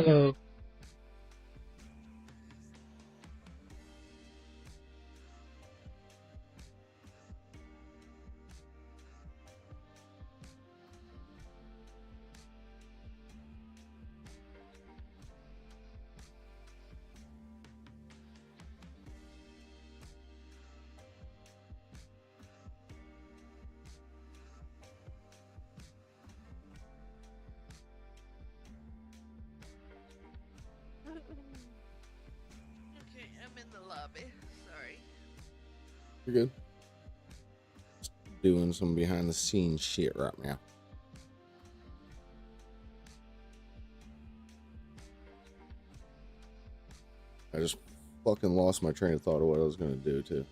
Hello. Okay, I'm in the lobby. Sorry. You're good. Doing some behind the scenes shit right now. I just fucking lost my train of thought of what I was gonna do too.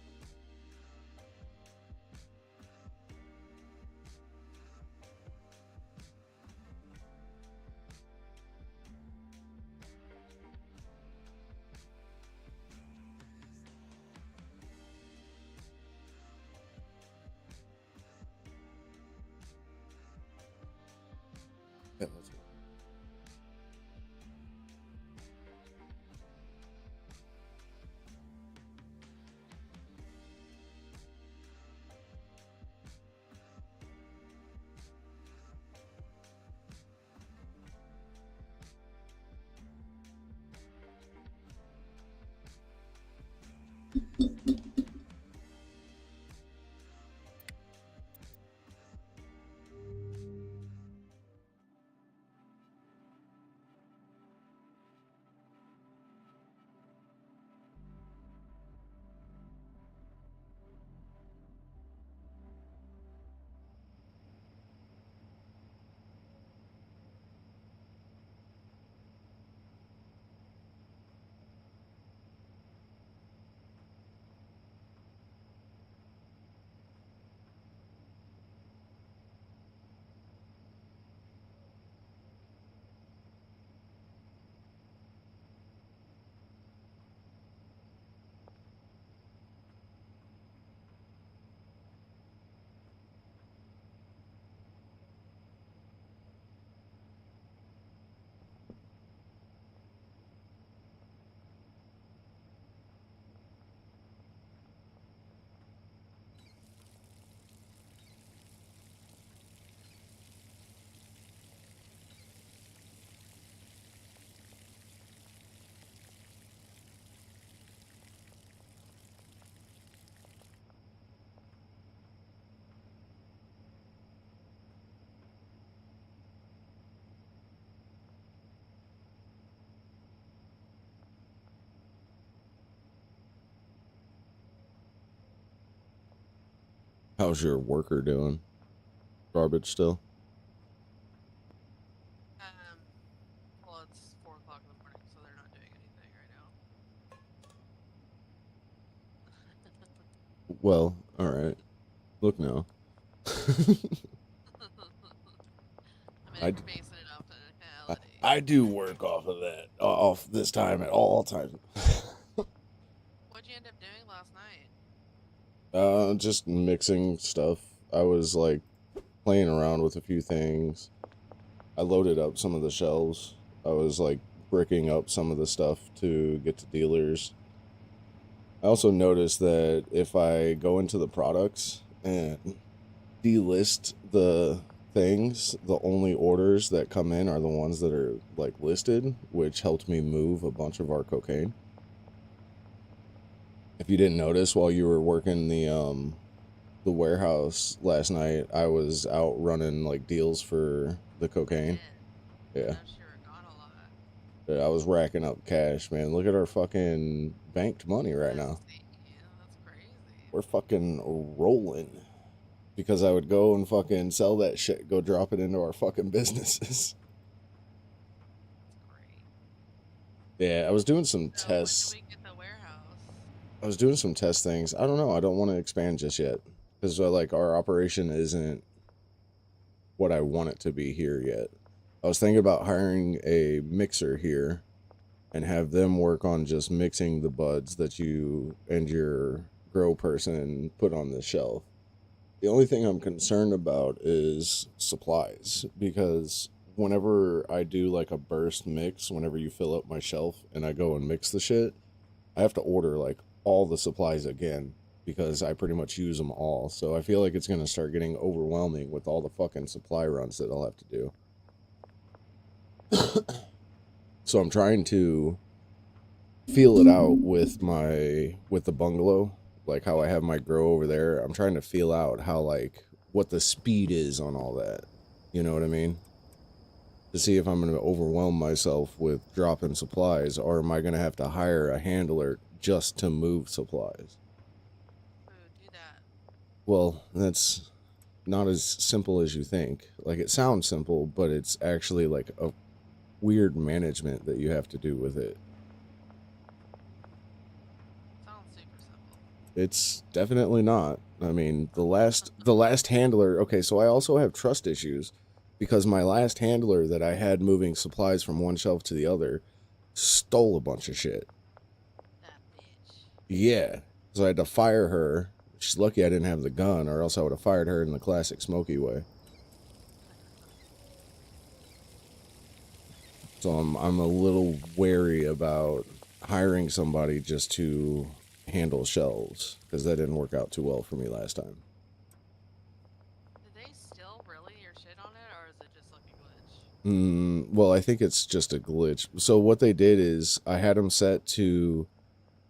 Yeah, that's it. How's your worker doing? Garbage still? Um, well, it's 4 o'clock in the morning, so they're not doing anything right now. Well, alright. Look now. I mean, I, if d- you're basing it off I, technicality. I do work off of that, off this time at all times. What'd you end up doing last night? Just mixing stuff. I was like playing around with a few things. I loaded up some of the shelves. I was like bricking up some of the stuff to get to dealers. I also noticed that if I go into the products and delist the things, the only orders that come in are the ones that are like listed, which helped me move a bunch of our cocaine. If you didn't notice while you were working the warehouse last night, I was out running like deals for the I cocaine. did. I Yeah. noticed you were gone a lot. Yeah, I was racking up cash, man. Look at our fucking banked money right I now. see. That's crazy. We're fucking rolling. Because I would go and fucking sell that shit, go drop it into our fucking businesses. That's great. Yeah, I was doing some So when do tests. we get the warehouse? I was doing some test things. I don't know. I don't want to expand just yet because like our operation isn't what I want it to be here yet. I was thinking about hiring a mixer here and have them work on just mixing the buds that you and your grow person put on the shelf. The only thing I'm concerned about is supplies because whenever I do like a burst mix, whenever you fill up my shelf and I go and mix the shit, I have to order like all the supplies again because I pretty much use them all. So I feel like it's going to start getting overwhelming with all the fucking supply runs that I'll have to do. So I'm trying to feel it out with the bungalow, like how I have my grow over there. I'm trying to feel out how like what the speed is on all that. You know what I mean? To see if I'm going to overwhelm myself with dropping supplies, or am I going to have to hire a handler just to move supplies? Ooh, do that. Well, that's not as simple as you think. Like, it sounds simple, but it's actually like a weird management that you have to do with it. Sounds super simple. It's definitely not. I mean, the last handler, okay, so I also have trust issues because my last handler that I had moving supplies from one shelf to the other stole a bunch of shit. That bitch. Yeah. So I had to fire her. She's lucky I didn't have the gun, or else I would have fired her in the classic Smokey way. So I'm a little wary about hiring somebody just to handle shelves because that didn't work out too well for me last time. Did they still really your shit on it, or is it just like a glitch? Well, I think it's just a glitch. So what they did is I had them set to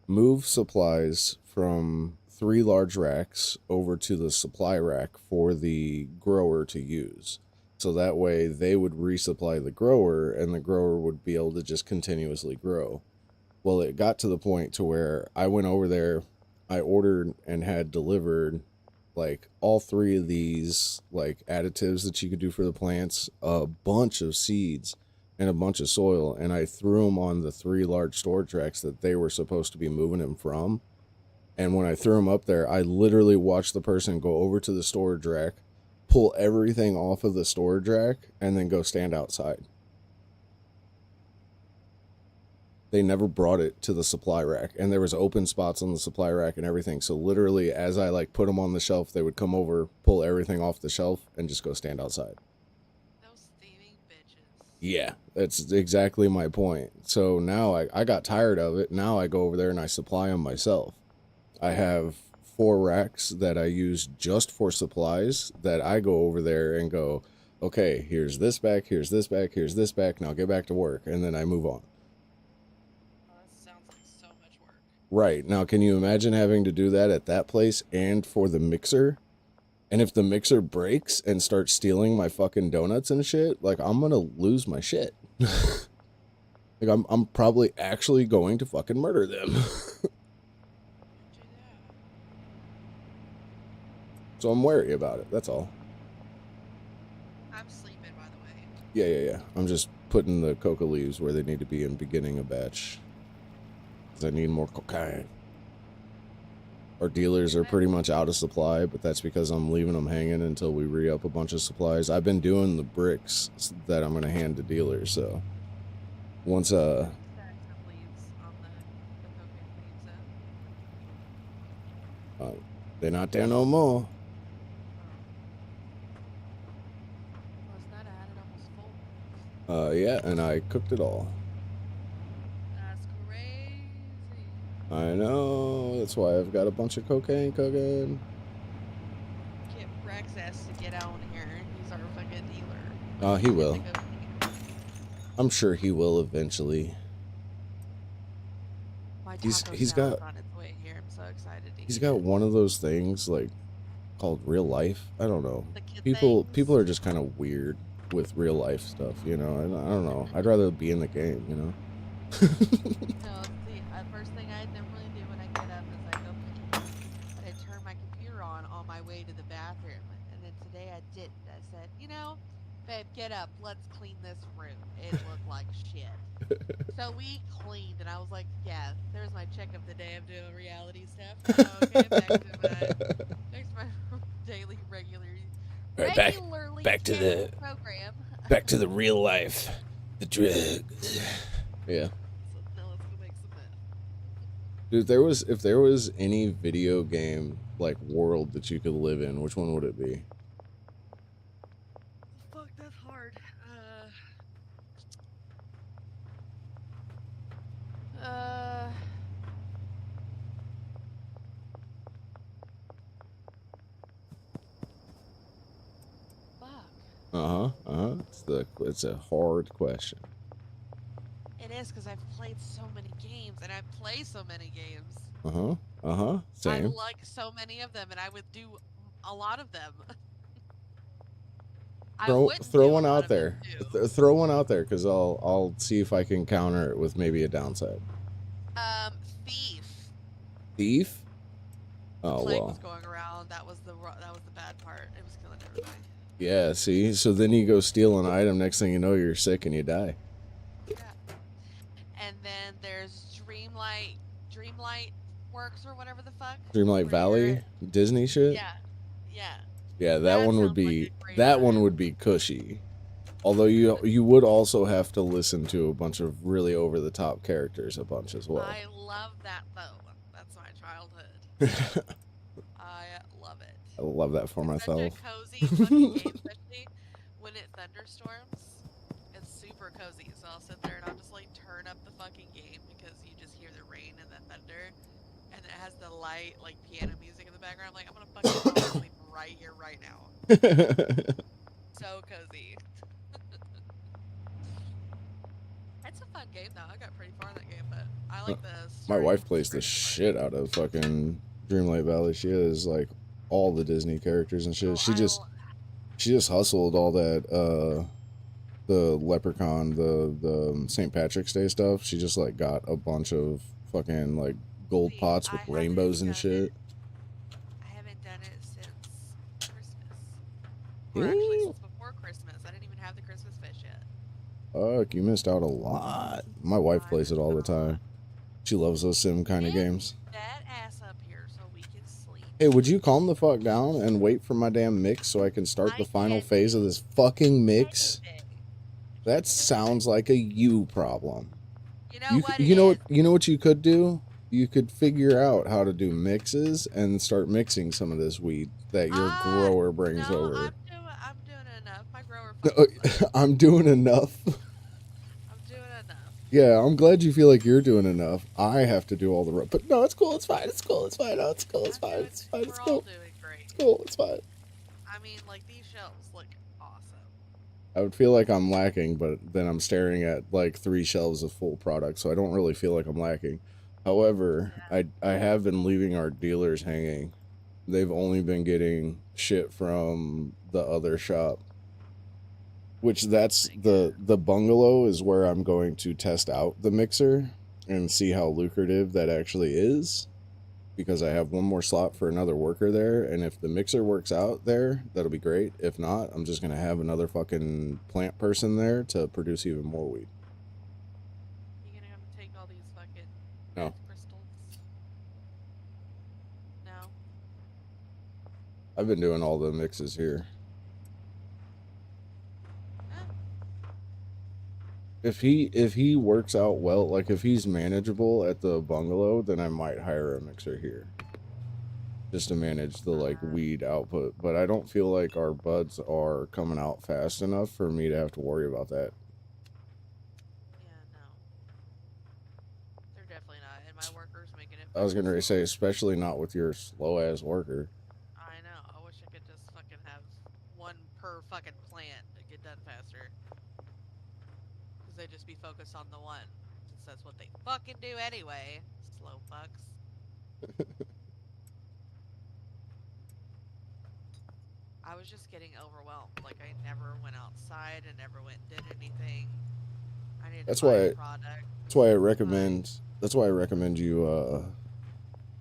move supplies from 3 large racks over to the supply rack for the grower to use. So that way they would resupply the grower and the grower would be able to just continuously grow. Well, it got to the point to where I went over there, I ordered and had delivered like all three of these like additives that you could do for the plants, a bunch of seeds and a bunch of soil, and I threw them on the 3 large storage racks that they were supposed to be moving them from. And when I threw them up there, I literally watched the person go over to the storage rack, pull everything off of the storage rack, and then go stand outside. They never brought it to the supply rack, and there was open spots on the supply rack and everything. So literally, as I like put them on the shelf, they would come over, pull everything off the shelf, and just go stand outside. Those thieving bitches. Yeah, that's exactly my point. So now I got tired of it. Now I go over there and I supply them myself. I have 4 racks that I use just for supplies that I go over there and go, okay, here's this back, here's this back, here's this back. Now get back to work. And then I move on. Oh, that sounds like so much work. Right. Now, can you imagine having to do that at that place and for the mixer? And if the mixer breaks and starts stealing my fucking donuts and shit, like, I'm gonna lose my shit. Like, I'm probably actually going to fucking murder them. Can't do that. So I'm wary about it, that's all. I'm sleeping, by the way. Yeah. I'm just putting the coca leaves where they need to be and beginning a batch. Because I need more cocaine. Our dealers are pretty much out of supply, but that's because I'm leaving them hanging until we re-up a bunch of supplies. I've been doing the bricks that I'm going to hand to dealers, so once Stack some leaves on the cocaine leaves then. they're not there no more. Oh. Was that I had it almost full. Yeah, and I cooked it all. That's crazy. I know, that's why I've got a bunch of cocaine cooking. Get Rex ass to get out here. He's our fucking dealer. He Get will. the cocaine. I'm sure he will eventually. My He's taco he's salad's got on its way here. I'm so excited to he's eat got it. one of those things like called real life. I don't know. The kid People things. are just kind of weird with real life stuff, you know. And I don't know. I'd rather be in the game, you know. No, see, first thing I normally do when I get up is I go pee, but I turn my computer on my way to the bathroom. And then today I didn't. I said, babe, get up. Let's clean this room. It looked like shit. So we cleaned, and I was like, yeah, there's my check of the day. I'm doing reality stuff now. Okay, back to my daily All right, back regularly back to scheduled the program. back to the real life, the drugs. Yeah, So now let's go make some meth. dude. If there was any video game like world that you could live in, which one would it be? Fuck, that's hard. Uh huh. Uh huh. It's a hard question. It is because I've played so many games and I play so many games. Uh huh. Uh huh. I Same. like so many of them and I would do a lot of them. I wouldn't Throw do a one lot out of them there. too. Throw one out there, cause I'll see if I can counter it with maybe a downside. Um, Thief. Thief. The Oh plague was well. going around. That was the bad part. It was killing everybody. Yeah. See. So then you go steal an item. Next thing you know, you're sick and you die. Yeah. And then there's Dreamlight Works or whatever the fuck, Dreamlight where you're Valley, Disney shit. yeah, yeah. Yeah, That sounds like a great that one time. would be cushy. Although you would also have to listen to a bunch of really over the top characters a bunch as well. I love that though. That's my childhood. I I love it. love that for It's such a myself. cozy fucking game, especially when it thunderstorms. It's super cozy. So I'll sit there and I'll just like turn up the fucking game because you just hear the rain and the thunder, and it has the light like piano music in the background. I'm like, I'm gonna fucking fall asleep right here, right now. So cozy. It's a fun game though. I got pretty far in that game, but I like the My starting wife plays the scratch part. shit out of fucking Dreamlight Valley. She has like all the Disney characters and shit. Oh, She just hustled all that the Leprechaun, the St. Patrick's Day stuff. She just like got a bunch of fucking like gold see. pots with rainbows and shit. I haven't done it since Christmas, or actually Eh, since before Christmas. I didn't even have the Christmas fish yet. fuck, you missed out a lot. My wife I plays it missed all the out a time. lot. She loves those sim kind of Get games. that ass up here so we can sleep. Hey, would you calm the fuck down and wait for my damn mix so I can start the I final can't phase of do this fucking mix? anything. I can't That do anything. sounds like a you problem. You know what it You know what is? you could do? You could figure out how to do mixes and start mixing some of this weed that your grower brings No, over. I'm doing enough. My grower No, fucking sucks. I'm doing enough. I'm doing enough. Yeah, I'm glad you feel like you're doing enough. I have to do all the but no, it's cool. It's fine. It's cool. It's fine. No, it's cool. It's I'm fine. doing. It's fine. It's We're all cool. doing It's great. cool. It's fine. I mean, like these shelves look awesome. I would feel like I'm lacking, but then I'm staring at like 3 shelves of full product, so I don't really feel like I'm lacking. However, Yeah. I have been leaving our dealers hanging. They've only been getting shit from the other shop, which Oh that's my god. the bungalow is where I'm going to test out the mixer and see how lucrative that actually is because I have one more slot for another worker there. And if the mixer works out there, that'll be great. If not, I'm just going to have another fucking plant person there to produce even more weed. You gonna have to take all these fucking No, meth crystals? No. I've been doing all the mixes here. Eh, If he works out well, like if he's manageable at the bungalow, then I might hire a mixer here just to manage the like uh, weed output. But I don't feel like our buds are coming out fast enough for me to have to worry about that. yeah, no. They're definitely not. And my worker's making it I was fucking gonna say, slow. especially not with your slow ass worker. I know. I wish I could just fucking have one per fucking plant to get done faster. Because they'd just be focused on the one. Since that's what they fucking do anyway. Slow fucks. I was just getting overwhelmed. Like, I never went outside and never went and did anything. I needed to That's buy why. product. That's why I Buy. recommend. That's why I recommend you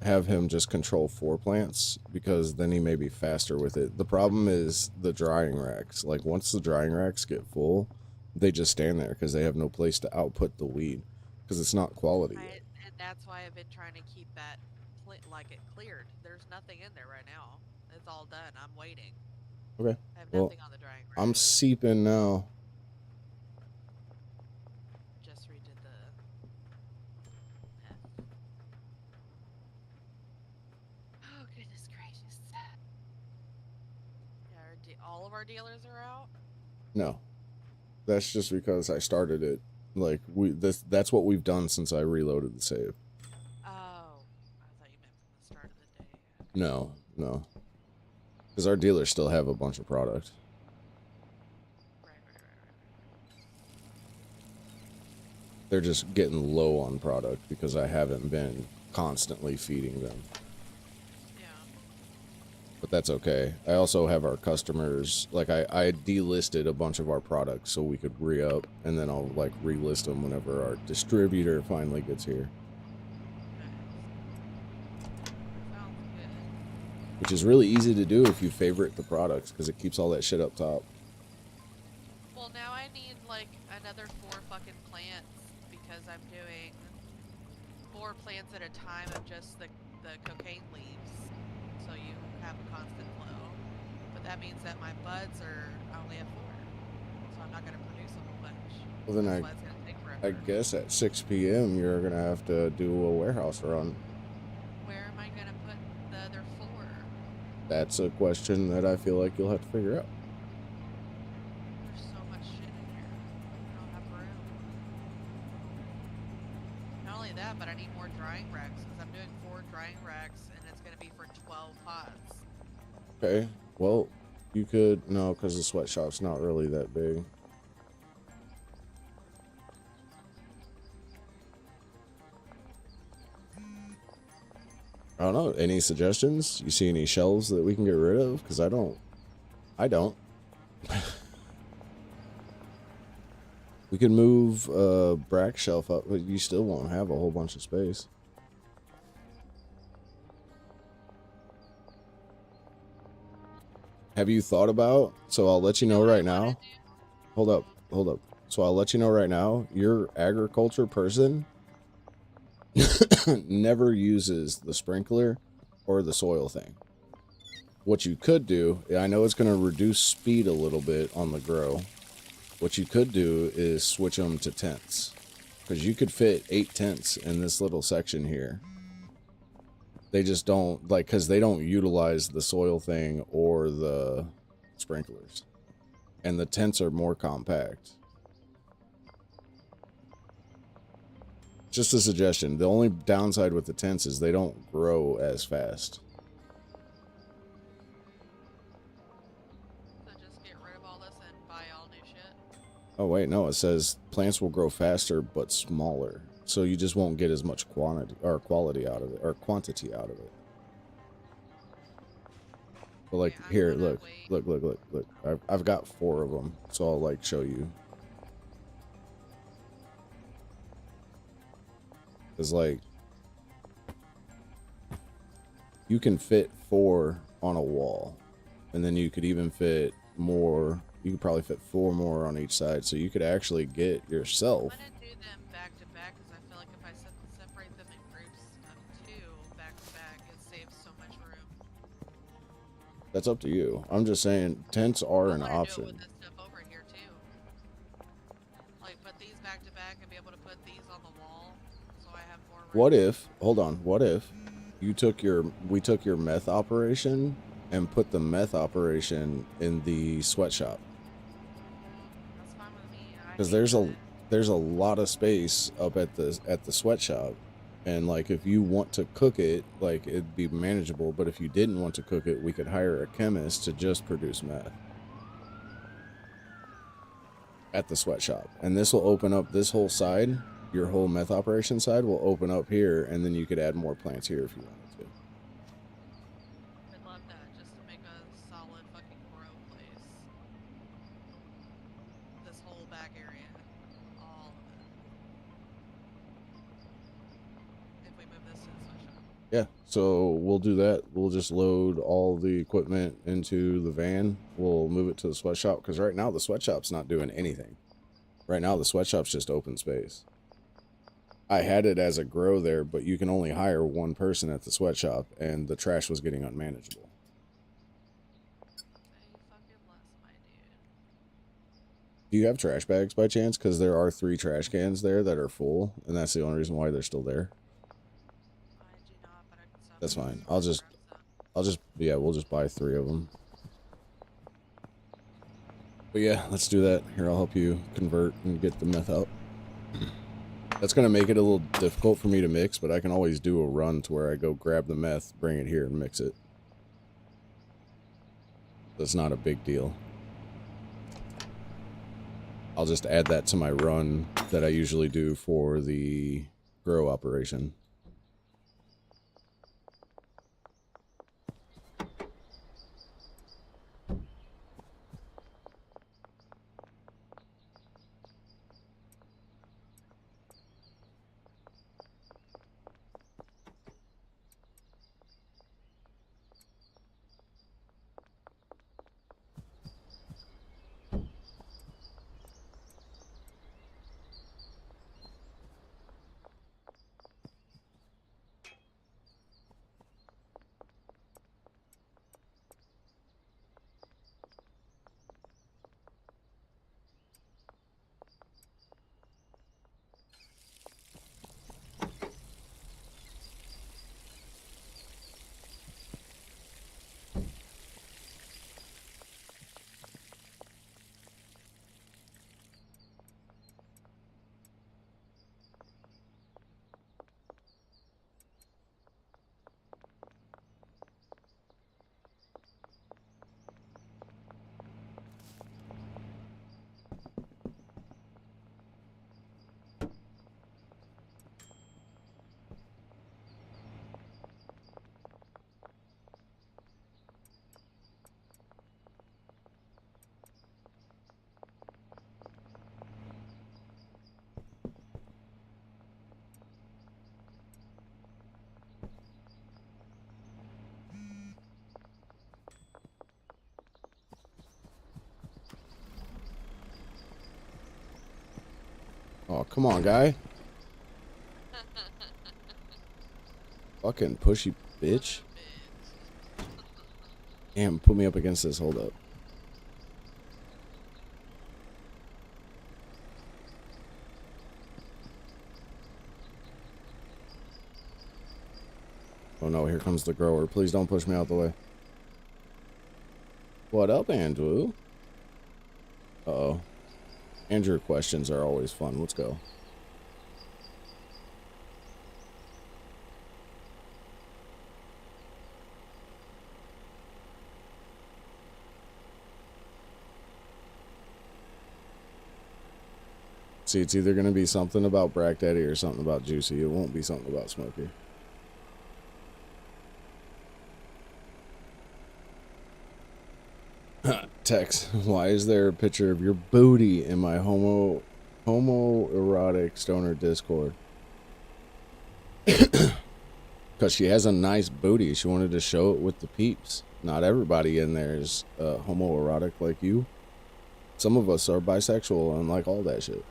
have him just control 4 plants because then he may be faster with it. The problem is the drying racks. Like once the drying racks get full, they just stand there because they have no place to output the weed because it's not quality yet. And that's why I've been trying to keep that, like, it cleared. There's nothing in there right now. It's all done. I'm waiting. Okay. I have Well, nothing on the drying I'm rack. seeping now. Just redid the meth. Oh, goodness gracious. Yeah, all of our dealers are out? No, that's just because I started it. Like that's what we've done since I reloaded the save. Oh, I thought you meant from the start of the day. Okay. No, no, because our dealers still have a bunch of product. They're just getting low on product because I haven't been constantly feeding them. Yeah. But that's okay. I also have our customers, like I delisted a bunch of our products so we could re-up, and then I'll like relist them whenever our distributor finally gets here. Nice. Sounds good. Which is really easy to do if you favorite the products because it keeps all that shit up top. Well, now I need like another 4 fucking plants because I'm doing 4 plants at a time of just the cocaine leaves. So you have a constant flow. But that means that my buds are I only have 4. So I'm not gonna produce a whole bunch. Well, then That's why it's gonna take I forever. guess at 6 p.m. you're gonna have to do a warehouse run. Where am I gonna put the other 4? That's a question that I feel like you'll have to figure out. There's so much shit in here. I don't have room. Not only that, but I need more drying racks because I'm doing 4 drying racks and it's gonna be for 12 pods. Okay, well, you could, no, because the sweatshop's not really that big. I don't know. Any suggestions? You see any shelves that we can get rid of? Because I don't. I don't. We could move Brack shelf up, but you still won't have a whole bunch of space. Have you thought about? So I'll let you You know know what I right want to now. do? Hold up, hold up. So I'll let you know right now. Your agriculture person never uses the sprinkler or the soil thing. What you could do, I know it's going to reduce speed a little bit on the grow. What you could do is switch them to tents. Because you could fit 8 tents in this little section here. They just don't, like, because they don't utilize the soil thing or the sprinklers. And the tents are more compact. Just a suggestion. The only downside with the tents is they don't grow as fast. So just get rid of all this and buy all new shit? Oh, wait, no. It says plants will grow faster but smaller. So you just won't get as much quantity or quality out of it, or quantity out of it. But like Okay, I'm here, gonna look, wait. look, look, look, look. I've got 4 of them, so I'll like show you. It's like you can fit 4 on a wall, and then you could even fit more. You could probably fit 4 more on each side, so you could actually get I'm yourself. gonna do them back to back because I feel like if I separate them in groups of 2 back to back, it saves so much room. That's up to you. I'm just saying tents are I an want to do it with option. this stuff over here too. Like put these back to back and be able to put these on the wall so I have more What room. if? Hold on. What if you took your we took your meth operation and put the meth operation in the sweatshop? That's fine with me. I Because hate doing there's a lot of space up at the sweatshop, and like if you want to cook it, like it'd be manageable. But if you didn't want to cook it, we could hire a chemist to just produce meth at the sweatshop, and this will open up this whole side. Your whole meth operation side will open up here, and then you could add more plants here if you wanted to. I'd love that just to make a solid fucking grow place. This whole back area. All of it. If we move this to the sweatshop. Yeah, so we'll do that. We'll just load all the equipment into the van. We'll move it to the sweatshop because right now the sweatshop's not doing anything. Right now the sweatshop's just open space. I had it as a grow there, but you can only hire 1 person at the sweatshop, and the trash was getting unmanageable. Say fucking less, my dude. Do you have trash bags by chance? Because there are 3 trash cans there that are full, and that's the only reason why they're still there. I do not, but I can stop That's at the fine. store and grab some. Yeah, we'll just buy 3 of them. But yeah, let's do that. Here, I'll help you convert and get the meth out. That's going to make it a little difficult for me to mix, but I can always do a run to where I go grab the meth, bring it here, and mix it. That's not a big deal. I'll just add that to my run that I usually do for the grow operation. Oh, come on, guy. Fucking pushy What bitch. a bitch. Damn, put me up against this. Hold up. Oh no, here comes the grower. Please don't push me out the way. What up, Andrew? Uh-oh. Andrew questions are always fun. Let's go. See, it's either going to be something about Brack Daddy or something about Juicy. It won't be something about Smokey. Tex, why is there a picture of your booty in my homoerotic stoner Discord? Because she has a nice booty. She wanted to show it with the peeps. Not everybody in there is homoerotic like you. Some of us are bisexual and like all that shit.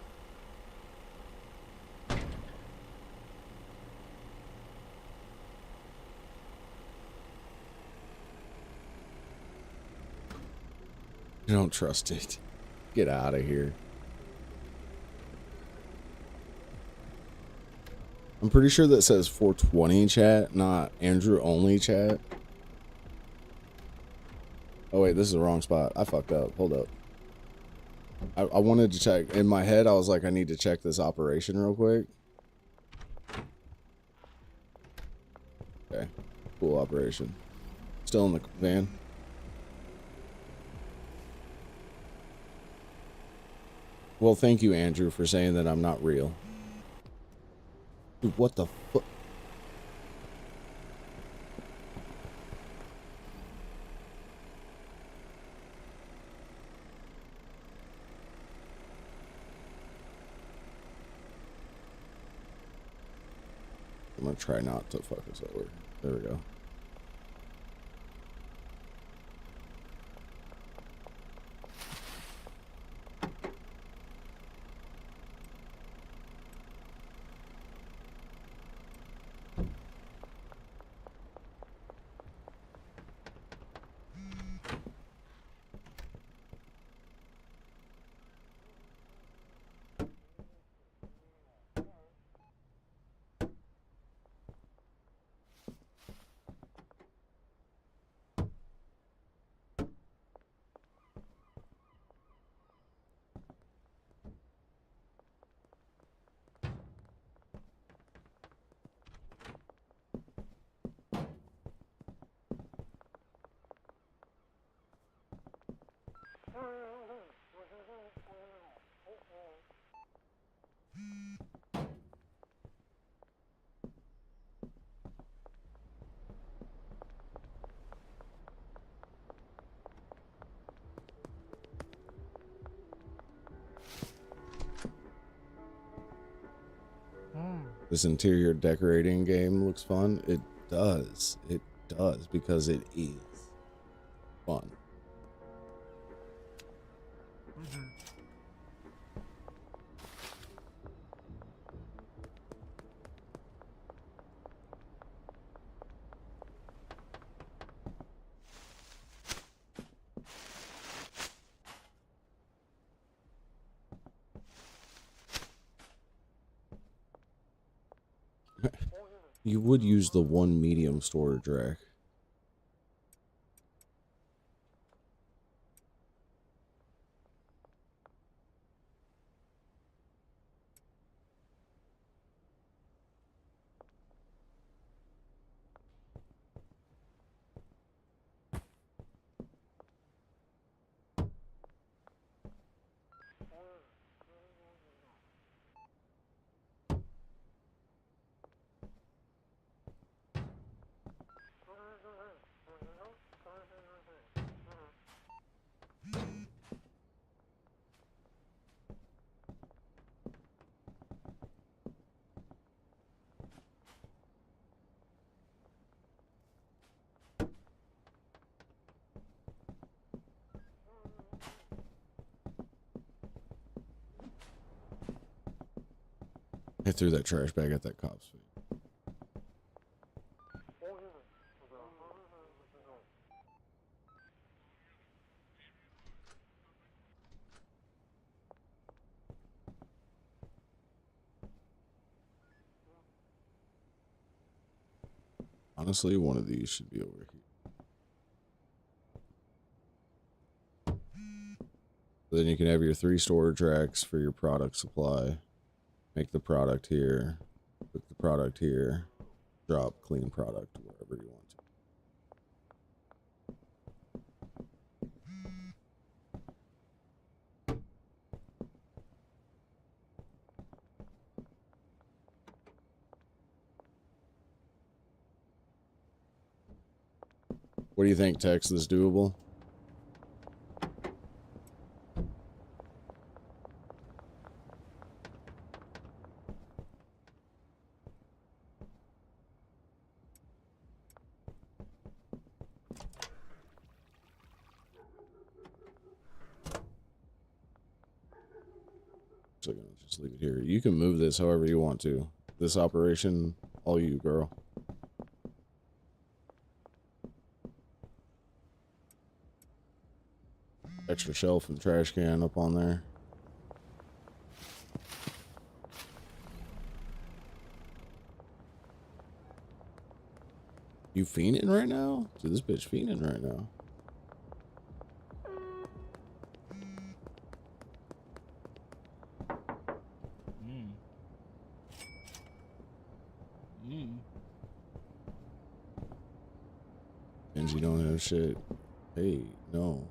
You don't trust it. Get out of here. I'm pretty sure that says 420 chat, not Andrew only chat. Oh wait, this is the wrong spot. I fucked up. Hold up. I wanted to check. In my head, I was like, I need to check this operation real quick. Okay. Cool operation. Still in the van. Well, thank you, Andrew, for saying that I'm not real. Dude, what the fuck? I'm gonna try not to fuck us over. There we go. This interior decorating game looks fun. It does. It does because it is fun. You would use the one medium storage rack. I threw that trash bag at that cop's feet. Honestly, one of these should be over here. So then you can have your 3 storage racks for your product supply. Make the product here. Put the product here. Drop clean product wherever you want to. What do you think, Tex? This doable? So I'm gonna just leave it here. You can move this however you want to. This operation, all you, girl. Extra shelf and trash can up on there. You fiending right now? Dude, this bitch fiending right now. Benji don't have shit. Hey, no.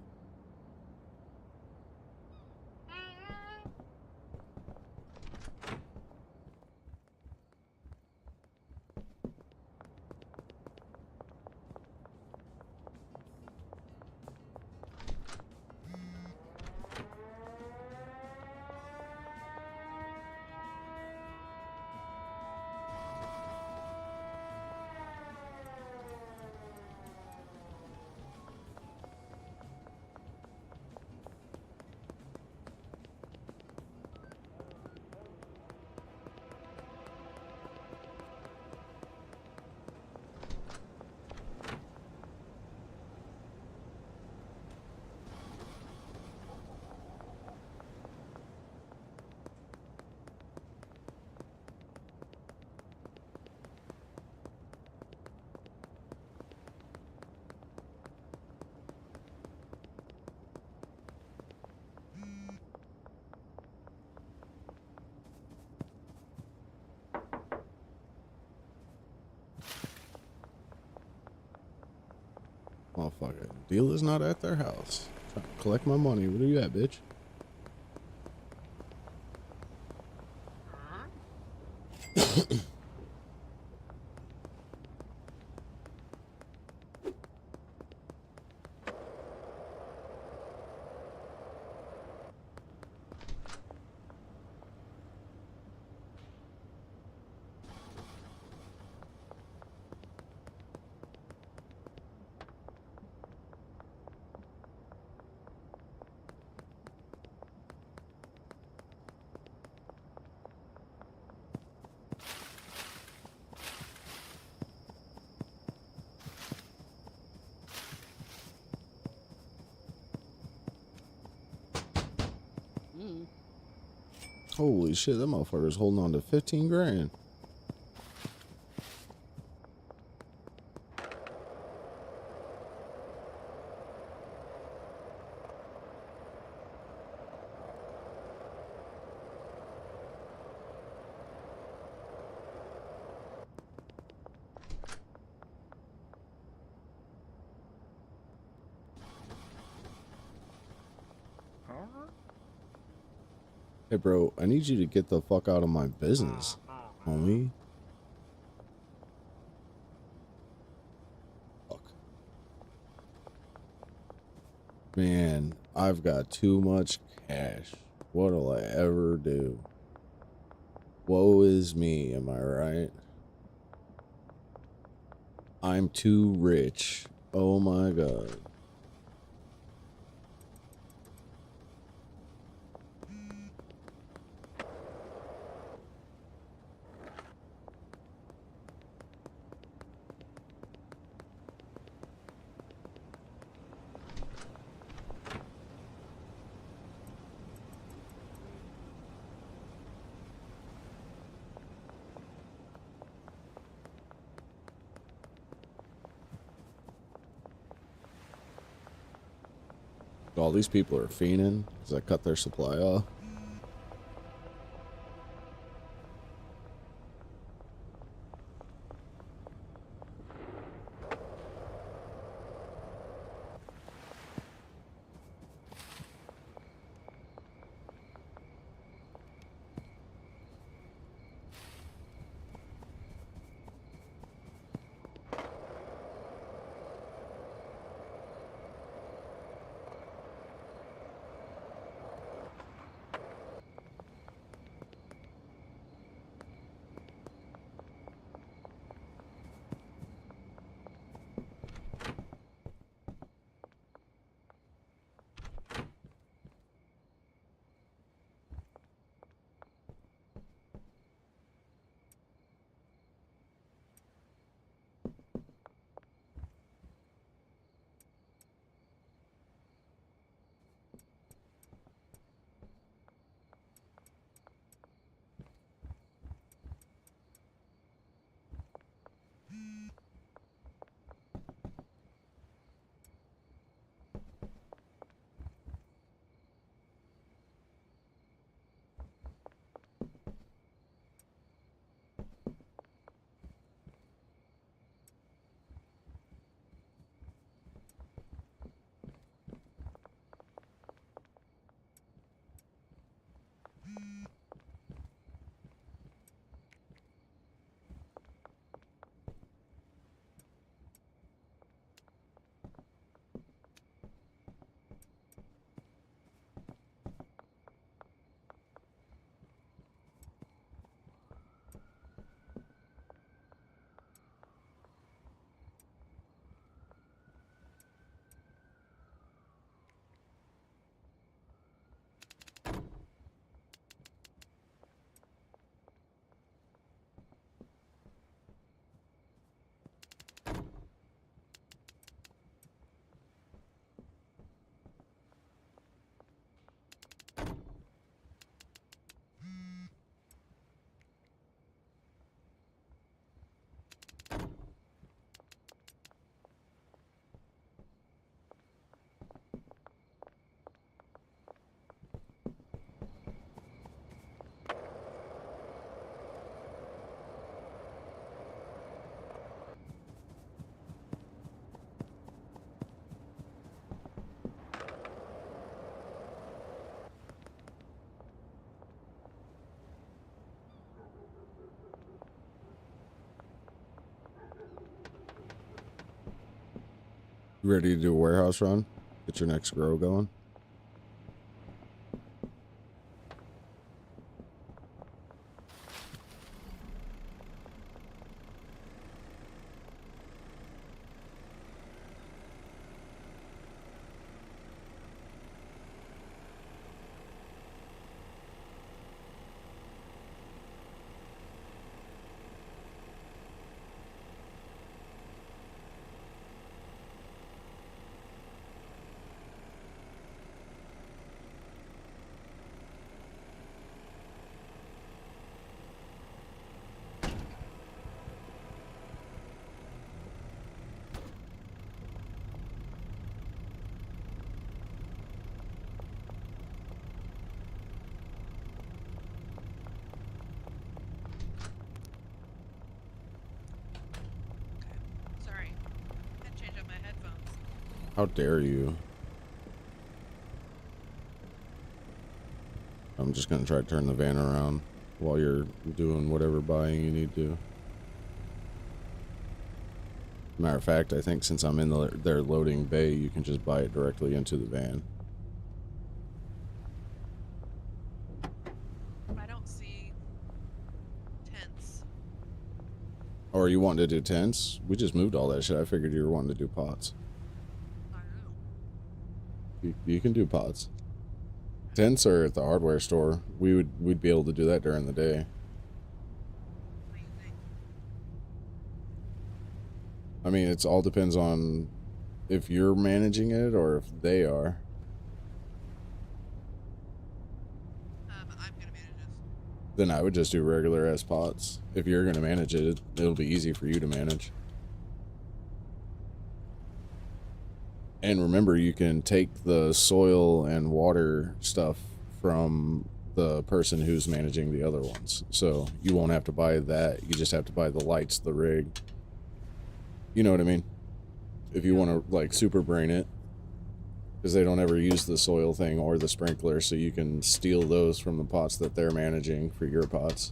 Motherfucker. Dealer's not at their house. Trying to collect my money. Where you at, bitch? Holy shit, that motherfucker's holding on to 15 grand. Hey, bro, I need you to get the fuck out of my business, homie. Fuck. Man, I've got too much cash. What'll I ever do? Woe is me, am I right? I'm too rich. Oh my god. All these people are fiending because I cut their supply off. You ready to do a warehouse run? Get your next grow going? How dare you? I'm just gonna try to turn the van around while you're doing whatever buying you need to. Matter of fact, I think since I'm in their loading bay, you can just buy it directly into the van. I don't see tents. Or you want to do tents? We just moved all that shit. I figured you were wanting to do pots. I don't know. You can do pots. Tents are at the hardware store. We'd be able to do that during the day. What do you think? I mean, it's all depends on if you're managing it or if they are. I'm gonna manage this. Then I would just do regular ass pots. If you're gonna manage it, it'll be easy for you to manage. And remember, you can take the soil and water stuff from the person who's managing the other ones. So you won't have to buy that. You just have to buy the lights, the rig. You know what I mean? If you want to like super brain it, because they don't ever use the soil thing or the sprinkler, so you can steal those from the pots that they're managing for your pots.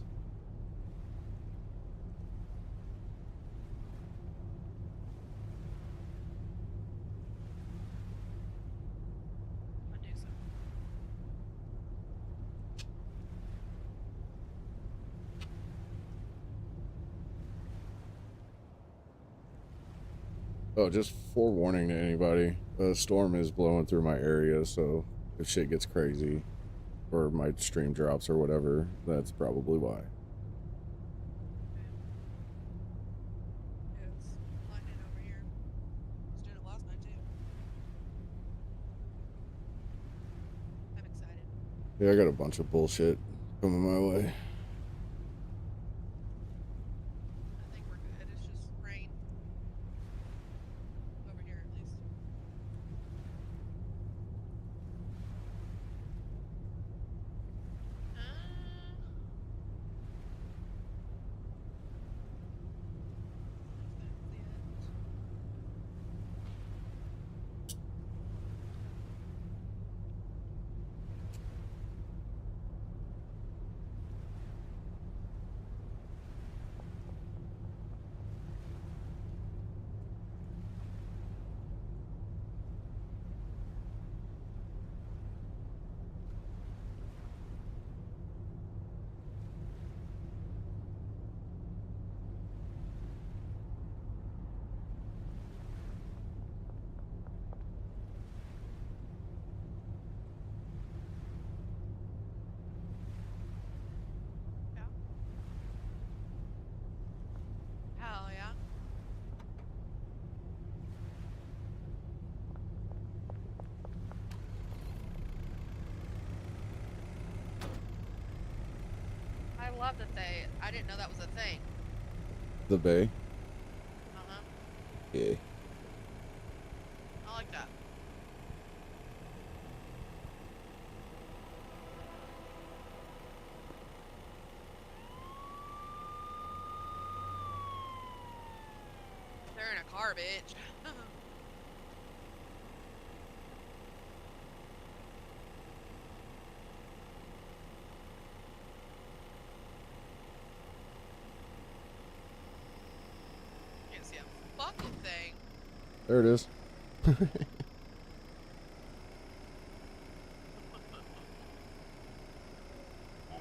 I'll do some. Oh, just forewarning to anybody, a storm is blowing through my area, so if shit gets crazy or my stream drops or whatever, that's probably why. Yeah, it's lightning over here. It's doing it last night too. I'm excited. Yeah, I got a bunch of bullshit coming my way. I think we're good. It's just rain over here at least. That's it. Yeah. Hell yeah. I love that I didn't know that was a thing. The bay? Uh-huh. Yeah. I like that. They're in a car, bitch. Can't see a fucking thing. There it is.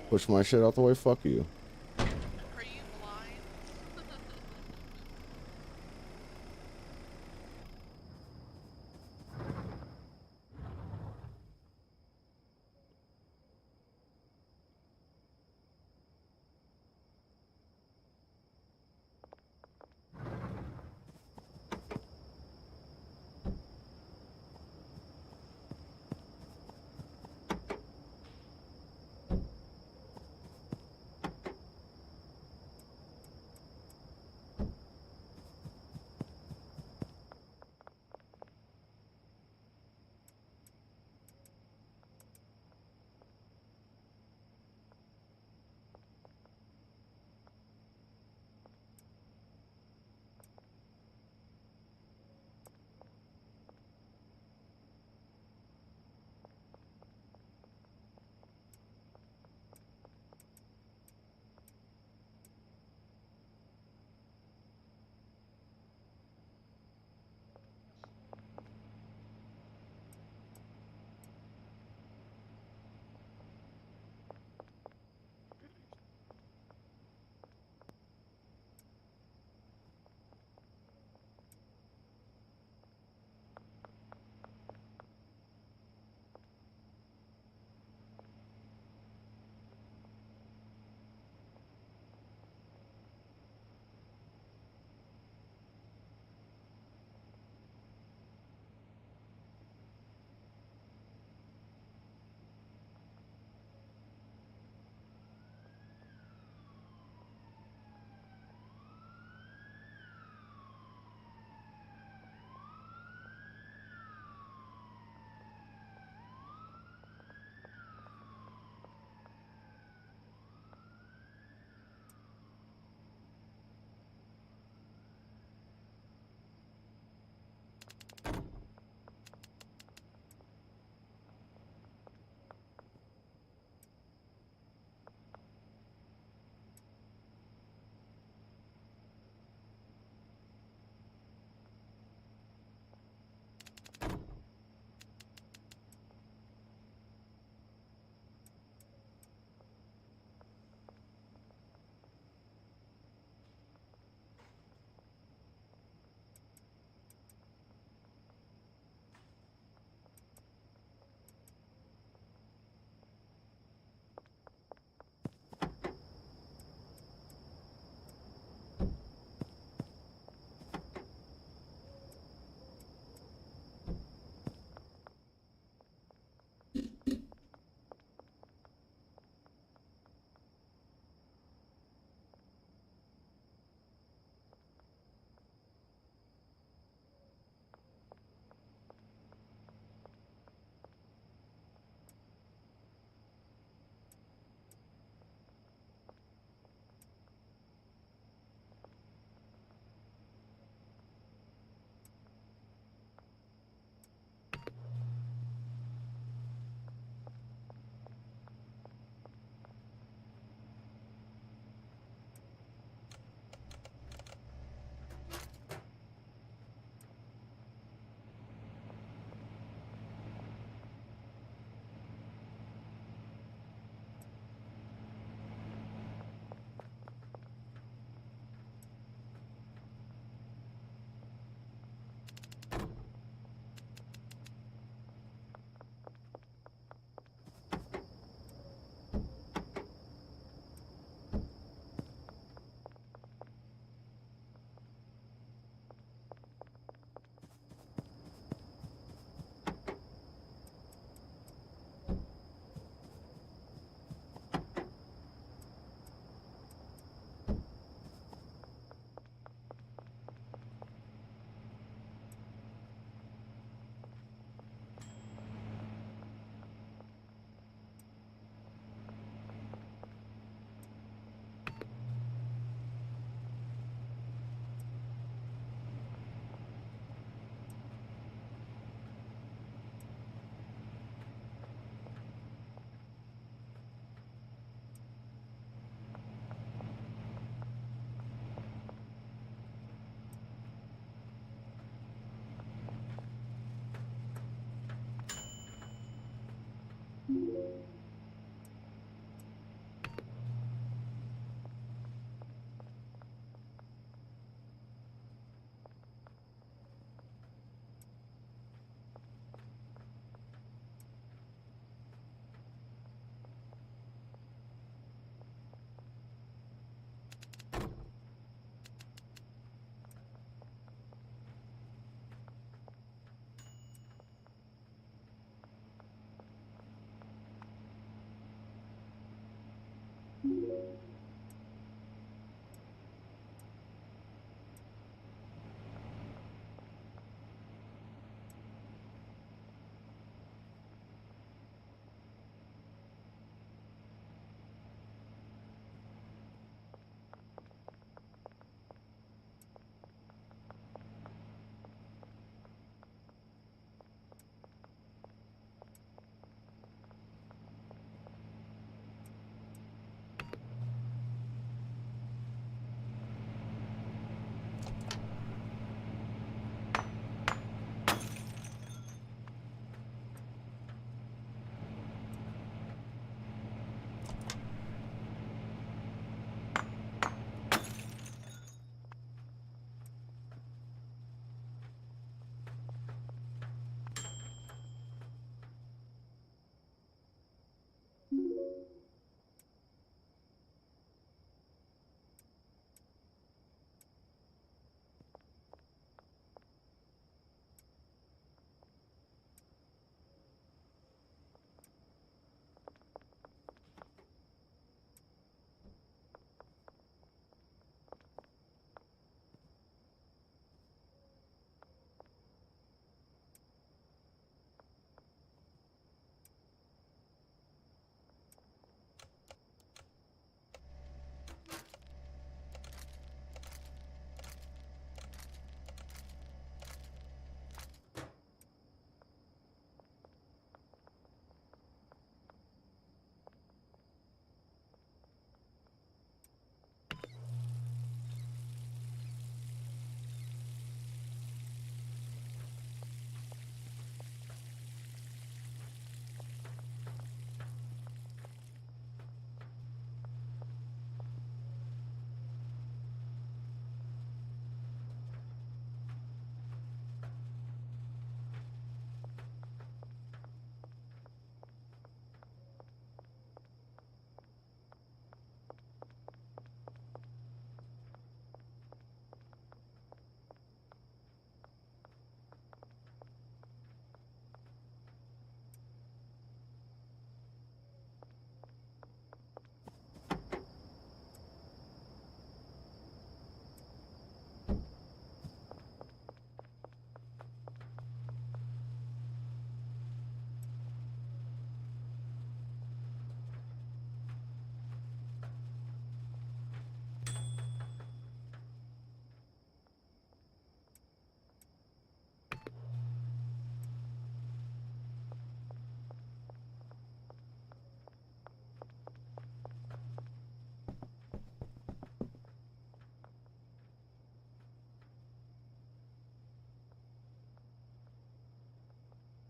Push my shit out the way, fuck you. Are you blind?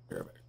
Perfect.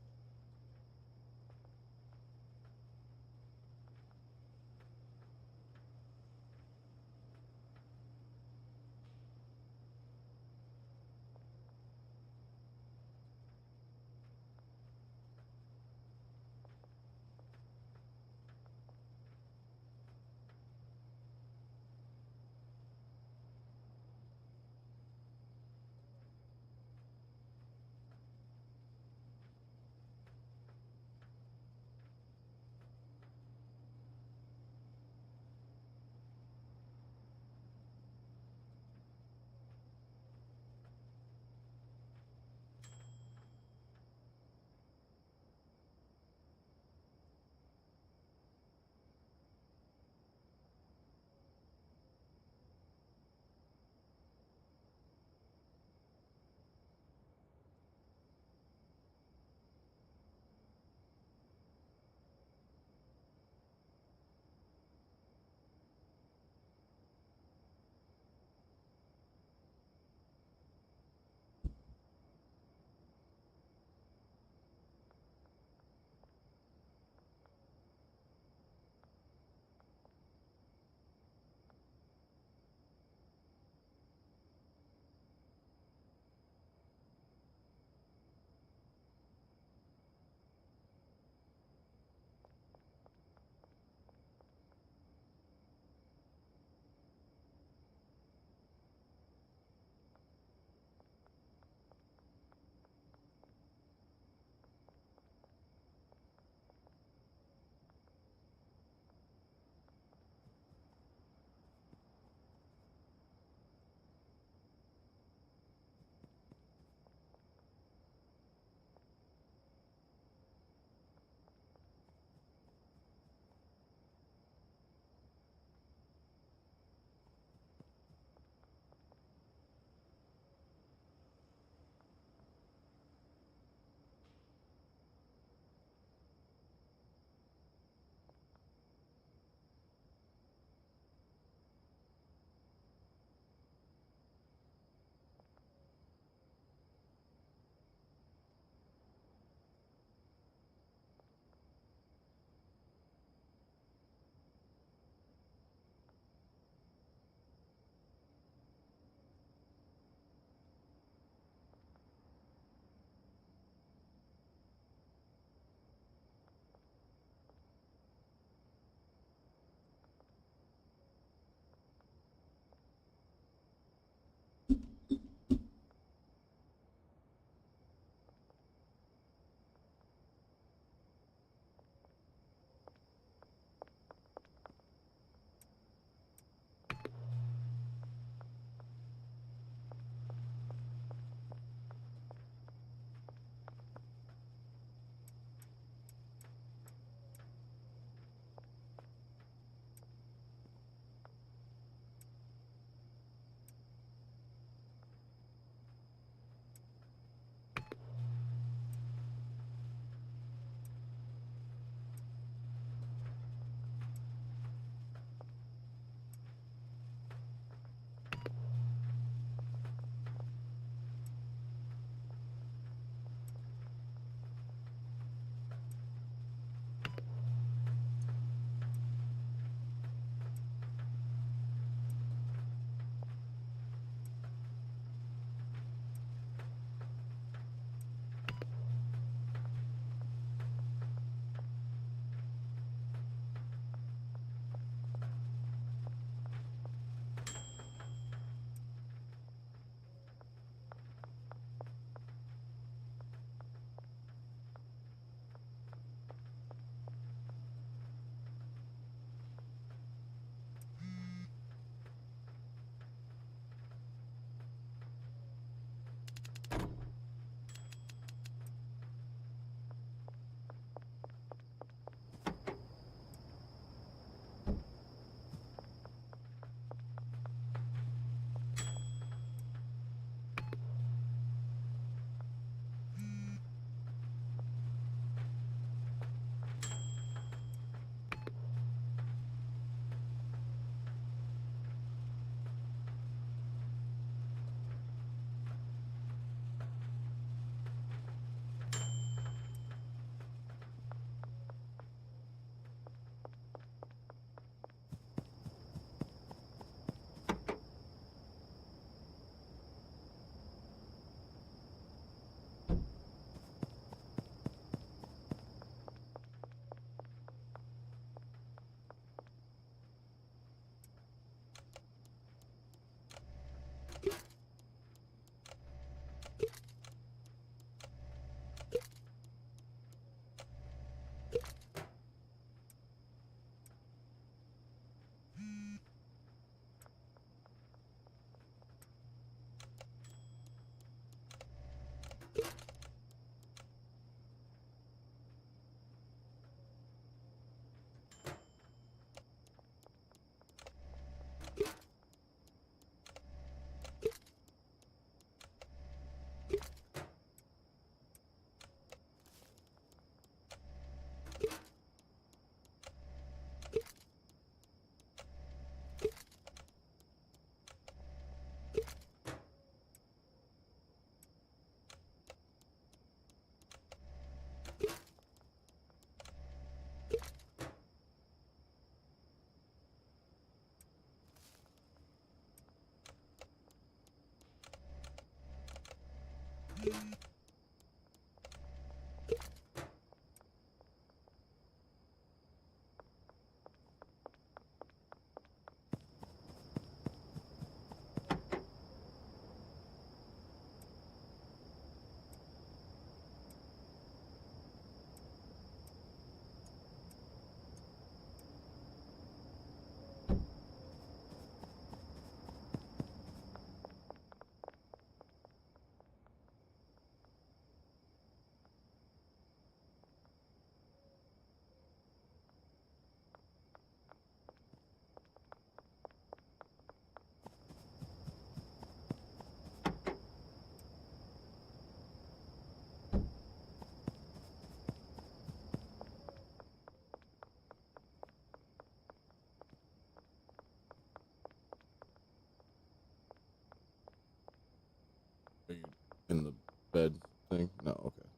Are you in the bed thing? No, okay.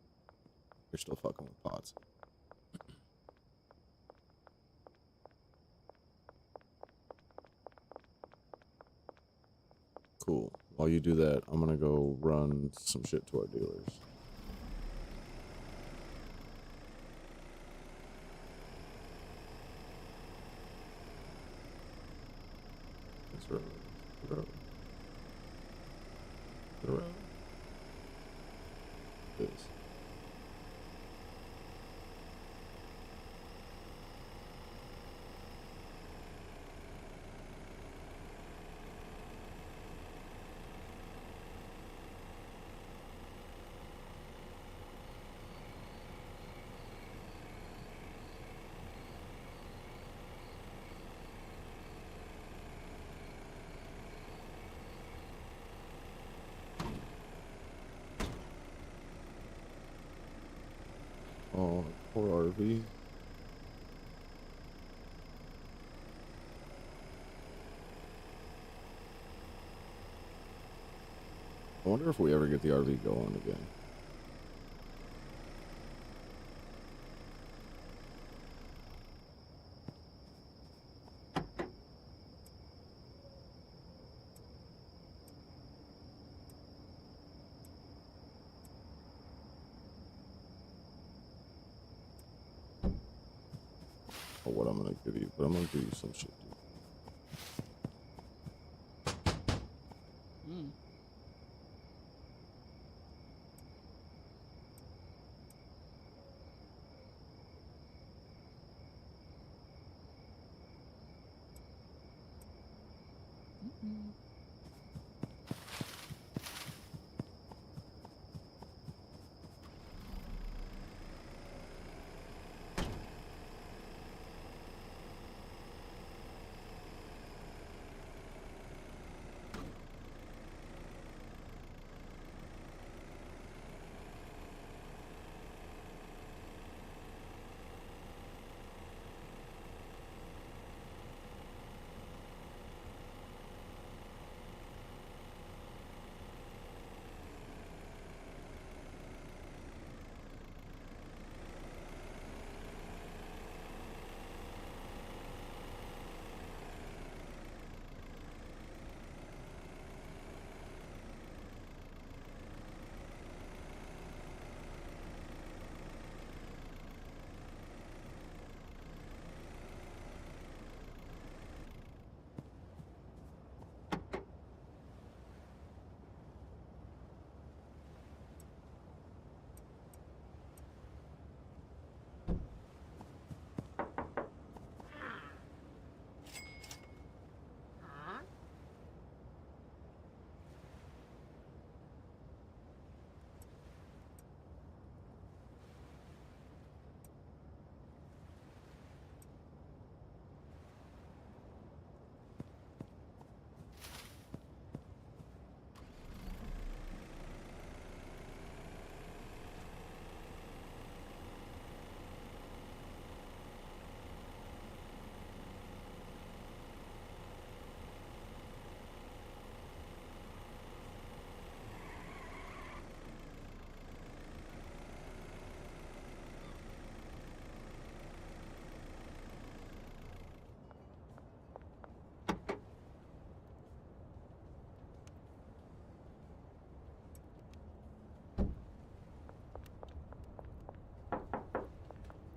You're still fucking with pots. Cool. While you do that, I'm gonna go run some shit to our dealers. This road. The road. The road. This. Oh, poor RV. I wonder if we ever get the RV going again. Or what I'm gonna give you, but I'm gonna give you some shit, dude. Mm. Mm-mm.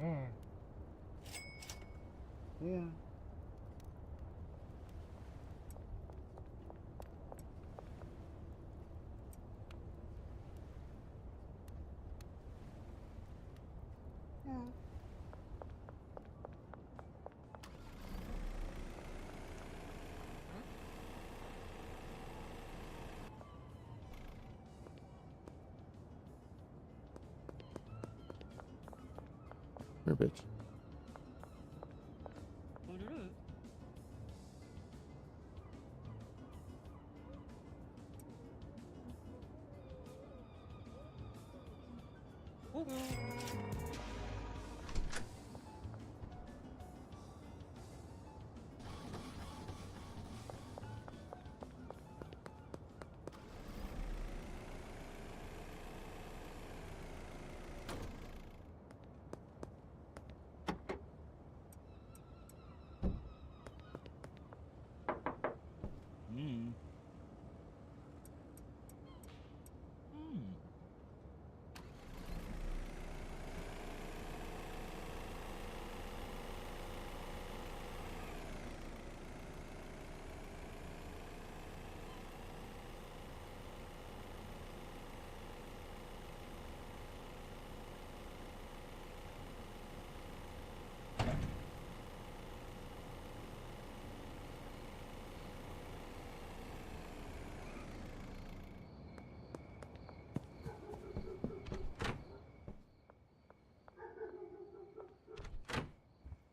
Yeah. Here, bitch.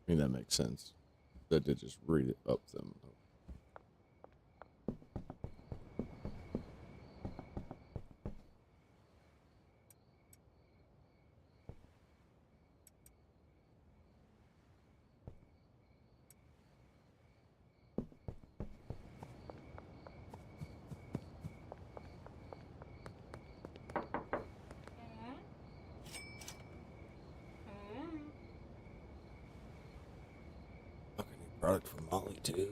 I mean, that makes sense. That did just read it up them. Fucking new product from Molly too.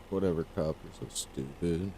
Whatever, cop, you're so stupid.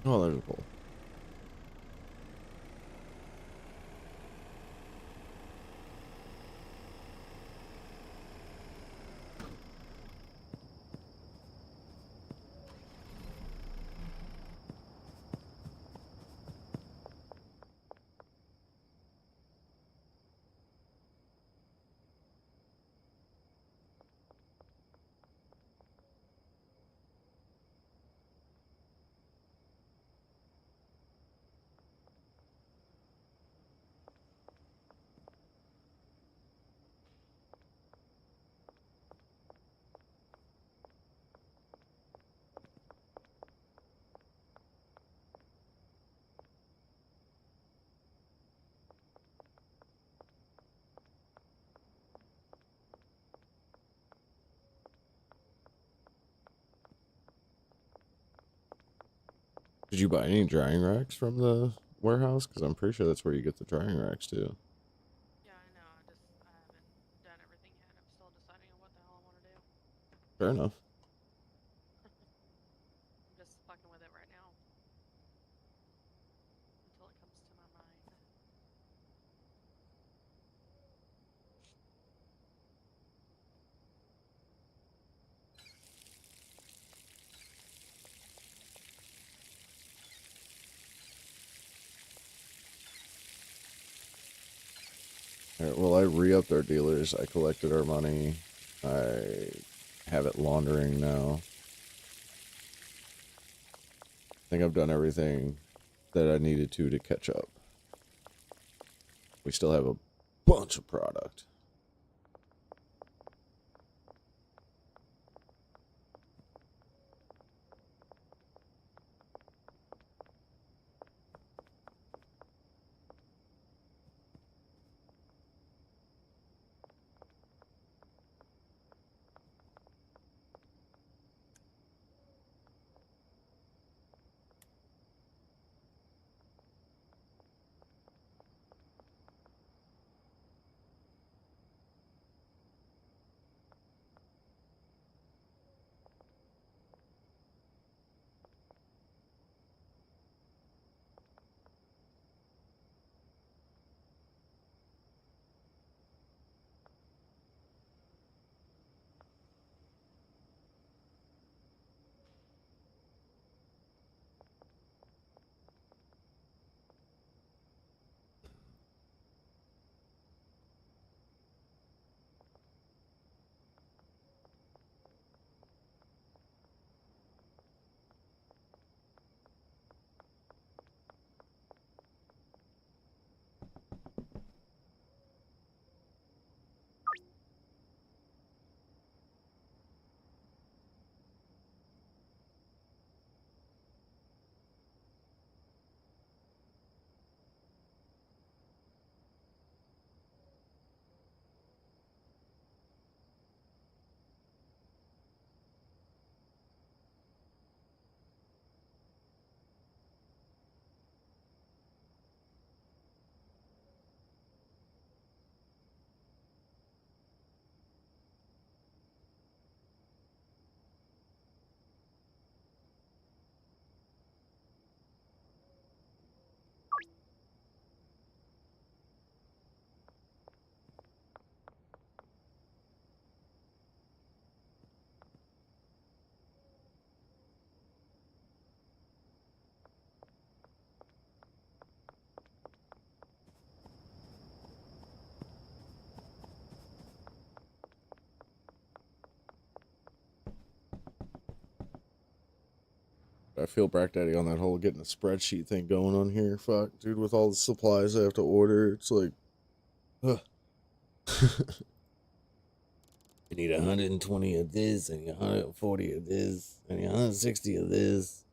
Oh, there's a pole. Did you buy any drying racks from the warehouse? Because I'm pretty sure that's where you get the drying racks too. Yeah, I know. I haven't done everything yet. I'm still deciding on what the hell I want to do. Fair enough. I'm just fucking with it right now until it comes to my mind. All right, well, I re-upped our dealers. I collected our money. I have it laundering now. I think I've done everything that I needed to catch up. We still have a bunch of product. I feel Brack Daddy on that whole getting a spreadsheet thing going on here. Fuck, dude, with all the supplies I have to order, it's like, ugh. I need 120 of this, I need 140 of this, I need 160 of this.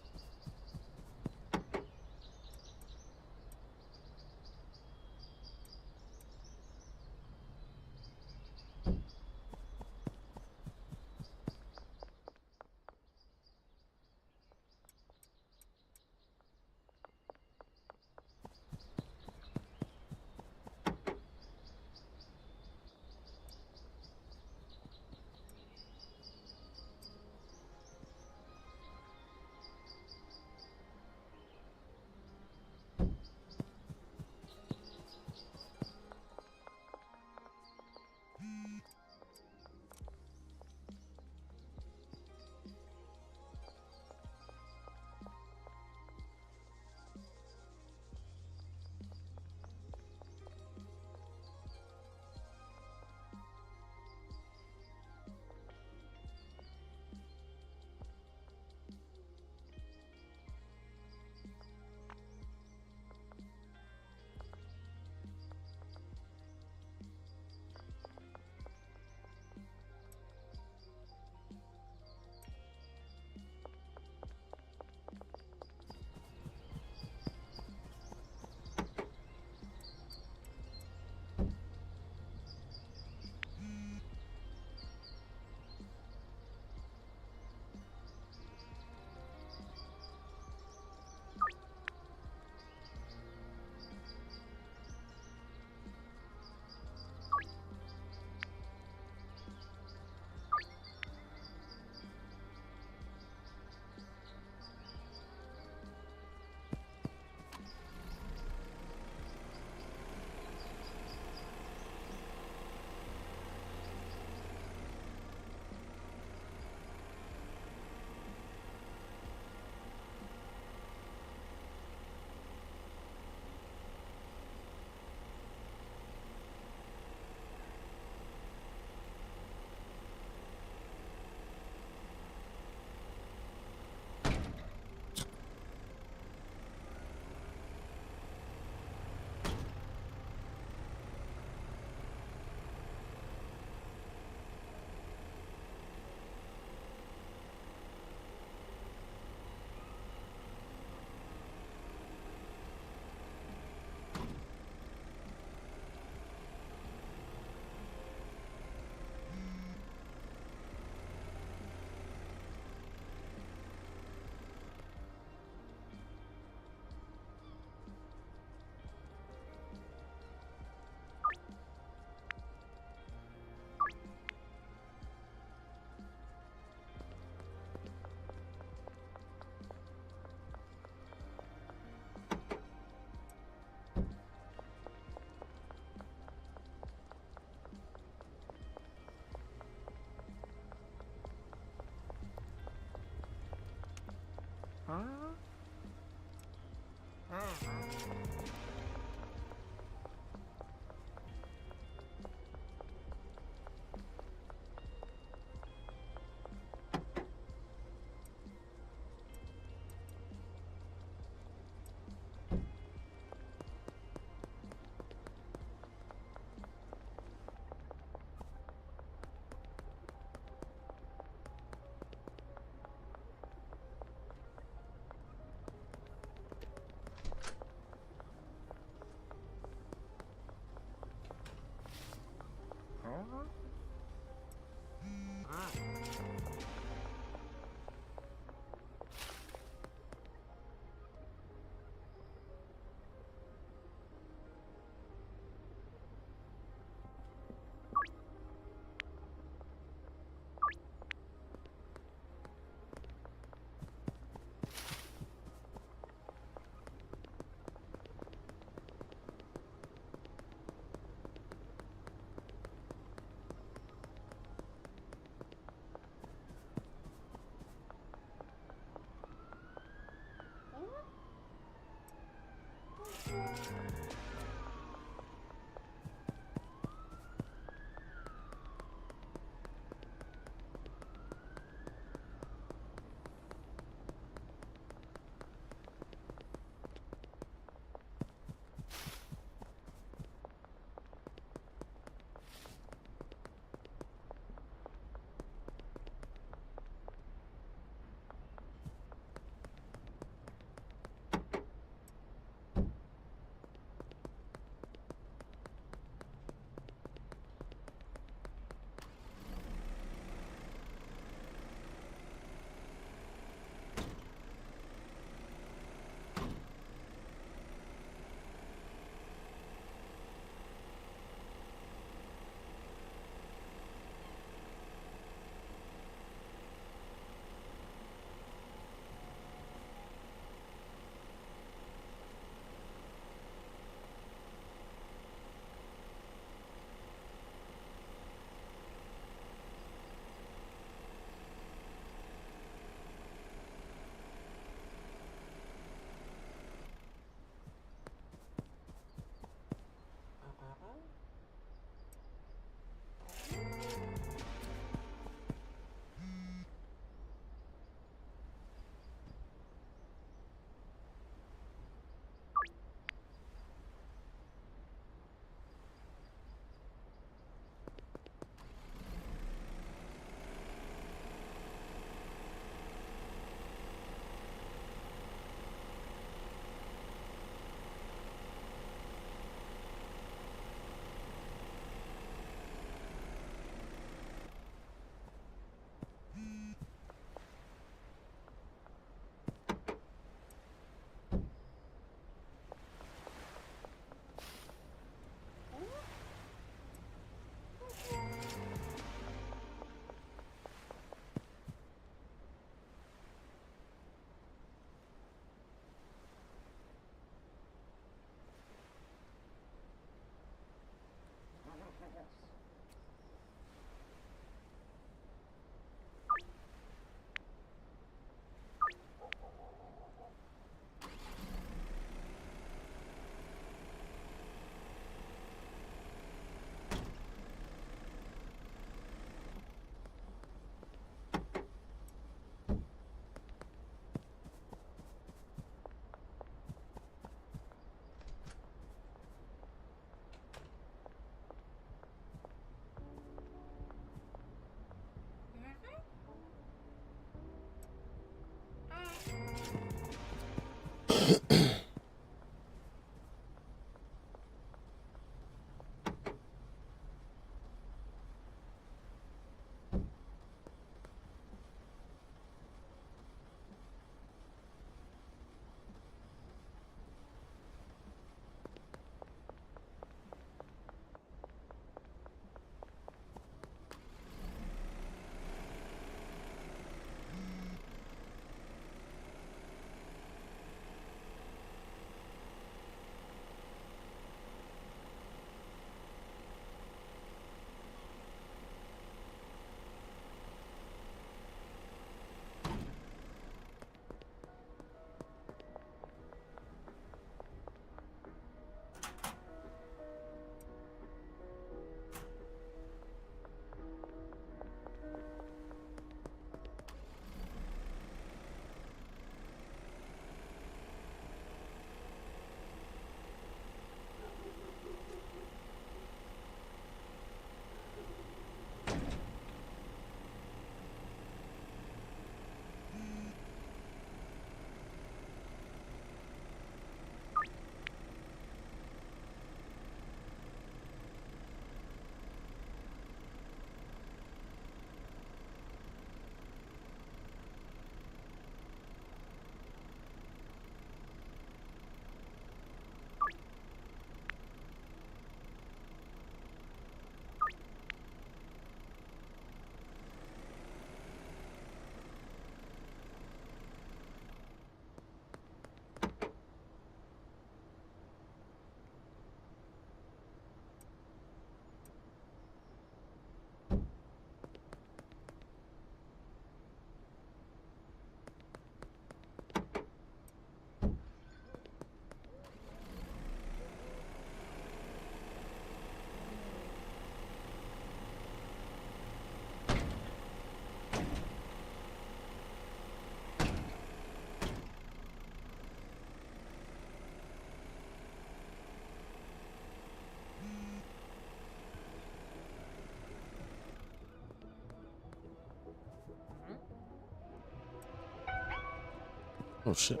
Oh shit.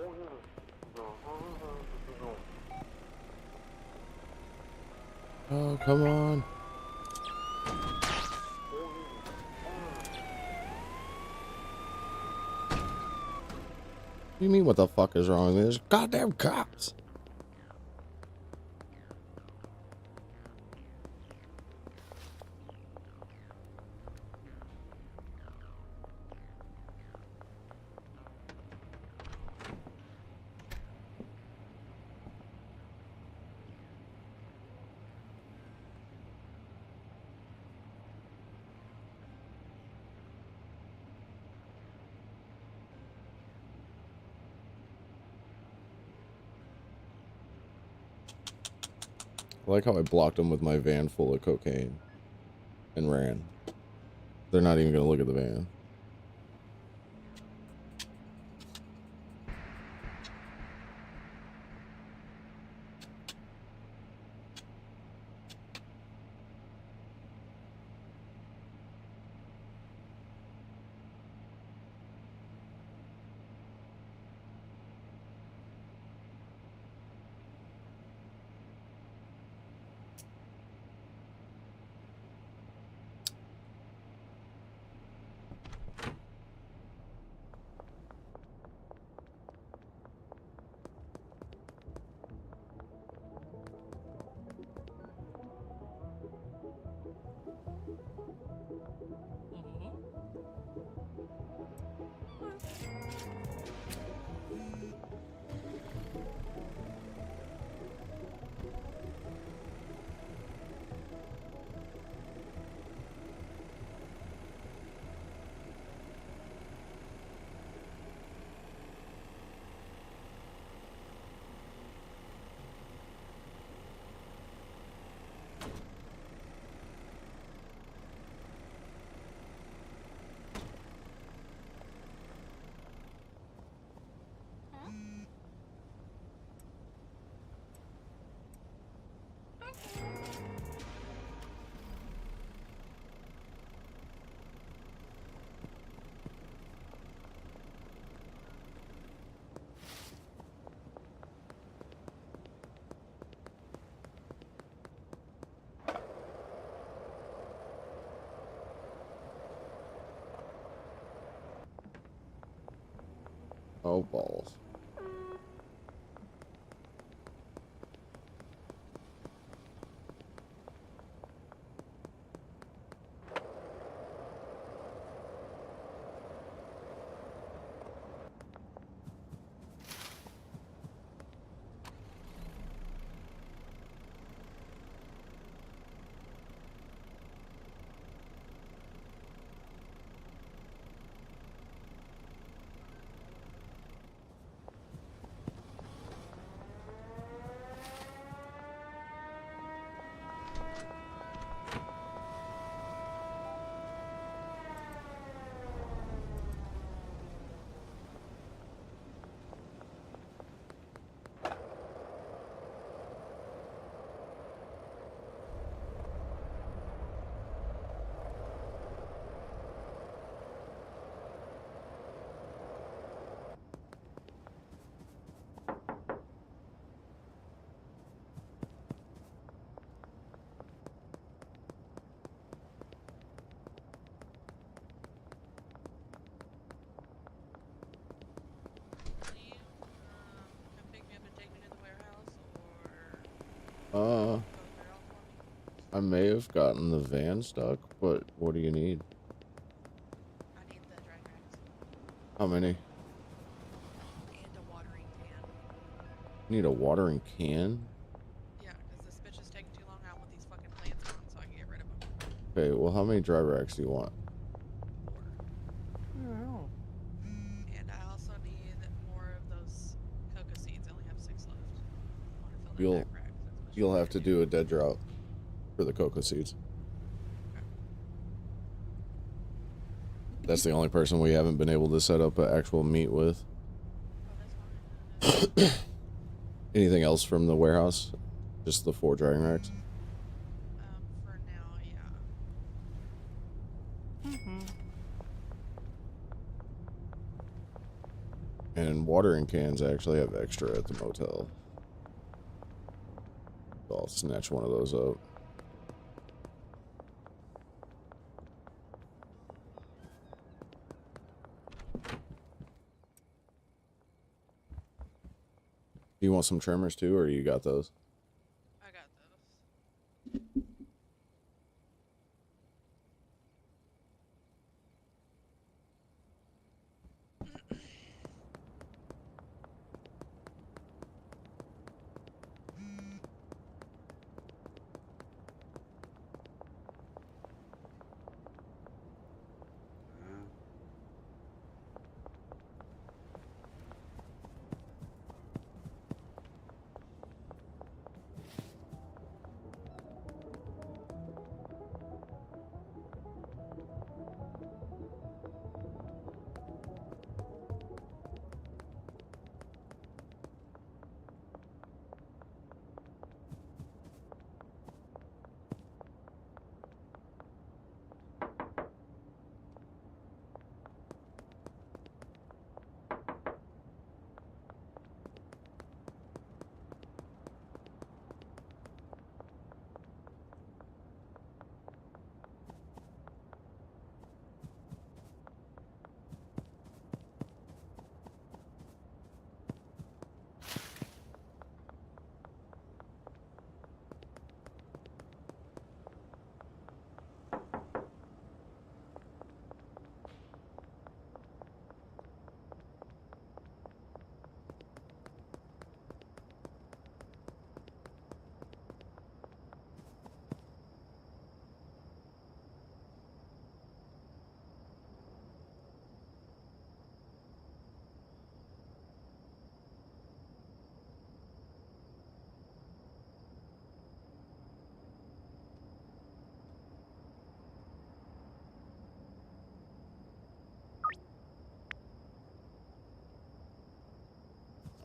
Oh, come on. What do you mean what the fuck is wrong with me? There's goddamn cops. I like how I blocked them with my van full of cocaine and ran. They're not even gonna look at the van. Oh, balls. Will you come pick me up and take me to the warehouse, or Uh, go there all for me? I may have gotten the van stuck, but what do you need? I need the dry racks How many? and a watering can. Need a watering can? Yeah, because this bitch is taking too long. I want these fucking plants gone so I can get rid of them. Okay, well, how many dry racks do you want? 4. Oh. And I also need more of those coca seeds. I only have 6 left. I want to fill that You'll backpack. That's much you'll more have to goddamn. do a dead drop for the cocoa seeds. Okay. That's the only person we haven't been able to set up an actual meet with. Oh, that's fine. That's fine. Anything else from the warehouse? Just the 4 drying racks? For now, yeah. And watering cans actually have extra at the motel. So I'll snatch one of those up. Do you want some trimmers too, or you got those? I got those.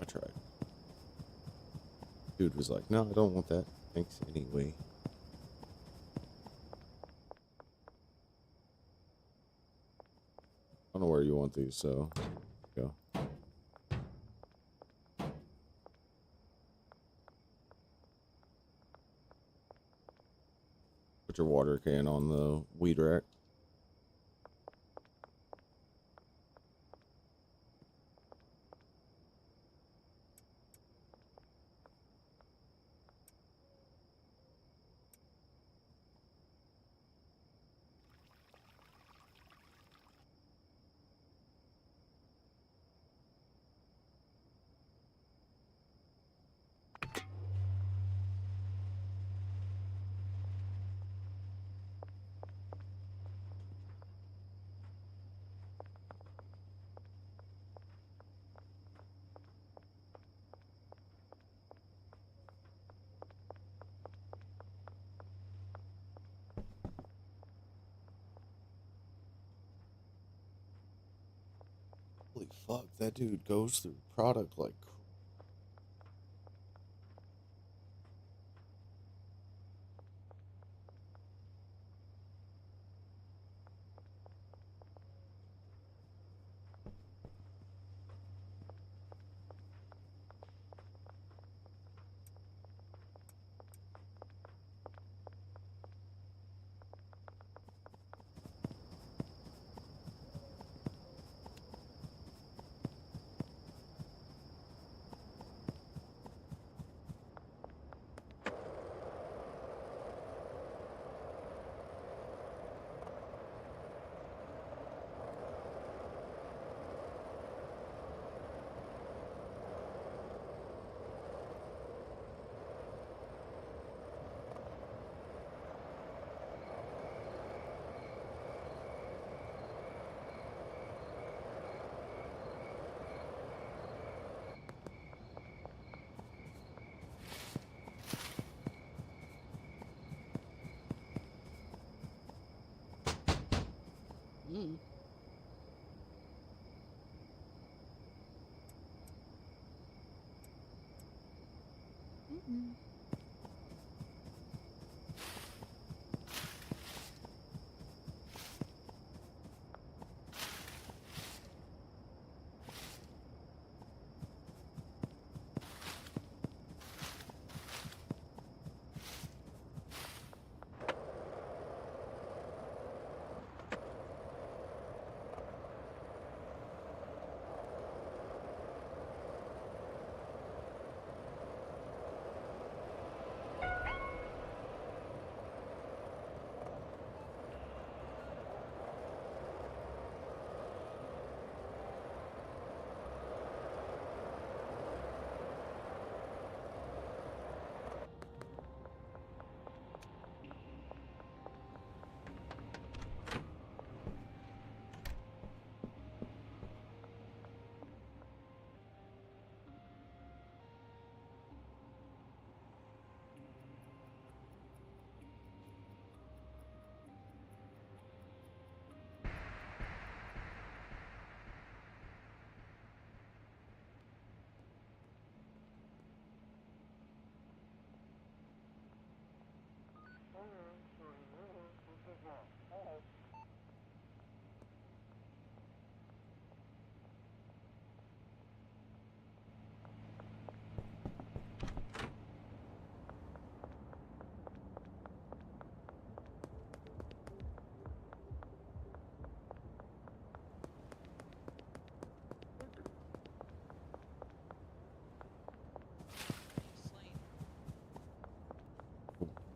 I tried. Dude was like, no, I don't want that. Thanks anyway. I don't know where you want these, so go. Put your water can on the weed rack. Holy fuck, that dude goes through product like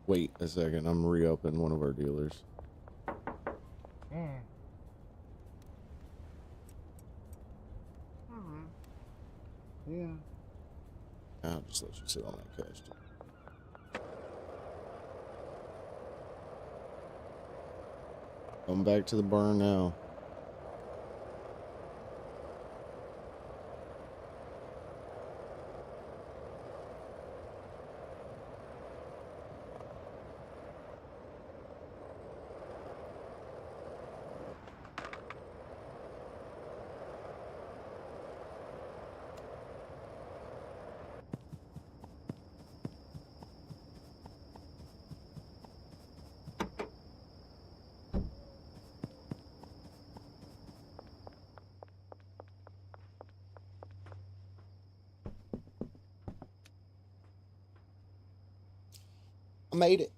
Wait a second, I'm re-upping one of our dealers. Hmm. Hmm. Yeah. I'll just let you sit on that couch. Come back to the barn now. I made it.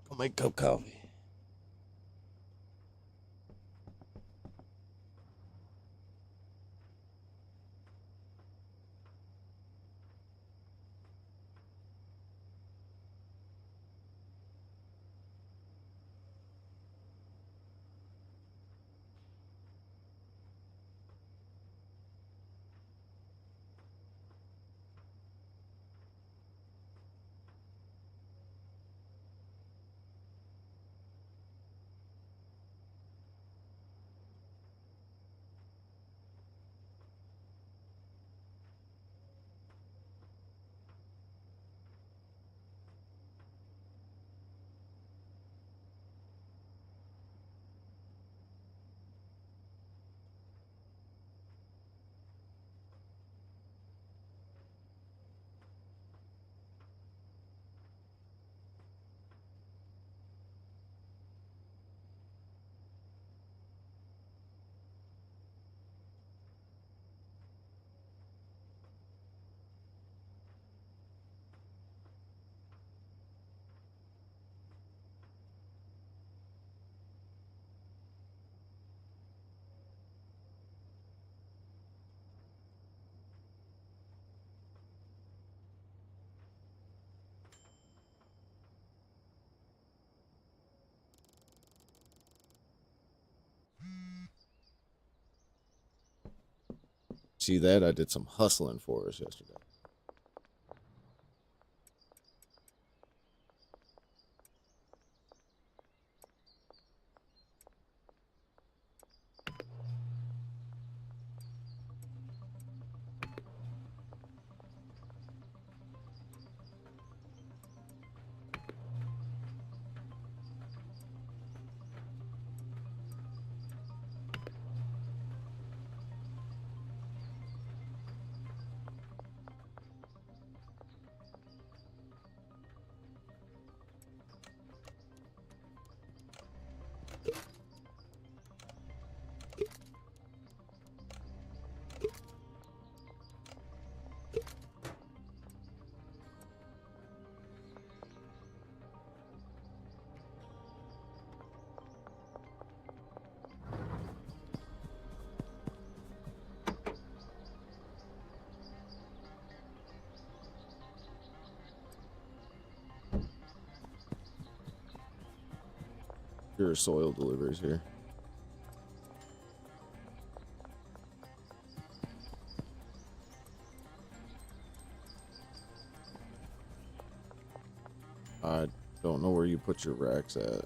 Go make a cup of coffee. See that? I did some hustling for us yesterday. Your soil deliveries here. I don't know where you put your racks at.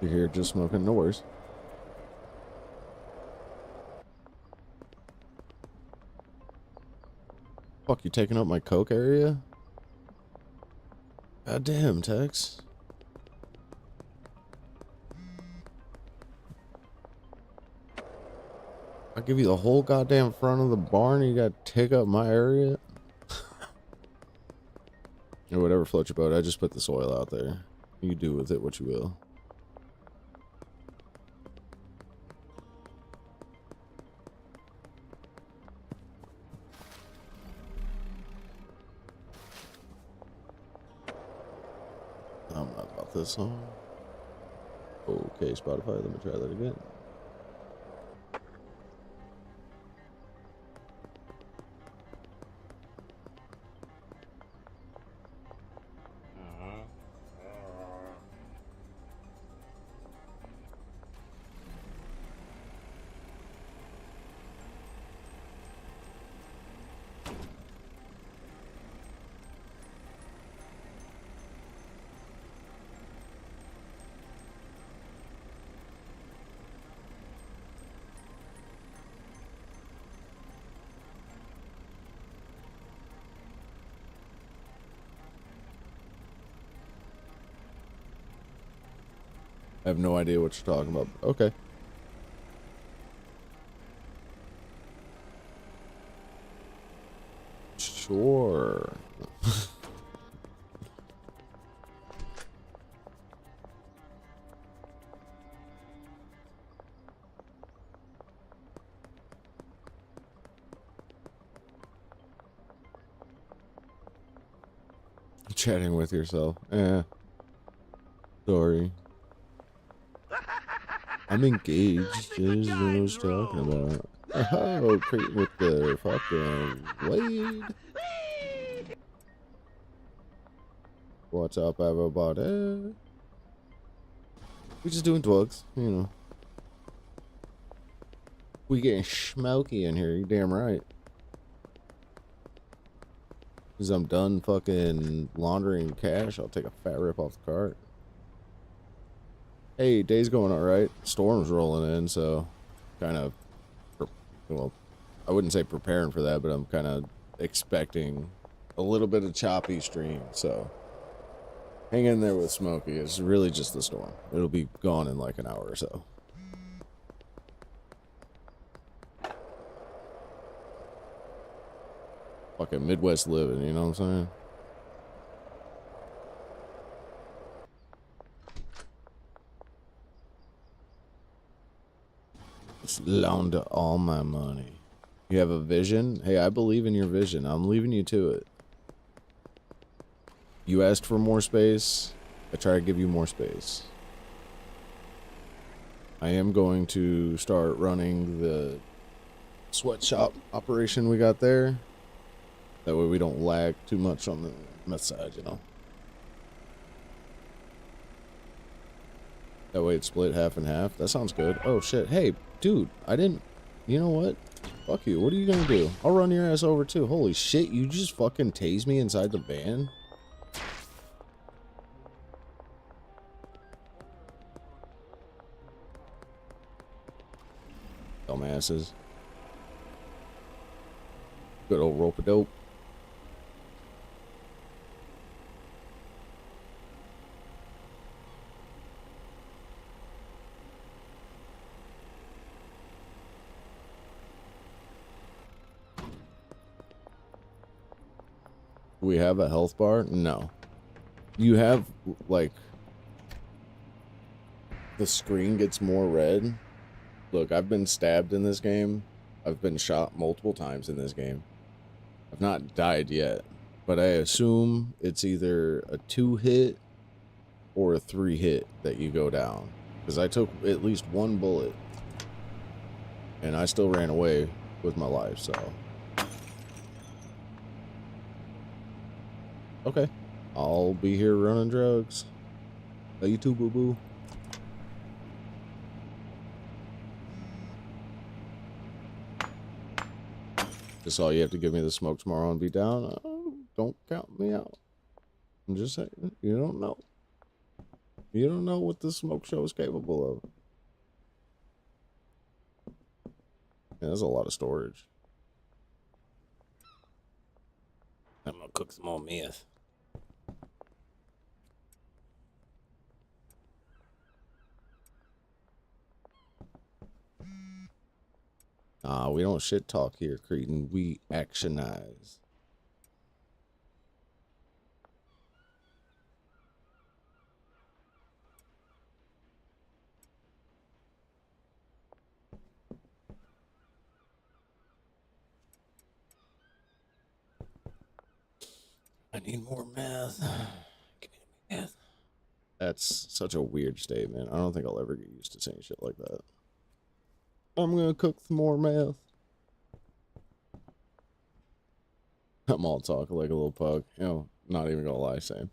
You're here just smoking, no worries. Fuck, you taking up my coke area? God damn, Tex. I give you the whole goddamn front of the barn and you gotta take up my area? Or whatever floats your boat. I just put the soil out there. You do with it what you will. I'm not about this song. Okay, Spotify, let me try that again. I have no idea what you're talking about. Okay. Sure. Chatting with yourself. Sorry. I'm engaged. Is what I was talking about. Oh, Creighton with the fucking Wade. What's up, everybody? We just doing drugs, you know. We getting smoky in here, you damn right. Cause I'm done fucking laundering cash, I'll take a fat rip off the cart. Hey, day's going alright. Storm's rolling in, so kind of, well, I wouldn't say preparing for that, but I'm kind of expecting a little bit of choppy stream, so hang in there with Smokey. It's really just the storm. It'll be gone in like an hour or so. Fucking Midwest living, you know what I'm saying? Just launder all my money. You have a vision? Hey, I believe in your vision. I'm leaving you to it. You asked for more space. I try to give you more space. I am going to start running the sweatshop operation we got there. That way we don't lag too much on the meth side, you know. That way it's split half and half. That sounds good. Oh shit. Hey, dude, I didn't. You know what? Fuck you. What are you gonna do? I'll run your ass over too. Holy shit, you just fucking tased me inside the van? Dumbasses. Good old rope-a-dope. We have a health bar? No. You have, like, the screen gets more red. Look, I've been stabbed in this game. I've been shot multiple times in this game. I've not died yet, but I assume it's either a 2-hit or a 3-hit that you go down. Because I took at least one bullet, and I still ran away with my life, so. Okay. I'll be here running drugs. Love you too, boo-boo. Just all you have to give me the smoke tomorrow and be down. Oh, don't count me out. I'm just saying, you don't know. You don't know what the smoke show is capable of. Yeah, there's a lot of storage. I'm gonna cook some more meth. We don't shit talk here, Cretan. We actionize. I need more meth. Give me meth. That's such a weird statement. I don't think I'll ever get used to saying shit like that. I'm gonna cook some more meth. I'm all talking like a little pug. You know, not even gonna lie, Sam.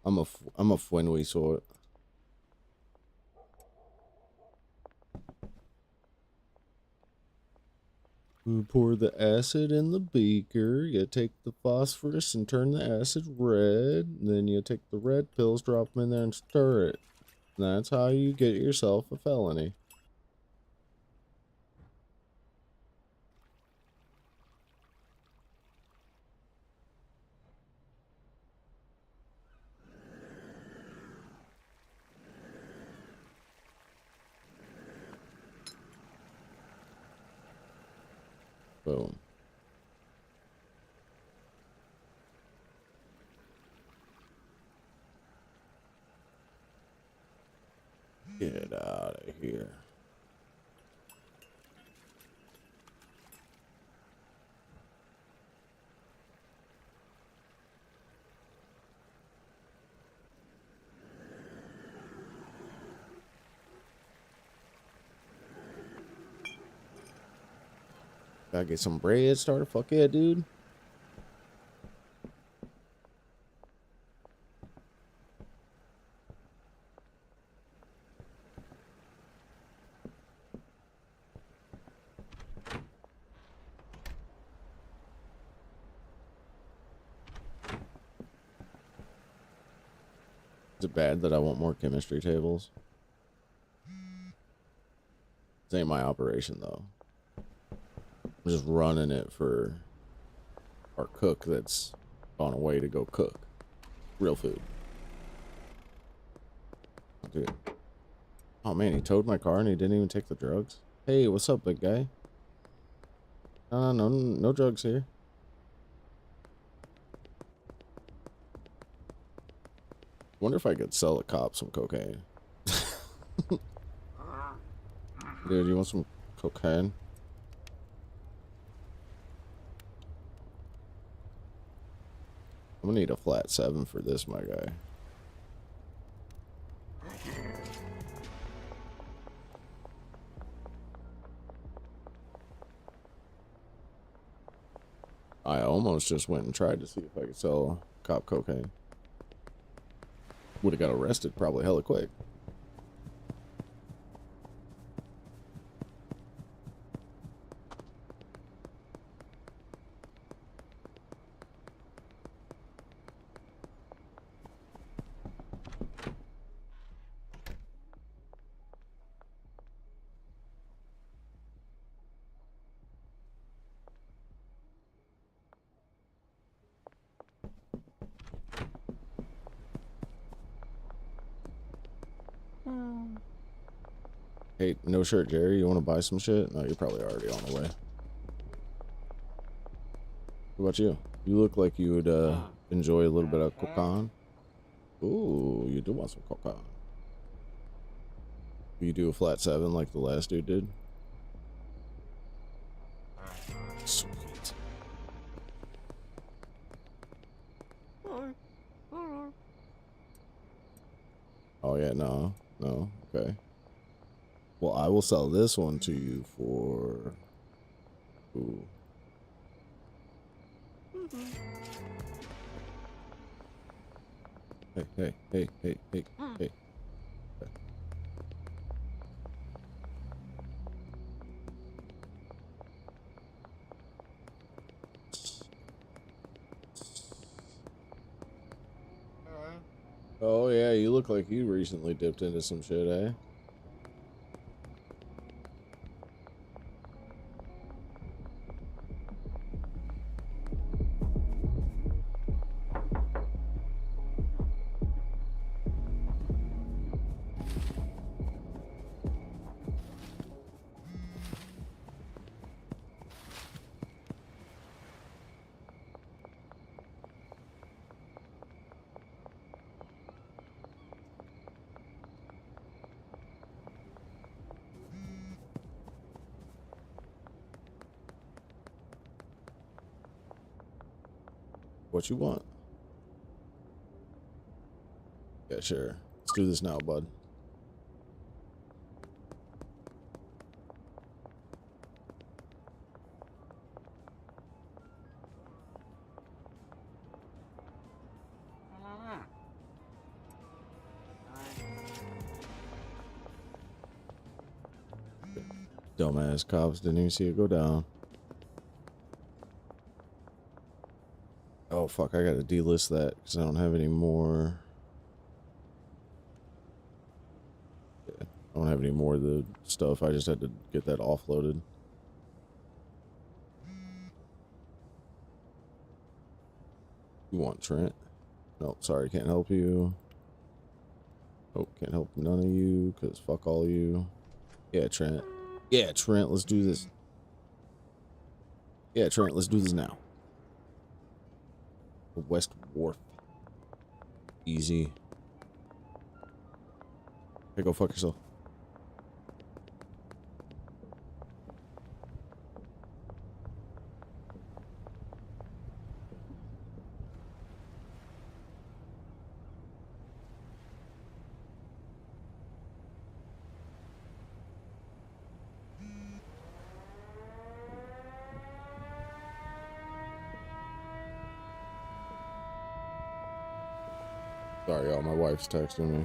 I'm a Fwinwy sort. You pour the acid in the beaker. You take the phosphorus and turn the acid red. And then you take the red pills, drop them in there, and stir it. And that's how you get yourself a felony. Boom. Get out of here. Gotta get some bread started. Fuck yeah, dude. Is it bad that I want more chemistry tables? This ain't my operation, though. I'm just running it for our cook that's on a way to go cook. Real food. Dude. Oh, man, he towed my car and he didn't even take the drugs? Hey, what's up, big guy? No drugs here. Wonder if I could sell a cop some cocaine. Dude, you want some cocaine? I'm gonna need a flat 7 for this, my guy. I almost just went and tried to see if I could sell cop cocaine. Would have got arrested probably hella quick. Hey, no shirt, Jerry. You want to buy some shit? No, you're probably already on the way. What about you? You look like you would enjoy a little bit of cocaine. Ooh, you do want some cocaine. You do a flat 7 like the last dude did? Sweet. Oh, yeah, no. Okay. Well, I will sell this one to you for... Ooh. Hey. Oh, yeah, you look like you recently dipped into some shit, eh? What you want? Yeah, sure. Let's do this now, bud. Dumbass cops didn't even see it go down. Oh, fuck. I gotta delist that because I don't have any more. Yeah, I don't have any more of the stuff. I just had to get that offloaded. You want Trent? No, sorry. Can't help you. Oh, can't help none of you because fuck all you. Yeah, Trent. Yeah, Trent. Let's do this. Yeah, Trent. Let's do this now. West Wharf. Easy. Hey, go fuck yourself. Sorry, y'all. My wife's texting me.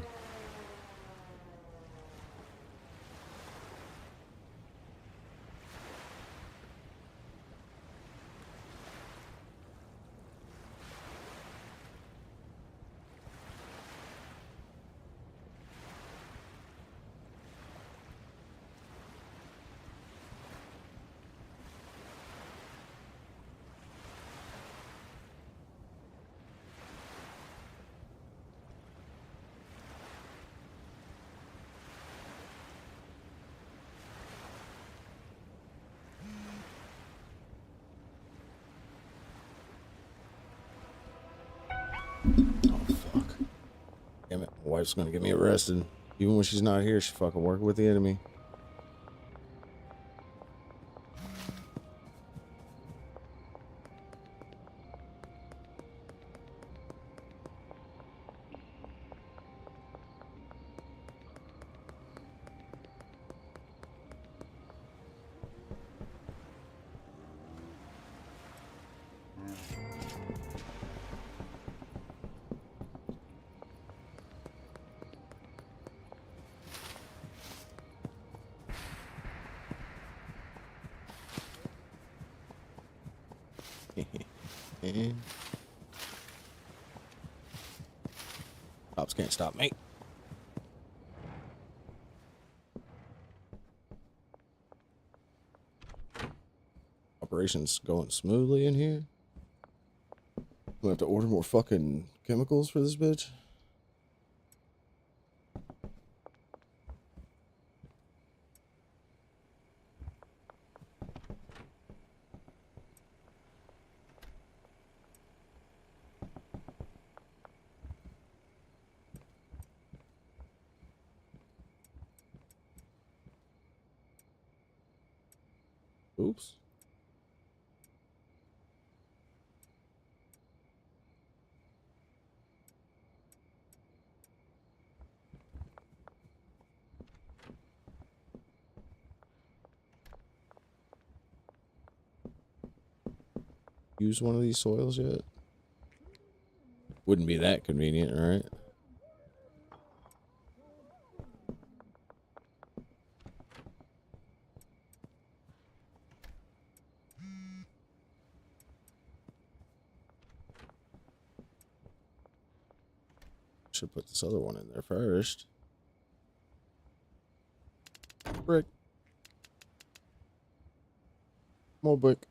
Oh, fuck. Damn it. My wife's gonna get me arrested. Even when she's not here, she fucking working with the enemy. And cops can't stop me. Operations going smoothly in here. I'm gonna have to order more fucking chemicals for this bitch. Oops. Use one of these soils yet? Wouldn't be that convenient, right? Should put this other one in there first. Brick. More brick.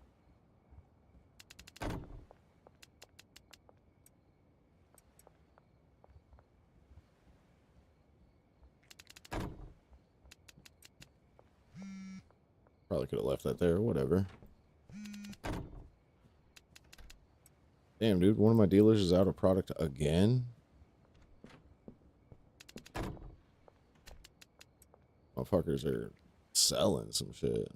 Probably could have left that there, whatever. Damn, dude, one of my dealers is out of product again. Motherfuckers are selling some shit.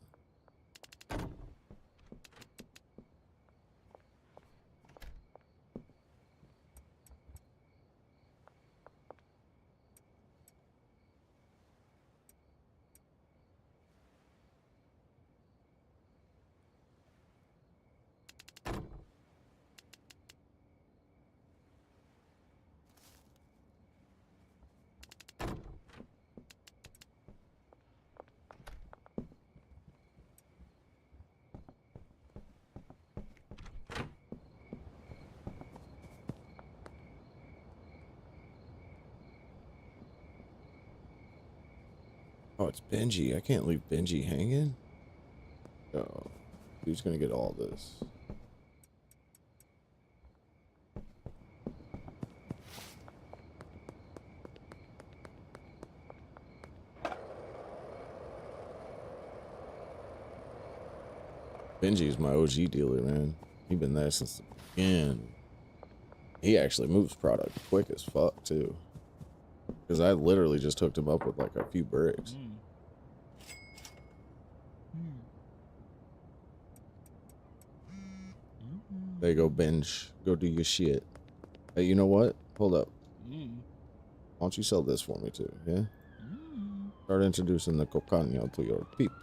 Oh, it's Benji. I can't leave Benji hanging. Oh, who's gonna get all this? Benji's my OG dealer, man. He been there since the beginning. He actually moves product quick as fuck too. Because I literally just hooked him up with like a few bricks. There you go, Benj. Go do your shit. Hey, you know what? Hold up. Why don't you sell this for me too, yeah? Start introducing the cocaña to your peoples.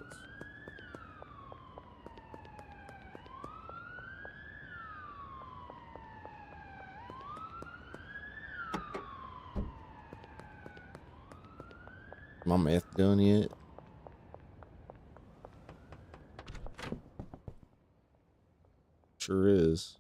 My math done yet? Sure is.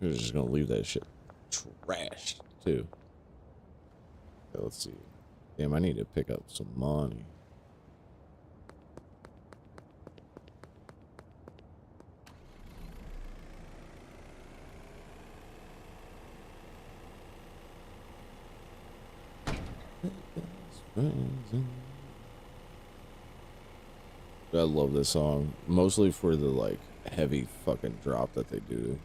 We're just gonna leave that shit trashed too. Okay, let's see. Damn, I need to pick up some money. I love this song, mostly for the like heavy fucking drop that they do.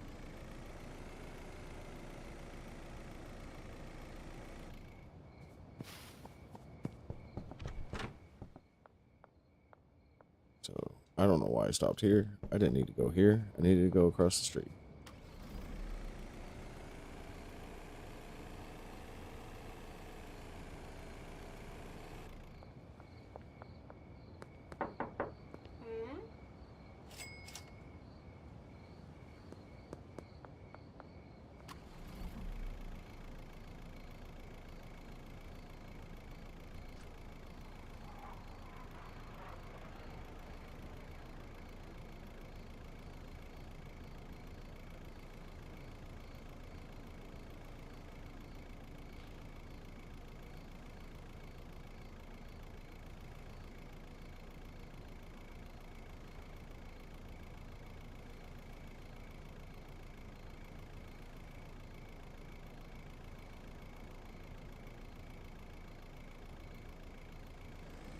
So I don't know why I stopped here. I didn't need to go here. I needed to go across the street.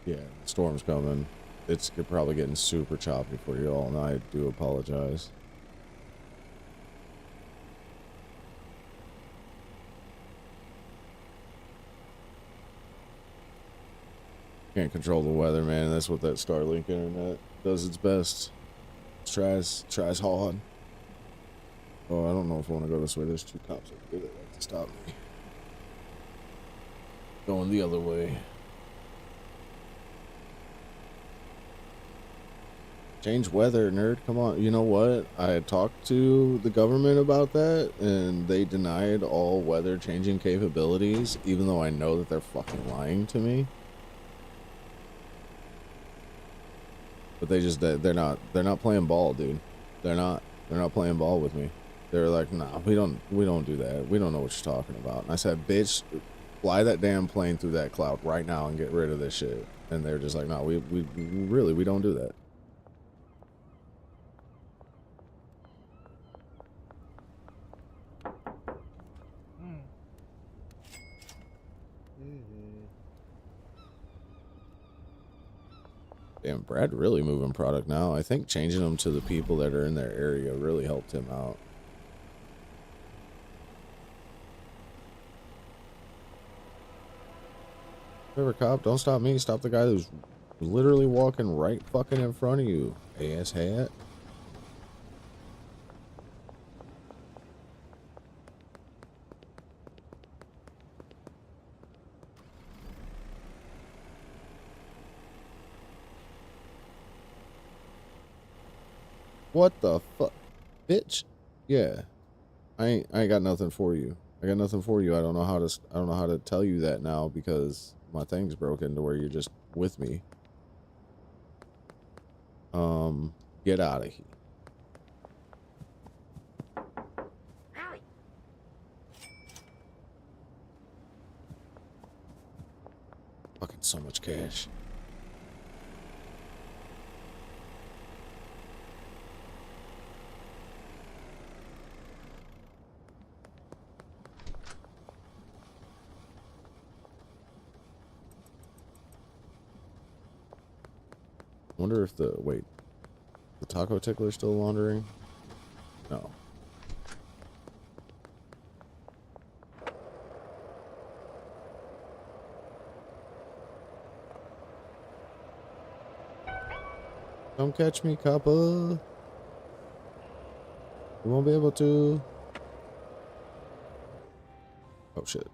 Yeah, the storm's coming. It's probably getting super choppy for you all, and I do apologize. Can't control the weather, man. That's what that Starlink internet does its best. Tries hard. Oh, I don't know if I want to go this way. There's two cops over here that like to stop me. Going the other way. Change weather, nerd. Come on. You know what? I had talked to the government about that, and they denied all weather changing capabilities, even though I know that they're fucking lying to me. But they're not playing ball, dude. They're not playing ball with me. They're like, nah, we don't do that. We don't know what you're talking about. And I said, bitch, fly that damn plane through that cloud right now and get rid of this shit. And they're just like, no, we don't do that. Damn, Brad really moving product now. I think changing them to the people that are in their area really helped him out. Whatever, cop, don't stop me. Stop the guy who's literally walking right fucking in front of you. Ass hat. What the fuck? Bitch? Yeah. I ain't got nothing for you. I got nothing for you. I don't know how to tell you that now because my thing's broken to where you're just with me. Get out of here. Fucking so much cash. Wonder if the taco tickler's still laundering? No. Come catch me, copper. You won't be able to. Oh shit.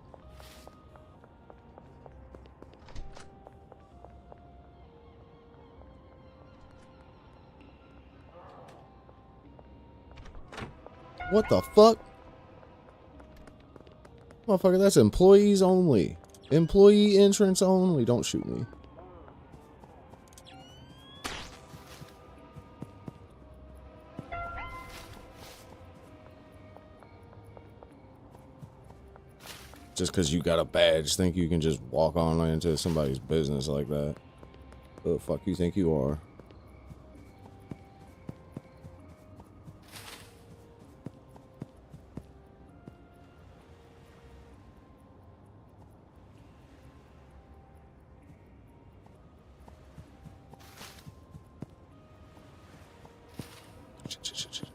What the fuck? Motherfucker, that's employees only. Employee entrance only. Don't shoot me. Just because you got a badge, think you can just walk on into somebody's business like that. Who the fuck you think you are? Shit, shit, shit, shit.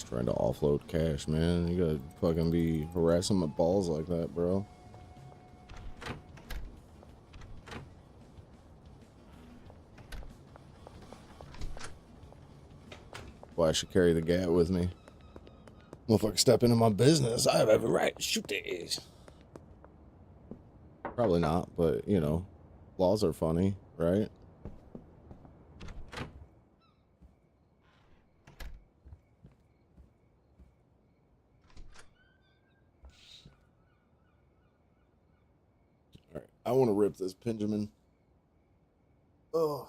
Trying to offload cash, man. You gotta fucking be harassing my balls like that, bro. Why I should carry the gat with me. Motherfucker step into my business. I have every right to shoot these. Probably not, but you know, laws are funny, right? Alright. I want to rip this Benjamin. Oh.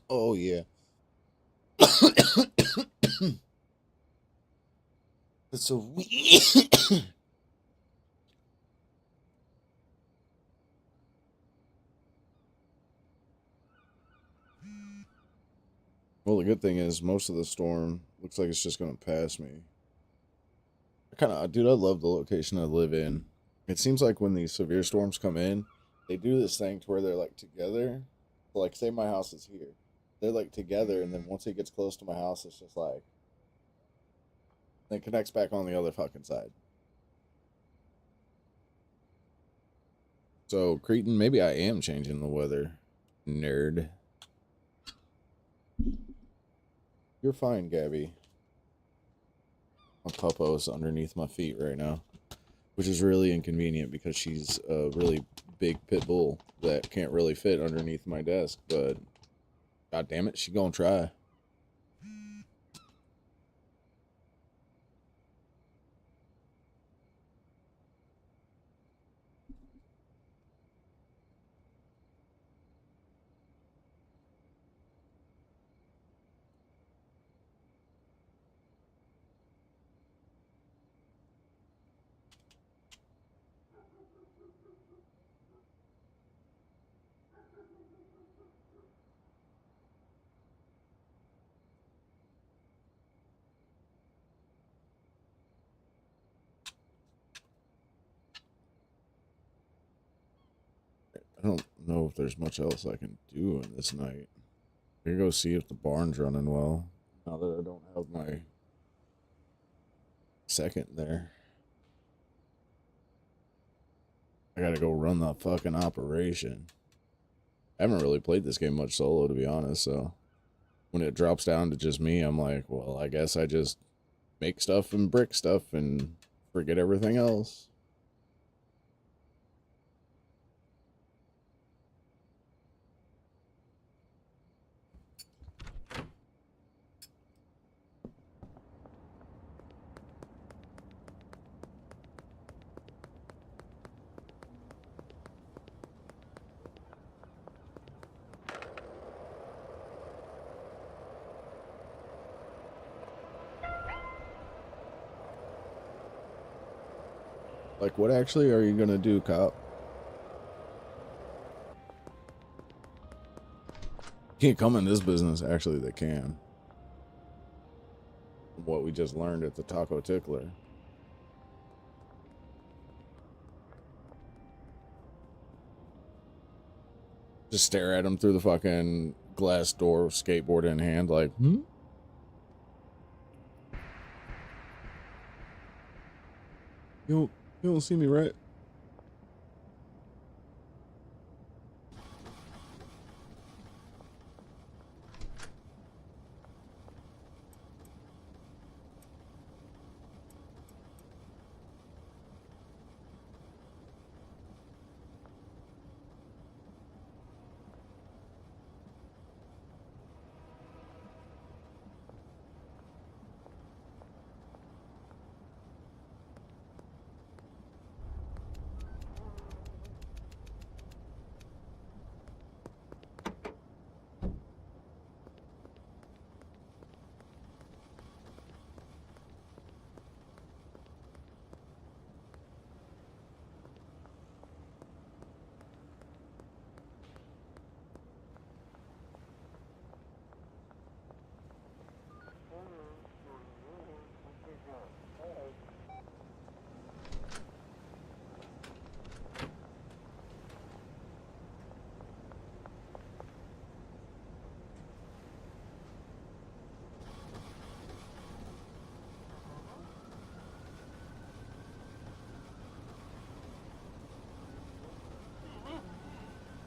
Oh yeah. It's so weird. Well, the good thing is most of the storm looks like it's just gonna pass me. Dude, I love the location I live in. It seems like when these severe storms come in, they do this thing to where they're like together. So, like, say my house is here, they're like together, and then once it gets close to my house, it's just like it connects back on the other fucking side. So, Cretan, maybe I am changing the weather, nerd. You're fine, Gabby. My puppo's underneath my feet right now, which is really inconvenient because she's a really big pit bull that can't really fit underneath my desk. But god damn it, she gonna try. I don't know if there's much else I can do in this night. I can go see if the barn's running well. Now that I don't have my second there, I gotta go run the fucking operation. I haven't really played this game much solo, to be honest, so when it drops down to just me, I'm like, well, I guess I just make stuff and brick stuff and forget everything else. Like, what actually are you gonna do, cop? Can't come in this business. Actually, they can. What we just learned at the Taco Tickler. Just stare at him through the fucking glass door, skateboard in hand, like, hmm? You don't see me, right?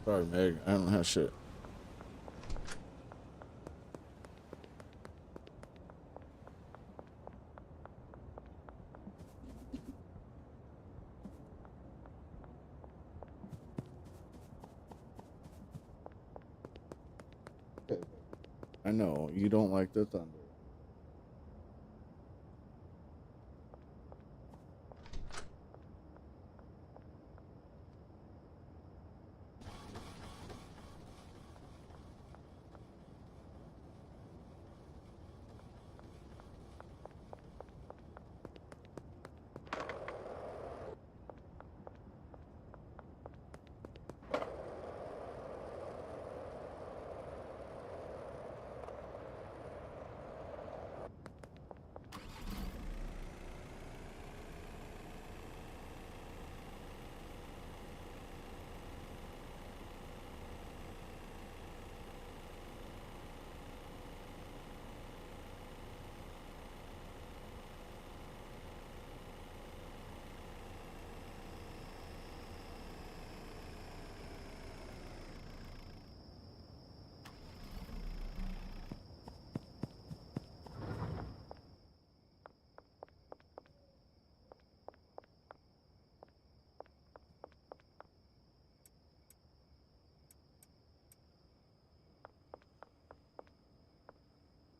Sorry, Meg. I don't have shit. I know you don't like the thunder.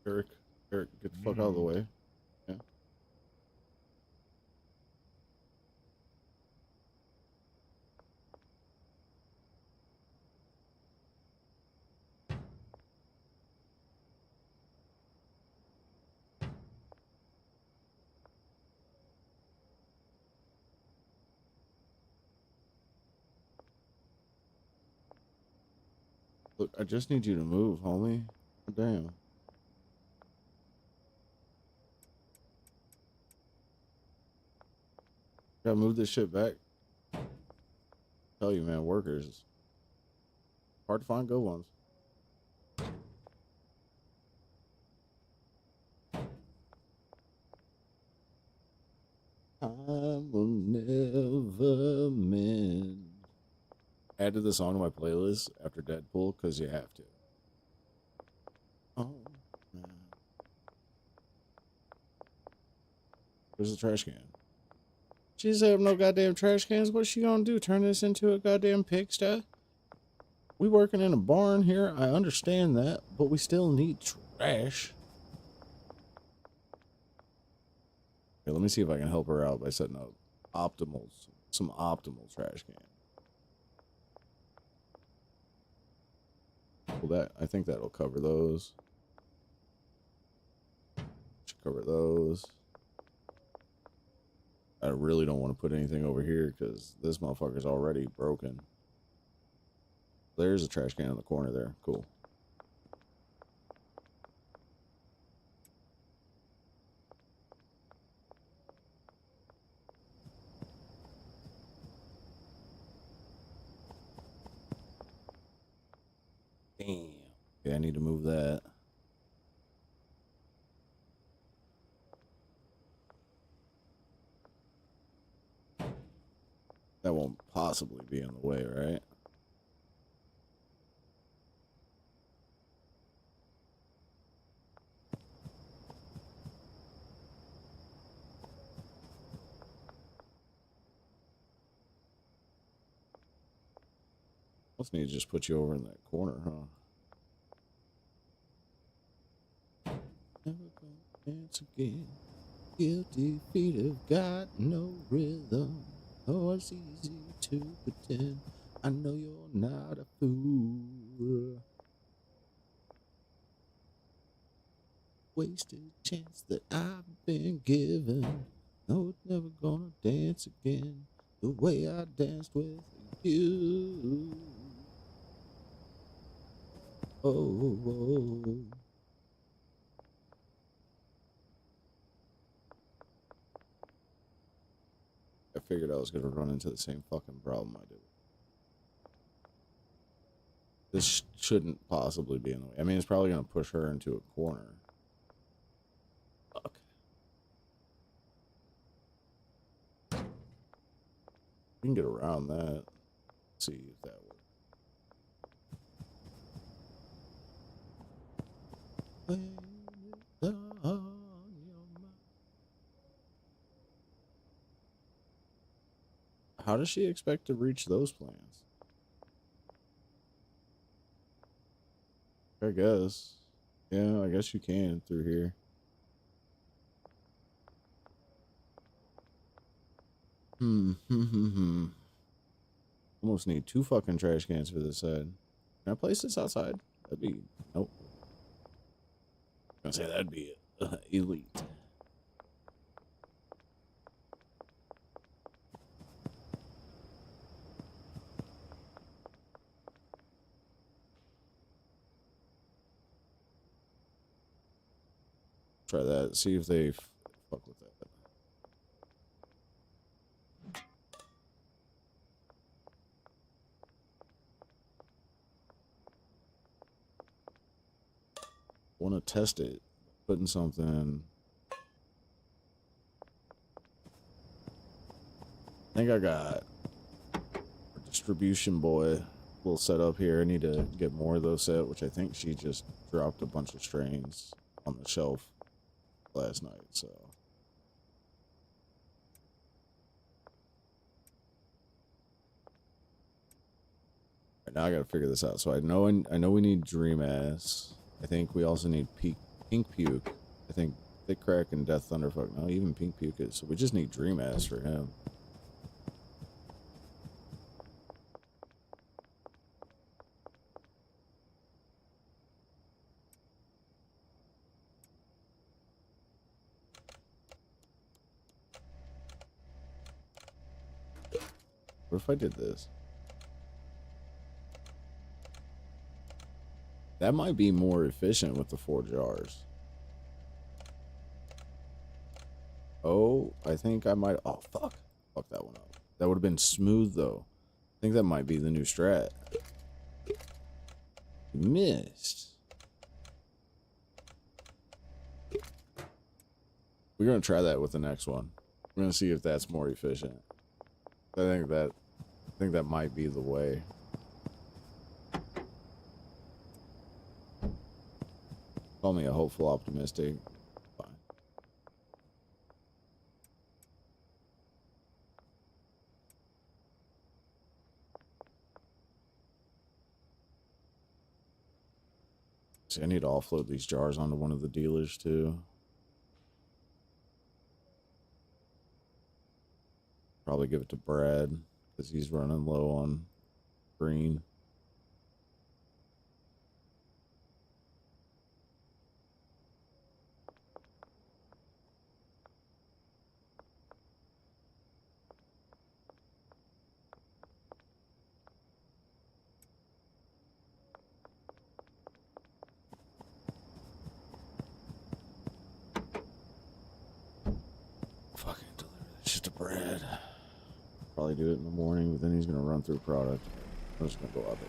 Eric, Eric, get the fuck out of the way. Yeah. Look, I just need you to move, homie. Damn. Gotta move this shit back. Tell you, man, workers. Hard to find good ones. I will never mend. Added the song to my playlist after Deadpool because you have to. Oh, man. Where's the trash can? She doesn't have no goddamn trash cans. What's she gonna do? Turn this into a goddamn pigsty? We working in a barn here. I understand that, but we still need trash. Okay, let me see if I can help her out by setting up optimals, some optimal trash can. Well, that I think that'll cover those. Should cover those. I really don't want to put anything over here because this motherfucker's already broken. There's a trash can in the corner there. Cool. Damn. Okay, I need to move that. That won't possibly be in the way, right? Must need to just put you over in that corner, huh? Never gonna dance again. Guilty feet have got no rhythm. Oh, it's easy to pretend. I know you're not a fool. Wasted chance that I've been given. No, it's never gonna dance again the way I danced with you. Oh, oh. I figured I was gonna run into the same fucking problem I did. This shouldn't possibly be in the way. I mean, it's probably gonna push her into a corner. Fuck. We can get around that. See if that works. How does she expect to reach those plans? I guess. Yeah, I guess you can through here. Hmm. Almost need 2 fucking trash cans for this side. Can I place this outside? That'd be... Nope. I was gonna say that'd be elite. Try that. See if they fuck with that. Want to test it. Putting something... I think I got a distribution boy little set up here. I need to get more of those set, which I think she just dropped a bunch of strains on the shelf last night, so... Right, now I gotta figure this out. So I know we need Dream Ass. I think we also need Pink Puke. I think Thick Crack and Death Thunderfuck. No, even Pink Puke is. So we just need Dream Ass for him. What if I did this? That might be more efficient with the 4 jars. Oh, I think I might. Oh, fuck. Fuck that one up. That would have been smooth, though. I think that might be the new strat. Missed. We're going to try that with the next one. We're going to see if that's more efficient. I think that might be the way. Call me a hopeful optimistic. Fine. See, I need to offload these jars onto one of the dealers too. Probably give it to Brad because he's running low on green. Fucking deliver that shit to Brad. Probably do it in the morning, but then he's gonna run through product. I'm just gonna go out there.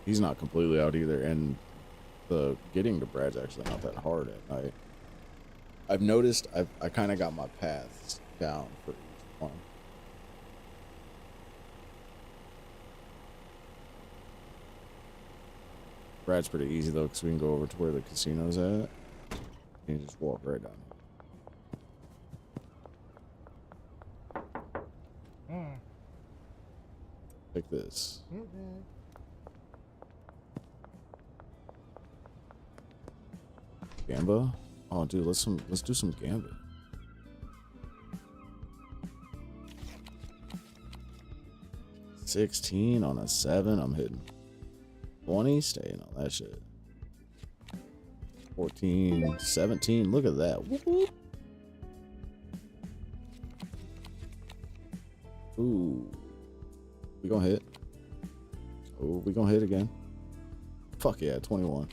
He's not completely out either, and the getting to Brad's actually not that hard at night. I've noticed I kind of got my paths down for each one. Brad's pretty easy though, because we can go over to where the casino's at. You can just walk right down here. Like this. Gamba? Oh, dude, let's do some gambit. $16 on a 7. I'm hitting 20. Staying on that shit. 14, 17. Look at that. Whoop, whoop. Ooh, we gonna hit. Oh, we gonna hit again. Fuck yeah, 21.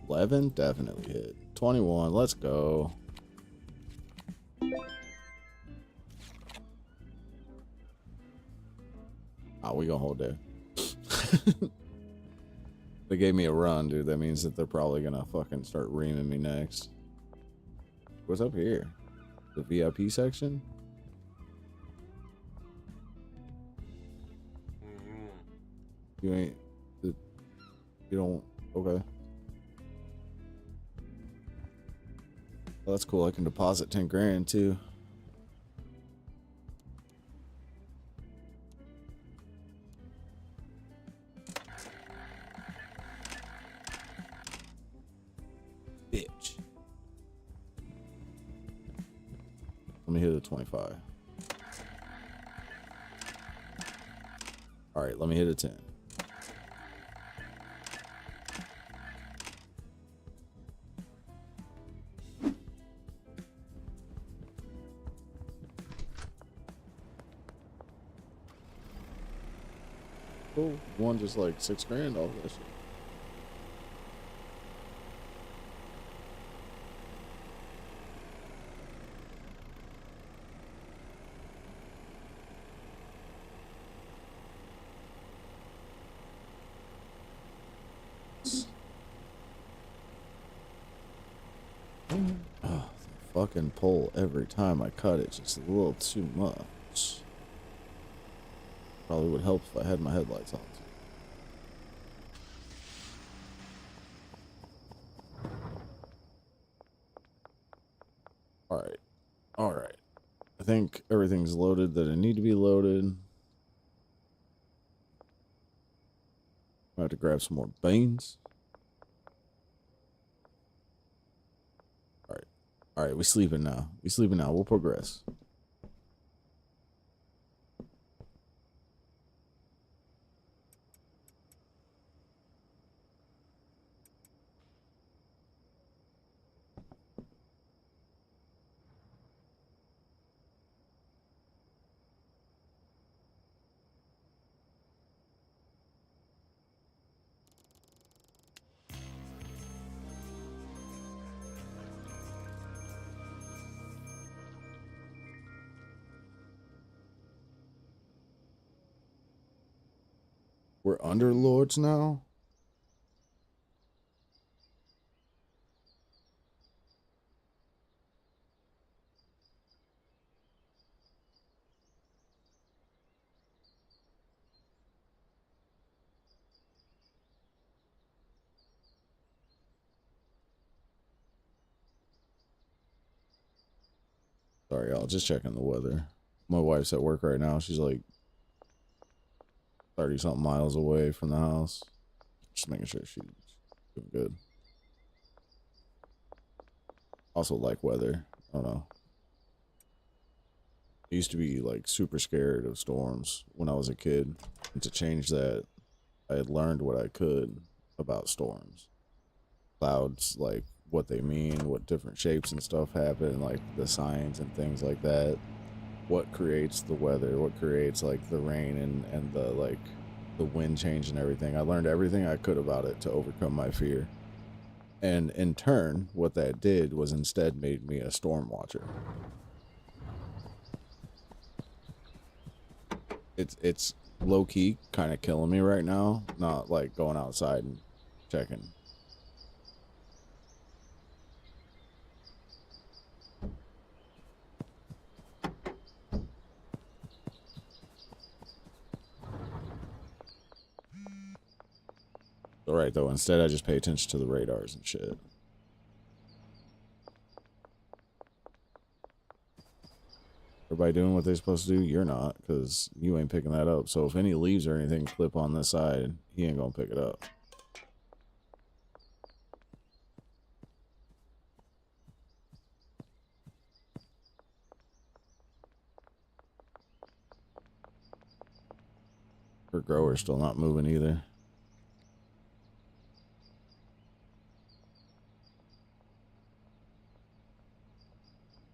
$11 definitely hit. 21, let's go. Oh, we gonna hold there. They gave me a run, dude. That means that they're probably gonna fucking start reaming me next. What's up here? The VIP section? You ain't... You don't... Okay. Well, that's cool. I can deposit 10 grand too. Bitch. Let me hit a 25. All right, let me hit a 10. Cool. Won just like 6 grand off that shit. Oh, the fucking pole every time I cut it, just a little too much. Probably would help if I had my headlights on. All right. All right. I think everything's loaded that I need to be loaded. I have to grab some more beans. All right. All right. We sleeping now. We sleeping now. We'll progress. We're underlords now. Sorry, y'all. Just checking the weather. My wife's at work right now. She's like 30 something miles away from the house. Just making sure she's doing good. Also like weather. I don't know. I used to be like super scared of storms when I was a kid. And to change that, I had learned what I could about storms. Clouds, like what they mean, what different shapes and stuff happen, like the signs and things like that. What creates the weather, what creates like the rain and the like the wind change and everything. I learned everything I could about it to overcome my fear. And in turn, what that did was instead made me a storm watcher. It's low key kind of killing me right now. Not like going outside and checking. All right though. Instead, I just pay attention to the radars and shit. Everybody doing what they're supposed to do? You're not, because you ain't picking that up. So if any leaves or anything clip on this side, he ain't gonna pick it up. Her grower's still not moving either.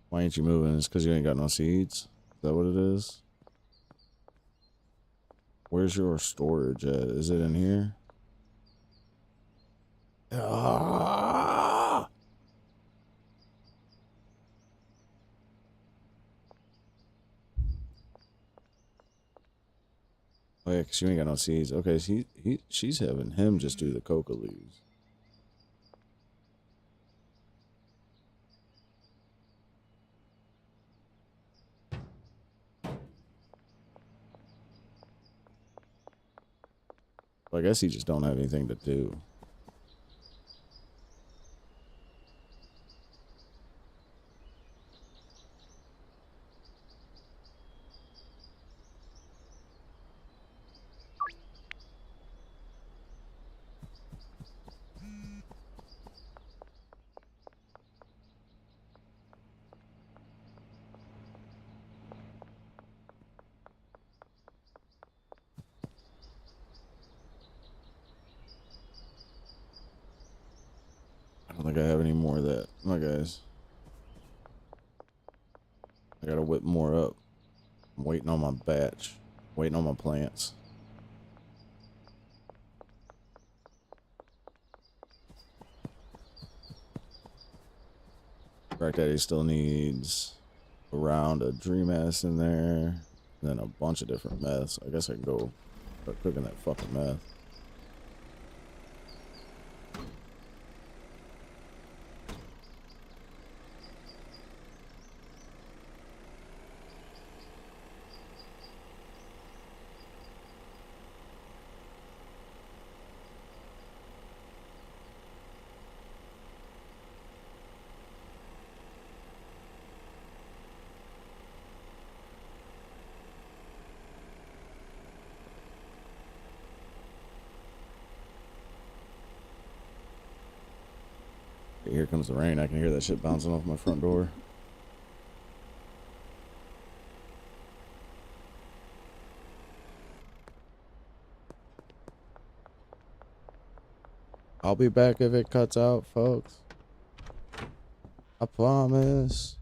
Why ain't you moving? It's because you ain't got no seeds? Is that what it is? Where's your storage at? Is it in here? Ah! Oh yeah, because you ain't got no seeds. Okay, so she's having him just do the coca leaves. Well, I guess he just don't have anything to do. I don't think I have any more of that. My guys. I gotta whip more up. I'm waiting on my batch. Waiting on my plants. Crack Daddy still needs around a dream ass in there. And then a bunch of different meths. I guess I can go start cooking that fucking meth. Here comes the rain. I can hear that shit bouncing off my front door. I'll be back if it cuts out, folks. I promise.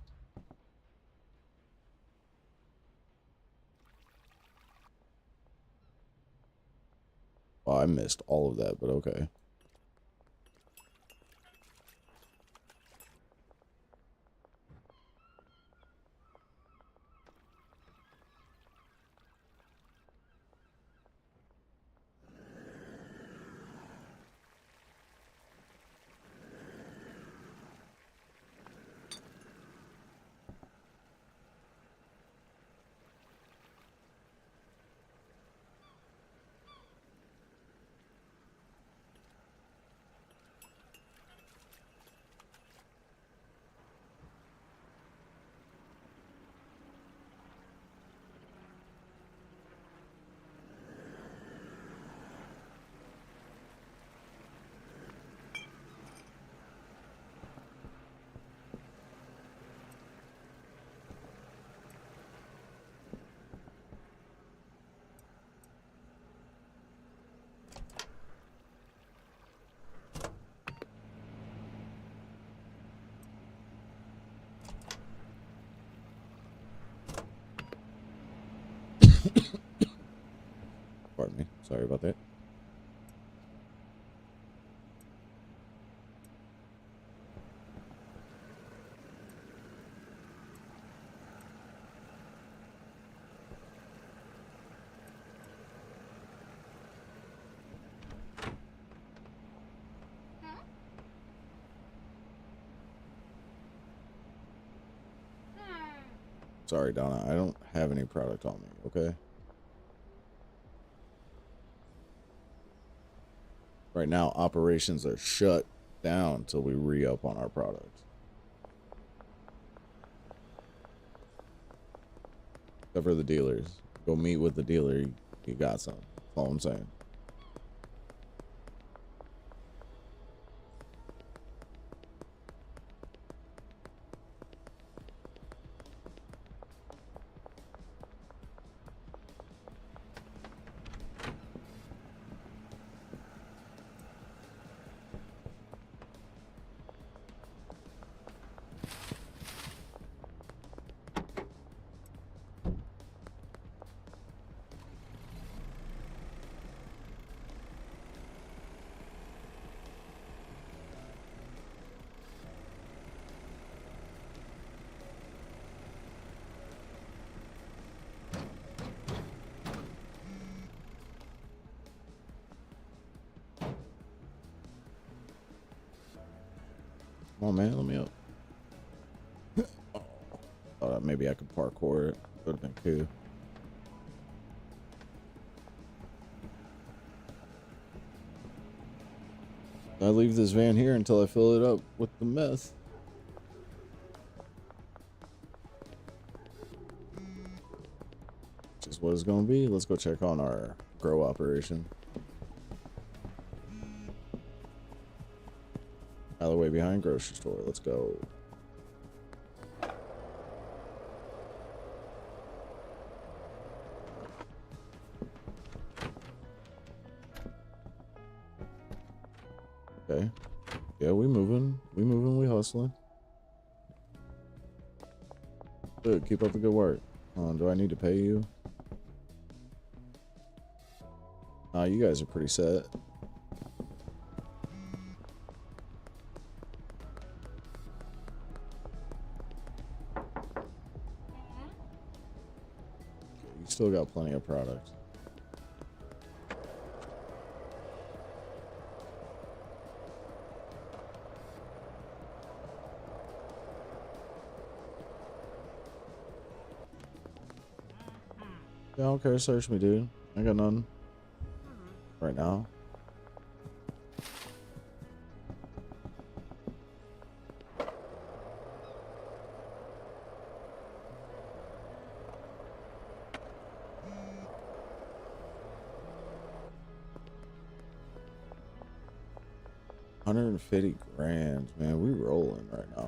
Oh, I missed all of that, but okay. Pardon me. Sorry about that. Sorry, Donna. I don't have any product on me, okay? Right now, operations are shut down until we re-up on our product. Except for the dealers. Go meet with the dealer. You got some. That's all I'm saying. Come on, man. Let me up. Oh, thought maybe I could parkour it. Would have been cool. I leave this van here until I fill it up with the meth. Which is what it's gonna be. Let's go check on our grow operation. Out of the way behind grocery store. Let's go. Okay. Yeah, we moving. We moving. We hustling. Good. Keep up the good work. Do I need to pay you? Nah, you guys are pretty set. You still got plenty of product. Yeah, I don't care. Search me, dude. I got none right now. 150 grand, man. We rolling right now.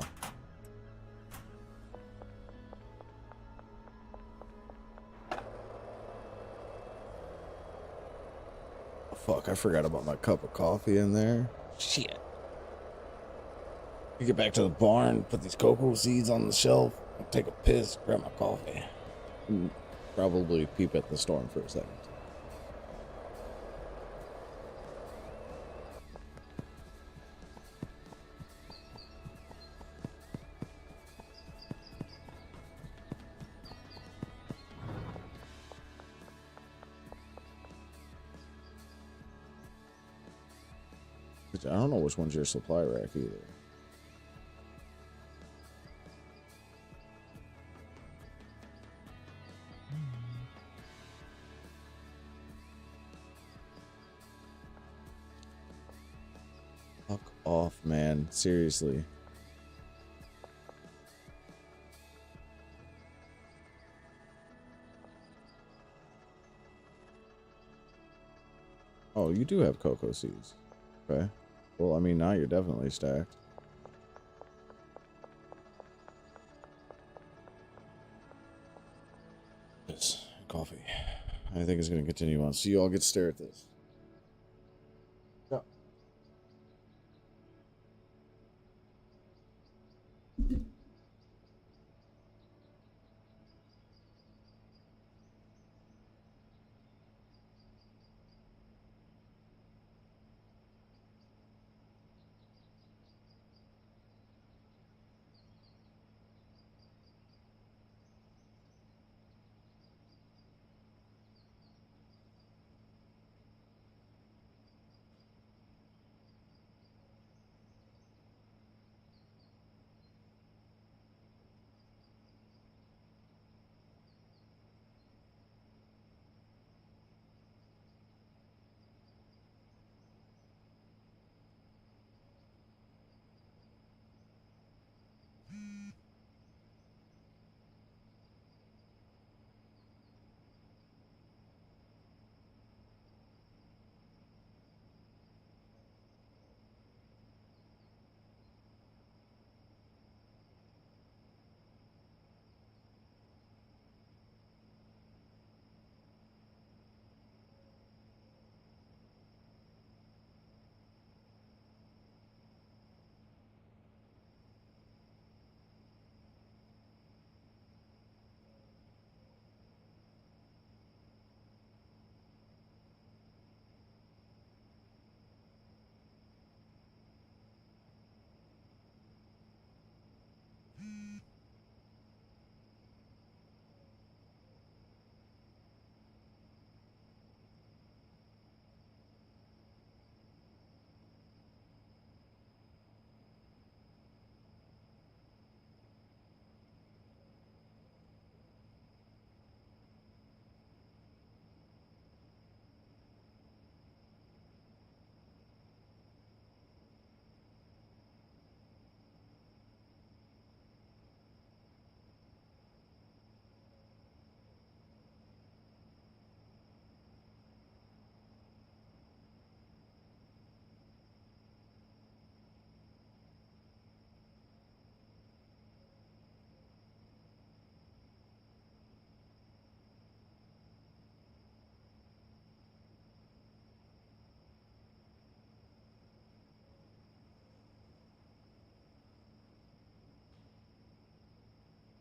Oh, fuck, I forgot about my cup of coffee in there. Shit. We get back to the barn, put these cocoa seeds on the shelf, take a piss, grab my coffee, and probably peep at the storm for a second. I don't know which one's your supply rack either. Fuck off, man. Seriously. Oh, you do have cocoa seeds. Okay. Well, I mean, now you're definitely stacked. This coffee. I think it's going to continue on. So you all get to stare at this. Yeah.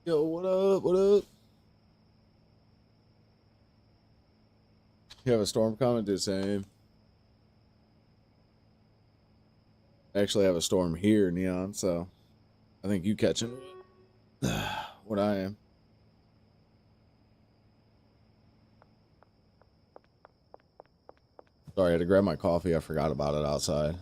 Yo, what up? What up? You have a storm coming? Do the same. I actually have a storm here, Neon, so I think you catching what I am. Sorry, I had to grab my coffee. I forgot about it outside.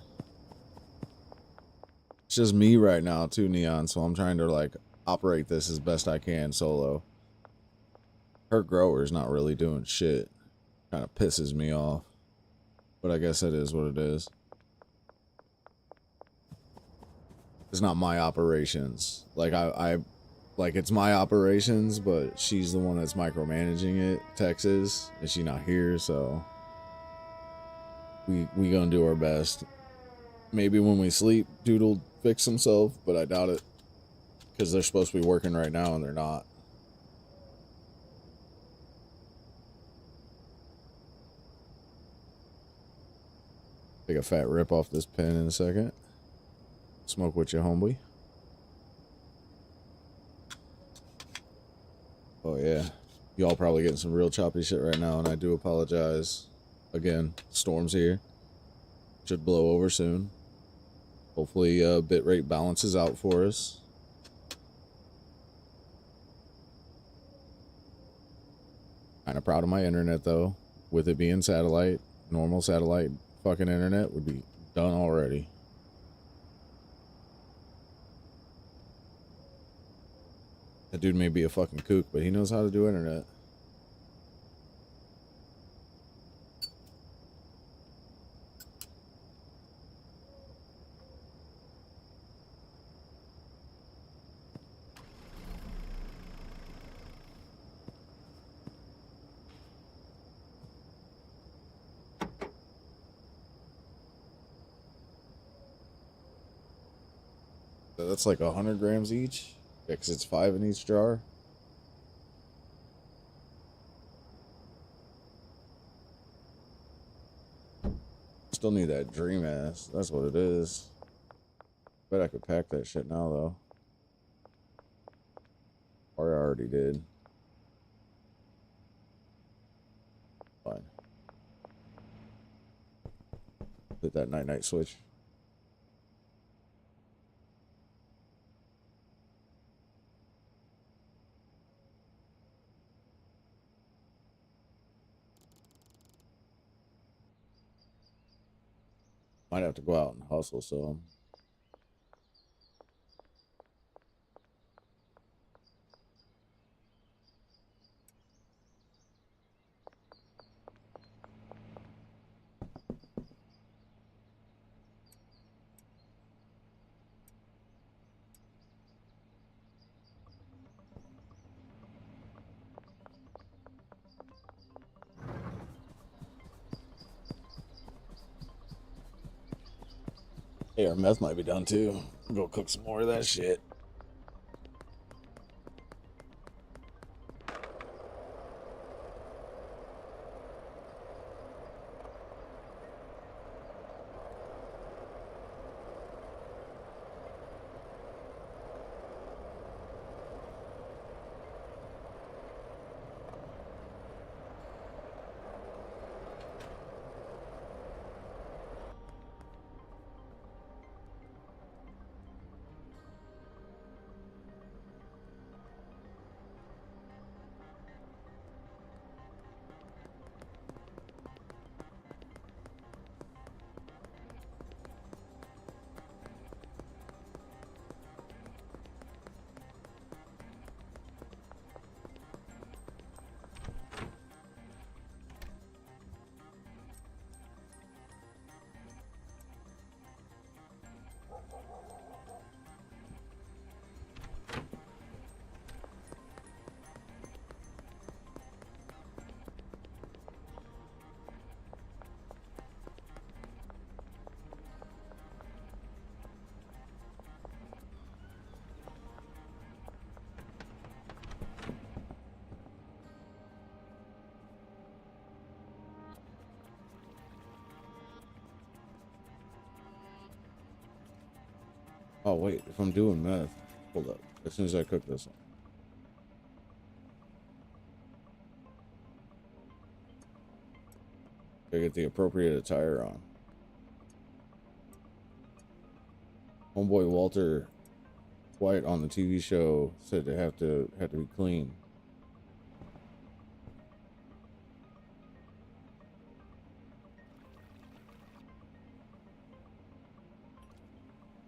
It's just me right now, too, Neon, so I'm trying to, like, operate this as best I can solo. Her grower's not really doing shit. Kind of pisses me off. But I guess it is what it is. It's not my operations. Like, like, it's my operations, but she's the one that's micromanaging it, Texas, and she's not here, so we gonna do our best. Maybe when we sleep, dude'll fix himself, but I doubt it. Because they're supposed to be working right now and they're not. Take a fat rip off this pen in a second. Smoke with you, homeboy. Oh, yeah. Y'all probably getting some real choppy shit right now, and I do apologize. Again, storm's here. Should blow over soon. Hopefully, bitrate balances out for us. Kind of proud of my internet, though. With it being satellite, normal satellite fucking internet would be done already. That dude may be a fucking kook, but he knows how to do internet. So that's like 100 grams each. Yeah, because it's 5 in each jar. Still need that dream ass. That's what it is. Bet I could pack that shit now, though. Or I already did. Fine. Hit that night-night switch. Might have to go out and hustle some. Hey, our meth might be done too. Go cook some more of that shit. Oh, wait. If I'm doing meth, hold up. As soon as I cook this one. I get the appropriate attire on. Homeboy Walter White on the TV show said they have to be clean.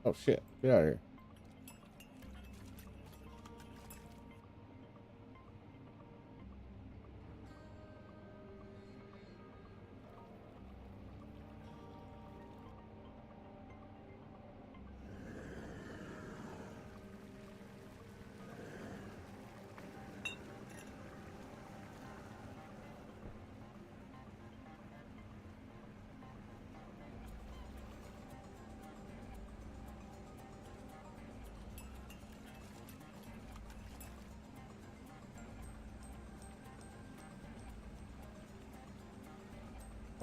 Oh shit! Get out of here.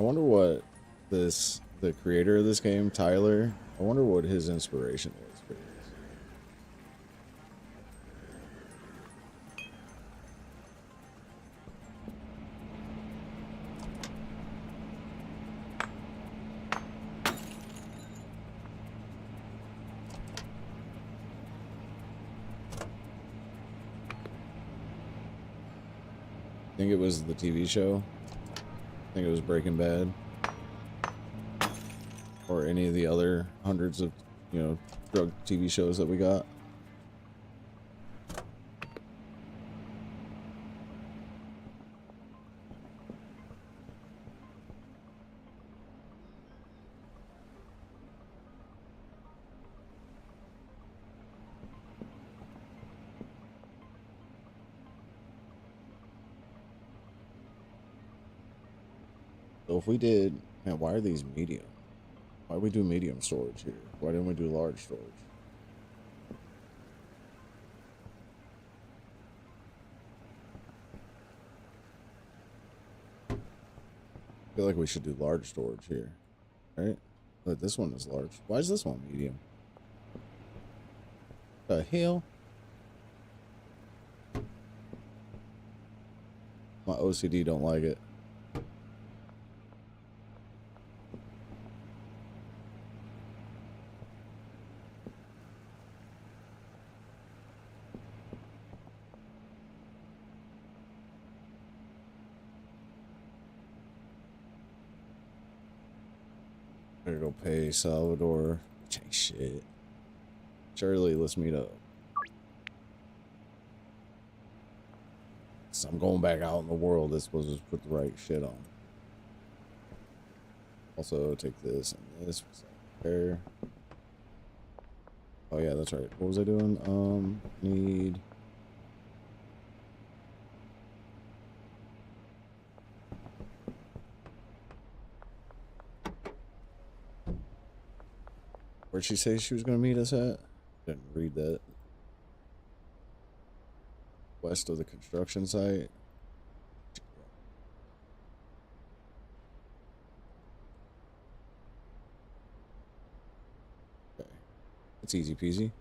I wonder what the creator of this game, Tyler, I wonder what his inspiration was for this. Think it was the TV show? Think it was Breaking Bad? Or any of the other hundreds of, drug TV shows that we got? So if we did, man, why are these medium? Why we do medium storage here? Why didn't we do large storage? I feel like we should do large storage here, right? But this one is large. Why is this one medium? The hell? My OCD don't like it. Gotta go pay Salvador. Change shit. Shirley, let's meet up. So I'm going back out in the world. This was just put the right shit on. Also, take this and this. There. Oh yeah, that's right. What was I doing? Need. Where'd she say she was gonna meet us at? Didn't read that. West of the construction site. Okay. It's easy peasy.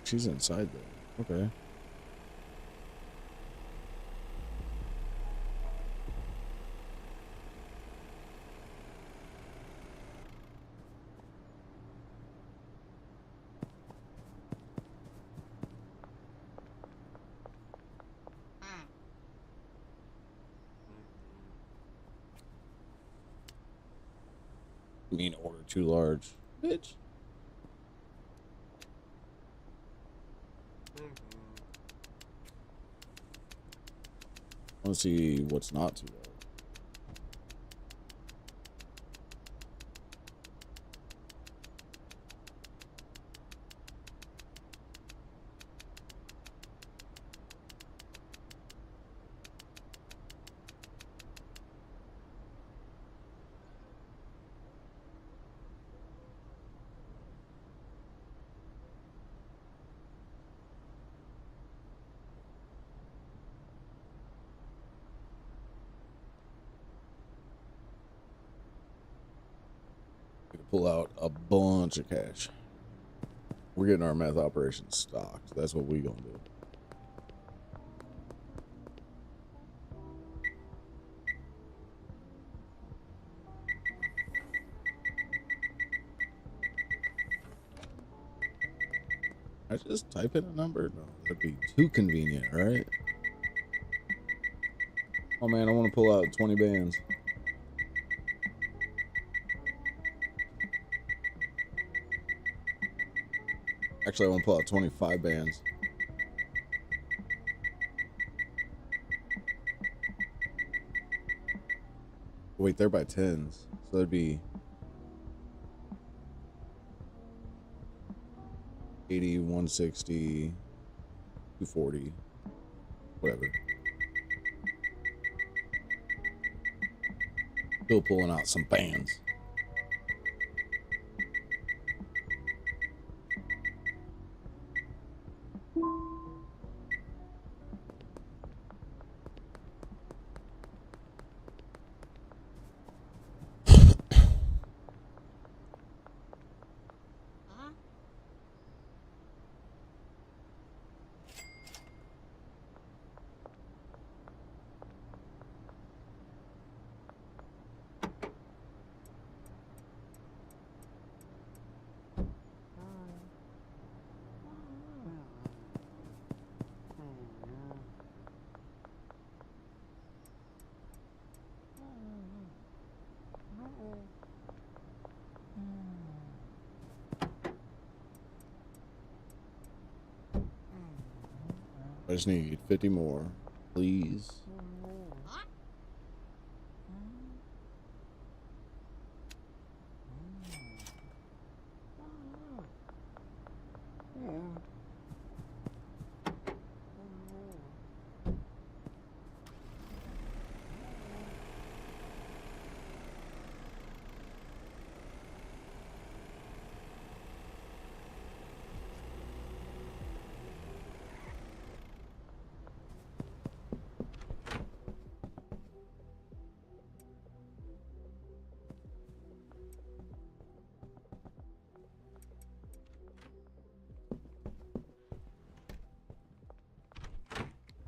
She's inside there. Okay. You mean order too large, bitch? I want to see what's not too large. We can pull out a bunch of cash. We're getting our meth operations stocked. That's what we gonna do. I just type in a number? No, that'd be too convenient, right? Oh man, I want to pull out 20 bands. Actually, I want to pull out 25 bands. Wait, they're by tens. So that'd be 80, 160, 240, whatever. Still pulling out some bands. Huh? I just need 50 more, please. Huh?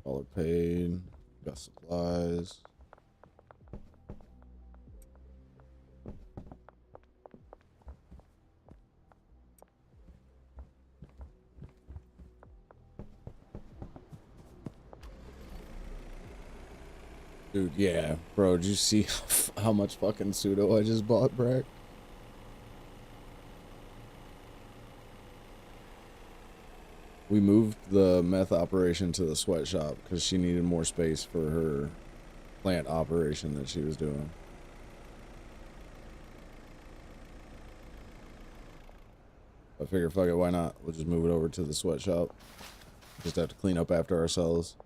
All are paid. Got supplies. Dude, yeah. Bro, did you see how much fucking pseudo I just bought, Brack? We moved the meth operation to the sweatshop because she needed more space for her plant operation that she was doing. I figure, fuck it, why not? We'll just move it over to the sweatshop. Just have to clean up after ourselves.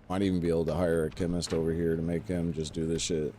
Might even be able to hire a chemist over here to make him just do this shit.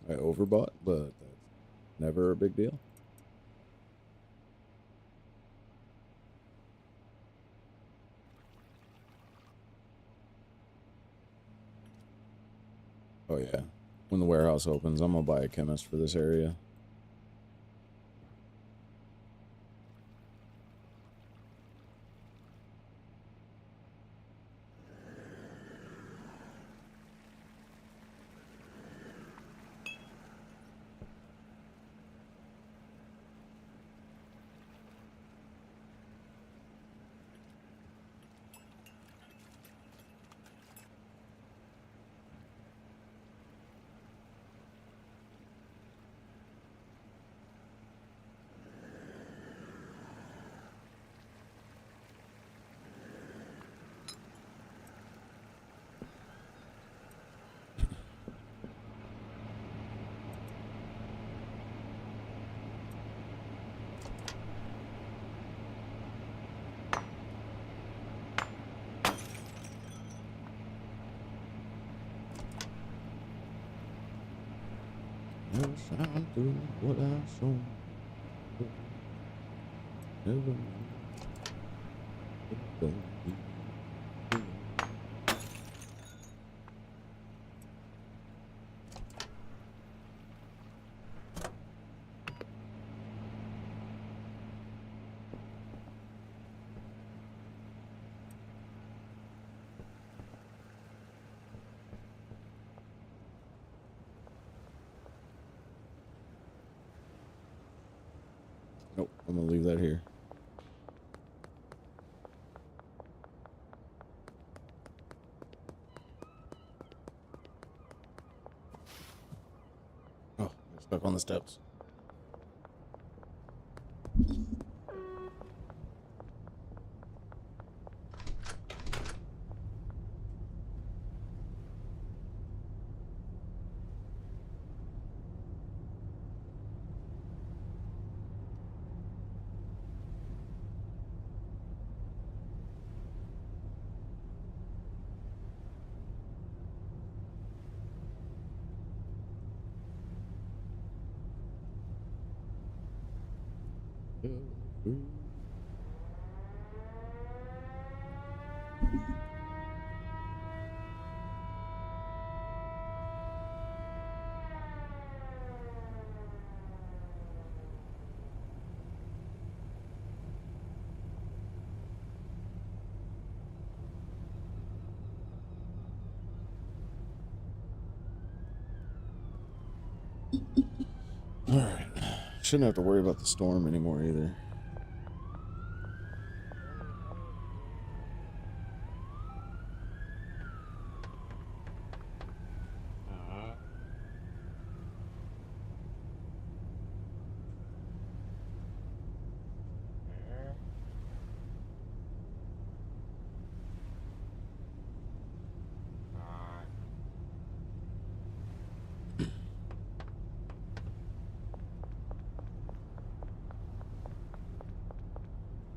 I overbought, but that's never a big deal. Oh yeah. When the warehouse opens, I'm gonna buy a chemist for this area. Never shine through what I saw. Never knew it would be. Nope, I'm gonna leave that here. Oh, I'm stuck on the steps. Alright. Shouldn't have to worry about the storm anymore either.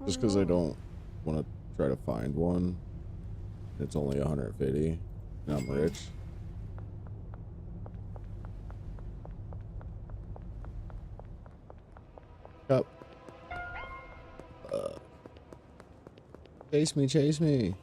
Just because I don't want to try to find one. It's only 150 and I'm rich. Yep. Chase me, chase me.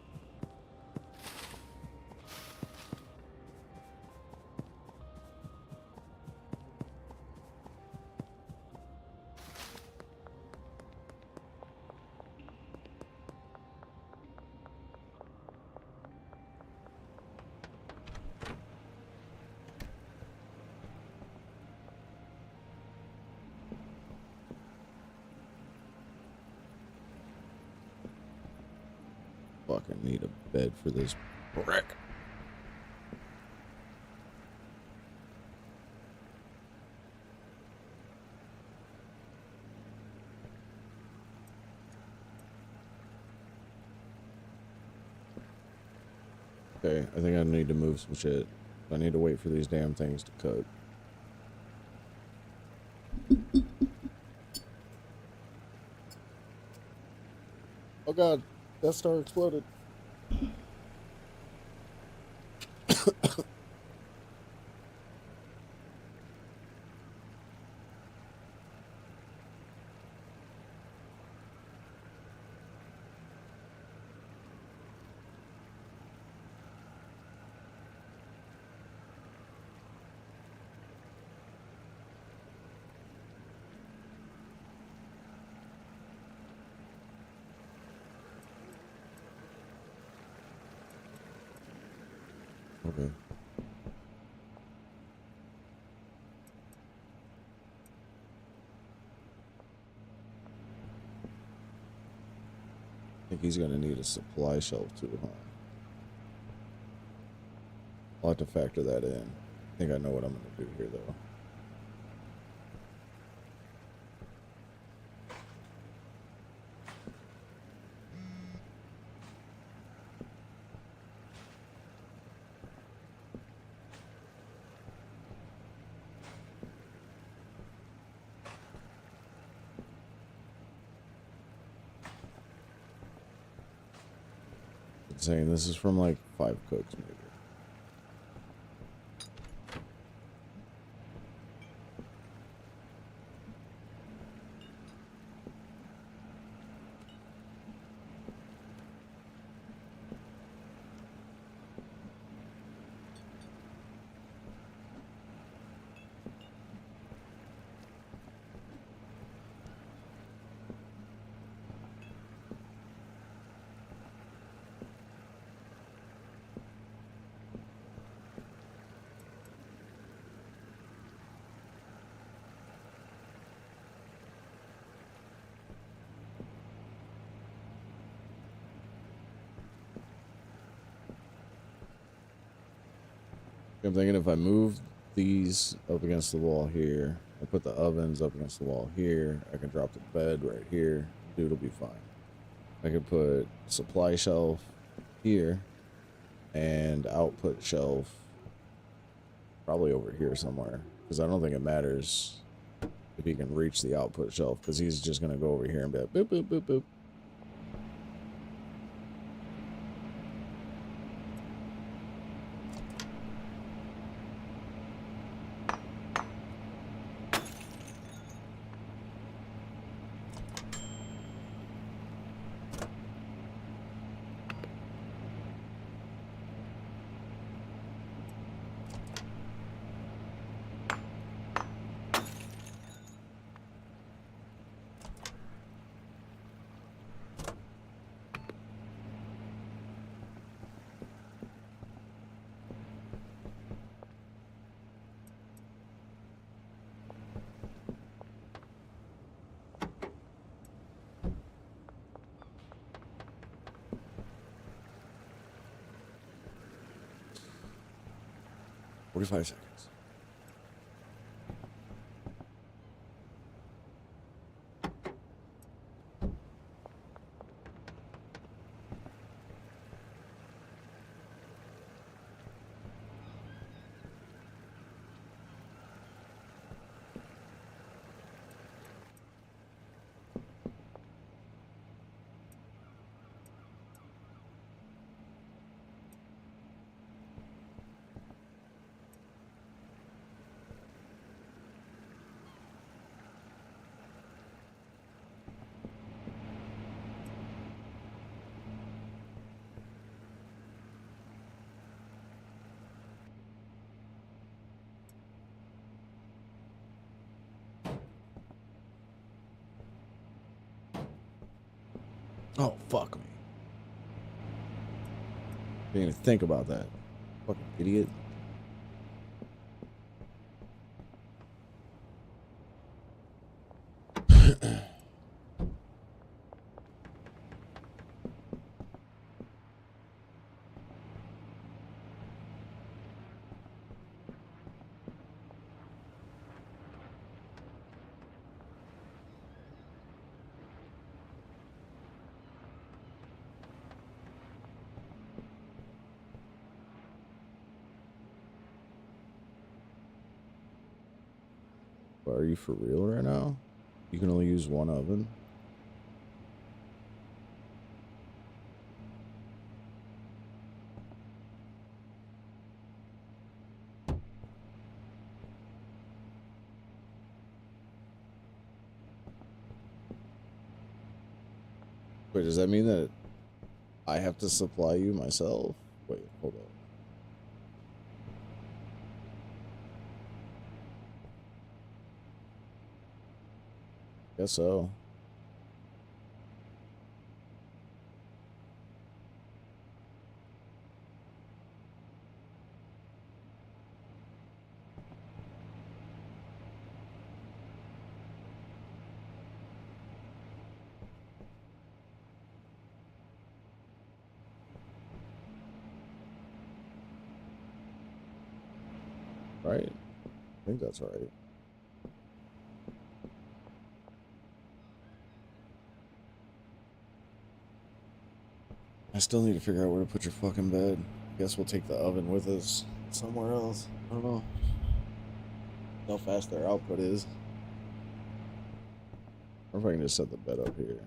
Fucking need a bed for this brick. Okay, I think I need to move some shit. I need to wait for these damn things to cook. Oh god, Death Star exploded. Okay. I think he's gonna need a supply shelf too, huh? I'll have to factor that in. I think I know what I'm gonna do here though. Saying this is from like 5 cooks maybe. I'm thinking if I move these up against the wall here, I put the ovens up against the wall here, I can drop the bed right here, dude will be fine. I could put supply shelf here and output shelf probably over here somewhere, because I don't think it matters if he can reach the output shelf, because he's just going to go over here and be like, boop, boop, boop, boop. "45 seconds. Oh, fuck me. Didn't even think about that. Fucking idiot. But are you for real right now? You can only use one oven? Wait, does that mean that I have to supply you myself? Wait, hold on. Guess so. Right? I think that's right. I still need to figure out where to put your fucking bed. Guess we'll take the oven with us somewhere else. I don't know how fast their output is. Or if I can just set the bed up here.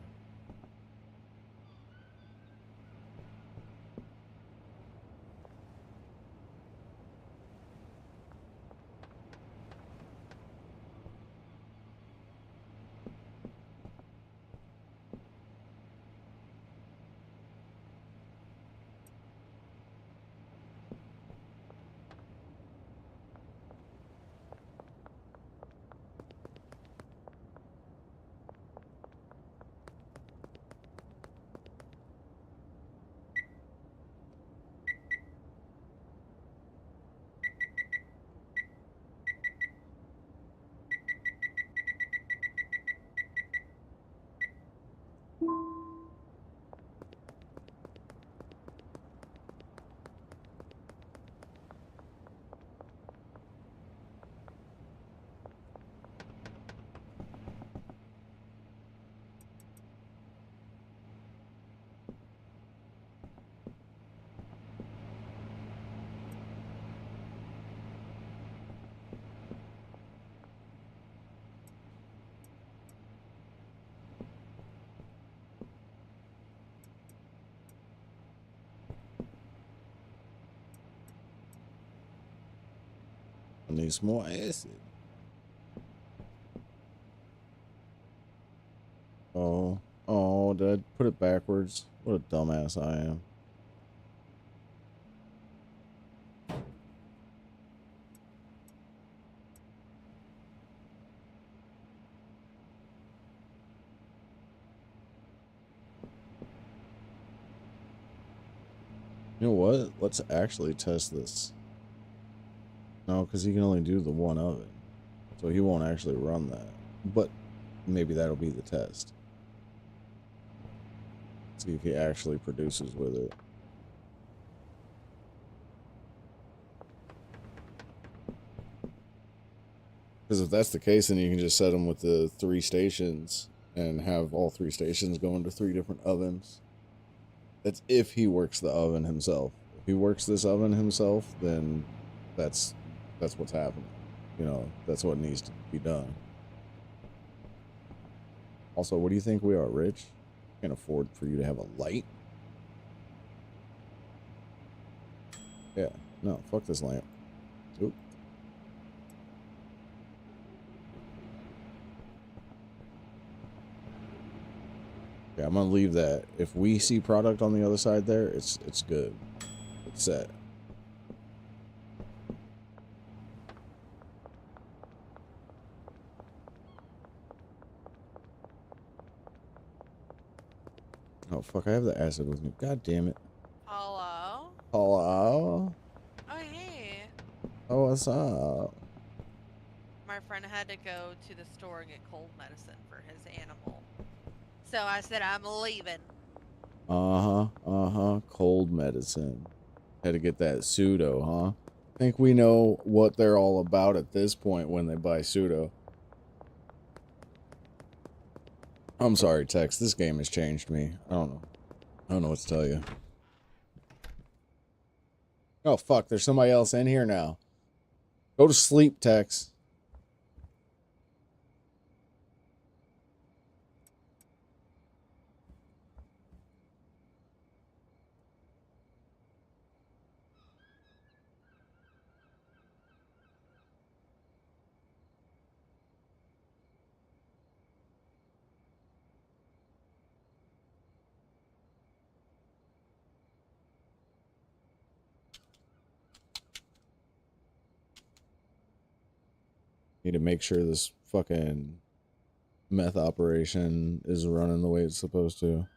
need some more acid. Oh, oh, did I put it backwards? What a dumbass I am. You know what? Let's actually test this. No, because he can only do the one oven. So he won't actually run that. But maybe that'll be the test. See if he actually produces with it. Because if that's the case, then you can just set him with the 3 stations and have all 3 stations go into 3 different ovens. That's if he works the oven himself. If he works this oven himself, then that's what's happening. You know, that's what needs to be done. Also, what do you think we are, rich? Can't afford for you to have a light? Yeah, no, fuck this lamp. Oop. Yeah, I'm gonna leave that. If we see product on the other side there, it's good. It's set. Oh fuck, I have the acid with me. God damn it. Hello? Hello? Oh, hey. Oh, what's up? My friend had to go to the store and get cold medicine for his animal. So I said, I'm leaving. Uh-huh, uh-huh. Cold medicine. Had to get that pseudo, huh? Think we know what they're all about at this point when they buy pseudo. I'm sorry, Tex. This game has changed me. I don't know. I don't know what to tell you. Oh, fuck. There's somebody else in here now. Go to sleep, Tex. Need to make sure this fucking meth operation is running the way it's supposed to.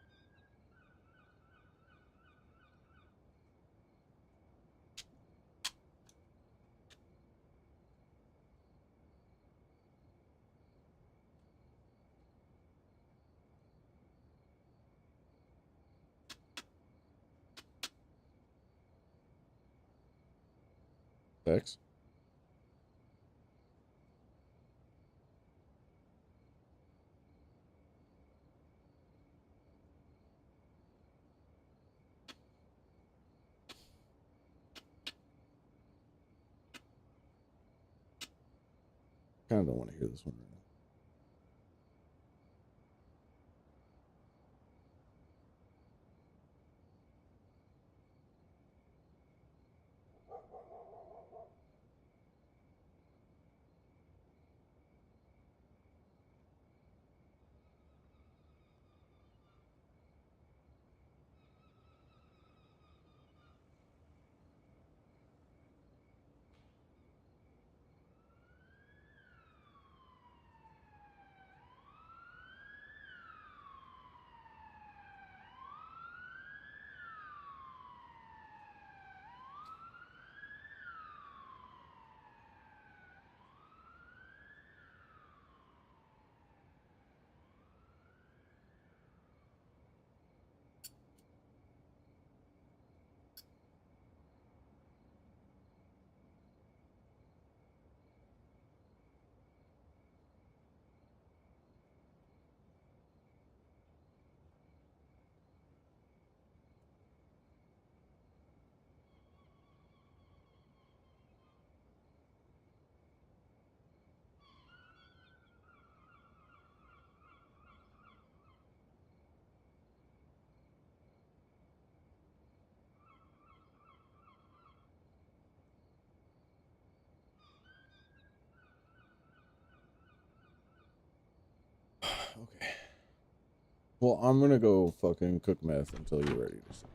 Tex? Kind of don't want to hear this one right Well, I'm gonna go fucking cook meth until you're ready to sleep.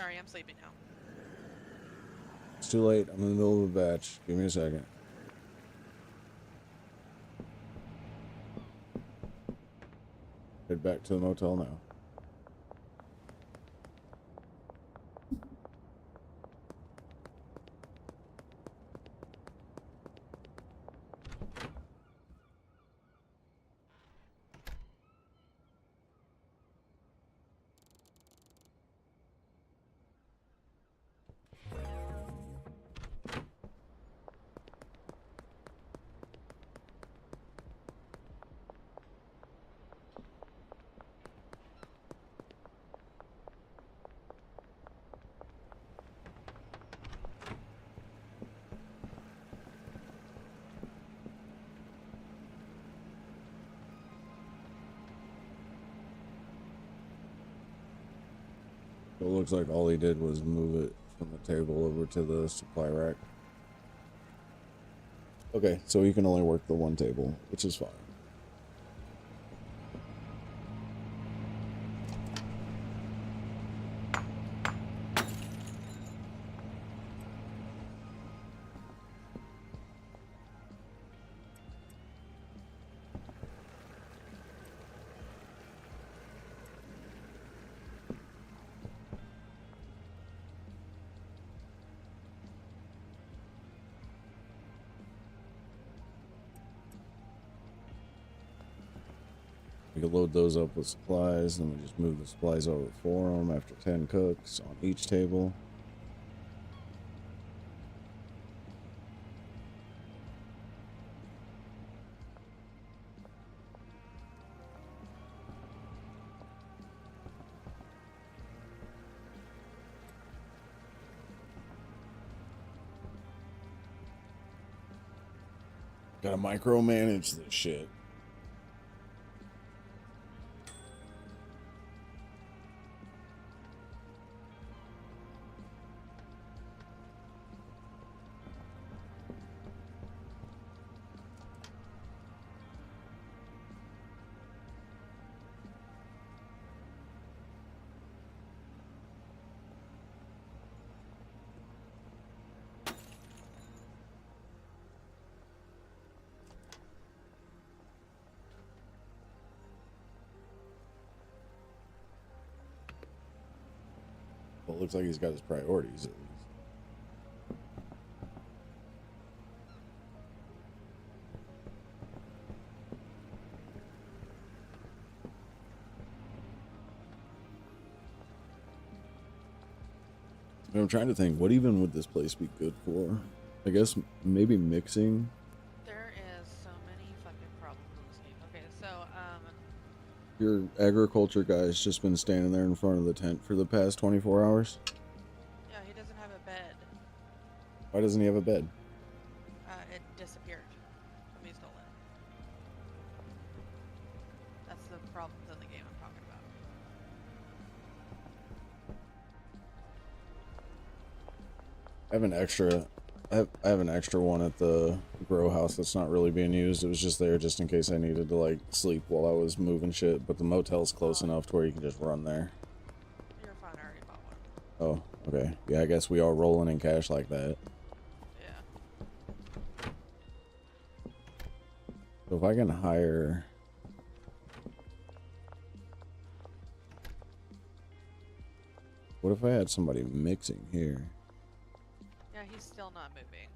Sorry, I'm sleeping now. It's too late. I'm in the middle of a batch. Give me a second. Head back to the motel now. It looks like all he did was move it from the table over to the supply rack. Okay, so he can only work the one table, which is fine. We can load those up with supplies, then we just move the supplies over for them after 10 cooks on each table. Gotta micromanage this shit. Well, it looks like he's got his priorities at least. I'm trying to think, what even would this place be good for? I guess maybe mixing. There is so many fucking problems in this game. Okay, so, Your agriculture guy's just been standing there in front of the tent for the past 24 hours. yeah, he doesn't have a bed. Why doesn't he have a bed? It disappeared. Somebody stole it. That's the problems in the game I'm talking about. I have an extra. I have an extra one at the row house that's not really being used. It was just there just in case I needed to like sleep while I was moving shit. But the motel's close Oh, enough to where you can just run there. you're fine. I already bought one. Oh, okay. Yeah, I guess we all rolling in cash like that. Yeah. So if I can hire, what if I had somebody mixing here? Yeah, he's still not moving.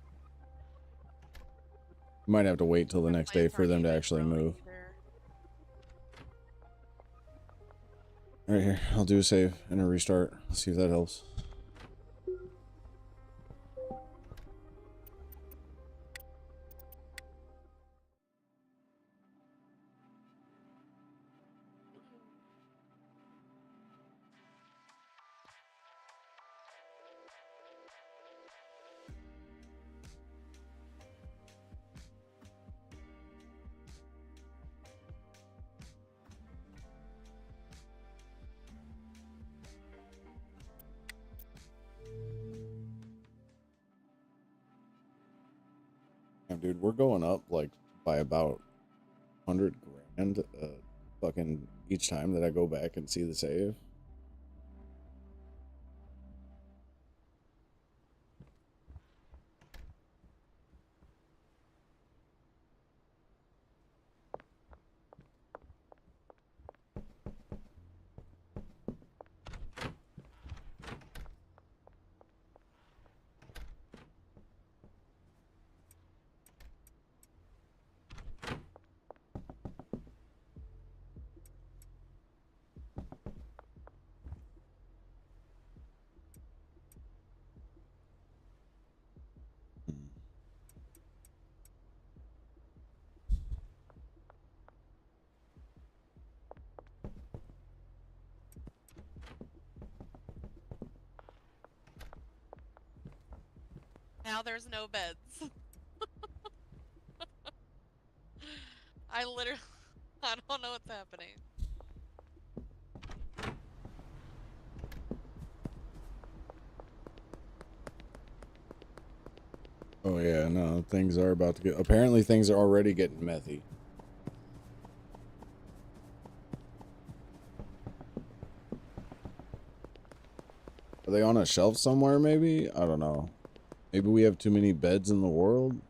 Might have to wait till the My next day plants for aren't them to even actually growing move. either. All right, here. I'll do a save and a restart. See if that helps. Damn, dude, we're going up like by about 100 grand fucking each time that I go back and see the save. Hmm. Now there's no beds. I literally, I don't know what's happening. Oh yeah, no, things are about to get. Apparently, things are already getting methy. Are they on a shelf somewhere? Maybe I don't know. Maybe we have too many beds in the world.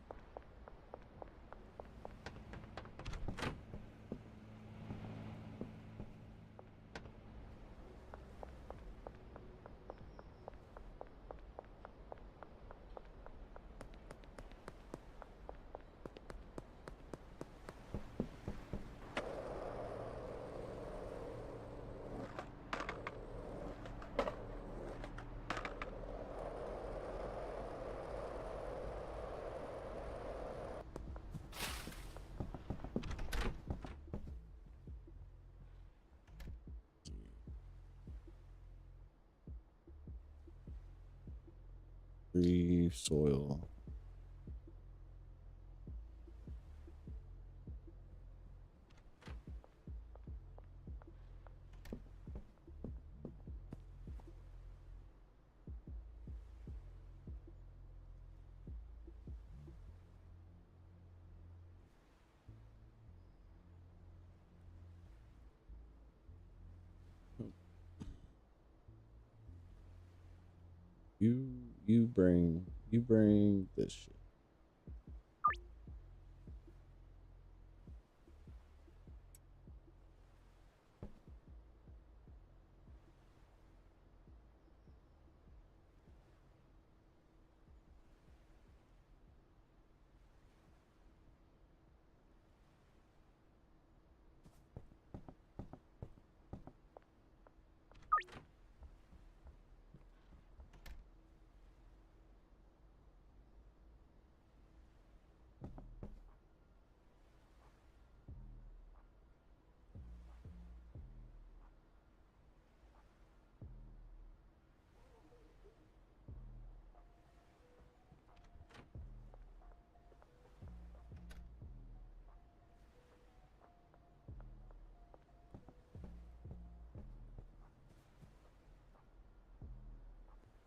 Free soil. You bring this shit.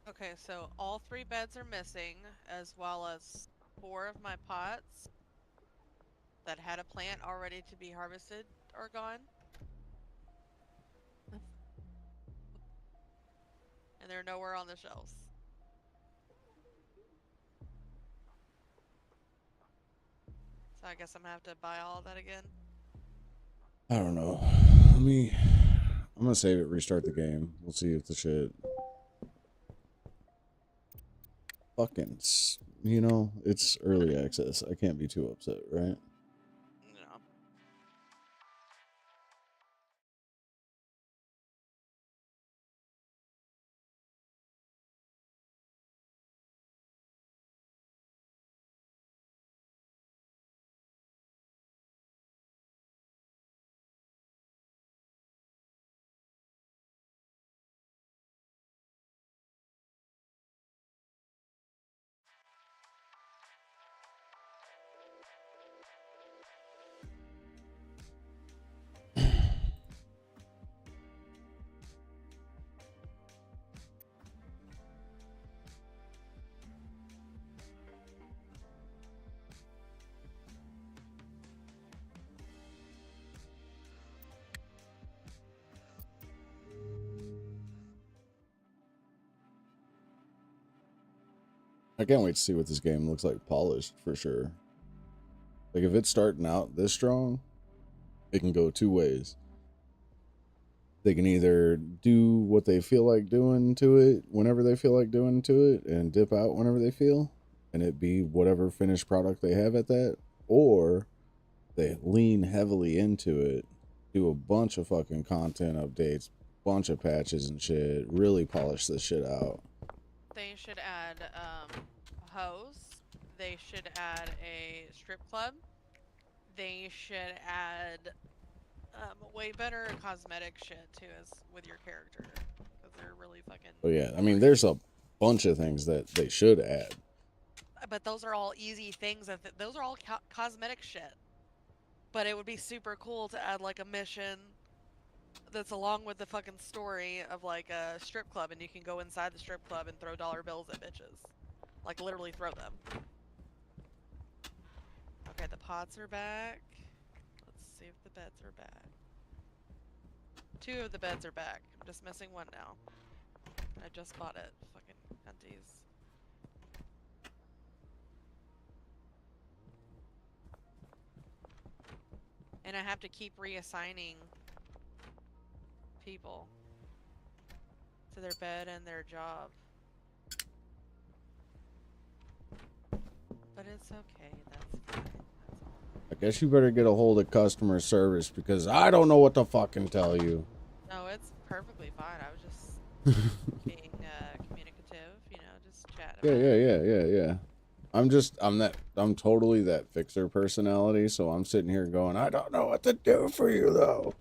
Okay, so all three beds are missing, as well as 4 of my pots that had a plant already to be harvested are gone, and they're nowhere on the shelves. So I guess I'm gonna have to buy all that again. I don't know. Let me. I'm gonna save it. Restart the game. We'll see if the shit. Fucking. You know, it's early access. I can't be too upset, right? No. I can't wait to see what this game looks like polished for sure. Like if it's starting out this strong, it can go two ways. They can either do what they feel like doing to it whenever they feel like doing to it and dip out whenever they feel and it be whatever finished product they have at that, or they lean heavily into it, do a bunch of fucking content updates, bunch of patches and shit, really polish this shit out. They should add a hose. They should add a strip club. They should add way better cosmetic shit too, as with your character, because they're really fucking But yeah, I mean, boring. there's a bunch of things that they should add. But those are all easy things. Those are all cosmetic shit. But it would be super cool to add like a mission that's along with the fucking story of like a strip club, and you can go inside the strip club and throw dollar bills at bitches, like literally throw them. Okay, the pots are back. Let's see if the beds are back. 2 of the beds are back. I'm just missing one now. I just bought it. Fucking hunties. And I have to keep reassigning people to their bed and their job. But it's okay. That's fine. That's all I guess you better get a hold of customer service because I don't know what to fucking tell you. No, it's perfectly fine. I was just being communicative, just chatting Yeah, about yeah, it. yeah, yeah, yeah. I'm totally that fixer personality, so I'm sitting here going, I don't know what to do for you though.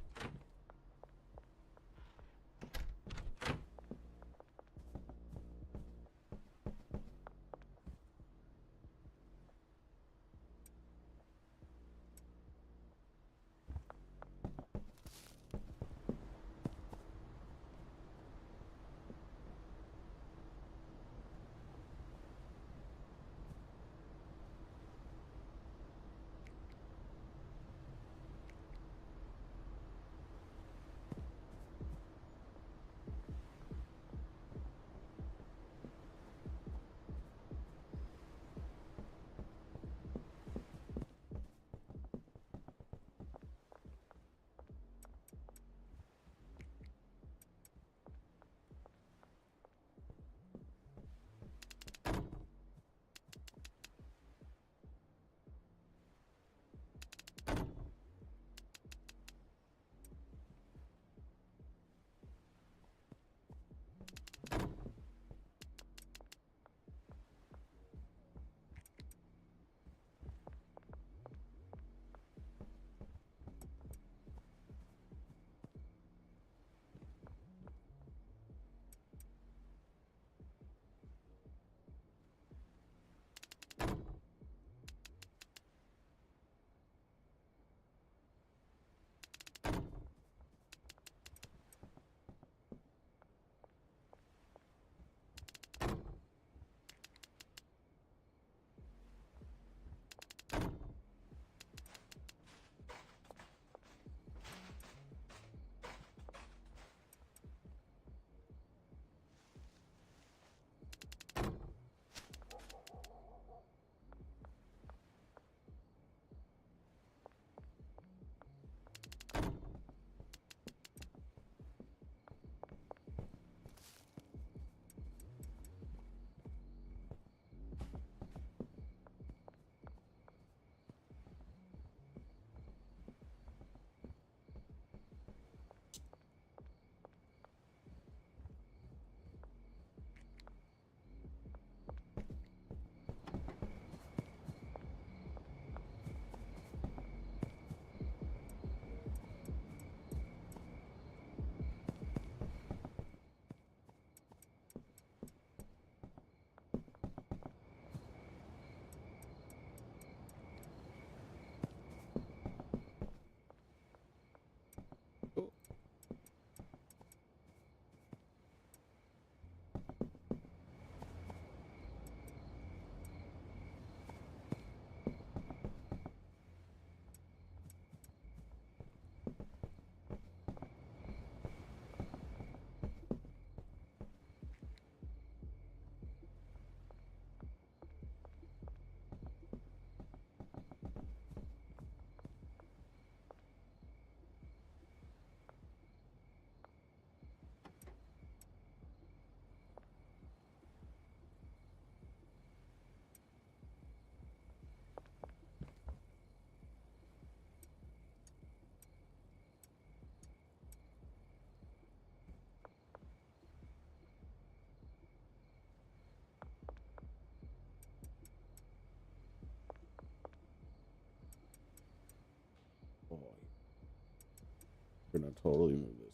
Gonna totally move this.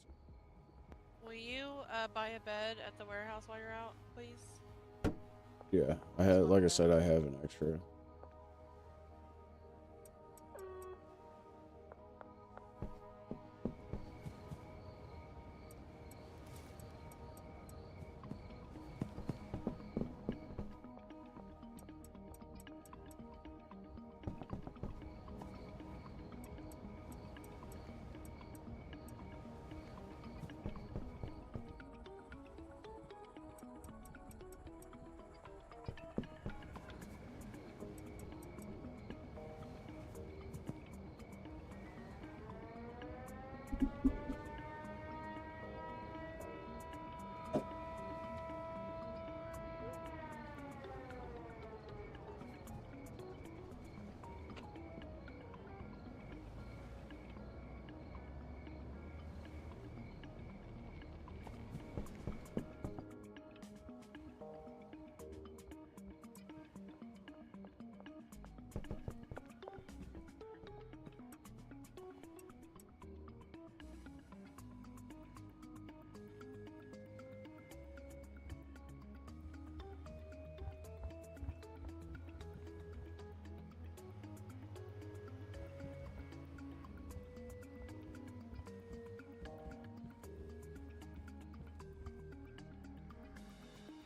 Will you buy a bed at the warehouse while you're out, please? Yeah, I Just had, one like I bed. said, I have an extra.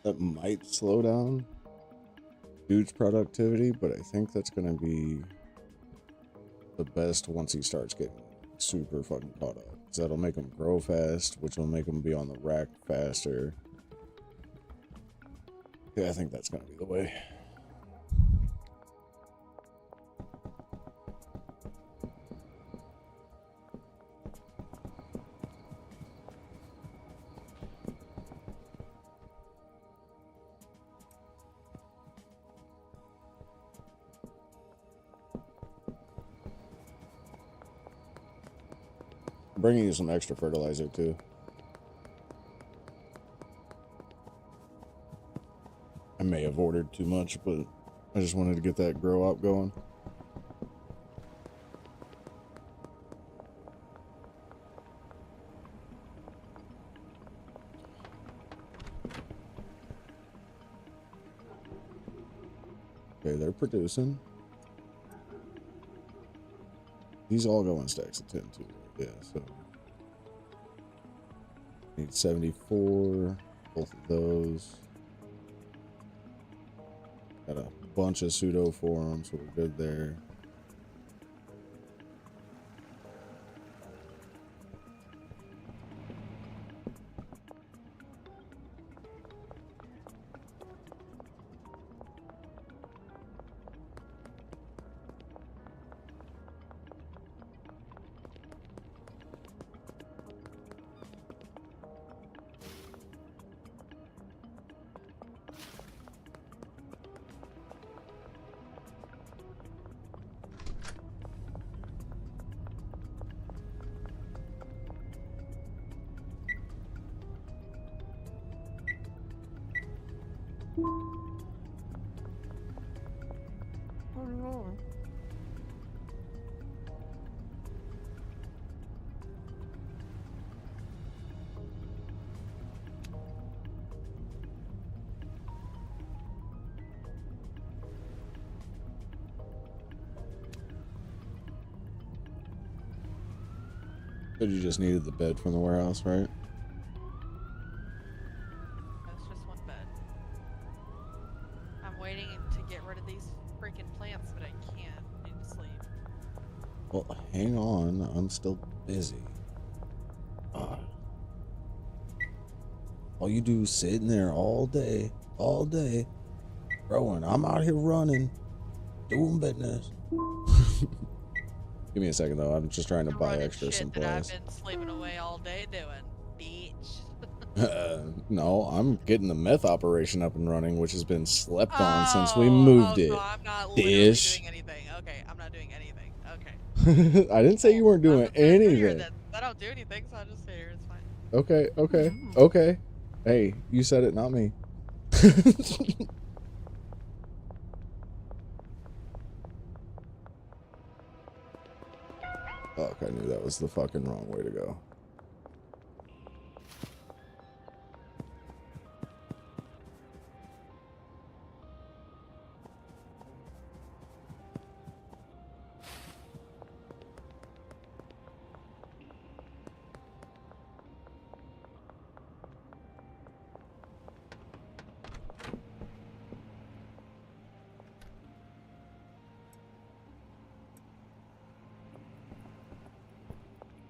That might slow down dude's productivity, but I think that's gonna be the best once he starts getting super fucking caught up. Cause that'll make him grow fast, which will make him be on the rack faster. Yeah, I think that's gonna be the way. I'm bringing you some extra fertilizer too. I may have ordered too much, but I just wanted to get that grow up going. Okay, they're producing. These all go in stacks of 10 too. Yeah, so need 74, both of those. Got a bunch of pseudo forums, so we're good there. Oh no. Said you just needed the bed from the warehouse, right? That's just one bed. I'm waiting to get rid of these freaking plants, but I can't. I need to sleep. Well, hang on. I'm still busy. All you do is sit in there all day, growing. I'm out here running, doing business. Give me a second though. I'm just trying to The buy running extra shit that I've supplies. been sleeping away all day doing, bitch. No, I'm getting the meth operation up and running, which has been slept on since we Oh, moved so it. I'm not literally Dish. doing anything. Okay, I'm not doing anything. Okay, I didn't say cool. you weren't I'm doing just gonna sit here anything. then. I don't do anything, so I'll just sit here. It's fine. Okay, okay, okay. Hey, you said it, not me. Fuck, I knew that was the fucking wrong way to go.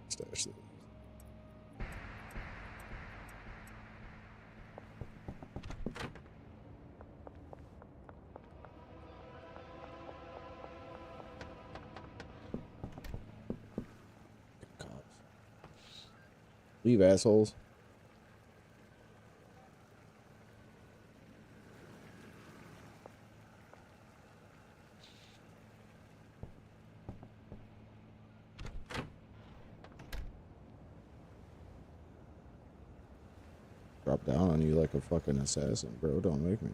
Stash this. Cops. Leave, assholes. Drop down on you like a fucking assassin, bro. Don't make me.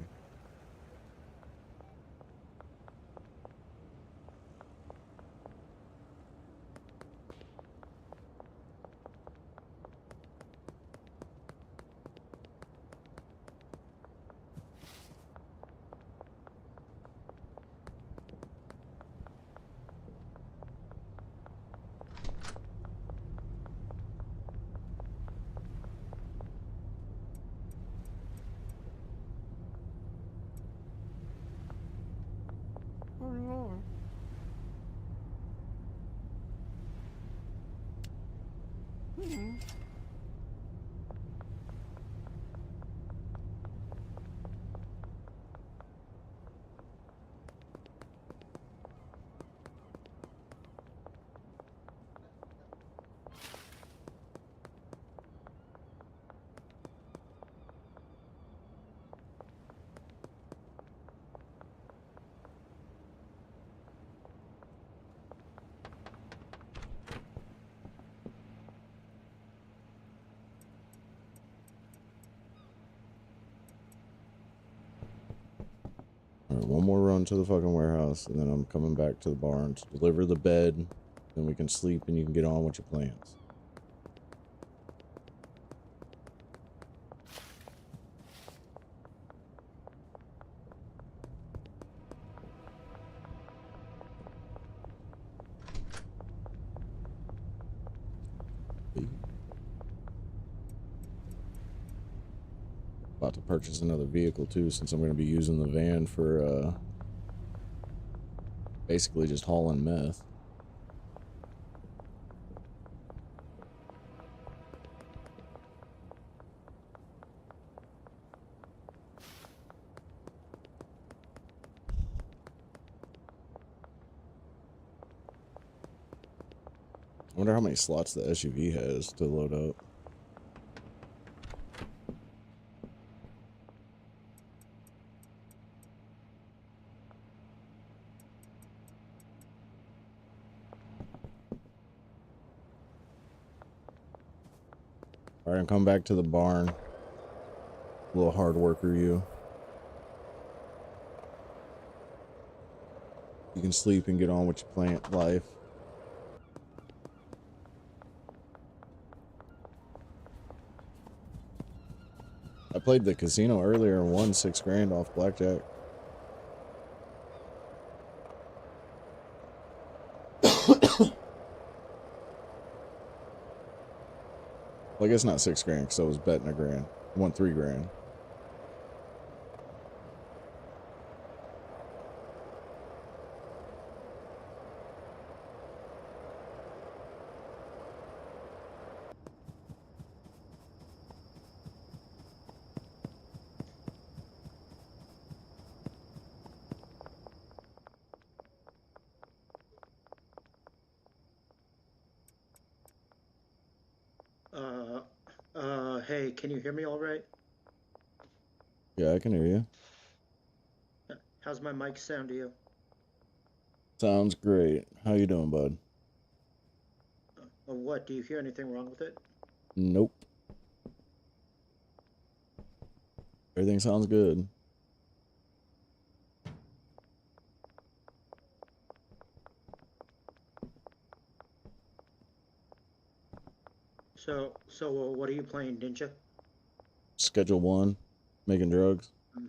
Alright, one more run to the fucking warehouse, and then I'm coming back to the barn to deliver the bed. Then we can sleep and you can get on with your plans. About to purchase another vehicle too, since I'm going to be using the van for basically just hauling meth. I wonder how many slots the SUV has to load up. Alright, I'm coming back to the barn. A little hard worker, you. You can sleep and get on with your plant life. I played the casino earlier and won $6 grand off blackjack. Well, I guess not 6 grand because I was betting a grand. I won 3 grand. Hey, can you hear me all right? Yeah, I can hear you. How's my mic sound to you? Sounds great. How you doing, bud? What? Do you hear anything wrong with it? Nope. Everything sounds good. So what are you playing, Ninja? Schedule 1, making drugs. Mm.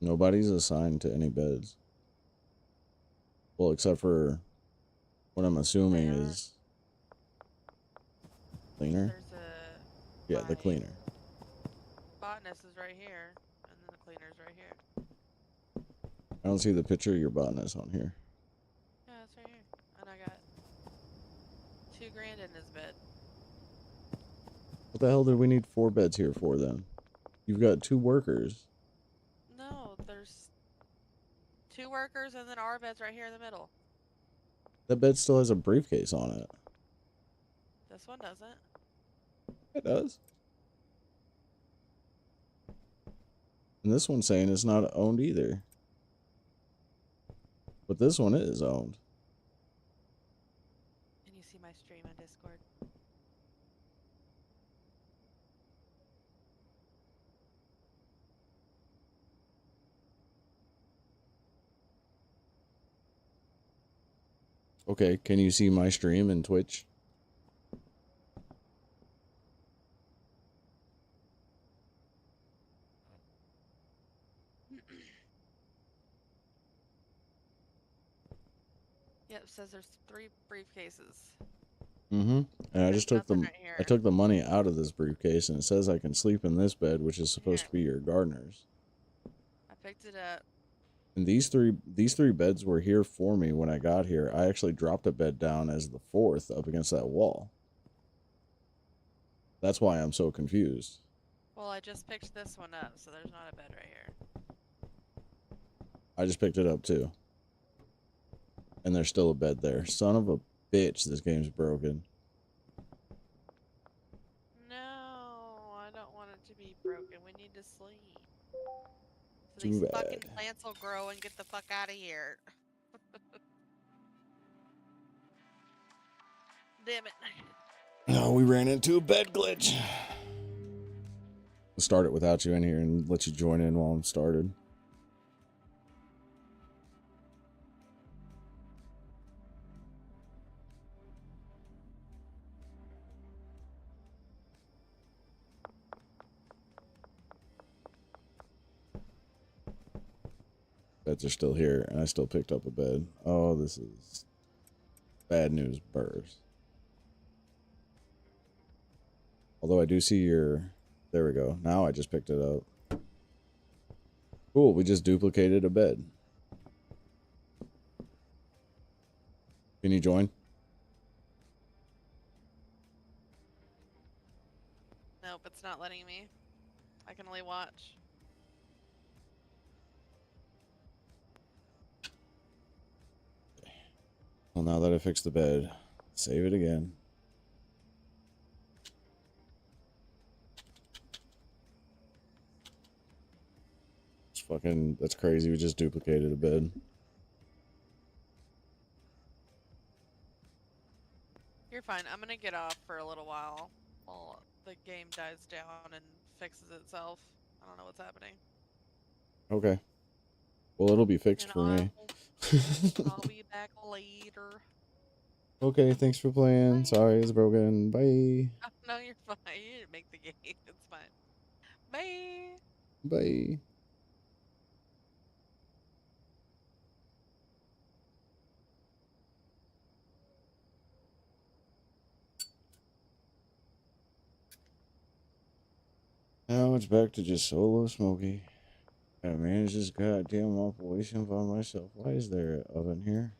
Nobody's assigned to any beds. Well, except for what I'm assuming They are. is cleaner. There's a Yeah, the my cleaner. botanist is right here, and then the cleaner's right here. I don't see the picture of your botanist on here. Yeah, it's right here. And I got $2,000 in his bed. What the hell did we need 4 beds here for then? You've got 2 workers. No, there's 2 workers and then our bed's right here in the middle. That bed still has a briefcase on it. This one doesn't. It does. And this one's saying it's not owned either. But this one is owned. Can you see my stream on Discord? Okay, can you see my stream in Twitch? Yep, it says there's 3 briefcases. Mm-hmm. And I There's just took nothing the right here. I took the money out of this briefcase and it says I can sleep in this bed, which is supposed Here. to be your gardener's. I picked it up. And these three beds were here for me when I got here. I actually dropped a bed down as the 4th up against that wall. That's why I'm so confused. Well, I just picked this one up, so there's not a bed right here. I just picked it up too. And there's still a bed there. Son of a bitch, this game's broken. No, I don't want it to be broken. We need to sleep. So Too these fucking bad. plants will grow and get the fuck out of here. Damn it. No, we ran into a bed glitch. I'll start it without you in here and let you join in while I'm started. Beds are still here, and I still picked up a bed. Oh, this is bad news burrs. Although I do see your... There we go. Now I just picked it up. Cool, we just duplicated a bed. Can you join? Nope, it's not letting me. I can only watch. Well, now that I fixed the bed, save it again. It's fucking... That's crazy. We just duplicated a bed. You're fine. I'm gonna get off for a little while the game dies down and fixes itself. I don't know what's happening. Okay. Well, it'll be fixed And for me. I'll be back later. Okay, thanks for playing. Bye. Sorry it's broken. Bye. Oh, no, you're fine. You didn't make the game. It's fine. Bye. Bye. Now it's back to just solo Smokey. Gotta manage this goddamn operation by myself. Why is there an oven here?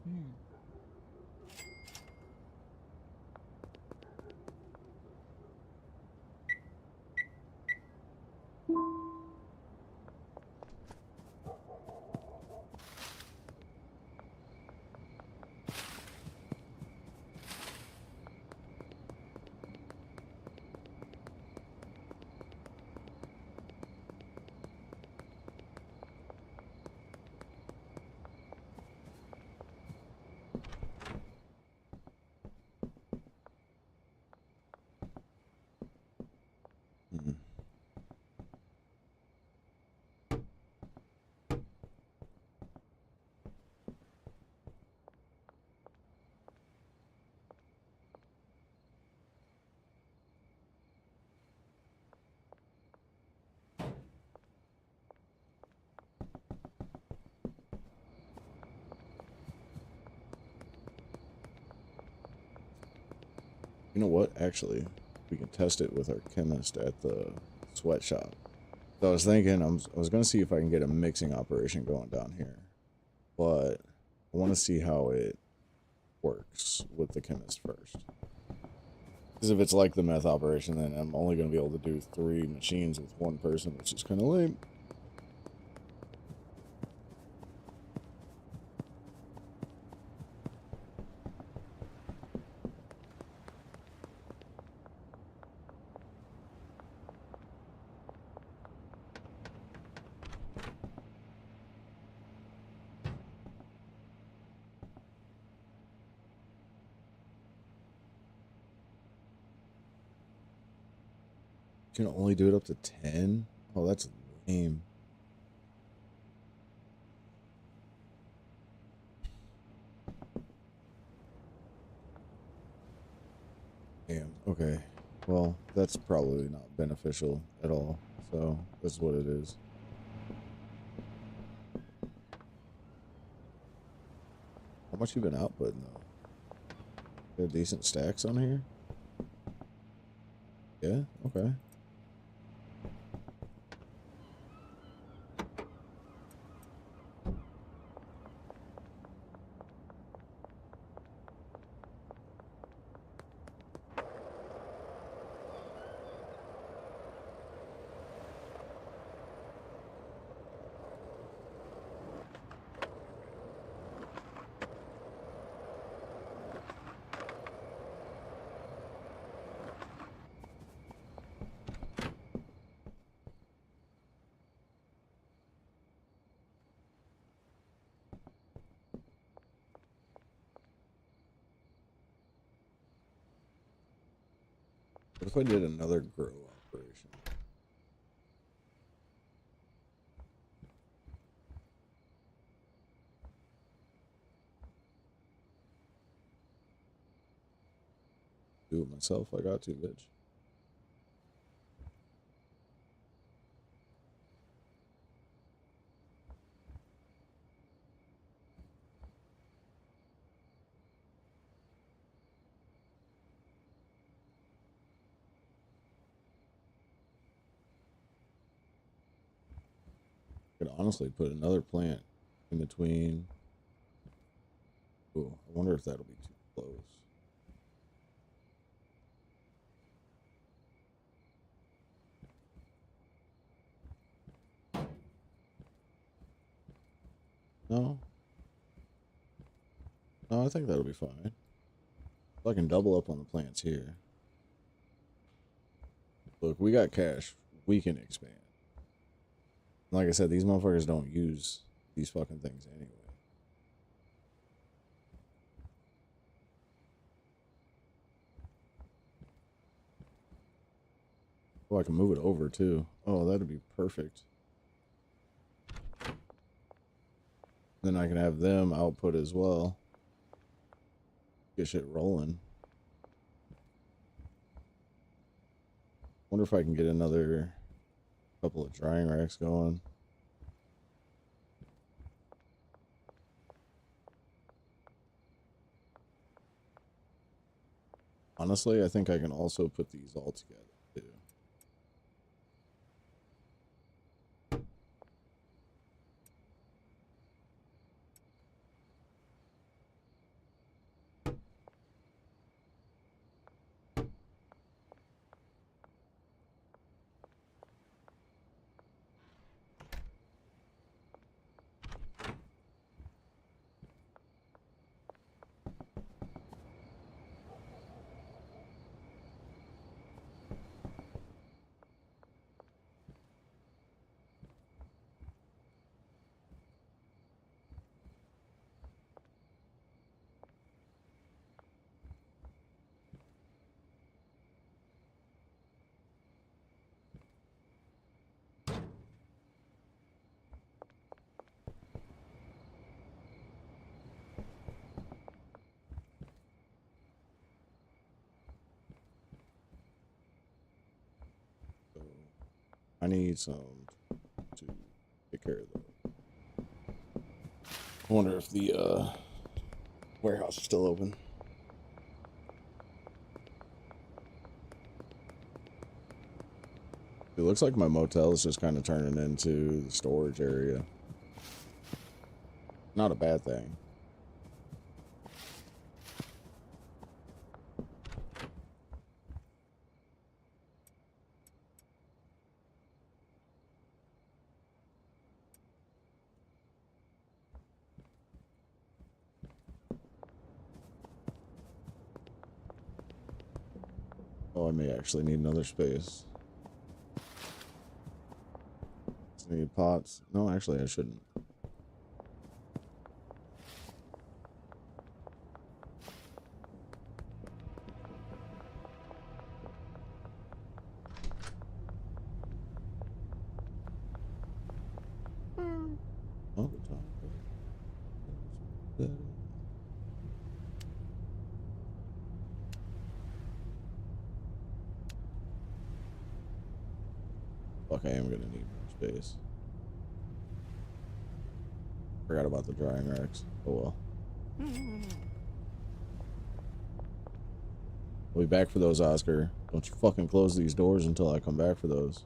Mm. You know what? Actually, we can test it with our chemist at the sweatshop. So I was thinking, I was going to see if I can get a mixing operation going down here. But I want to see how it works with the chemist first. Because if it's like the meth operation, then I'm only going to be able to do 3 machines with one person, which is kind of lame. You can only do it up to 10? Oh, that's lame. Damn, okay. Well, that's probably not beneficial at all. So, that's what it is. How much you been outputting, though? Got decent stacks on here? Yeah? Okay. What if I did another grow operation? Do it myself. I got to, bitch. Could honestly put another plant in between. Ooh, I wonder if that'll be too close. No. No, I think that'll be fine. If I can double up on the plants here. Look, we got cash. We can expand. Like I said, these motherfuckers don't use these fucking things anyway. Oh, I can move it over too. Oh, that'd be perfect. Then I can have them output as well. Get shit rolling. Wonder if I can get another couple of drying racks going. Honestly, I think I can also put these all together too. So I need some to take care of those. I wonder if the warehouse is still open. It looks like my motel is just kind of turning into the storage area. Not a bad thing. Oh, I may actually need another space. Need pots. No, actually, I shouldn't. Oh, good time. Fuck, I am gonna need more space. Forgot about the drying racks. Oh well. I'll be back for those, Oscar. Don't you fucking close these doors until I come back for those.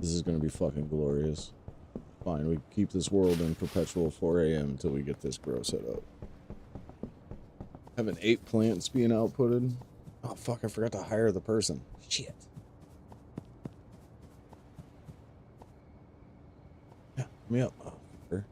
This is gonna be fucking glorious. Fine, we keep this world in perpetual 4 a.m. until we get this grow set up. Having 8 plants being outputted. Oh fuck, I forgot to hire the person. Shit. Yeah, let me up. Oh, fucker.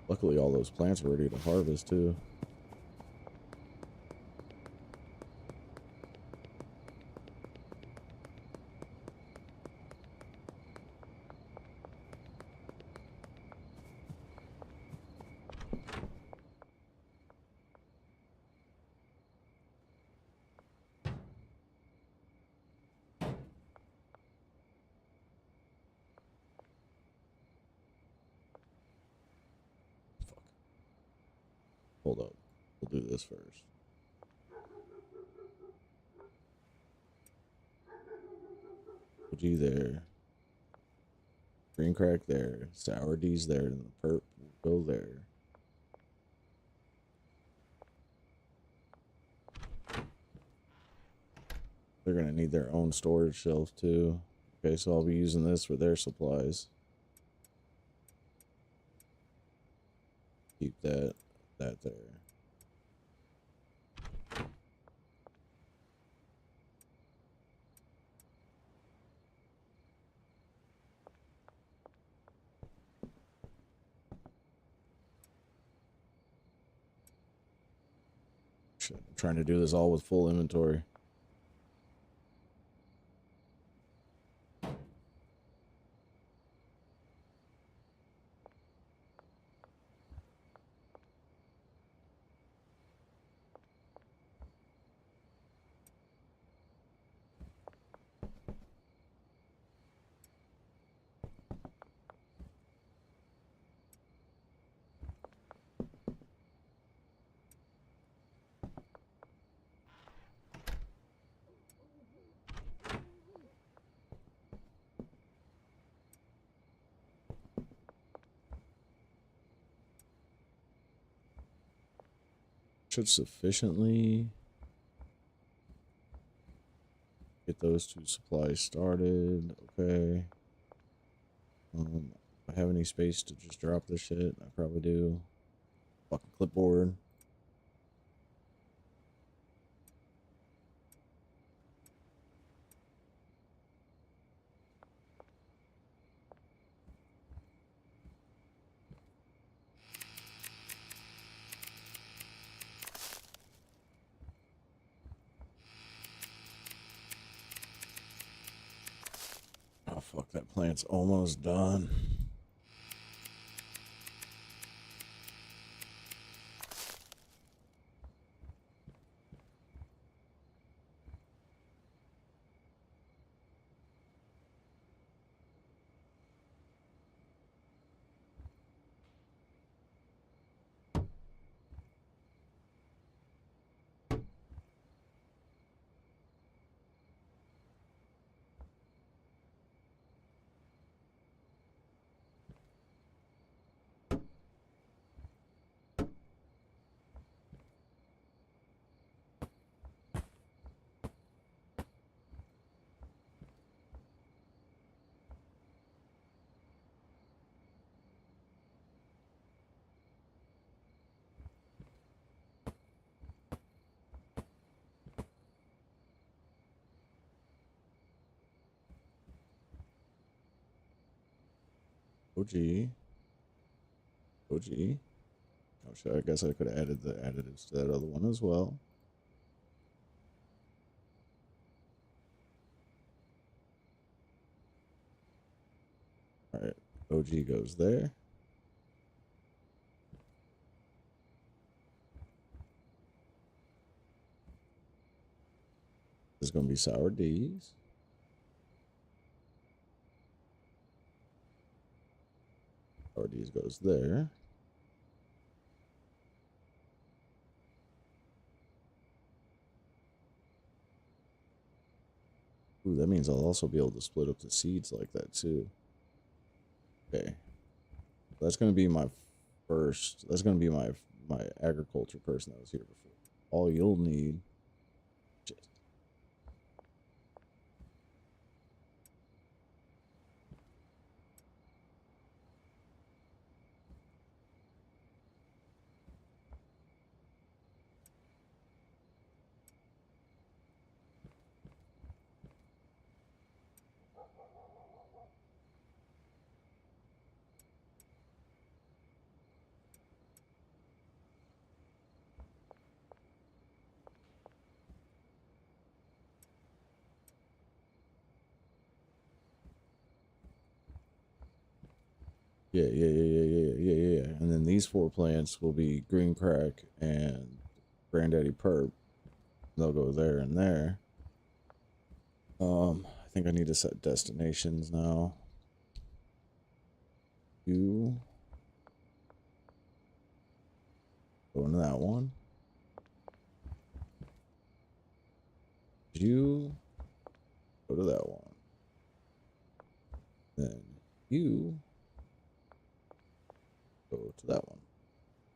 Luckily, all those plants are ready to harvest, too. Fuck. Hold up. We'll do this first. OG there. Green crack there. Sour D's there. And the perp will go there. They're gonna need their own storage shelf too. Okay, so I'll be using this for their supplies. Keep that there. Shit, I'm trying to do this all with full inventory. Should sufficiently get those 2 supplies started. Okay. Do I have any space to just drop this shit? I probably do. Fucking clipboard. Oh fuck, that plant's almost done. OG. OG. Oh shit, I guess I could have added the additives to that other one as well. Alright, OG goes there. There's gonna be sour D's. Sour D's goes there. Ooh, that means I'll also be able to split up the seeds like that too. Okay. That's gonna be my first. That's gonna be my agriculture person that was here before. All you'll need. Just, yeah. And then these 4 plants will be Green Crack and Granddaddy Perp. They'll go there and there. I think I need to set destinations now. You go into that one. You go to that one. Then you go to that one.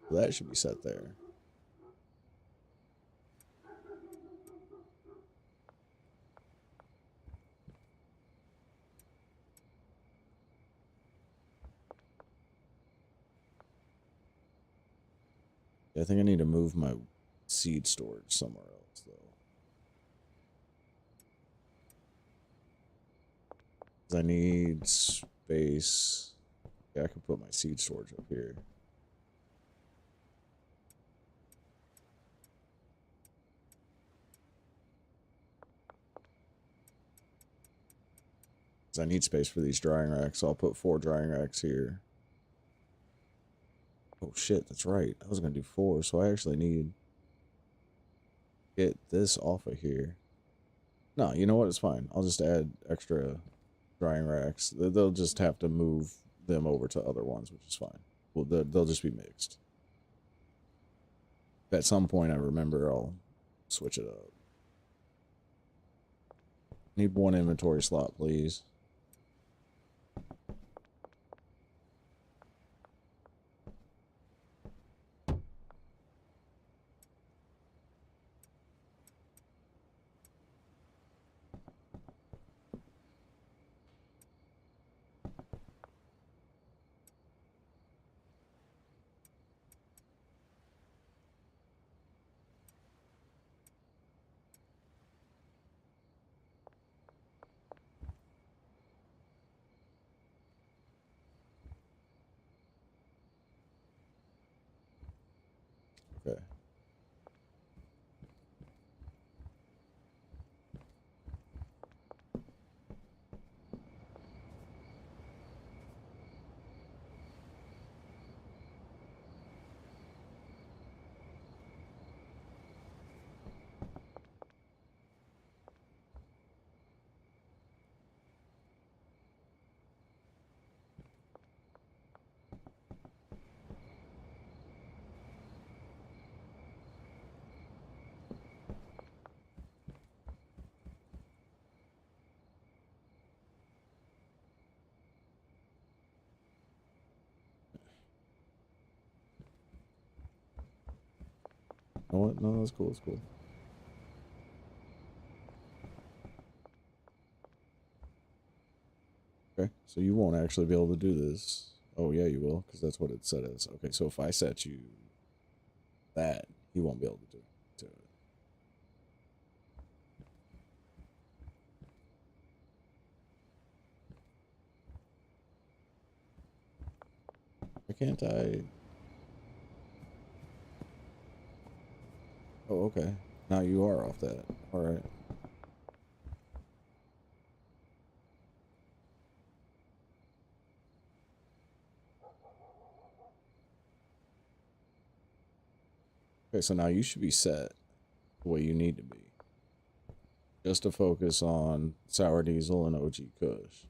So that should be set there. I think I need to move my seed storage somewhere else, though. 'Cause I need space. Yeah, I can put my seed storage up here. Because I need space for these drying racks, so I'll put 4 drying racks here. Oh shit, that's right. I was gonna do 4, so I actually need to get this off of here. No, you know what? It's fine. I'll just add extra drying racks. They'll just have to move them over to other ones, which is fine. Well, they'll just be mixed. At some point, I remember I'll switch it up. Need 1 inventory slot, please. Okay. You know what? No, that's cool. It's cool. Okay, so you won't actually be able to do this. Oh, yeah, you will, because that's what it said as. Okay, so if I set you that, you won't be able to do it. Why can't I? okay. Now you are off that. All right. Okay, so now you should be set the way you need to be. Just to focus on Sour Diesel and OG Kush.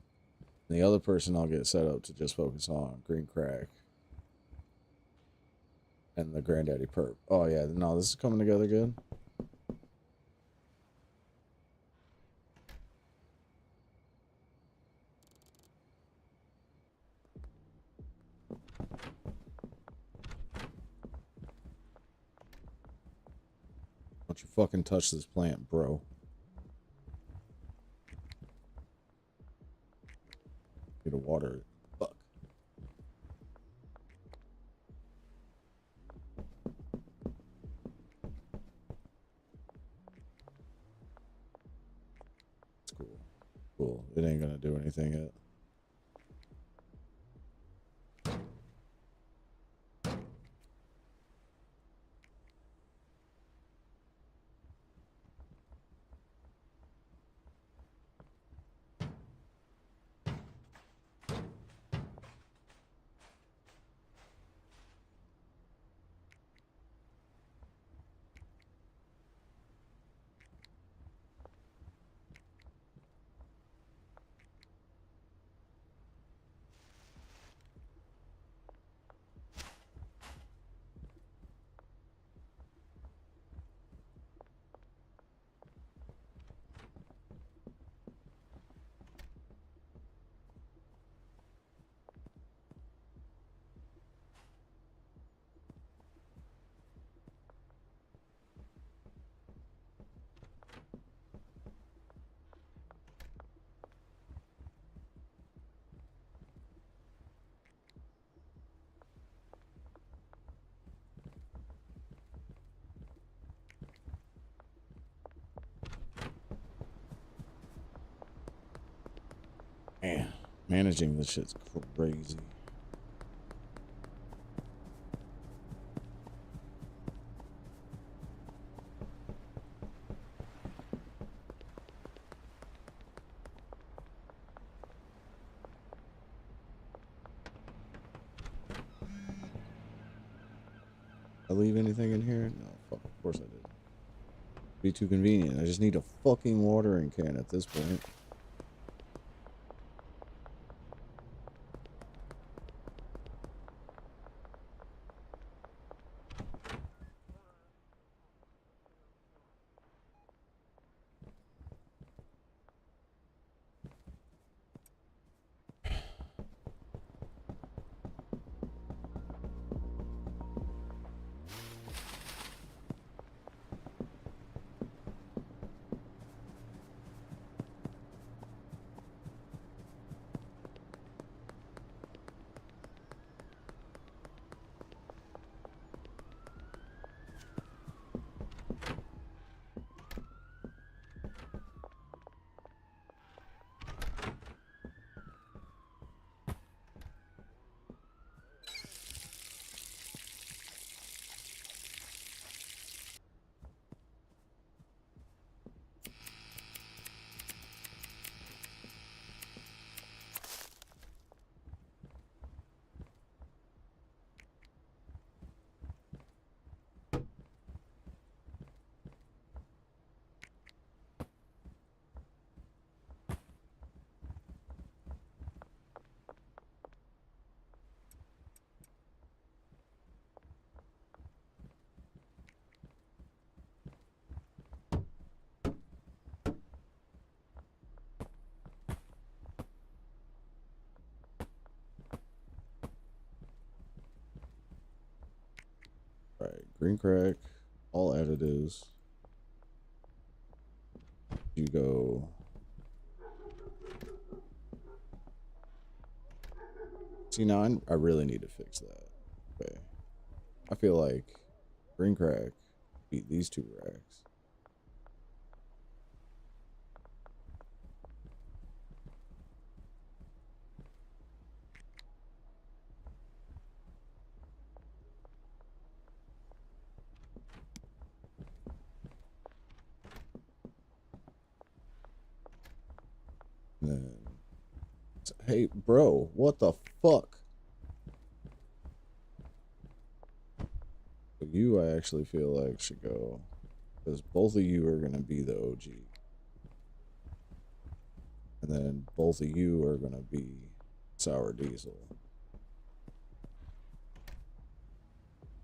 And the other person I'll get set up to just focus on Green Crack and the Granddaddy Perp. Oh yeah, no, this is coming together good. Don't you fucking touch this plant, bro. Need to water it. Fuck. It's cool. Cool. It ain't gonna do anything yet. Man, managing this shit's crazy. I leave anything in here? No, fuck, of course I did. Be too convenient. I just need a fucking watering can at this point. Alright, green crack, all additives. You go. See, now I really need to fix that. Okay. I feel like green crack beat these two racks. And then, hey, bro, what the fuck? But you, I actually feel like should go, because both of you are gonna be the OG, and then both of you are gonna be Sour Diesel.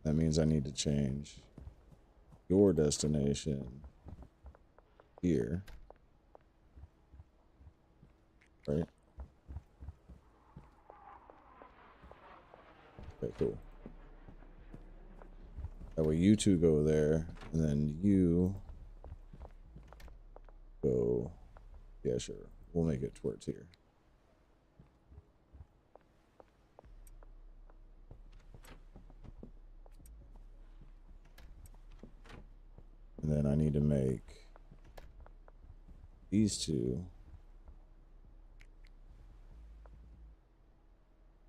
That means I need to change your destination here, right? Okay, cool. That way you two go there, and then you go, yeah, sure. We'll make it towards here. And then I need to make these two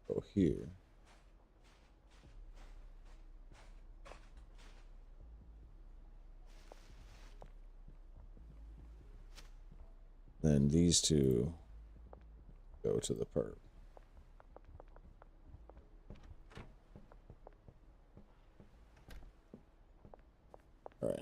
go here. Then these two go to the perp. All right.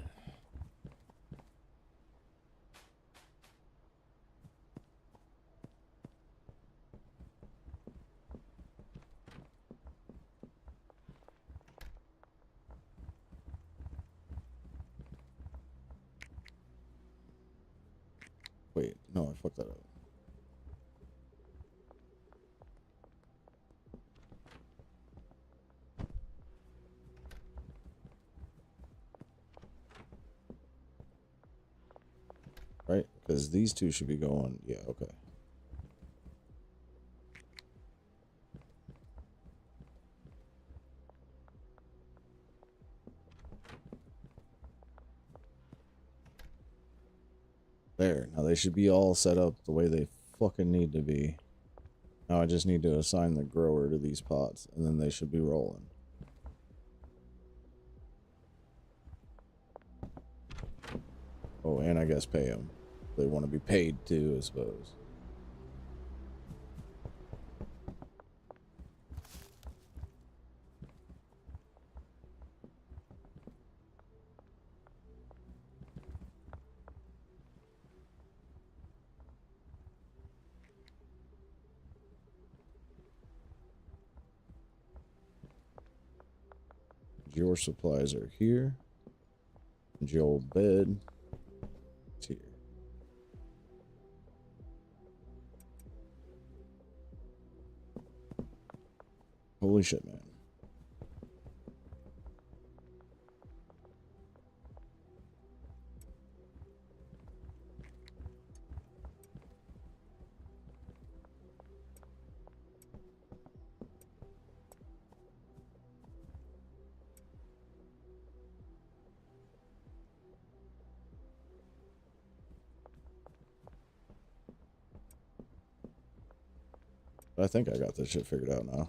Wait, no, I fucked that up. Right? Because these two should be going, yeah, okay. There. Now they should be all set up the way they fucking need to be. Now I just need to assign the grower to these pots, and then they should be rolling. Oh, and I guess pay them. They want to be paid too, I suppose. Your supplies are here. And your bed is here. Holy shit, man. I think I got this shit figured out now.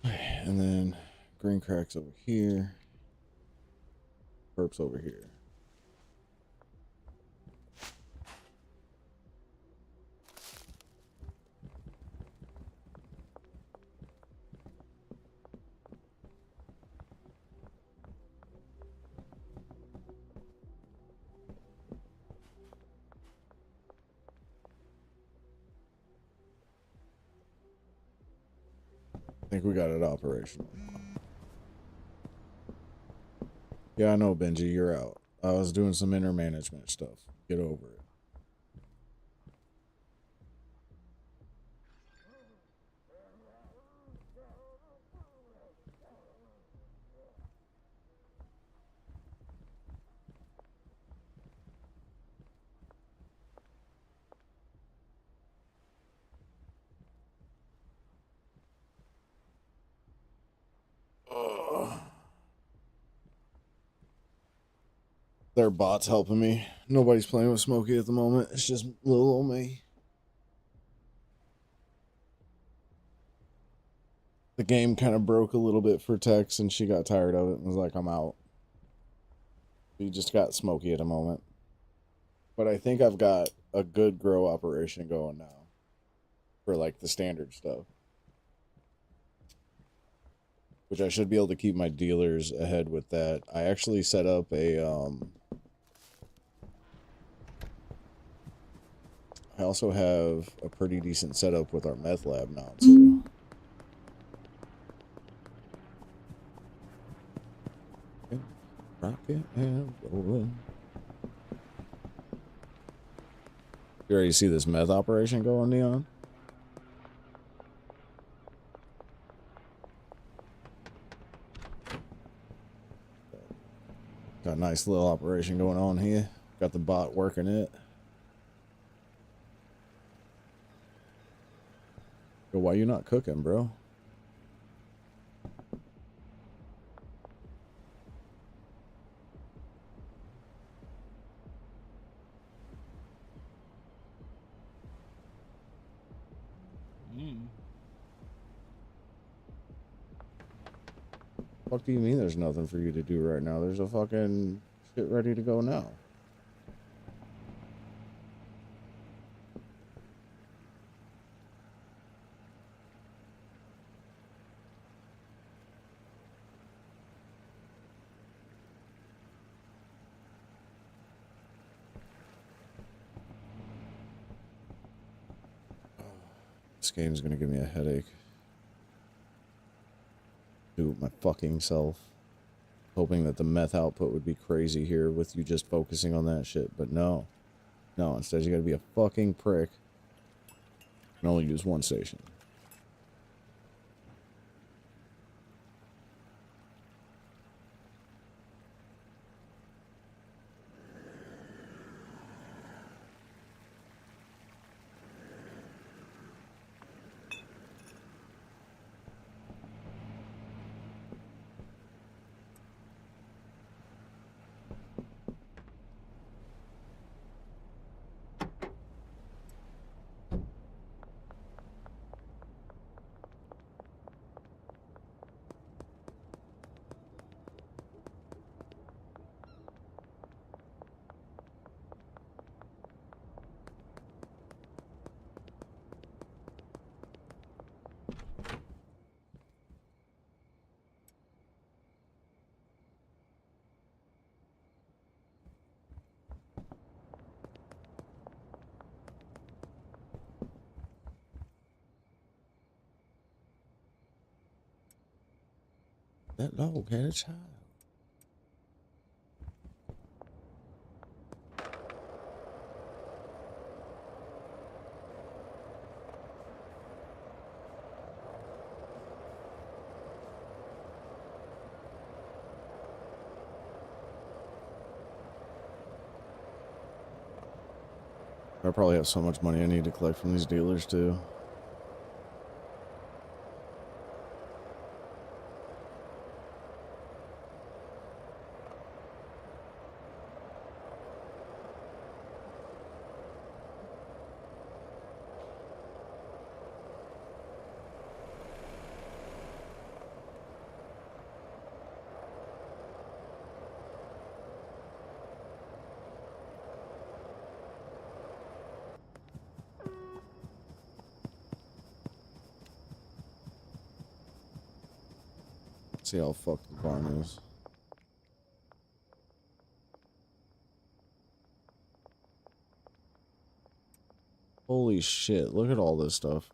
And then green cracks over here. Perps over here. I think we got it operational. Yeah, I know, Benji, you're out. I was doing some intermanagement stuff. Get over it. Ugh. Their bot's helping me. Nobody's playing with Smokey at the moment. It's just little old me. The game kind of broke a little bit for Tex, and she got tired of it and was like, I'm out. We just got Smokey at the moment. But I think I've got a good grow operation going now for like the standard stuff. Which I should be able to keep my dealers ahead with that. I actually set up a I also have a pretty decent setup with our meth lab now too. Rocket and rolling. You already see this meth operation going, Neon? Got a nice little operation going on here. Got the bot working it. But why you not cooking, bro? What do you mean there's nothing for you to do right now? There's a fucking shit ready to go now. This game's gonna give me a headache. Do it my fucking self. Hoping that the meth output would be crazy here with you just focusing on that shit, but no. No, instead you gotta be a fucking prick. And only use one station. That dog had a child. I probably have so much money I need to collect from these dealers too. See how fucked the barn is. Holy shit, look at all this stuff.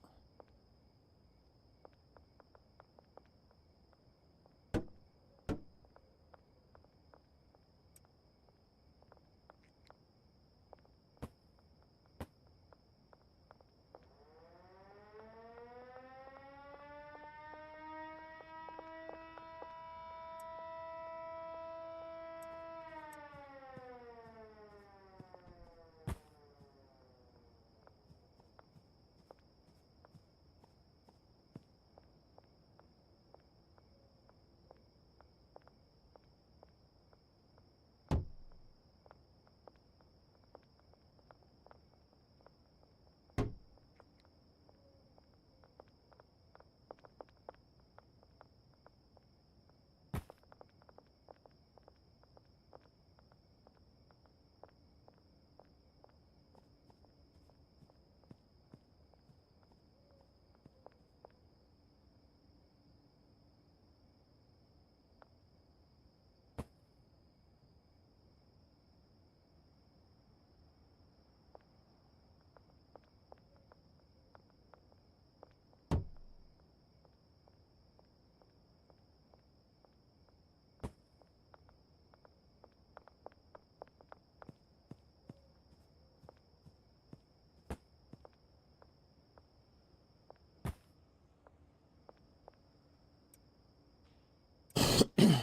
Oh,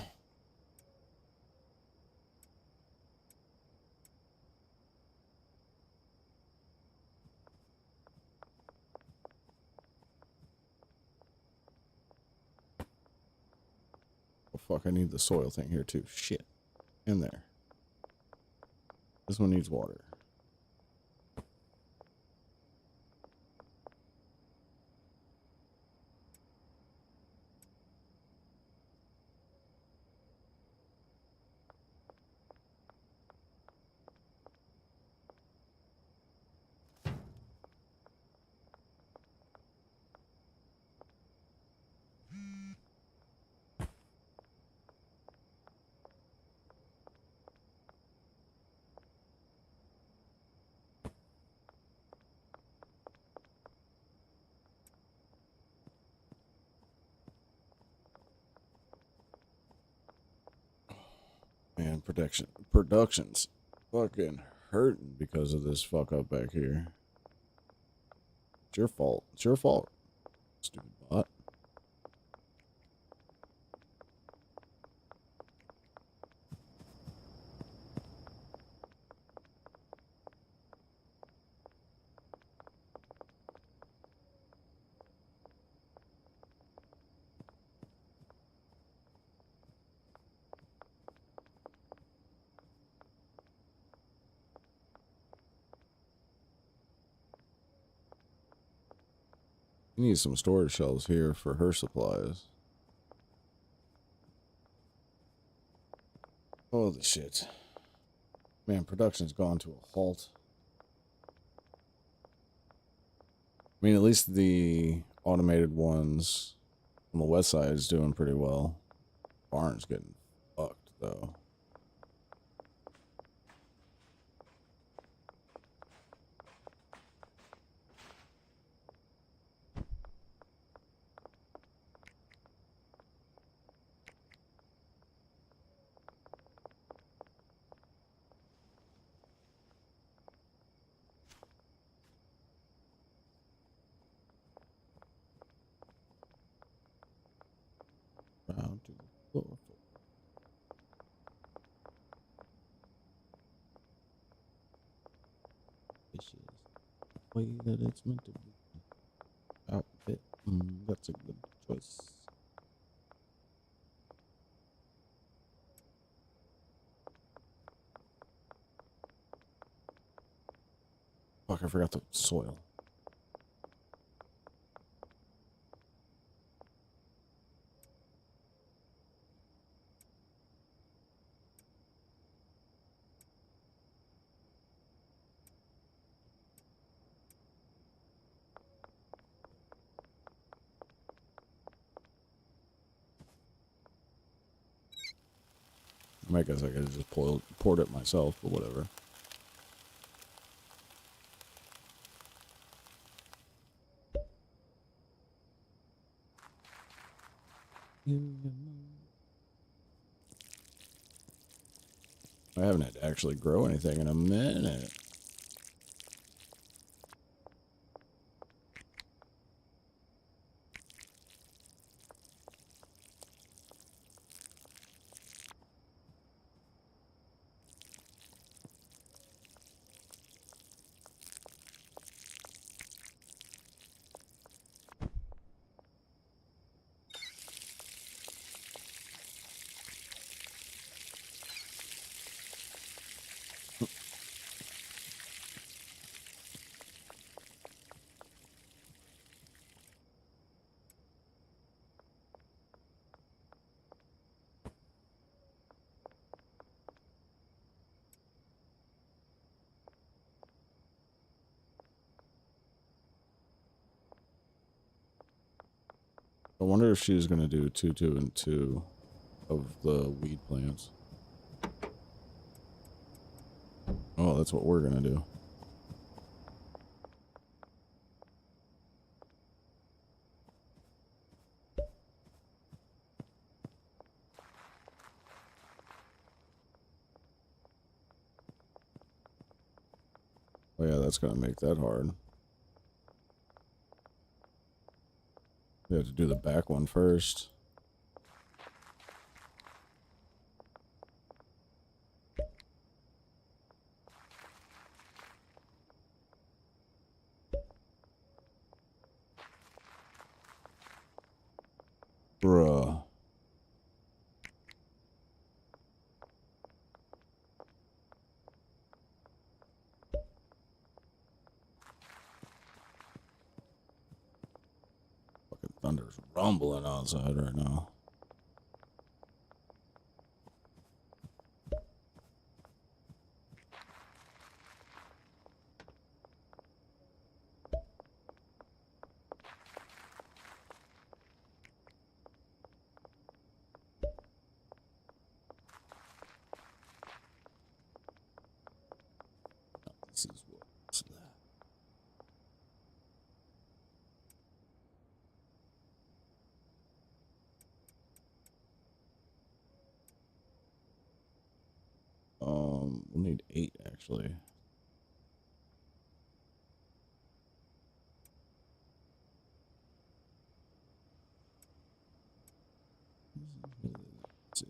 fuck, I need the soil thing here, too. Shit. In there. This one needs water. Man, production's fucking hurting because of this fuck up back here. It's your fault. It's your fault. Stupid bot. You need some storage shelves here for her supplies. Holy shit. Man, production's gone to a halt. I mean, at least the automated ones on the west side is doing pretty well. Barn's getting fucked, though. Down to the floor. This is the way that it's meant to be. Outfit. That's a good choice. Fuck, I forgot the soil. I guess I could have just poured it myself, but whatever. I haven't had to actually grow anything in a minute. I wonder if she's going to do 2, 2, and 2 of the weed plants. Oh, that's what we're going to do. Oh yeah, that's going to make that hard. We have to do the back one first. Bruh. Fucking thunder's rumbling outside right now. This is what's that? We'll need 8 actually. Let's see.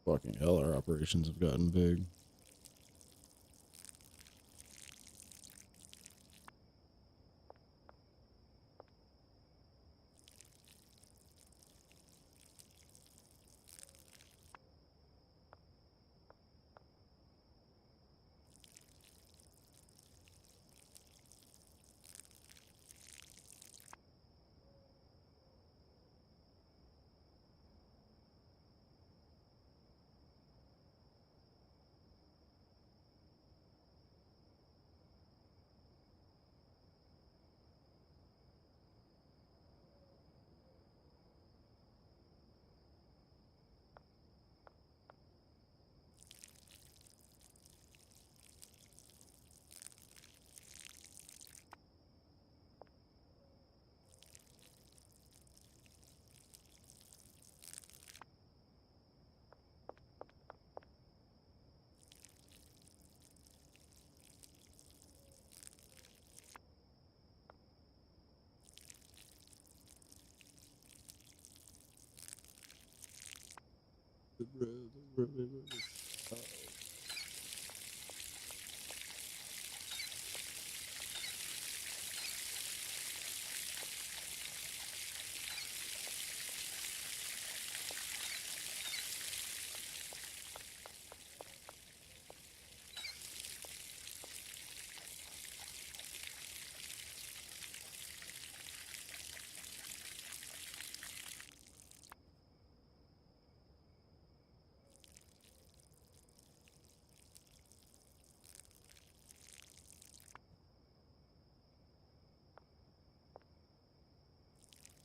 Fucking hell, our operations have gotten big.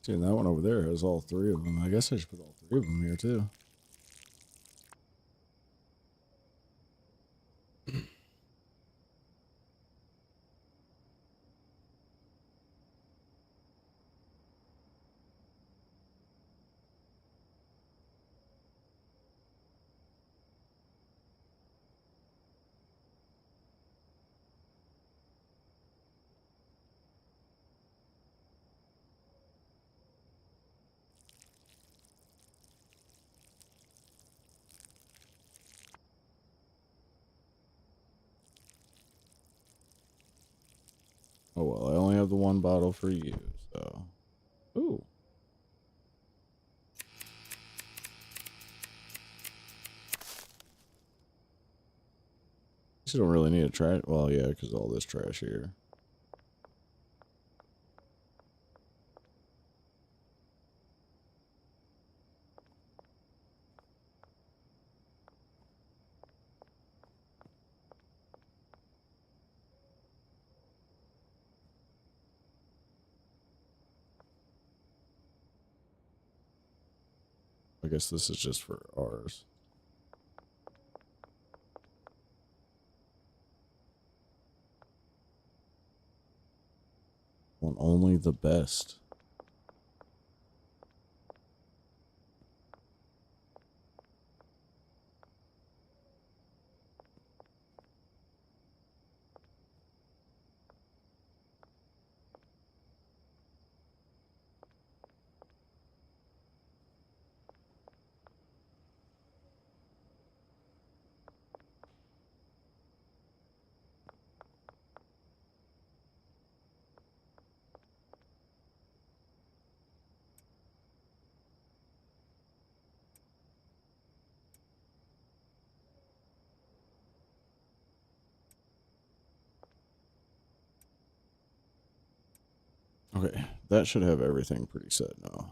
See, and that one over there has all three of them. I guess I should put all three of them here, too. Oh, well, I only have the one bottle for you, so... Ooh. You don't really need a trash... Well, yeah, because all this trash here. I guess this is just for ours. Want only the best. Okay, that should have everything pretty set now.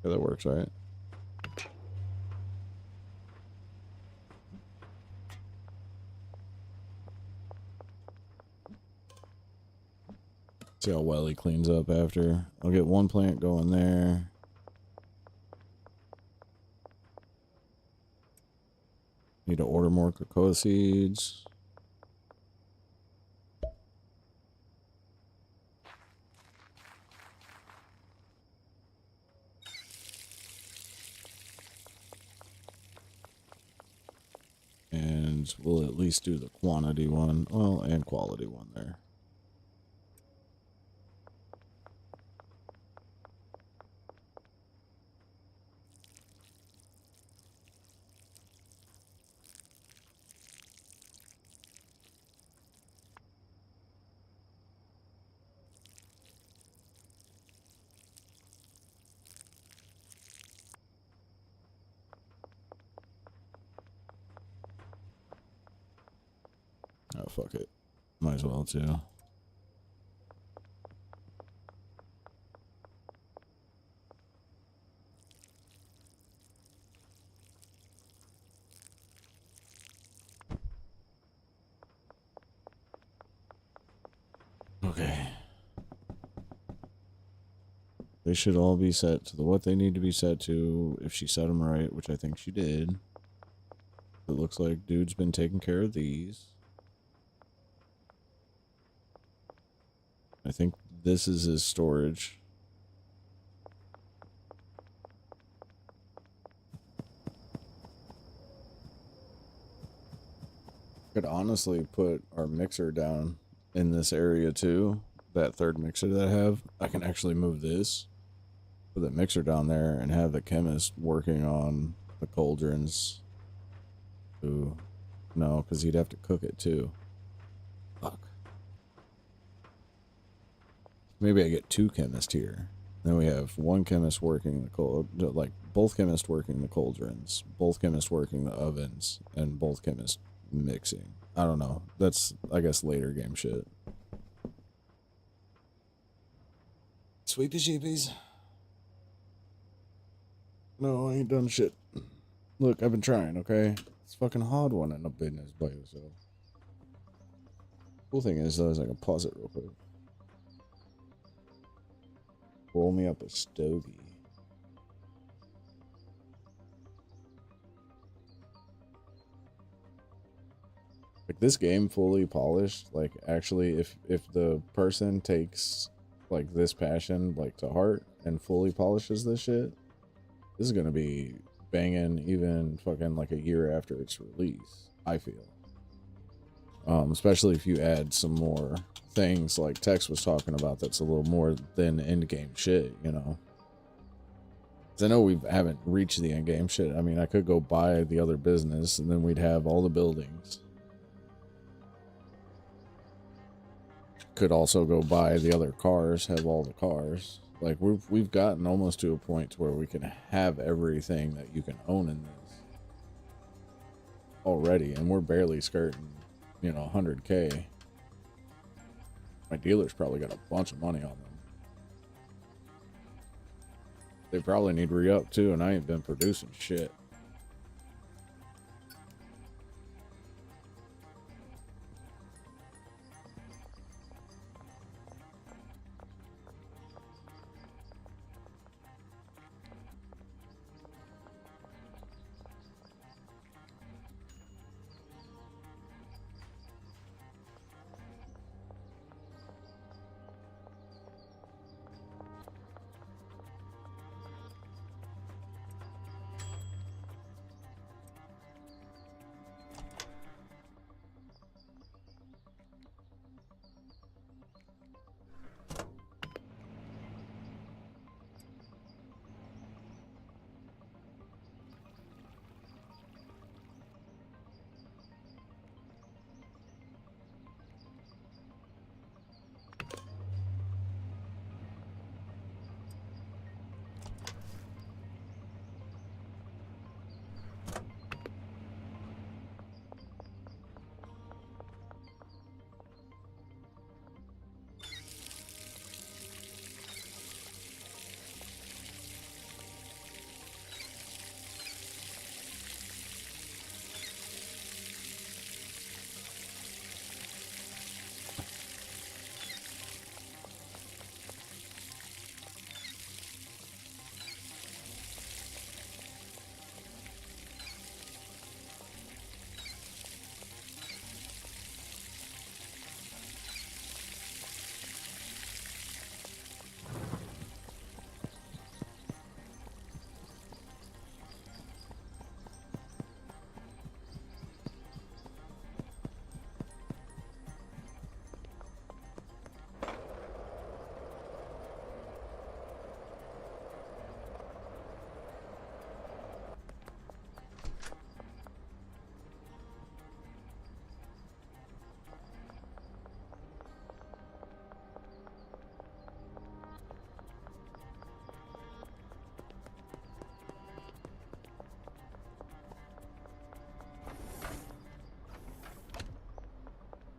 Yeah, that works, right? See how well he cleans up after. I'll get one plant going there. Need to order more cocoa seeds. And we'll at least do the quantity one. Well, and quality one there. Oh, fuck it. Might as well, too. Okay. They should all be set to what they need to be set to if she set them right, which I think she did. It looks like dude's been taking care of these. I think this is his storage. Could honestly put our mixer down in this area too. That third mixer that I have, I can actually move this, put the mixer down there, and have the chemist working on the cauldrons. Ooh, no, because he'd have to cook it too. Fuck. Maybe I get two chemists here. Then we have one chemist working the cold, like both chemists working the cauldrons, both chemists working the ovens, and both chemists mixing. I don't know. That's, I guess, later game shit. Sweet the sheepies. No, I ain't done shit. Look, I've been trying, okay? It's fucking hard one in a business by yourself. Cool thing is, though, is I can pause it real quick. Roll me up a stogie. Like, this game fully polished, like, actually, if the person takes, like, this passion, like, to heart and fully polishes this shit, this is gonna be banging even fucking, like, a year after its release, I feel. Especially if you add some more things like Tex was talking about that's a little more than end-game shit, you know? Because I know we haven't reached the end-game shit. I mean, I could go buy the other business, and then we'd have all the buildings. Could also go buy the other cars, have all the cars. Like, we've gotten almost to a point to where we can have everything that you can own in this already, and we're barely skirting, you know, 100K. My dealer's probably got a bunch of money on them. They probably need re-up too, and I ain't been producing shit.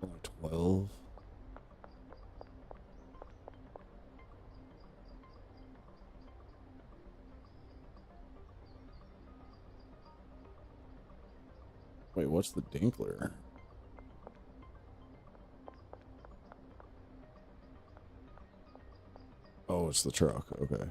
Only 12. Wait, what's the Dinkler? Oh, it's the truck. Okay.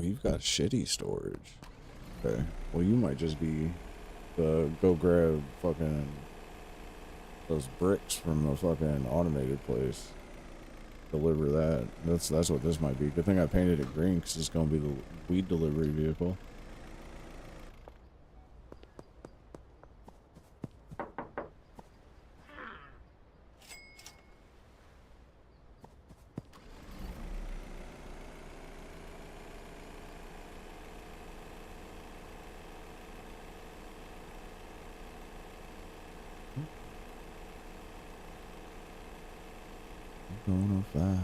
you've got shitty storage. Okay. Well, you might just be go grab fucking those bricks from the fucking automated place. Deliver that. That's what this might be. Good thing I painted it green because it's gonna be the weed delivery vehicle. Gonna fly.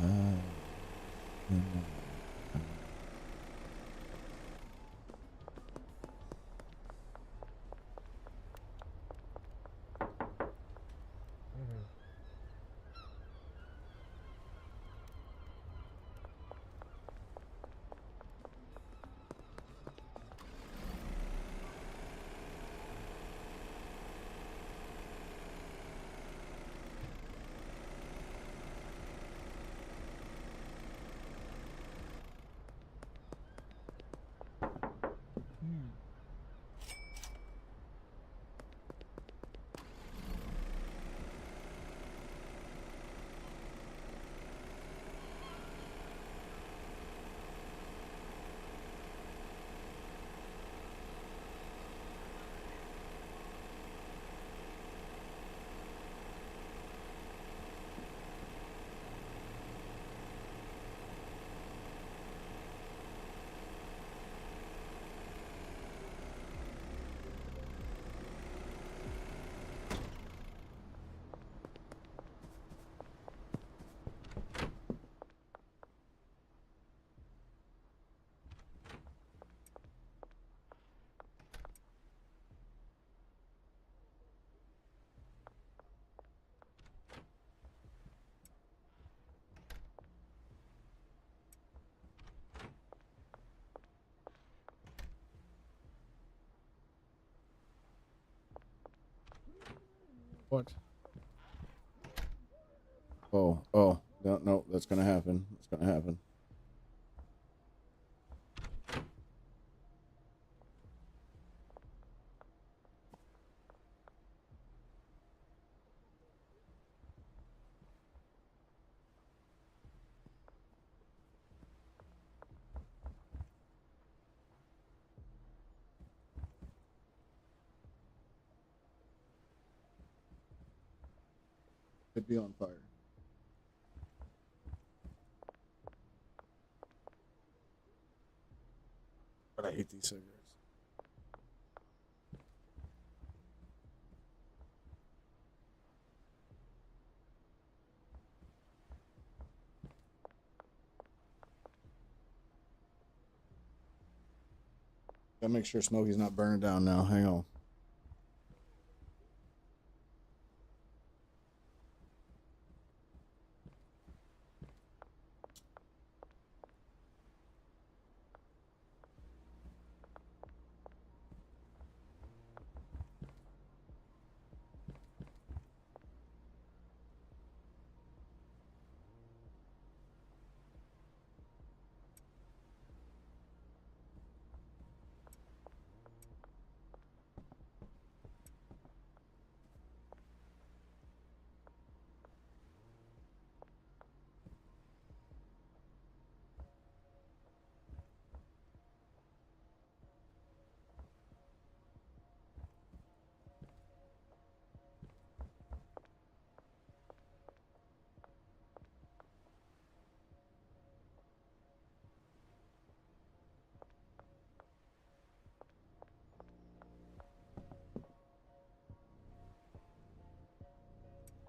What? Oh, no, no, that's gonna happen. It's gonna happen. Could be on fire. But I hate these cigarettes. Gotta make sure Smokey's not burning down now. Hang on.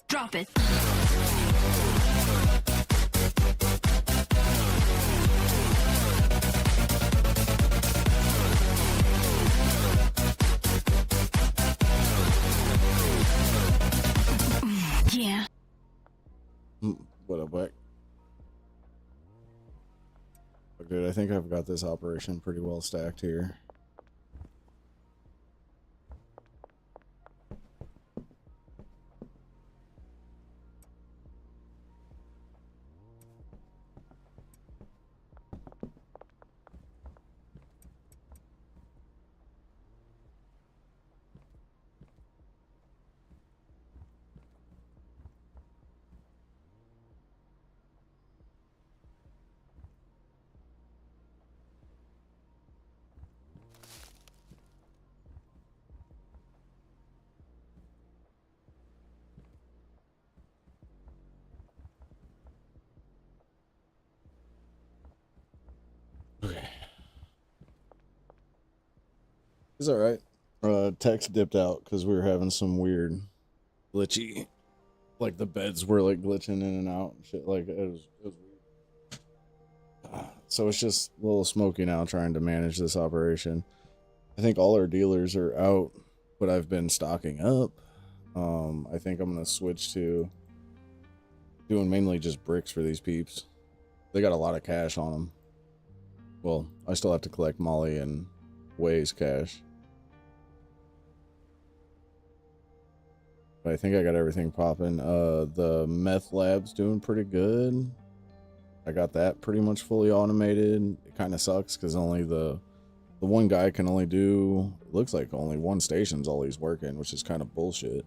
Drop it. Yeah. What up, Black? Dude, I think I've got this operation pretty well stacked here. It's all right. Text dipped out because we were having some weird glitchy, like the beds were like glitching in and out and shit. Like it was weird. So it's just a little smoky now trying to manage this operation. I think all our dealers are out, but I've been stocking up. I think I'm gonna switch to doing mainly just bricks for these peeps. They got a lot of cash on them. Well, I still have to collect Molly and Way's cash. But I think I got everything popping. The meth lab's doing pretty good. I got that pretty much fully automated. It kind of sucks because only the one guy can only do, it looks like only one station's all he's working, which is kind of bullshit.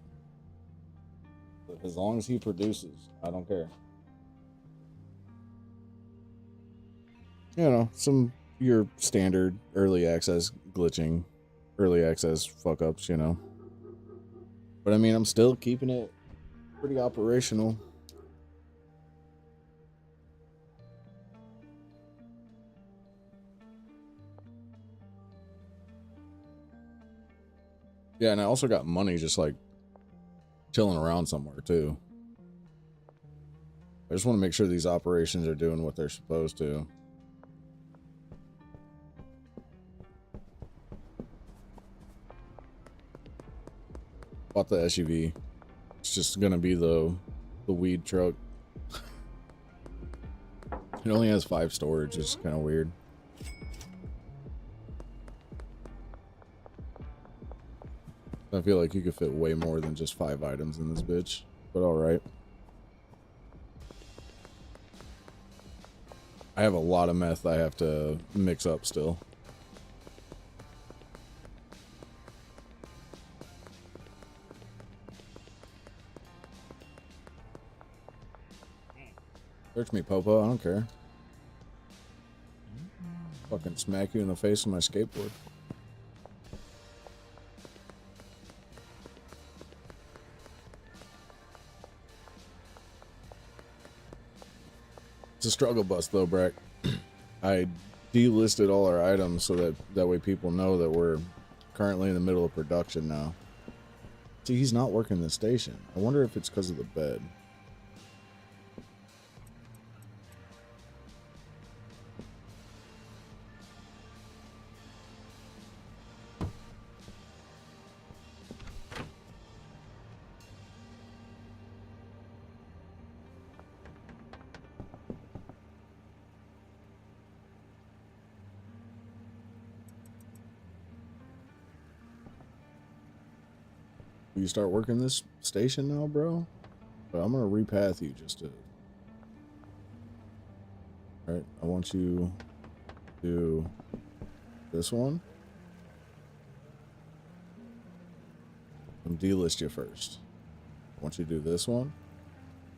But as long as he produces, I don't care. You know, some your standard early access glitching, early access fuck ups, you know. But I mean, I'm still keeping it pretty operational. Yeah, and I also got money just like chilling around somewhere too. I just want to make sure these operations are doing what they're supposed to. Bought the SUV. It's just gonna be the weed truck. It only has 5 storage, it's kind of weird. I feel like you could fit way more than just 5 items in this bitch, but alright. I have a lot of meth I have to mix up still. Search me, Popo, I don't care. Fucking smack you in the face with my skateboard. It's a struggle bus though, Brack. I delisted all our items so that way people know that we're currently in the middle of production now. See, he's not working the station. I wonder if it's because of the bed. Will you start working this station now, bro? But I'm gonna repath you just to. Alright, I want you to do this one. And delist you first. I want you to do this one.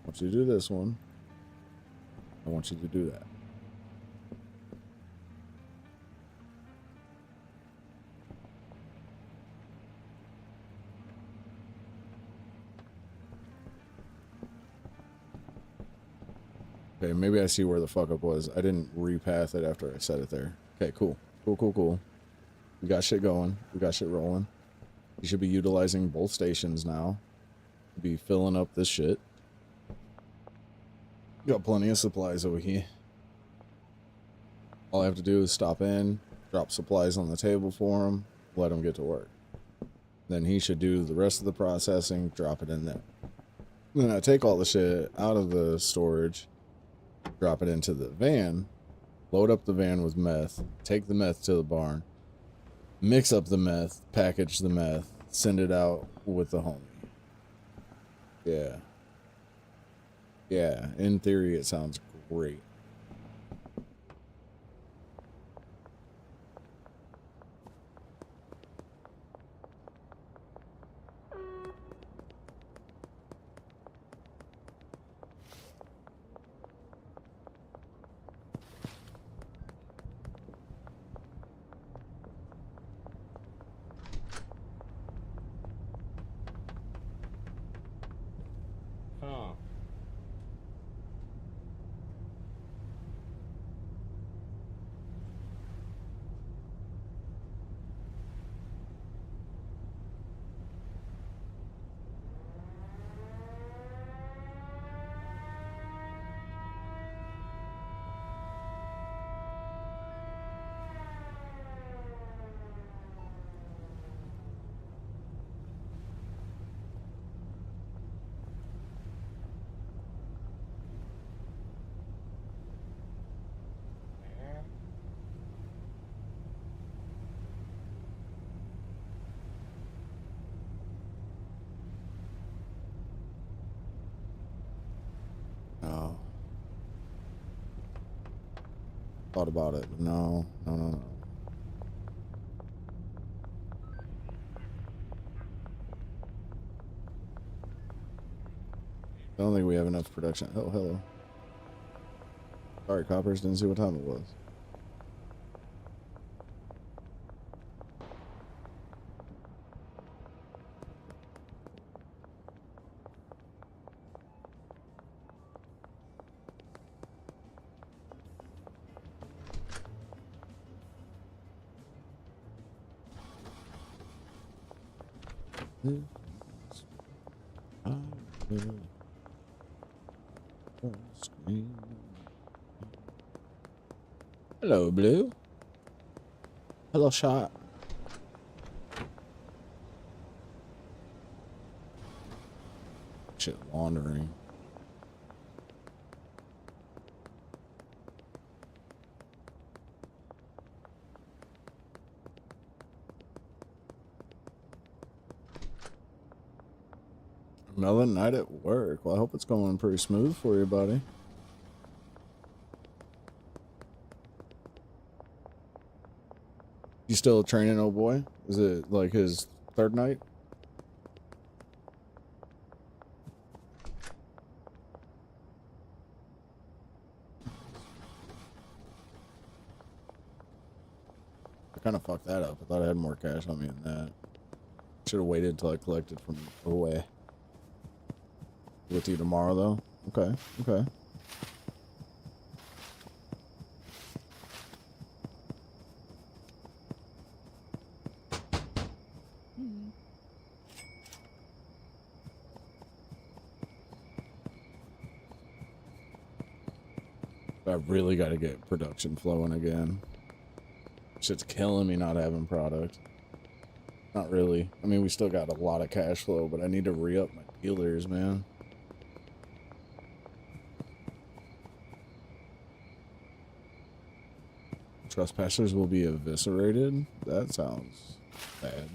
I want you to do this one. I want you to do that. Okay, maybe I see where the fuck up was. I didn't repath it after I set it there. Okay, cool. Cool. We got shit going. We got shit rolling. You should be utilizing both stations now. Be filling up this shit. Got plenty of supplies over here. All I have to do is stop in, drop supplies on the table for him, let him get to work. Then he should do the rest of the processing, drop it in there. Then I take all the shit out of the storage, drop it into the van, load up the van with meth, take the meth to the barn, mix up the meth, package the meth, send it out with the homie. Yeah. Yeah, in theory it sounds great. Huh. Thought about it. No, no, no, no. I don't think we have enough production. Oh, hello. Sorry, coppers. Didn't see what time it was. Hello, Blue. Hello, Shot. Shit, laundering. Another night at work. Well, I hope it's going pretty smooth for you, buddy. You still training, old boy? Is it like his third night? I kind of fucked that up. I thought I had more cash on me than that. Should have waited until I collected from away. With you tomorrow, though? Okay, okay. I really got to get production flowing again. Shit's killing me not having product. Not really. I mean, we still got a lot of cash flow, but I need to re-up my dealers, man. Trespassers will be eviscerated? That sounds bad.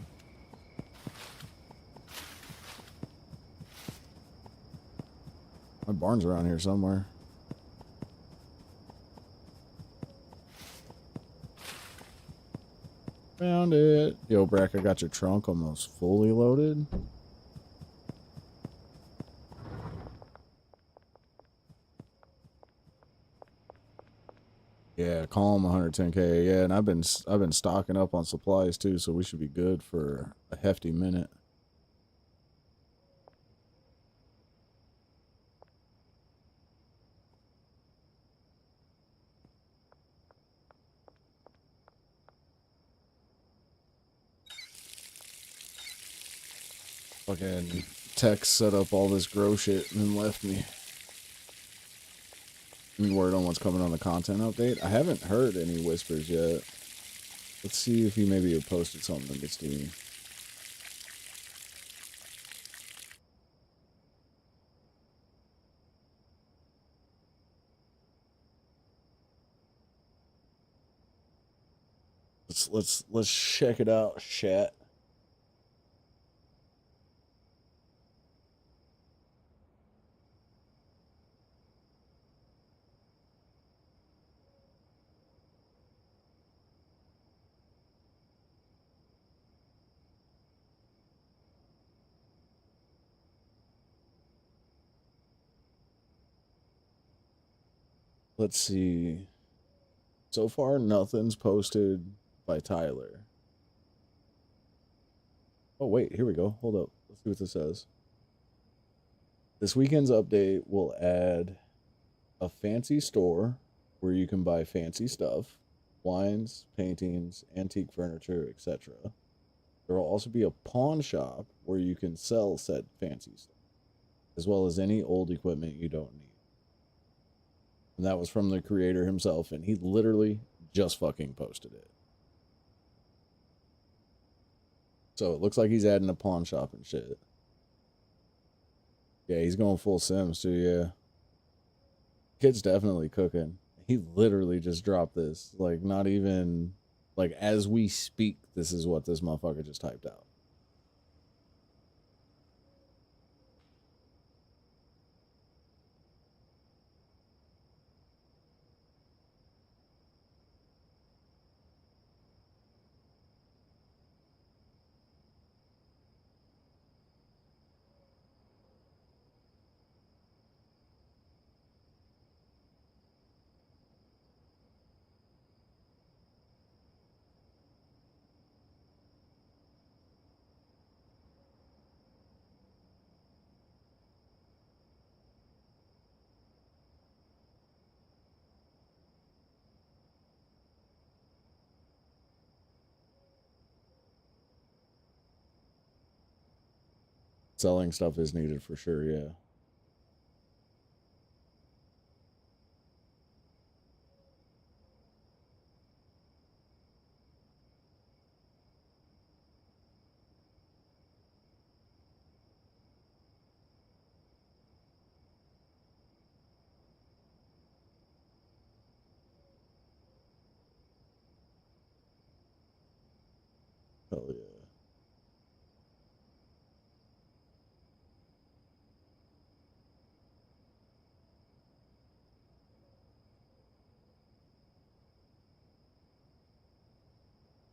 My barn's around here somewhere. Found it. Yo, Brack, I got your trunk almost fully loaded. Yeah, call him 110K. Yeah, and I've been stocking up on supplies too, so we should be good for a hefty minute. Fucking Tex set up all this grow shit and then left me. Any word on what's coming on the content update? I haven't heard any whispers yet. Let's see if he maybe posted something in the Steam. Let's check it out, chat. Let's see. So far, nothing's posted by Tyler. Oh, wait, here we go. Hold up. Let's see what this says. This weekend's update will add a fancy store where you can buy fancy stuff, wines, paintings, antique furniture, etc. There will also be a pawn shop where you can sell said fancy stuff, as well as any old equipment you don't need. And that was from the creator himself, and he literally just fucking posted it. So it looks like he's adding a pawn shop and shit. Yeah, he's going full Sims too, yeah. Kid's definitely cooking. He literally just dropped this. Like, not even... Like, as we speak, this is what this motherfucker just typed out. Selling stuff is needed for sure, yeah. Hell yeah.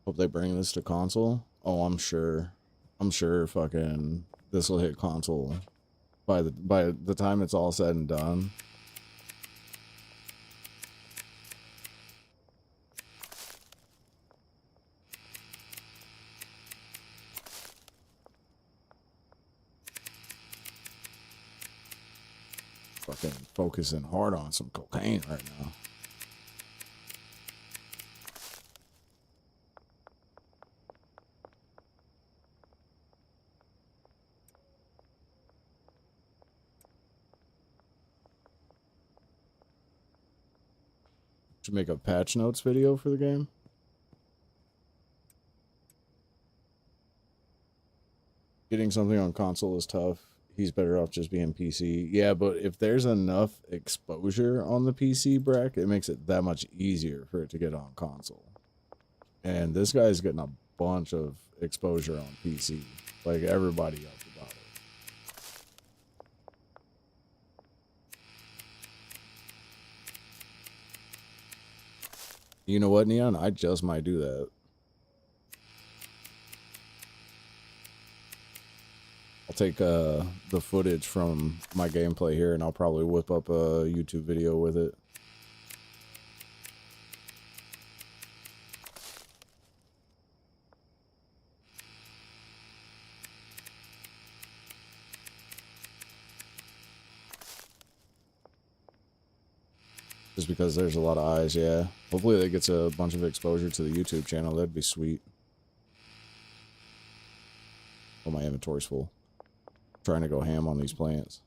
Hope they bring this to console. Oh, I'm sure. I'm sure fucking this will hit console by the time it's all said and done. Fucking focusing hard on some cocaine right now. Should make a patch notes video for the game. Getting something on console is tough. He's better off just being PC. Yeah, but if there's enough exposure on the PC bracket, it makes it that much easier for it to get on console. And this guy's getting a bunch of exposure on PC. Like everybody else about it. You know what, Neon? I just might do that. I'll take the footage from my gameplay here and I'll probably whip up a YouTube video with it. Just because there's a lot of eyes, yeah. Hopefully that gets a bunch of exposure to the YouTube channel. That'd be sweet. Oh, my inventory's full. I'm trying to go ham on these plants.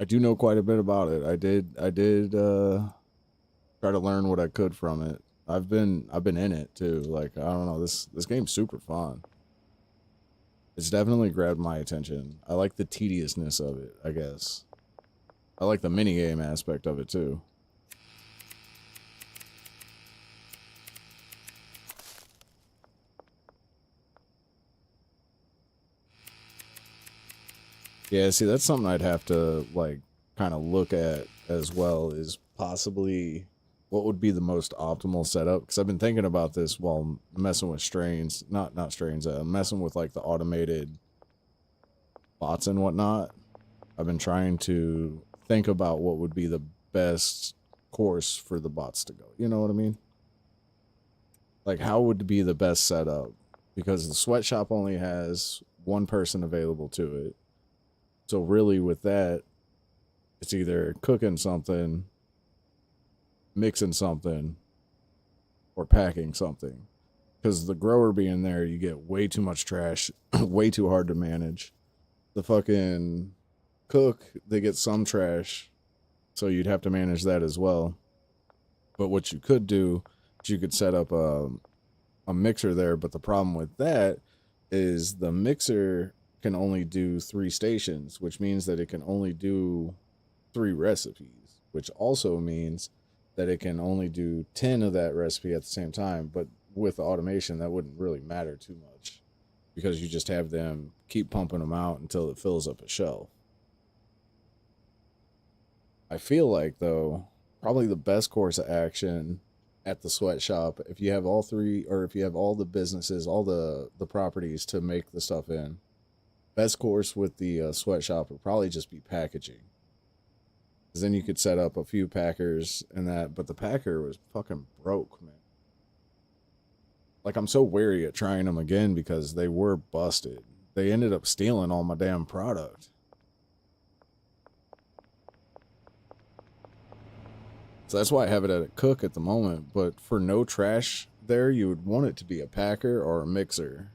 I do know quite a bit about it. I did try to learn what I could from it. I've been in it too. Like, I don't know, this game's super fun. It's definitely grabbed my attention. I like the tediousness of it, I guess. I like the minigame aspect of it too. Yeah, see, that's something I'd have to, like, kind of look at as well, is possibly what would be the most optimal setup. Because I've been thinking about this while messing with strains. Not strains, messing with, like, the automated bots and whatnot. I've been trying to think about what would be the best course for the bots to go. You know what I mean? Like, how would be the best setup? Because the sweatshop only has one person available to it. So really with that, it's either cooking something, mixing something, or packing something. Because the grower being there, you get way too much trash, way too hard to manage. The fucking cook, they get some trash, so you'd have to manage that as well. But what you could do is you could set up a mixer there, but the problem with that is the mixer can only do 3 stations, which means that it can only do 3 recipes, which also means that it can only do 10 of that recipe at the same time. But with automation, that wouldn't really matter too much because you just have them keep pumping them out until it fills up a shelf. I feel like, though, probably the best course of action at the sweatshop, if you have all 3, or if you have all the businesses, all the properties to make the stuff in, best course with the sweatshop would probably just be packaging. Because then you could set up a few packers and that, but the packer was fucking broke, man. Like, I'm so wary at trying them again because they were busted. they ended up stealing all my damn product. So that's why I have it at a cook at the moment. But for no trash there, you would want it to be a packer or a mixer.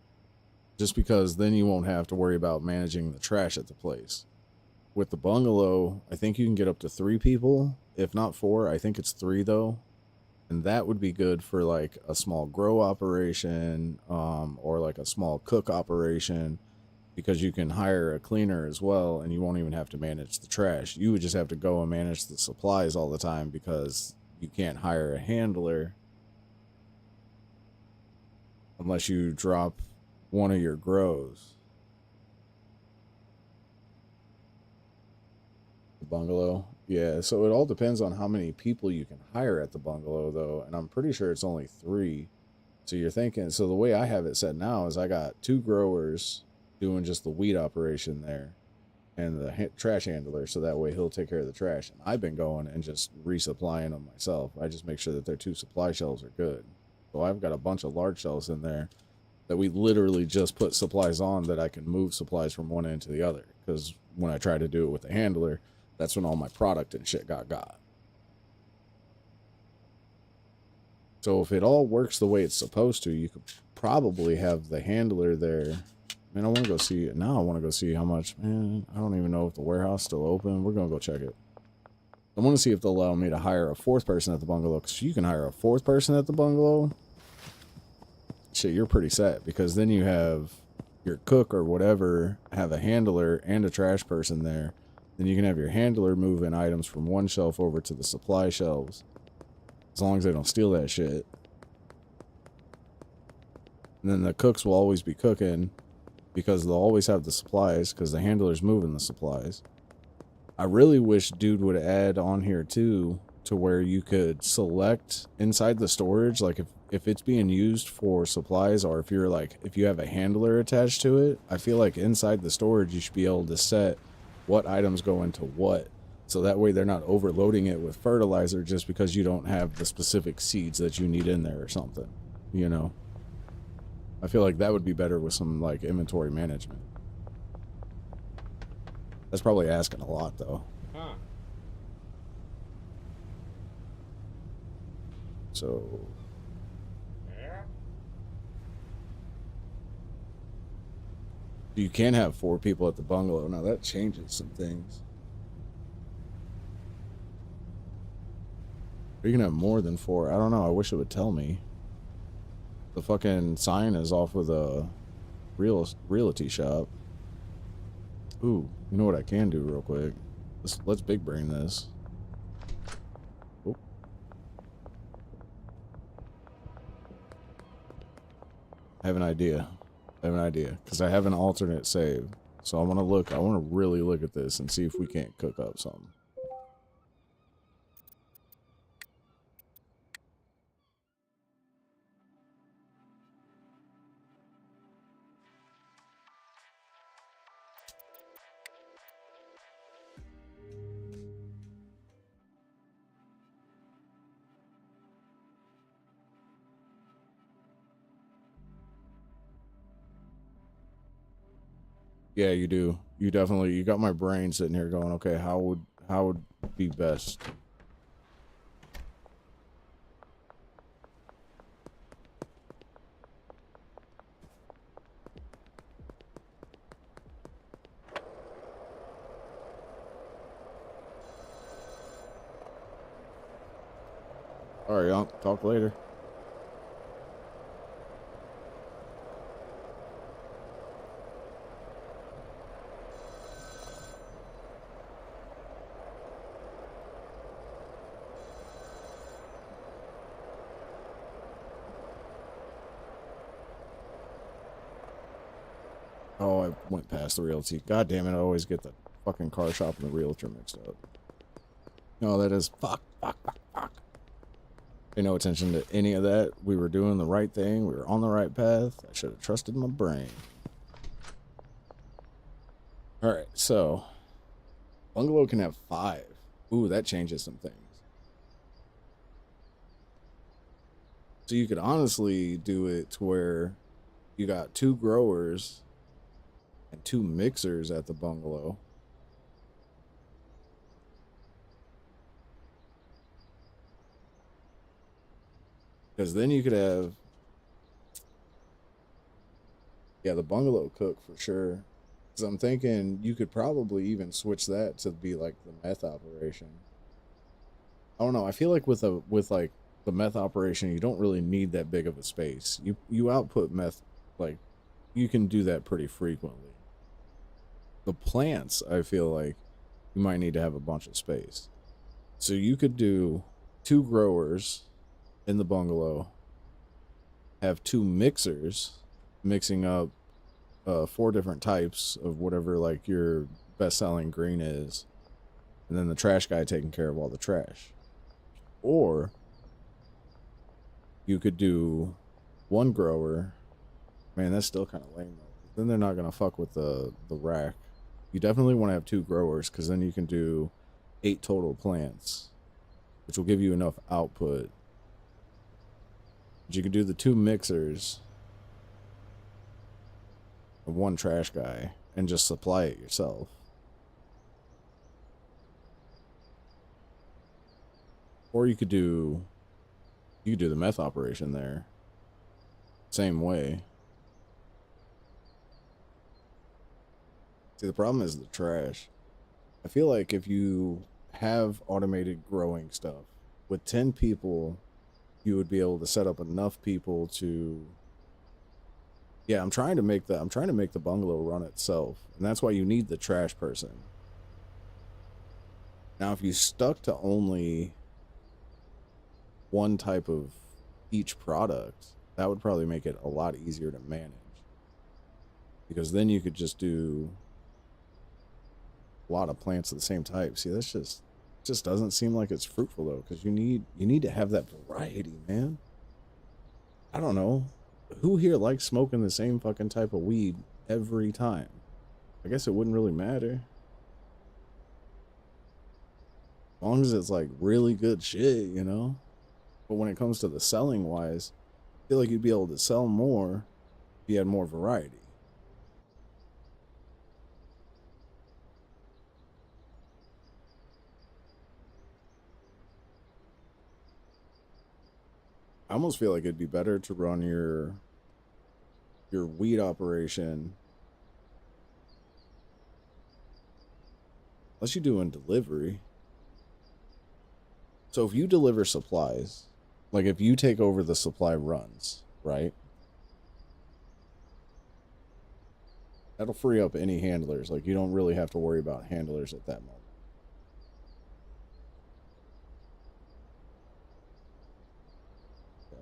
Just because then you won't have to worry about managing the trash at the place. With the bungalow, I think you can get up to 3 people. If not 4, I think it's 3 though. And that would be good for like a small grow operation, or like a small cook operation, because you can hire a cleaner as well and you won't even have to manage the trash. You would just have to go and manage the supplies all the time because you can't hire a handler unless you drop one of your grows. The bungalow. Yeah, so it all depends on how many people you can hire at the bungalow though, and I'm pretty sure it's only 3. So you're thinking, so the way I have it set now is I got 2 growers doing just the weed operation there and the trash handler, so that way he'll take care of the trash. And I've been going and just resupplying them myself. I just make sure that their 2 supply shelves are good. So I've got a bunch of large shelves in there that we literally just put supplies on that I can move supplies from one end to the other. Because when I try to do it with the handler, that's when all my product and shit got. So if it all works the way it's supposed to, you could probably have the handler there. Man, I want to go see it. Now I want to go see how much. Man, I don't even know if the warehouse is still open. We're going to go check it. I want to see if they'll allow me to hire a 4th person at the bungalow. Because you can hire a 4th person at the bungalow. Shit, you're pretty set. Because then you have your cook or whatever, have a handler and a trash person there. Then you can have your handler moving items from one shelf over to the supply shelves. As long as they don't steal that shit. And then the cooks will always be cooking because they'll always have the supplies because the handler's moving the supplies. I really wish dude would add on here too to where you could select inside the storage, like if it's being used for supplies or if you're like, if you have a handler attached to it, I feel like inside the storage you should be able to set what items go into what. So that way they're not overloading it with fertilizer just because you don't have the specific seeds that you need in there or something, you know? I feel like that would be better with some like inventory management. That's probably asking a lot though. Huh. So Yeah. you can have 4 people at the bungalow. Now that changes some things. Or you can have more than 4. I don't know. I wish it would tell me. The fucking sign is off with a realty shop. Ooh, you know what I can do real quick? Let's big brain this. Oh. I have an idea. Because I have an alternate save. So I want to really look at this and see if we can't cook up something. Yeah, you do. You got my brain sitting here going, okay, how would be best? All right, I'll talk later. Oh, I went past the realty. God damn it, I always get the fucking car shop and the realtor mixed up. No, that is fuck. Pay no attention to any of that. We were doing the right thing. We were on the right path. I should have trusted my brain. Alright, so bungalow can have 5. Ooh, that changes some things. So you could honestly do it to where you got 2 growers and 2 mixers at the bungalow. Because then you could have, yeah, the bungalow cook for sure. Because I'm thinking you could probably even switch that to be like the meth operation. I don't know. I feel like with like the meth operation, you don't really need that big of a space. You output meth, like you can do that pretty frequently. The plants, I feel like you might need to have a bunch of space. So you could do 2 growers in the bungalow, have 2 mixers mixing up 4 different types of whatever like your best-selling green is, and then the trash guy taking care of all the trash. Or you could do 1 grower. Man, that's still kind of lame though. Then they're not gonna fuck with the rack. You definitely want to have 2 growers because then you can do 8 total plants, which will give you enough output. But you could do the 2 mixers and 1 trash guy and just supply it yourself. Or you could do the meth operation there. Same way. See, the problem is the trash. I feel like if you have automated growing stuff, with 10 people, you would be able to set up enough people to, yeah, I'm trying to make the bungalow run itself, and that's why you need the trash person. Now, if you stuck to only 1 type of each product, that would probably make it a lot easier to manage. Because then you could just do a lot of plants of the same type. See, that's just doesn't seem like it's fruitful though, because you need to have that variety, man. I don't know. Who here likes smoking the same fucking type of weed every time? I guess it wouldn't really matter. As long as it's like really good shit, you know? But when it comes to the selling wise, I feel like you'd be able to sell more if you had more variety. I almost feel like it'd be better to run your weed operation, unless you're doing delivery. So if you deliver supplies, like if you take over the supply runs, right? That'll free up any handlers. Like you don't really have to worry about handlers at that moment.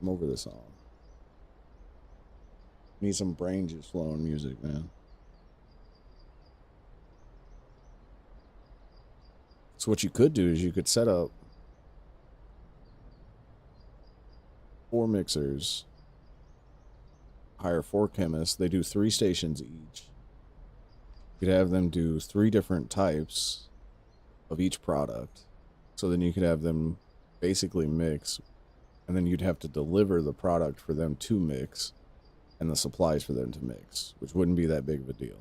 I'm over this song. Need some brain juice flowing music, man. So what you could do is you could set up 4 mixers, hire 4 chemists. They do 3 stations each. You could have them do 3 different types of each product. So then you could have them basically mix, and then you'd have to deliver the product for them to mix and the supplies for them to mix, which wouldn't be that big of a deal.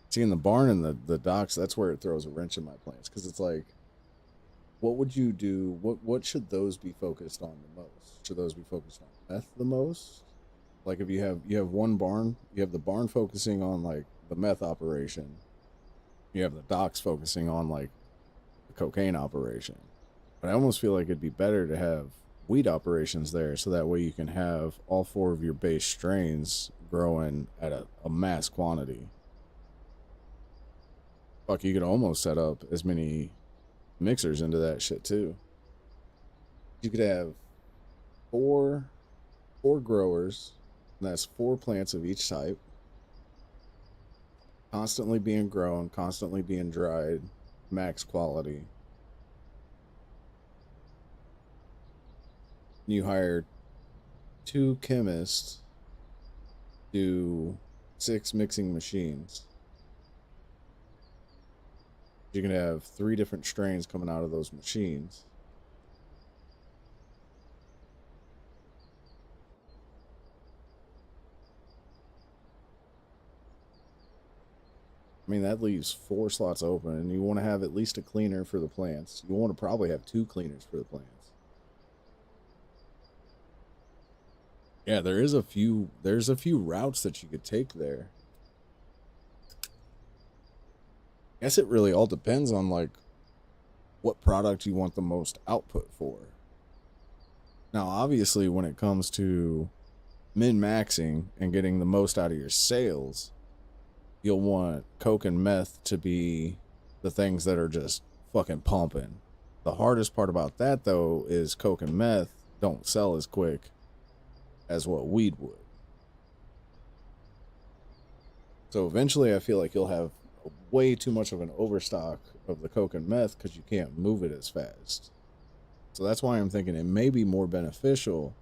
See, in the barn and the docks, that's where it throws a wrench in my plans, because it's like, what would you do? What should those be focused on the most? Should those be focused on meth the most? Like if you have 1 barn, you have the barn focusing on like the meth operation. You have the docks focusing on like the cocaine operation. But I almost feel like it'd be better to have weed operations there, so that way you can have all 4 of your base strains growing at a mass quantity. Fuck, you could almost set up as many mixers into that shit too. You could have four growers, and that's 4 plants of each type, constantly being grown, constantly being dried, max quality. You hire 2 chemists, do 6 mixing machines. You can have 3 different strains coming out of those machines. I mean, that leaves 4 slots open, and you want to have at least a cleaner for the plants. You want to probably have 2 cleaners for the plants. Yeah, there's a few routes that you could take there. I guess it really all depends on like what product you want the most output for. Now, obviously, when it comes to min-maxing and getting the most out of your sales, you'll want coke and meth to be the things that are just fucking pumping. The hardest part about that, though, is coke and meth don't sell as quick as what weed would. So eventually I feel like you'll have way too much of an overstock of the coke and meth because you can't move it as fast. So that's why I'm thinking it may be more beneficial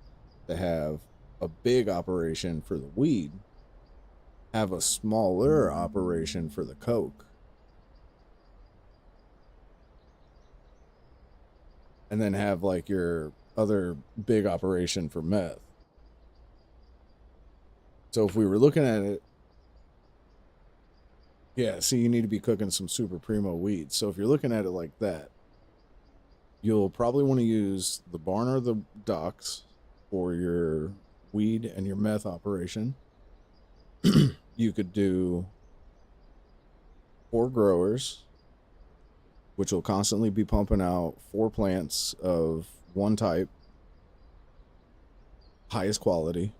to have a big operation for the weed, have a smaller operation for the coke, and then have like your other big operation for meth. So if we were looking at it, yeah, see, you need to be cooking some super primo weed. So if you're looking at it like that, you'll probably want to use the barn or the docks for your weed and your meth operation. You could do 4 growers, which will constantly be pumping out 4 plants of one type, highest quality.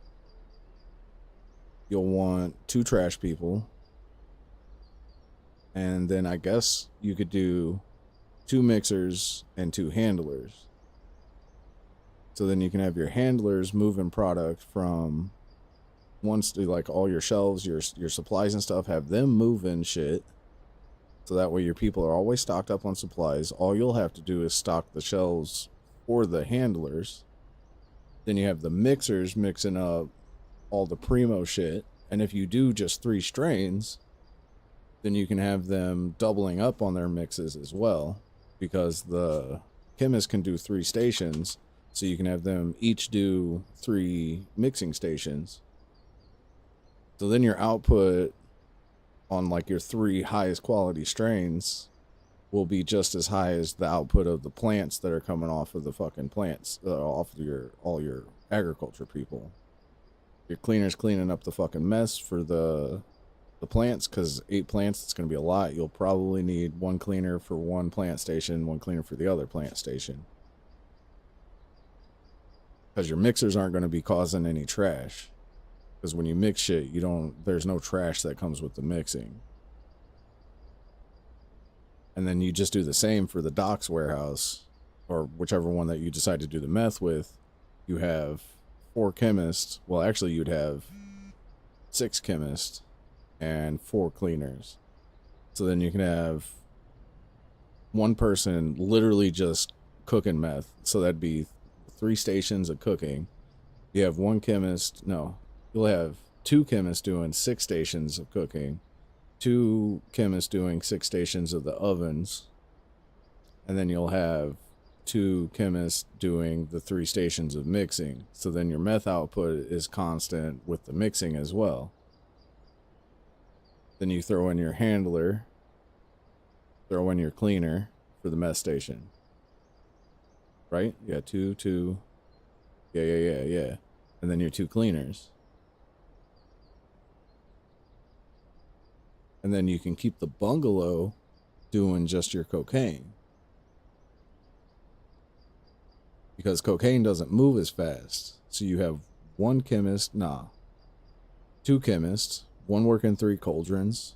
You'll want 2 trash people. And then I guess you could do 2 mixers and 2 handlers. So then you can have your handlers moving product from once to like all your shelves, your supplies and stuff, have them moving shit. So that way your people are always stocked up on supplies. All you'll have to do is stock the shelves for the handlers. Then you have the mixers mixing up all the primo shit. And if you do just 3 strains, then you can have them doubling up on their mixes as well, because the chemist can do 3 stations, so you can have them each do 3 mixing stations. So then your output on like your 3 highest quality strains will be just as high as the output of the plants that are coming off of the fucking plants, off of all your agriculture people. Your cleaner's cleaning up the fucking mess for the plants, because 8 plants, it's going to be a lot. You'll probably need 1 cleaner for 1 plant station, 1 cleaner for the other plant station, because your mixers aren't going to be causing any trash. Because when you mix shit, there's no trash that comes with the mixing. And then you just do the same for the docks warehouse, or whichever one that you decide to do the meth with. You have 4 chemists. Well, actually, you'd have 6 chemists and 4 cleaners. So then you can have 1 person literally just cooking meth. So that'd be 3 stations of cooking. You have 1 chemist. No, you'll have 2 chemists doing 6 stations of cooking, 2 chemists doing 6 stations of the ovens, and then you'll have 2 chemists doing the 3 stations of mixing. So then your meth output is constant with the mixing as well. Then you throw in your handler, throw in your cleaner for the meth station. Right? Yeah, 2. Yeah. And then your 2 cleaners. And then you can keep the bungalow doing just your cocaine, because cocaine doesn't move as fast. So you have 2 chemists, 1 working 3 cauldrons,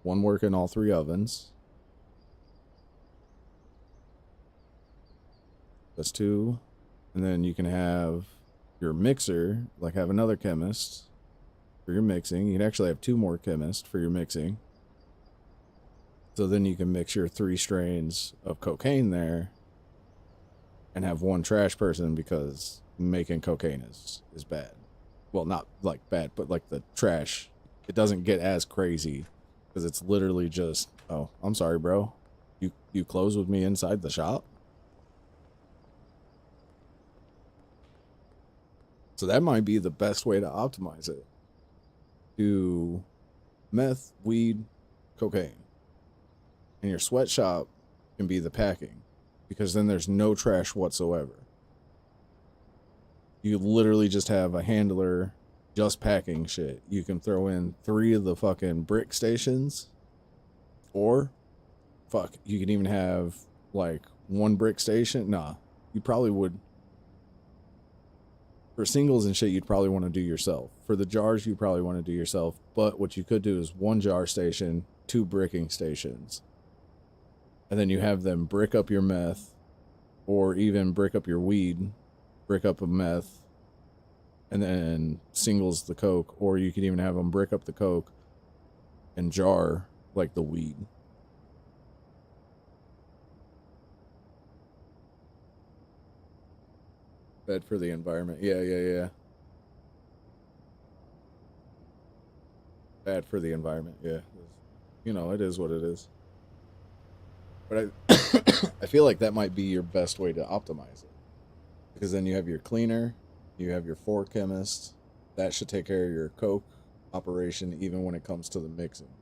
1 working all 3 ovens. That's 2. And then you can have your mixer, like have another chemist for your mixing. You'd actually have 2 more chemists for your mixing. So then you can mix your 3 strains of cocaine there and have 1 trash person, because making cocaine is bad. Well, not like bad, but like the trash, it doesn't get as crazy, because it's literally just, oh, I'm sorry, bro. You close with me inside the shop? So that might be the best way to optimize it. Do meth, weed, cocaine. And your sweatshop can be the packing, because then there's no trash whatsoever. You literally just have a handler just packing shit. You can throw in 3 of the fucking brick stations, or fuck, you can even have like 1 brick station. Nah, you probably would. For singles and shit, you'd probably want to do yourself. For the jars, you probably want to do yourself. But what you could do is 1 jar station, 2 bricking stations. And then you have them brick up your meth, or even brick up your weed, brick up a meth, and then singles the coke. Or you could even have them brick up the coke and jar like the weed. Bad for the environment. Yeah. Bad for the environment. Yeah. You know, it is what it is. But I feel like that might be your best way to optimize it. Because then you have your cleaner, you have your 4 chemists. That should take care of your coke operation even when it comes to the mixing.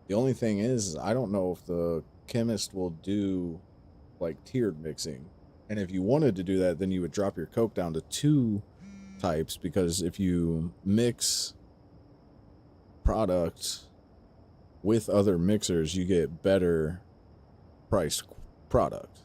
The only thing is I don't know if the chemist will do like tiered mixing. And if you wanted to do that, then you would drop your coke down to 2 types, because if you mix product with other mixers, you get better priced product.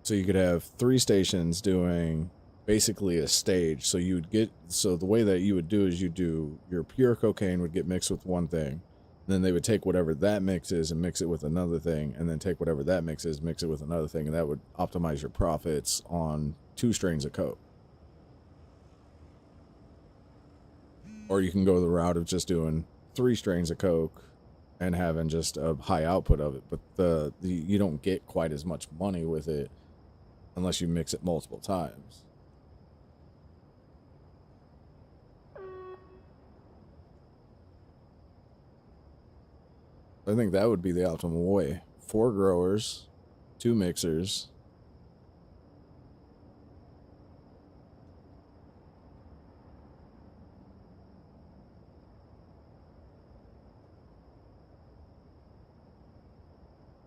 So you could have 3 stations doing basically a stage. So you would get, so the way that you would do is you do your pure cocaine would get mixed with one thing. Then they would take whatever that mix is and mix it with another thing, and then take whatever that mix is, mix it with another thing, and that would optimize your profits on 2 strains of coke. Or you can go the route of just doing 3 strains of coke and having just a high output of it, but you don't get quite as much money with it unless you mix it multiple times. I think that would be the optimal way. 4 growers, 2 mixers.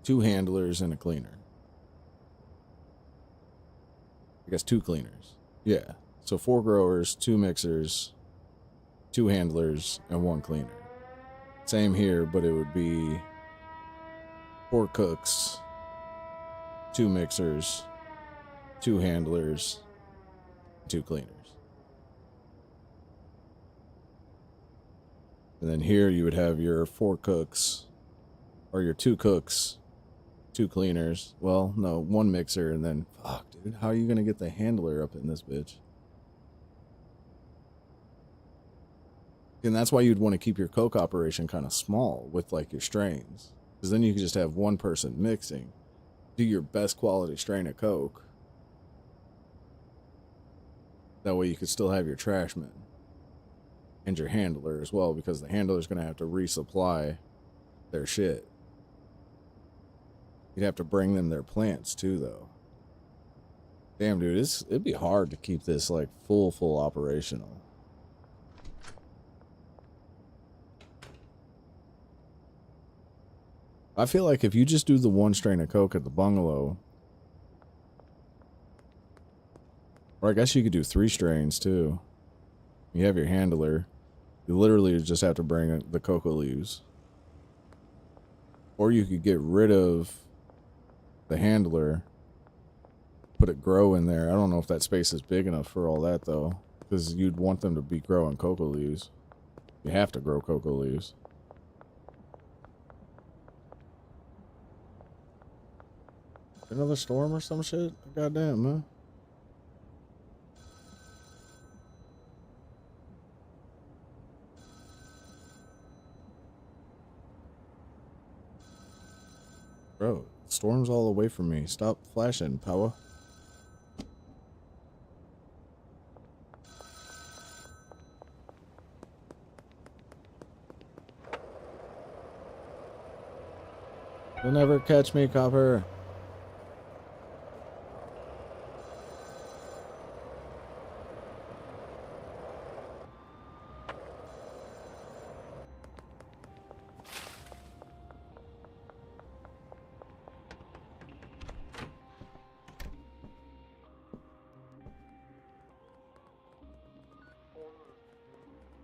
Two handlers and a cleaner. I guess 2 cleaners. Yeah. So 4 growers, 2 mixers, 2 handlers, and 1 cleaner. Same here, but it would be 4 cooks, 2 mixers, 2 handlers, 2 cleaners. And then here you would have your 4 cooks, or your 2 cooks, 2 cleaners. Well, no, 1 mixer, and then, fuck, dude, how are you going to get the handler up in this bitch? And that's why you'd want to keep your coke operation kind of small with like your strains. Because then you could just have 1 person mixing. Do your best quality strain of coke. That way you could still have your trashman. And your handler as well, because the handler's going to have to resupply their shit. You'd have to bring them their plants too, though. Damn, dude, it'd be hard to keep this like full operational. I feel like if you just do the 1 strain of coke at the bungalow, or I guess you could do 3 strains too. You have your handler. You literally just have to bring the coca leaves. Or you could get rid of the handler, put it grow in there. I don't know if that space is big enough for all that though, because you'd want them to be growing coca leaves. You have to grow coca leaves. Another storm or some shit? Goddamn, man. Bro, storm's all away from me. Stop flashing, power. You'll never catch me, copper.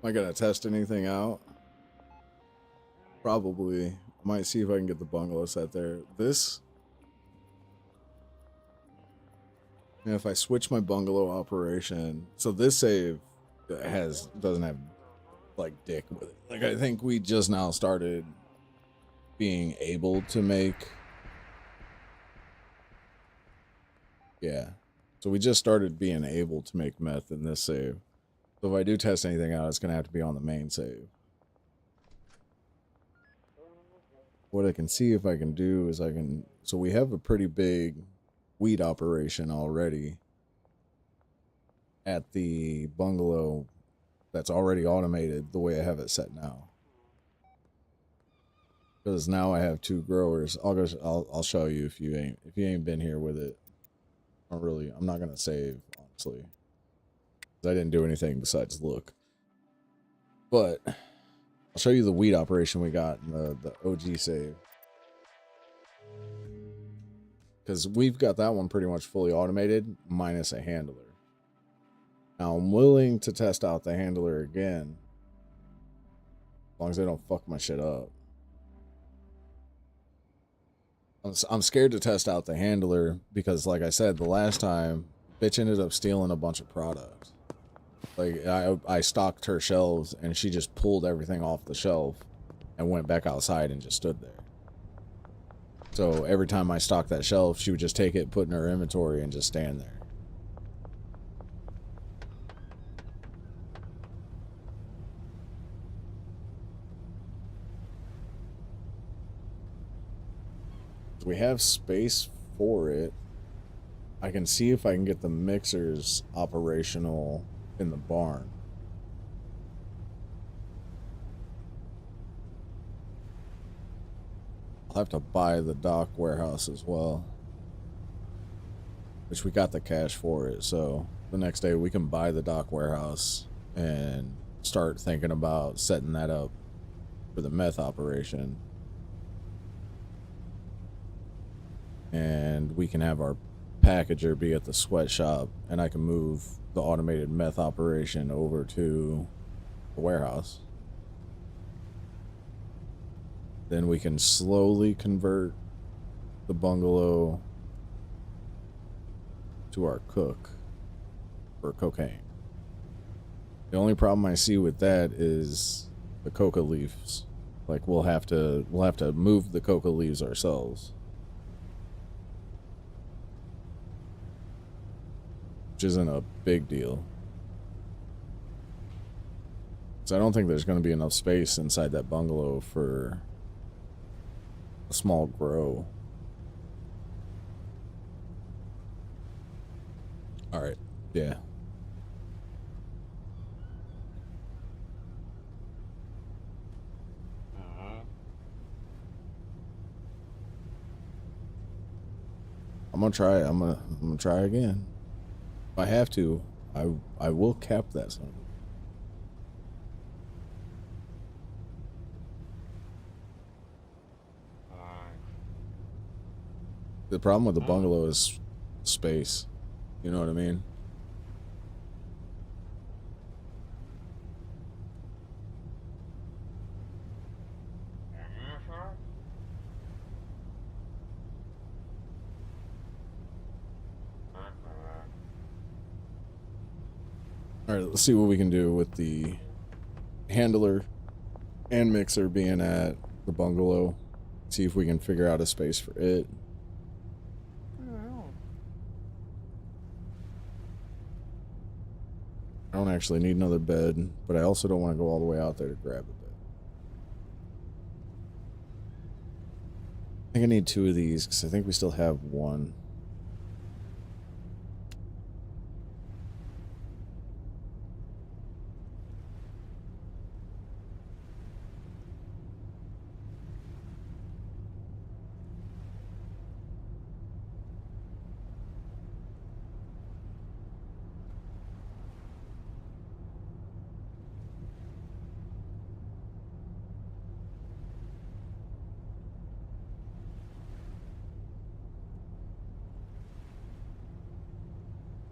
I gonna test anything out? Probably. I might see if I can get the bungalow set there. This. And if I switch my bungalow operation, so this save doesn't have like dick with it. Like I think we just now started being able to make. Yeah. So we just started being able to make meth in this save. So if I do test anything out, it's gonna have to be on the main save. What I can see if I can do is so we have a pretty big weed operation already at the bungalow that's already automated the way I have it set now. Because now I have 2 growers. I'll show you if you ain't been here with it. I'm not gonna save, honestly. I didn't do anything besides look. But I'll show you the weed operation we got in the OG save. Because we've got that one pretty much fully automated, minus a handler. Now, I'm willing to test out the handler again. As long as they don't fuck my shit up. I'm scared to test out the handler because, like I said, the last time, bitch ended up stealing a bunch of products. Like, I stocked her shelves, and she just pulled everything off the shelf and went back outside and just stood there. So every time I stocked that shelf, she would just take it, put it in her inventory, and just stand there. We have space for it. I can see if I can get the mixers operational in the barn. I'll have to buy the dock warehouse as well, which we got the cash for it. So the next day we can buy the dock warehouse and start thinking about setting that up for the meth operation. And we can have our packager be at the sweatshop, and I can move the automated meth operation over to the warehouse. Then we can slowly convert the bungalow to our cook for cocaine. The only problem I see with that is the coca leaves. Like we'll have to move the coca leaves ourselves. Which isn't a big deal. So I don't think there's going to be enough space inside that bungalow for a small grow. All right. Yeah. I'm gonna try it. I'm gonna try again. If I have to, I will cap that son. The problem with the bungalow is space. You know what I mean? Alright, let's see what we can do with the handler and mixer being at the bungalow. See if we can figure out a space for it. I don't actually need another bed, but I also don't want to go all the way out there to grab a bed. I think I need 2 of these because I think we still have 1.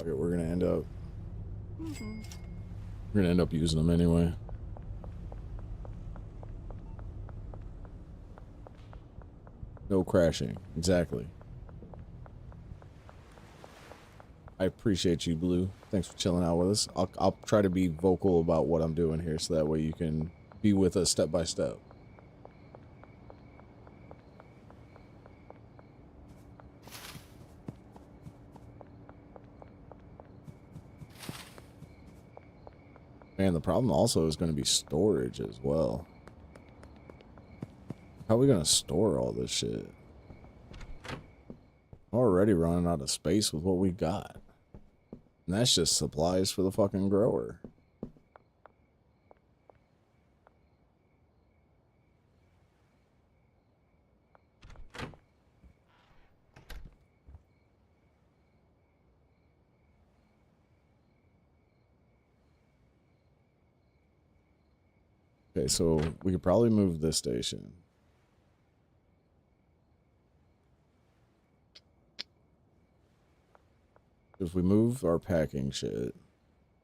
Okay, we're gonna end up using them anyway. No crashing. Exactly. I appreciate you, Blue. Thanks for chilling out with us. I'll try to be vocal about what I'm doing here so that way you can be with us step by step. Man, the problem also is going to be storage as well. How are we going to store all this shit? I'm already running out of space with what we got. And that's just supplies for the fucking grower. Okay, so we could probably move this station. If we move our packing shit,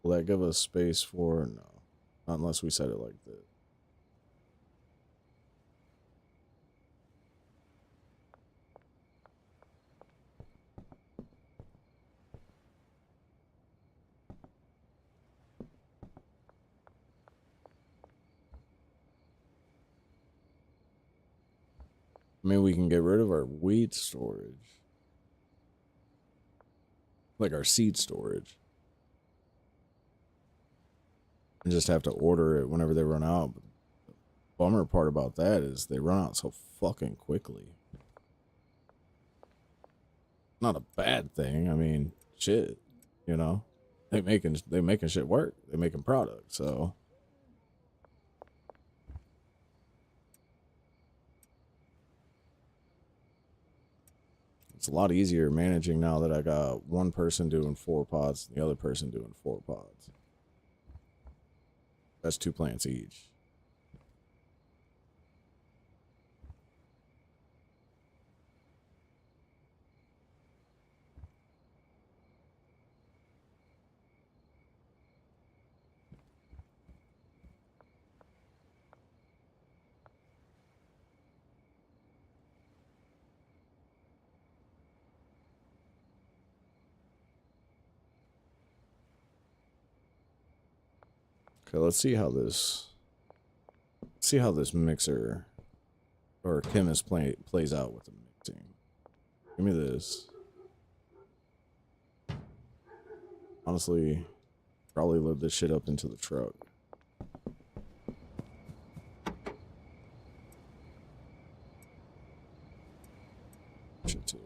will that give us space for... No. Not unless we set it like this. I mean, we can get rid of our wheat storage. Like our seed storage. And just have to order it whenever they run out. But the bummer part about that is they run out so fucking quickly. Not a bad thing. I mean, shit, you know? They making shit work. They making products, so... It's a lot easier managing now that I got one person doing 4 pods and the other person doing 4 pods. That's 2 plants each. Okay, let's see how this mixer or chemist plays out with the mixing. Give me this. Honestly, probably load this shit up into the truck. Shit too.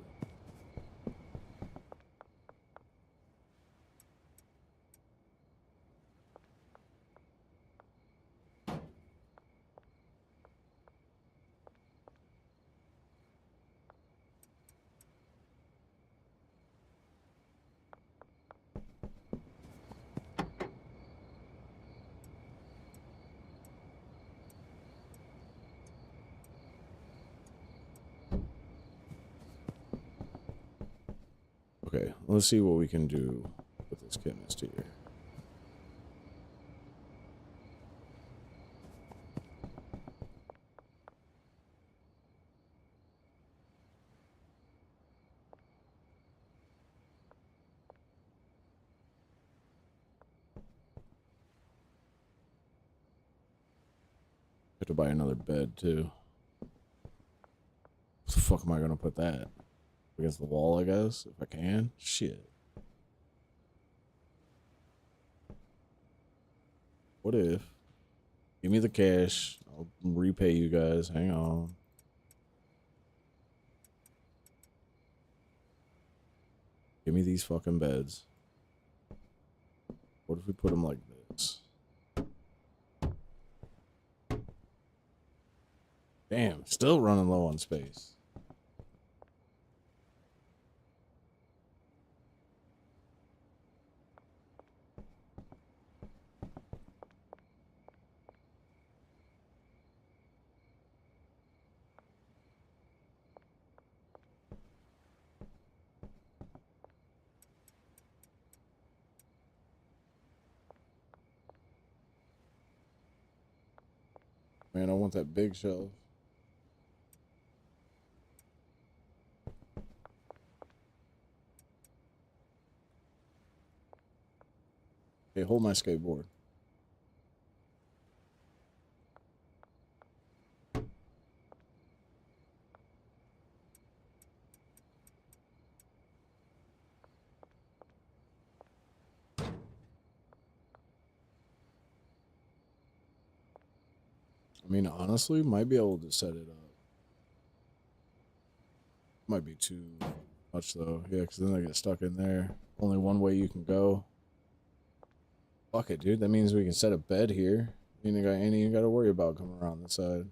Okay, let's see what we can do with this chemist here. Have to buy another bed too. Where the fuck am I gonna put that? Against the wall, I guess, if I can. Shit. What if? Give me the cash. I'll repay you guys. Hang on. Give me these fucking beds. What if we put them like this? Damn, still running low on space. Man, I want that big shelf. Okay, hold my skateboard. I mean, honestly, might be able to set it up. Might be too much though. Yeah, because then they get stuck in there. Only one way you can go. Fuck it, dude. That means we can set a bed here. You ain't even got to worry about coming around the side.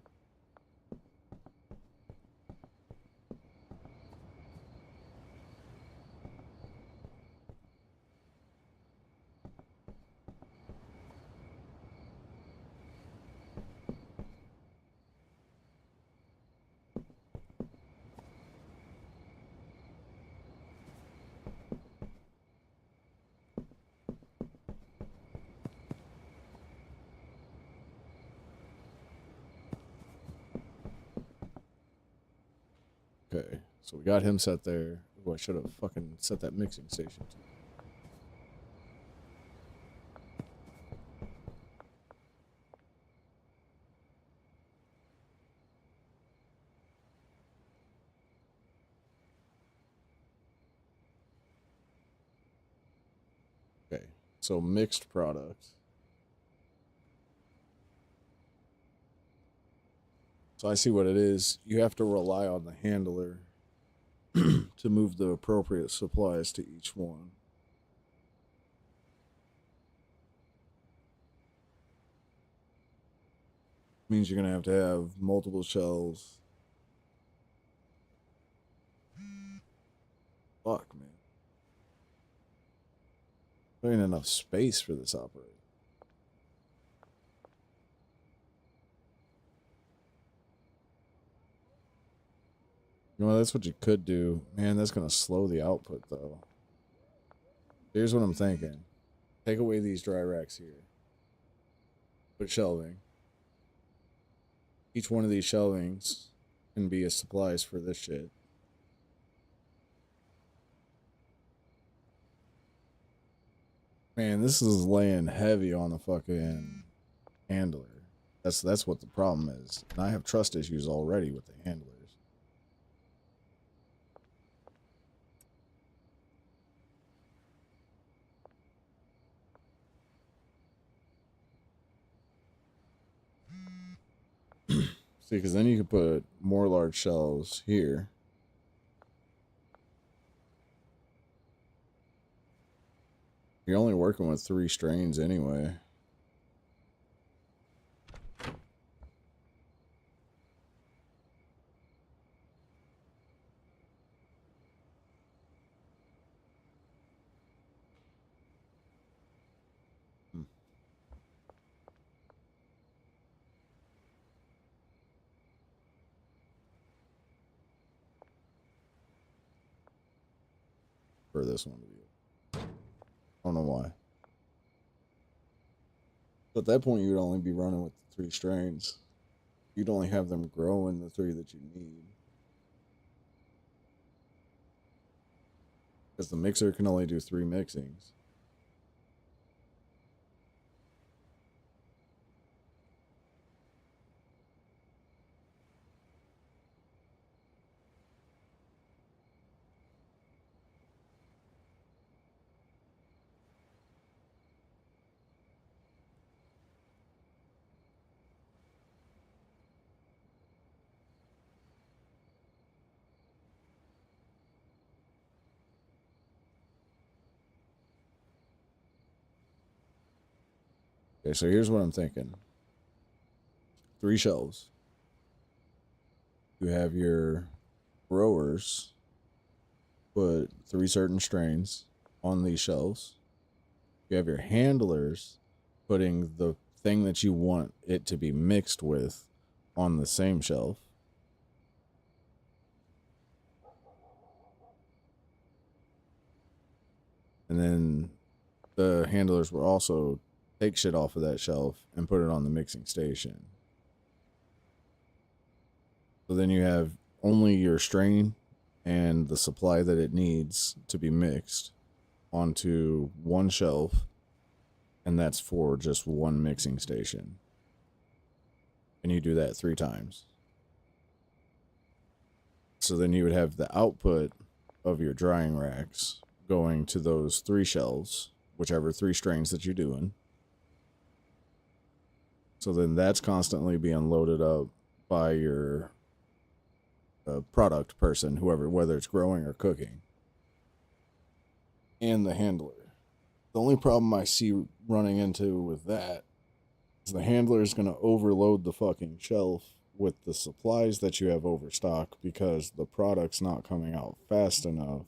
Okay, so we got him set there. Ooh, I should have fucking set that mixing station too. Okay, so mixed product. So I see what it is. You have to rely on the handler to move the appropriate supplies to each one. Means you're gonna have to have multiple shelves. Fuck, man. There ain't enough space for this operator. You know, that's what you could do. Man, that's gonna slow the output though. Here's what I'm thinking. Take away these dry racks here. Put shelving. Each one of these shelvings can be a supplies for this shit. Man, this is laying heavy on the fucking handler. That's what the problem is. And I have trust issues already with the handlers. See, because then you could put more large shelves here. You're only working with 3 strains anyway. Hmm. For this one to be. I don't know why. But at that point, you'd only be running with the 3 strains. You'd only have them grow in the 3 that you need. Because the mixer can only do 3 mixings. Okay, so here's what I'm thinking. 3 shelves. You have your growers put 3 certain strains on these shelves. You have your handlers putting the thing that you want it to be mixed with on the same shelf. And then the handlers will also take shit off of that shelf and put it on the mixing station. So then you have only your strain and the supply that it needs to be mixed onto one shelf. And that's for just one mixing station. And you do that 3 times. So then you would have the output of your drying racks going to those 3 shelves, whichever 3 strains that you're doing. So then that's constantly being loaded up by your product person, whoever, whether it's growing or cooking, and the handler. The only problem I see running into with that is the handler is going to overload the fucking shelf with the supplies that you have overstock because the product's not coming out fast enough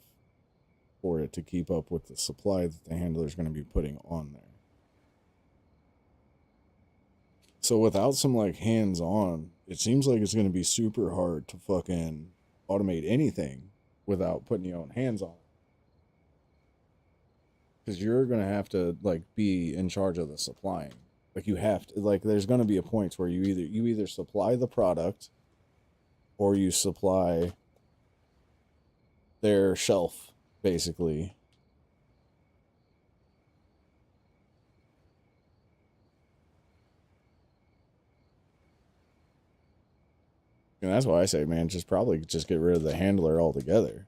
for it to keep up with the supply that the handler is going to be putting on there. So without some like hands-on, it seems like it's going to be super hard to fucking automate anything without putting your own hands on it. Because you're going to have to like be in charge of the supplying. Like you have to, like there's going to be a point where you either supply the product or you supply their shelf basically. And that's why I say, man, probably just get rid of the handler altogether.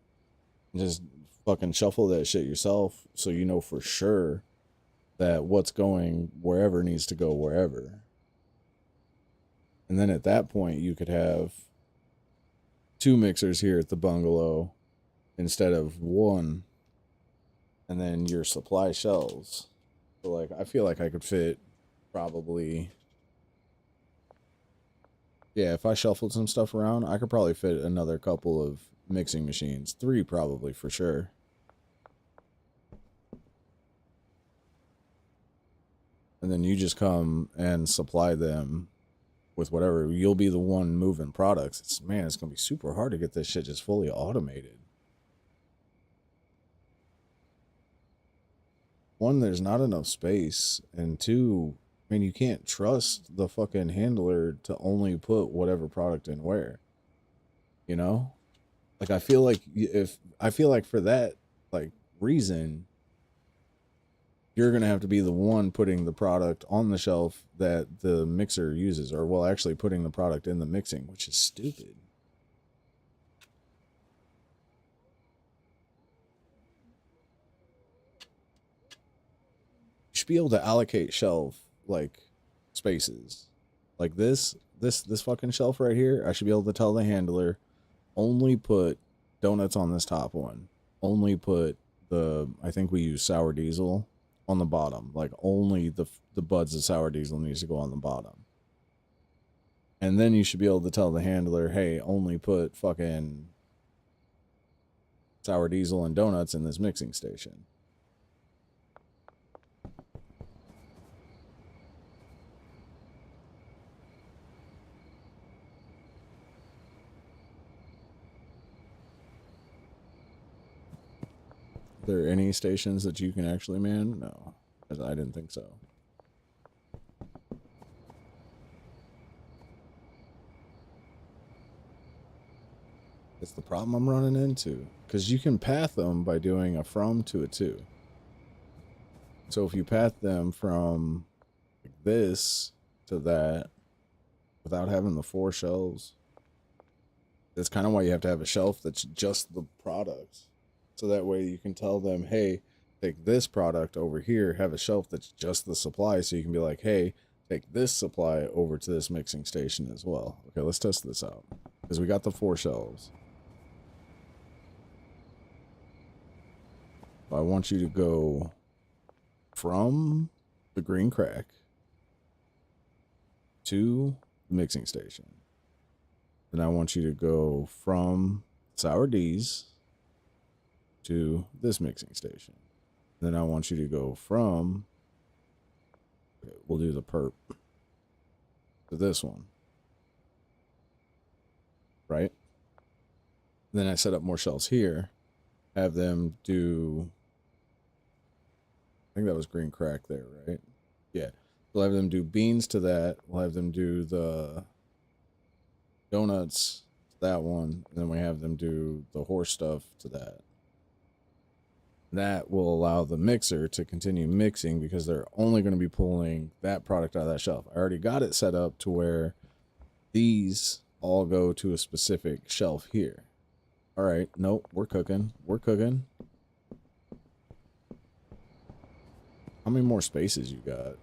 Just fucking shuffle that shit yourself so you know for sure that what's going wherever needs to go wherever. And then at that point, you could have 2 mixers here at the bungalow instead of 1. And then your supply shelves. So like, I feel like I could fit probably... Yeah, if I shuffled some stuff around, I could probably fit another couple of mixing machines. 3 probably for sure. And then you just come and supply them with whatever. You'll be the one moving products. It's going to be super hard to get this shit just fully automated. 1, there's not enough space. And 2, I mean, you can't trust the fucking handler to only put whatever product in where. You know? Like, I feel like for that, like, reason, you're going to have to be the one putting the product on the shelf that the mixer uses, or, well, actually putting the product in the mixing, which is stupid. You should be able to allocate shelf, like, spaces. Like this fucking shelf right here, I should be able to tell the handler, only put donuts on this top one. Only put I think we use sour diesel on the bottom. Like only the buds of sour diesel needs to go on the bottom. And then you should be able to tell the handler, hey, only put fucking sour diesel and donuts in this mixing station. Are there any stations that you can actually man? No, I didn't think so. It's the problem I'm running into. Because you can path them by doing a from to a to. So if you path them from like this to that without having the 4 shelves, that's kind of why you have to have a shelf that's just the products. So that way you can tell them, hey, take this product over here, have a shelf that's just the supply. So you can be like, hey, take this supply over to this mixing station as well. Okay, let's test this out. Because we got the 4 shelves. I want you to go from the green crack to the mixing station. Then I want you to go from sour D's to this mixing station. Then I want you to go from, okay, we'll do the perp, to this one. Right? Then I set up more shelves here, have them do, I think that was green crack there, right? Yeah. We'll have them do beans to that. We'll have them do the donuts to that one. And then we have them do the horse stuff to that. That will allow the mixer to continue mixing because they're only going to be pulling that product out of that shelf. I already got it set up to where these all go to a specific shelf here. All right, nope, we're cooking. We're cooking. How many more spaces you got?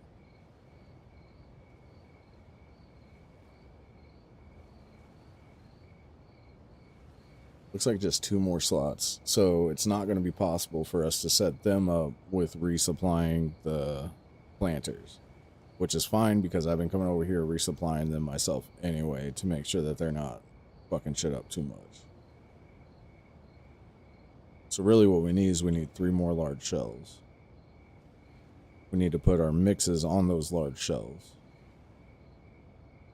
Looks like just 2 more slots. So it's not going to be possible for us to set them up with resupplying the planters, which is fine because I've been coming over here resupplying them myself anyway to make sure that they're not fucking shit up too much. So really what we need is we need 3 more large shelves. We need to put our mixes on those large shelves.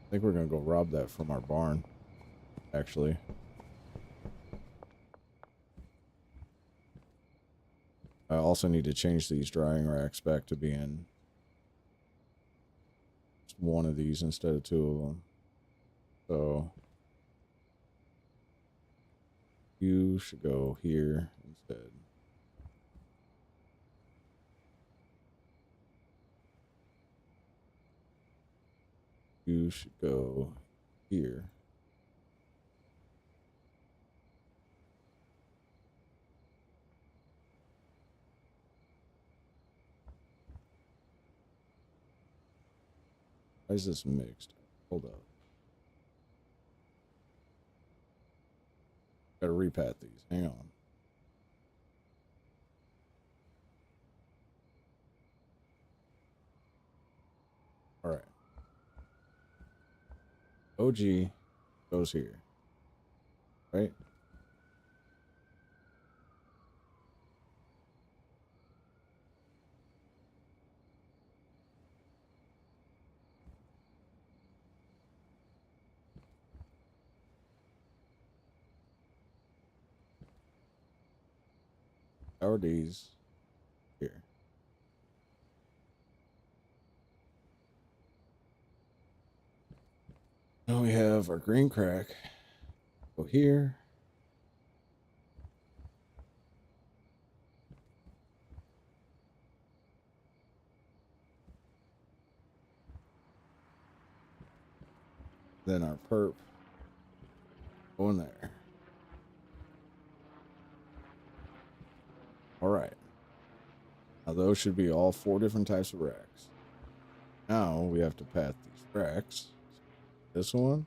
I think we're going to go rob that from our barn, actually. I also need to change these drying racks back to being just one of these instead of 2 of them. So you should go here instead. You should go here. Why is this mixed? Hold up. Gotta repat these. Hang on. All right. OG goes here. Right? Our D's here. Now we have our green crack. Go here. Then our perp. Go in there. All right. Now those should be all 4 different types of racks. Now we have to pat these racks. This one.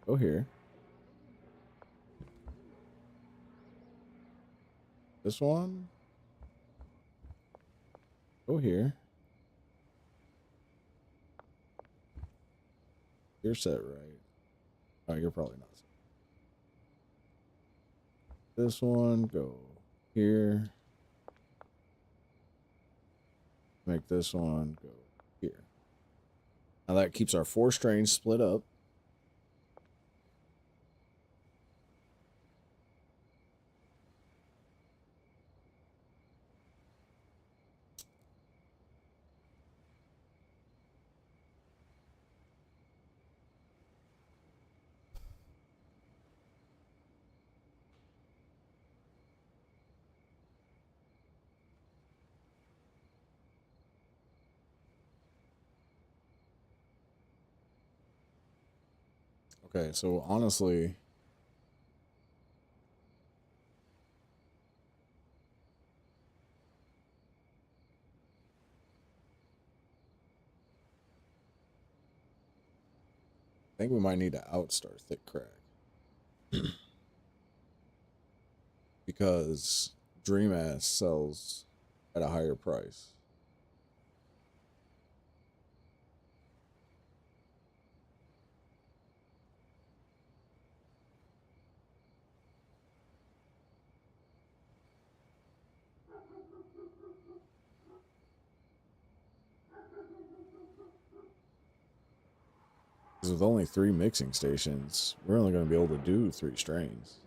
Go here. This one. Go here. You're set right. Oh, you're probably not set. This one, go here. Make this one go here. Now that keeps our 4 strains split up. Okay, so honestly, I think we might need to outstar thick crack. Because Dream Ass sells at a higher price. Because with only 3 mixing stations, we're only going to be able to do 3 strains.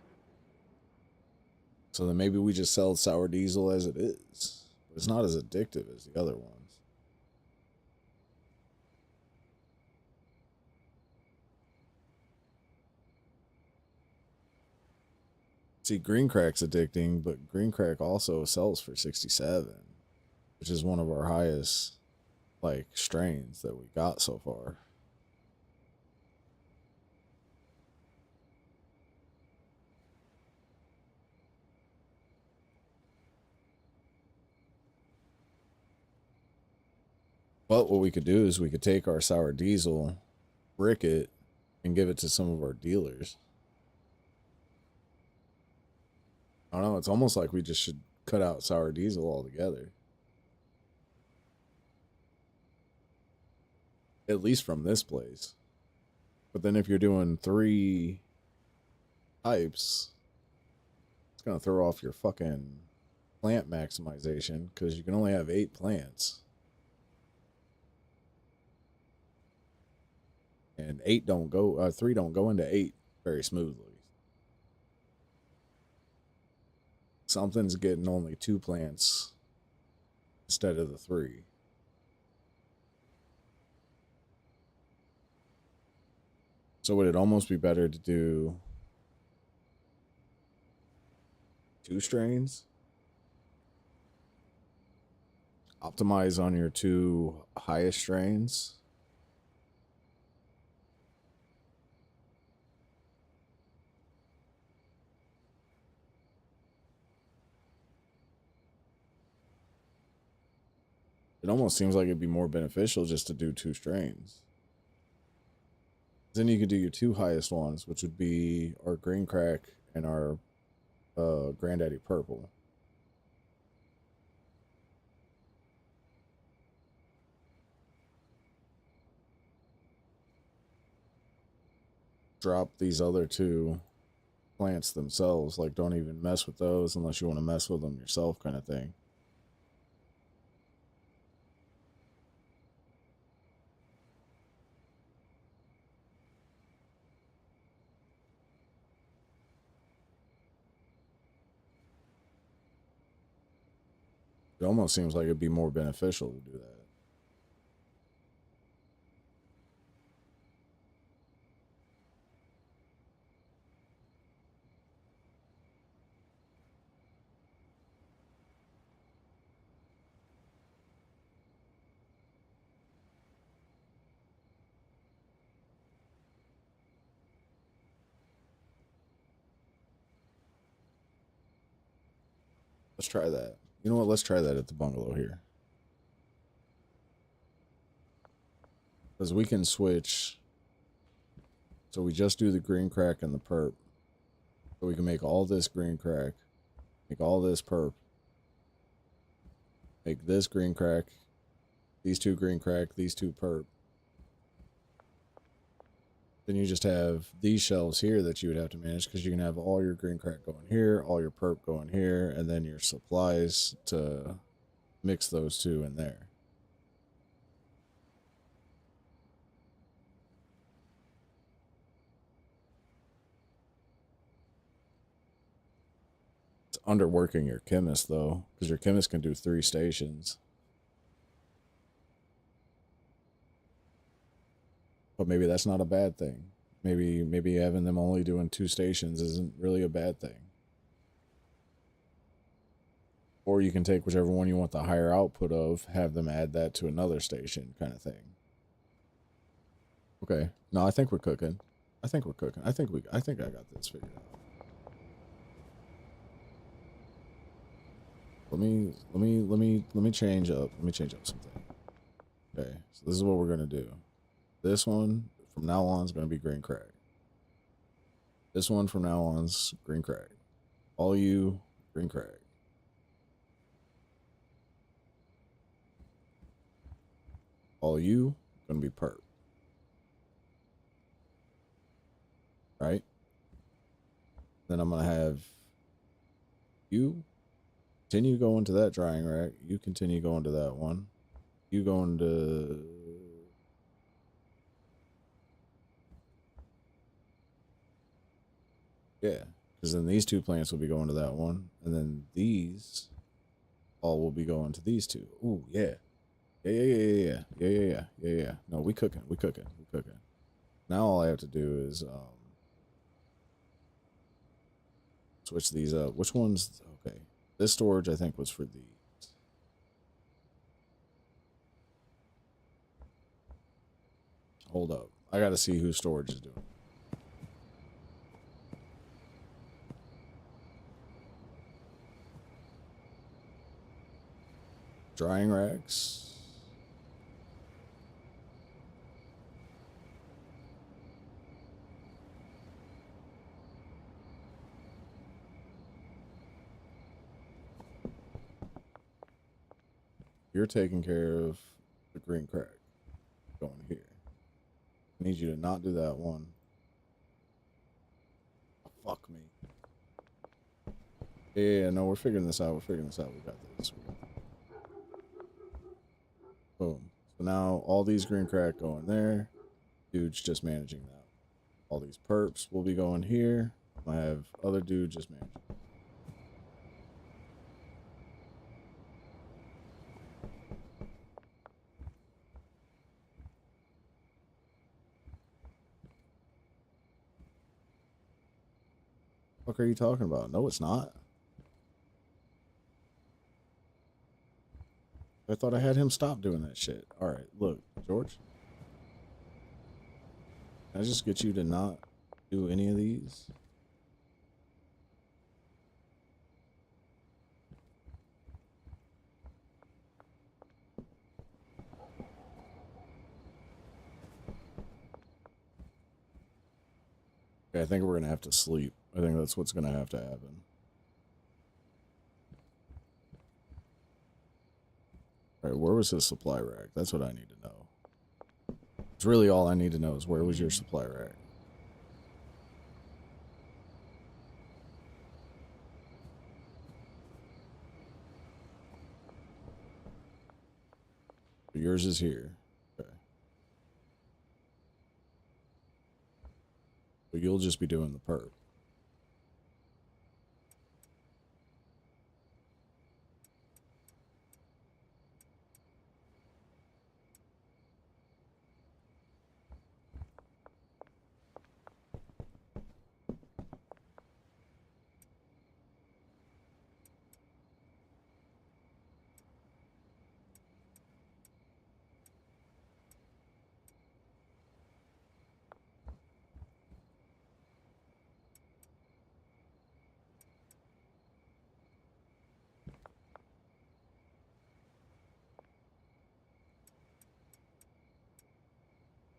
So then maybe we just sell sour diesel as it is. But it's not as addictive as the other ones. See, green crack's addicting, but green crack also sells for 67, which is one of our highest like strains that we got so far. But what we could do is we could take our sour diesel, brick it, and give it to some of our dealers. I don't know. It's almost like we just should cut out sour diesel altogether. At least from this place. But then if you're doing 3 types, it's going to throw off your fucking plant maximization because you can only have 8 plants. And 8 don't go, 3 don't go into 8 very smoothly. Something's getting only 2 plants instead of the 3. So would it almost be better to do 2 strains? Optimize on your 2 highest strains. It almost seems like it'd be more beneficial just to do 2 strains. Then you could do your 2 highest ones, which would be our green crack and our granddaddy purple. Drop these other 2 plants themselves. Like, don't even mess with those unless you want to mess with them yourself, kind of thing. It almost seems like it'd be more beneficial to do that. Let's try that. You know what? Let's try that at the bungalow here. Because we can switch. So we just do the green crack and the perp. So we can make all this green crack. Make all this perp. Make this green crack. These 2 green crack. These 2 perp. Then you just have these shelves here that you would have to manage because you can have all your green crack going here, all your perp going here, and then your supplies to mix those 2 in there. It's underworking your chemist though, because your chemist can do 3 stations. But maybe that's not a bad thing. Maybe having them only doing 2 stations isn't really a bad thing. Or you can take whichever one you want the higher output of, have them add that to another station kind of thing. Okay. No, I think we're cooking. I think we're cooking. I think I got this figured out. Let me change up. Let me change up something. Okay. So this is what we're going to do. This one from now on is going to be green crack. This one from now on is green crack. All you, green crack. All you, going to be perp. Right? Then I'm going to have you continue going to that drying rack. You continue going to that one. You going to... Yeah, because then these 2 plants will be going to that one, and then these all will be going to these 2. Ooh, yeah. Yeah. No, we cooking. Now all I have to do is Switch these up. Which one's okay? This storage I think was for these. Hold up. I gotta see who storage is doing. Drying racks. You're taking care of the green crack. Going here. I need you to not do that one. Fuck me. Yeah, no, we're figuring this out. We're figuring this out. We got this. We got this. Boom. So now all these green crack go in there. Dude's just managing that. All these perps will be going here. I have other dude just managing. What are you talking about? No, it's not. I thought I had him stop doing that shit. All right, look, George. Can I just get you to not do any of these? Okay, I think we're gonna have to sleep. I think that's what's gonna have to happen. All right, where was his supply rack? That's what I need to know. It's really all I need to know is where was your supply rack? Yours is here. Okay. But you'll just be doing the perp.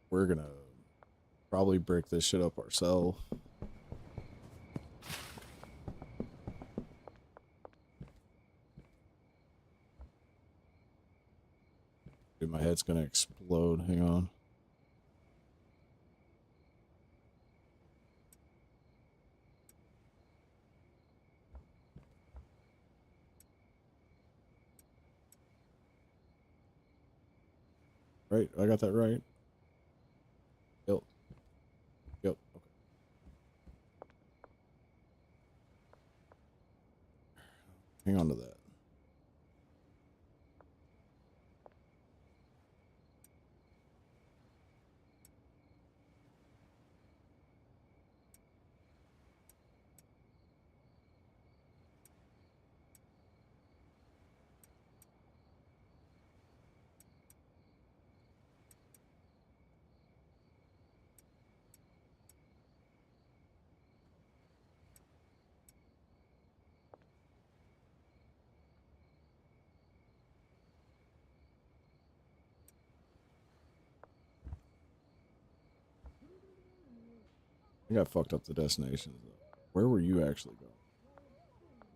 We're gonna probably break this shit up ourselves. Dude, my head's gonna explode. Hang on. Right, I got that right. Yep. Yep. Okay. Hang on to that. I got fucked up the destinations though. Where were you actually going?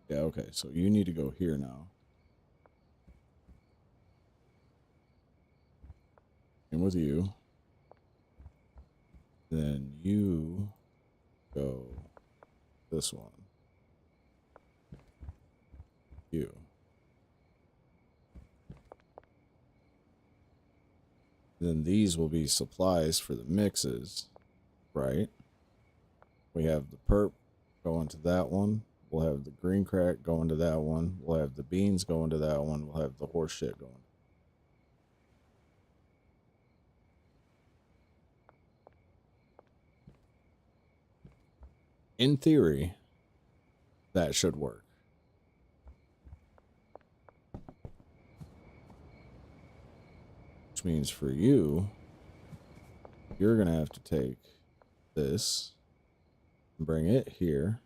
Yeah, okay, so you need to go here now. And with you. Then you go this one. You. Then these will be supplies for the mixes, right? We have the perp going to that one. We'll have the green crack going to that one. We'll have the beans going to that one. We'll have the horse shit going. In theory, that should work. Which means for you, you're going to have to take this and bring it here.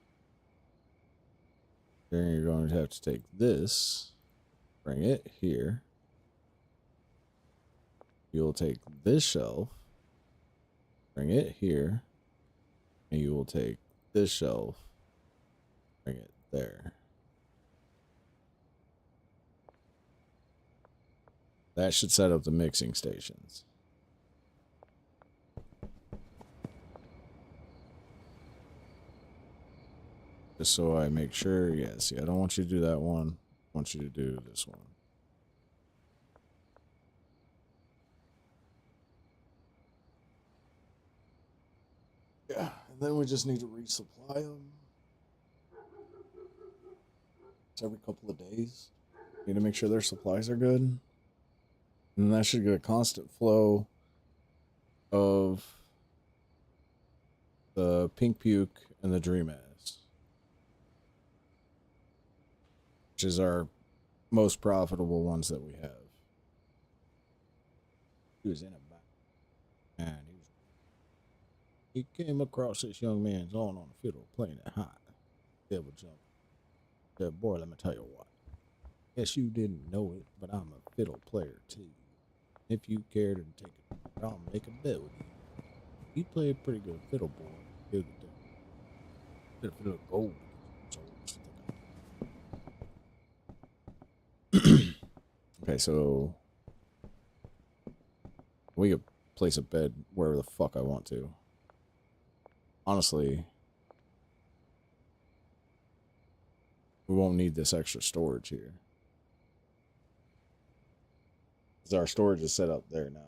Then you're going to have to take this, bring it here. You'll take this shelf, bring it here, and you will take this shelf, bring it there. That should set up the mixing stations. Just so I make sure, yeah, see, I don't want you to do that one. I want you to do this one. Yeah, and then we just need to resupply them. It's every couple of days. Need to make sure their supplies are good. And that should get a constant flow of the pink puke and the dream ass, which is our most profitable ones that we have. He was in a back, and he came across this young man's on the fiddle playing it high. Devil jumped. Said, boy, let me tell you what. Guess you didn't know it, but I'm a fiddle player too. If you care to take it, I'll make a bet with you. You play a pretty good fiddle, boy. Here's the deal. Bit of fiddle gold. Okay, so we could place a bed wherever the fuck I want to. Honestly, we won't need this extra storage here. Because our storage is set up there now.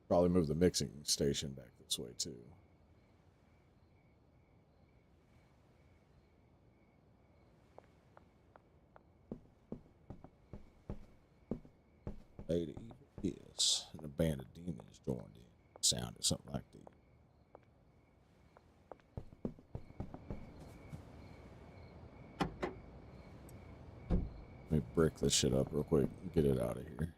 Probably move the mixing station back this way too. Lady, yes, and a band of demons joined in. Sounded something like that. Let me brick this shit up real quick and get it out of here.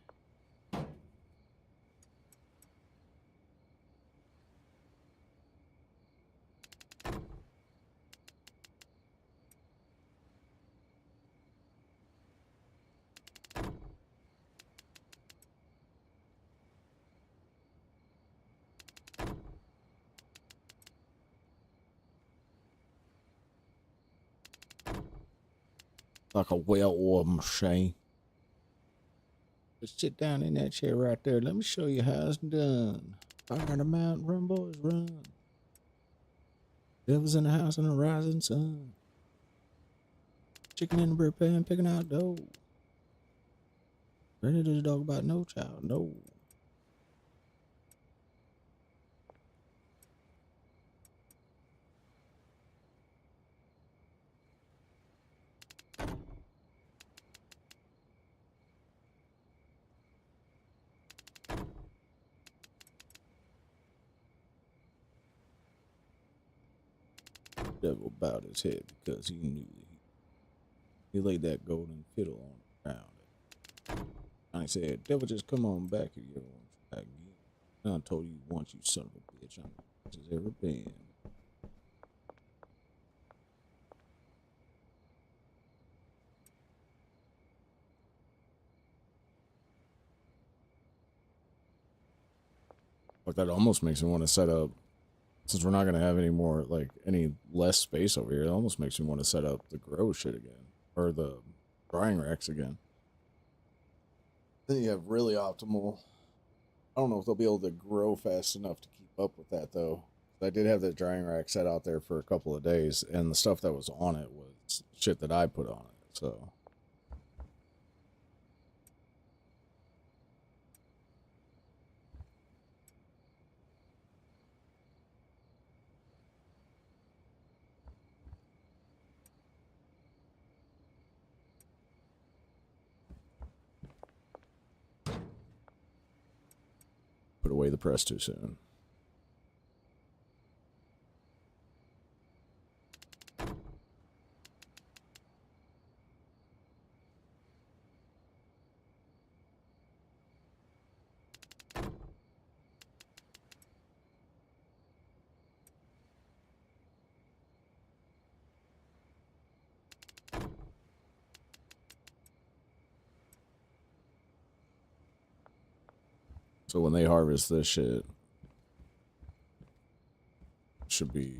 Like a well-oiled machine. Just sit down in that chair right there. Let me show you how it's done. Fire in the mountain, run, boys, run. Devil's in the house in the rising sun. Chicken in the bread pan, picking out dough. Ready to dog about no child, no. Devil bowed his head because he knew he laid that golden fiddle on the ground. And he said, devil, just come on back if you ever want to try again. And I told you once, you son of a bitch, I'm as it's ever been. But that almost makes me want to set up, since we're not going to have any more, like, any less space over here, it almost makes me want to set up the grow shit again. Or the drying racks again. Then you have really optimal. I don't know if they'll be able to grow fast enough to keep up with that, though. I did have the drying rack set out there for a couple of days, and the stuff that was on it was shit that I put on it, so. Put away the press too soon. So when they harvest this shit, it should be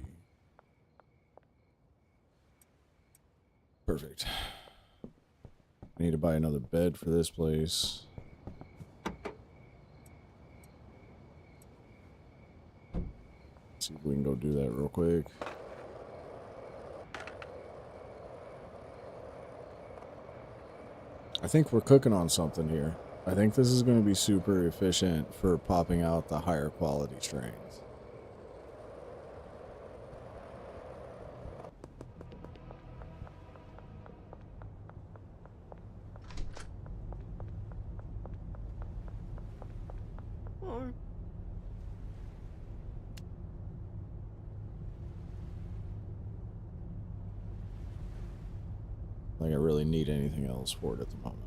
perfect. I need to buy another bed for this place. See if we can go do that real quick. I think we're cooking on something here. I think this is going to be super efficient for popping out the higher quality strains. Like I really need anything else for it at the moment.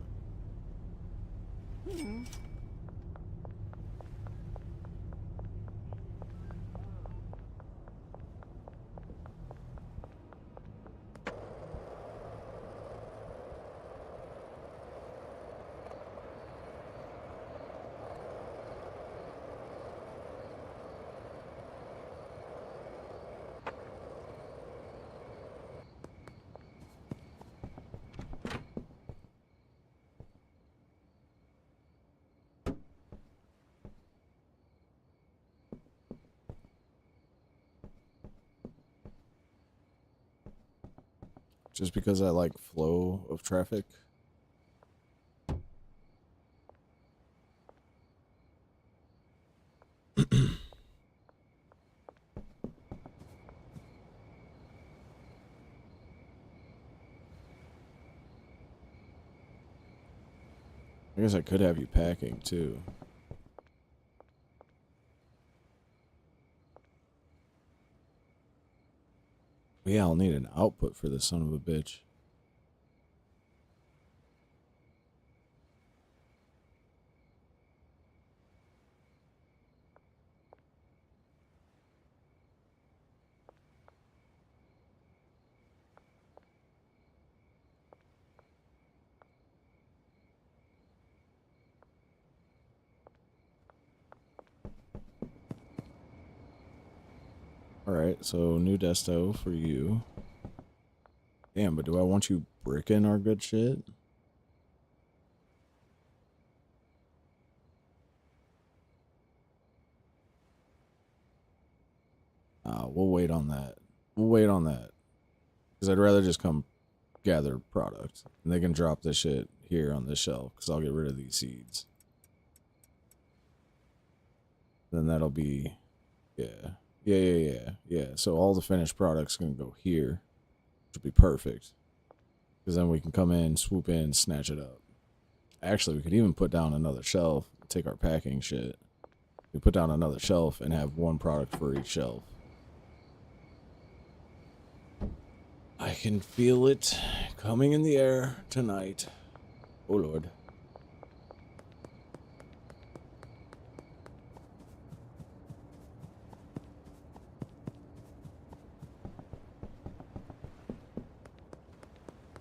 Just because I like flow of traffic. I guess I could have you packing too. But yeah, I'll need an output for this son of a bitch. Alright, so new desto for you. Damn, but do I want you bricking our good shit? We'll wait on that. We'll wait on that. Because I'd rather just come gather product. And they can drop this shit here on this shelf. Because I'll get rid of these seeds. Then that'll be... Yeah. So all the finished products can go here. Which will be perfect. Because then we can come in, swoop in, snatch it up. Actually, we could even put down another shelf. Take our packing shit. We put down another shelf and have one product for each shelf. I can feel it coming in the air tonight. Oh, Lord.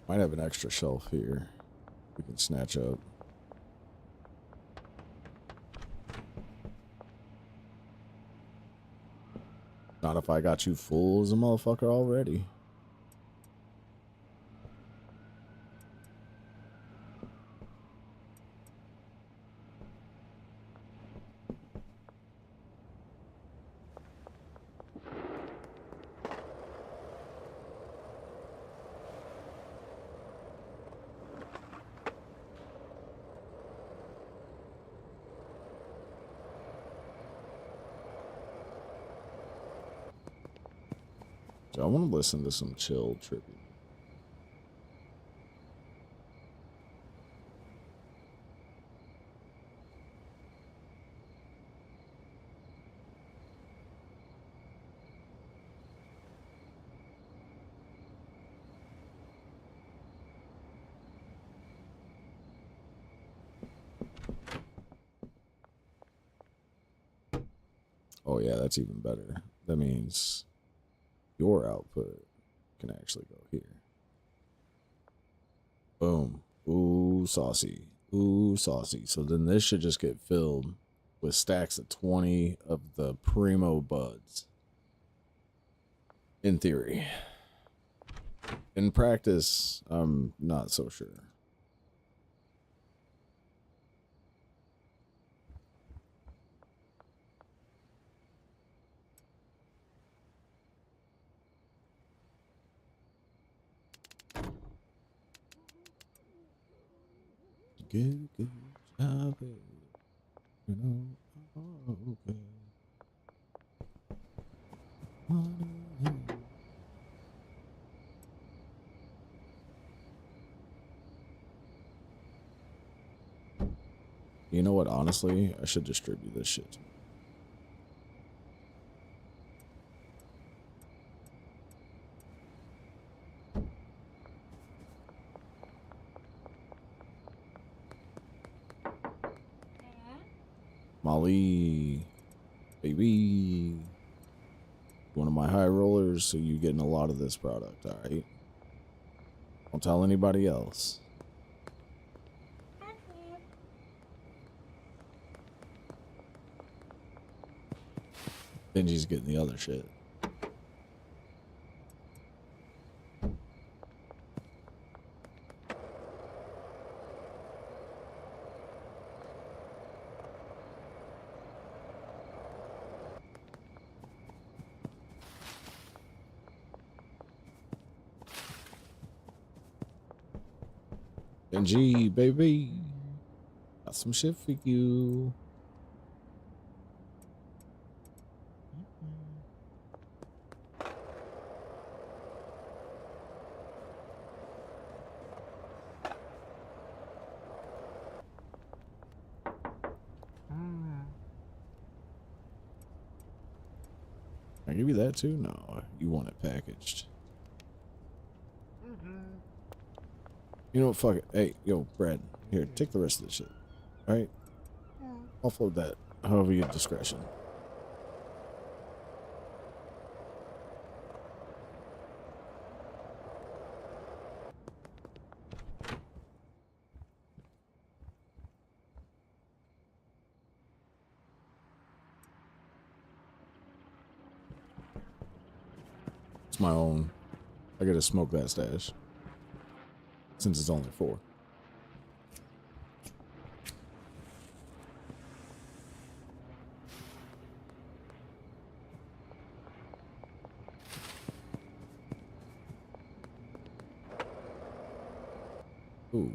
Might have an extra shelf here we can snatch up. Not if I got you full as a motherfucker already. So I want to listen to some chill tribute. Oh yeah, that's even better. That means your output can actually go here. Boom. Ooh, saucy. Ooh, saucy. So then this should just get filled with stacks of 20 of the primo buds. In theory. In practice, I'm not so sure. Good job, baby. You know, okay. You know what? Honestly, I should distribute this shit. Molly, baby. One of my high rollers, so you getting a lot of this product, all right? Don't tell anybody else. Benji's getting the other shit. Benji, baby. Got some shit for you. Can I give you that too? No, you want it packaged. You know what? Fuck it. Hey, yo, Brad. Here, take the rest of this shit. All right? Offload that. However your discretion. It's my own. I gotta smoke that stash. Since it's only 4. Ooh.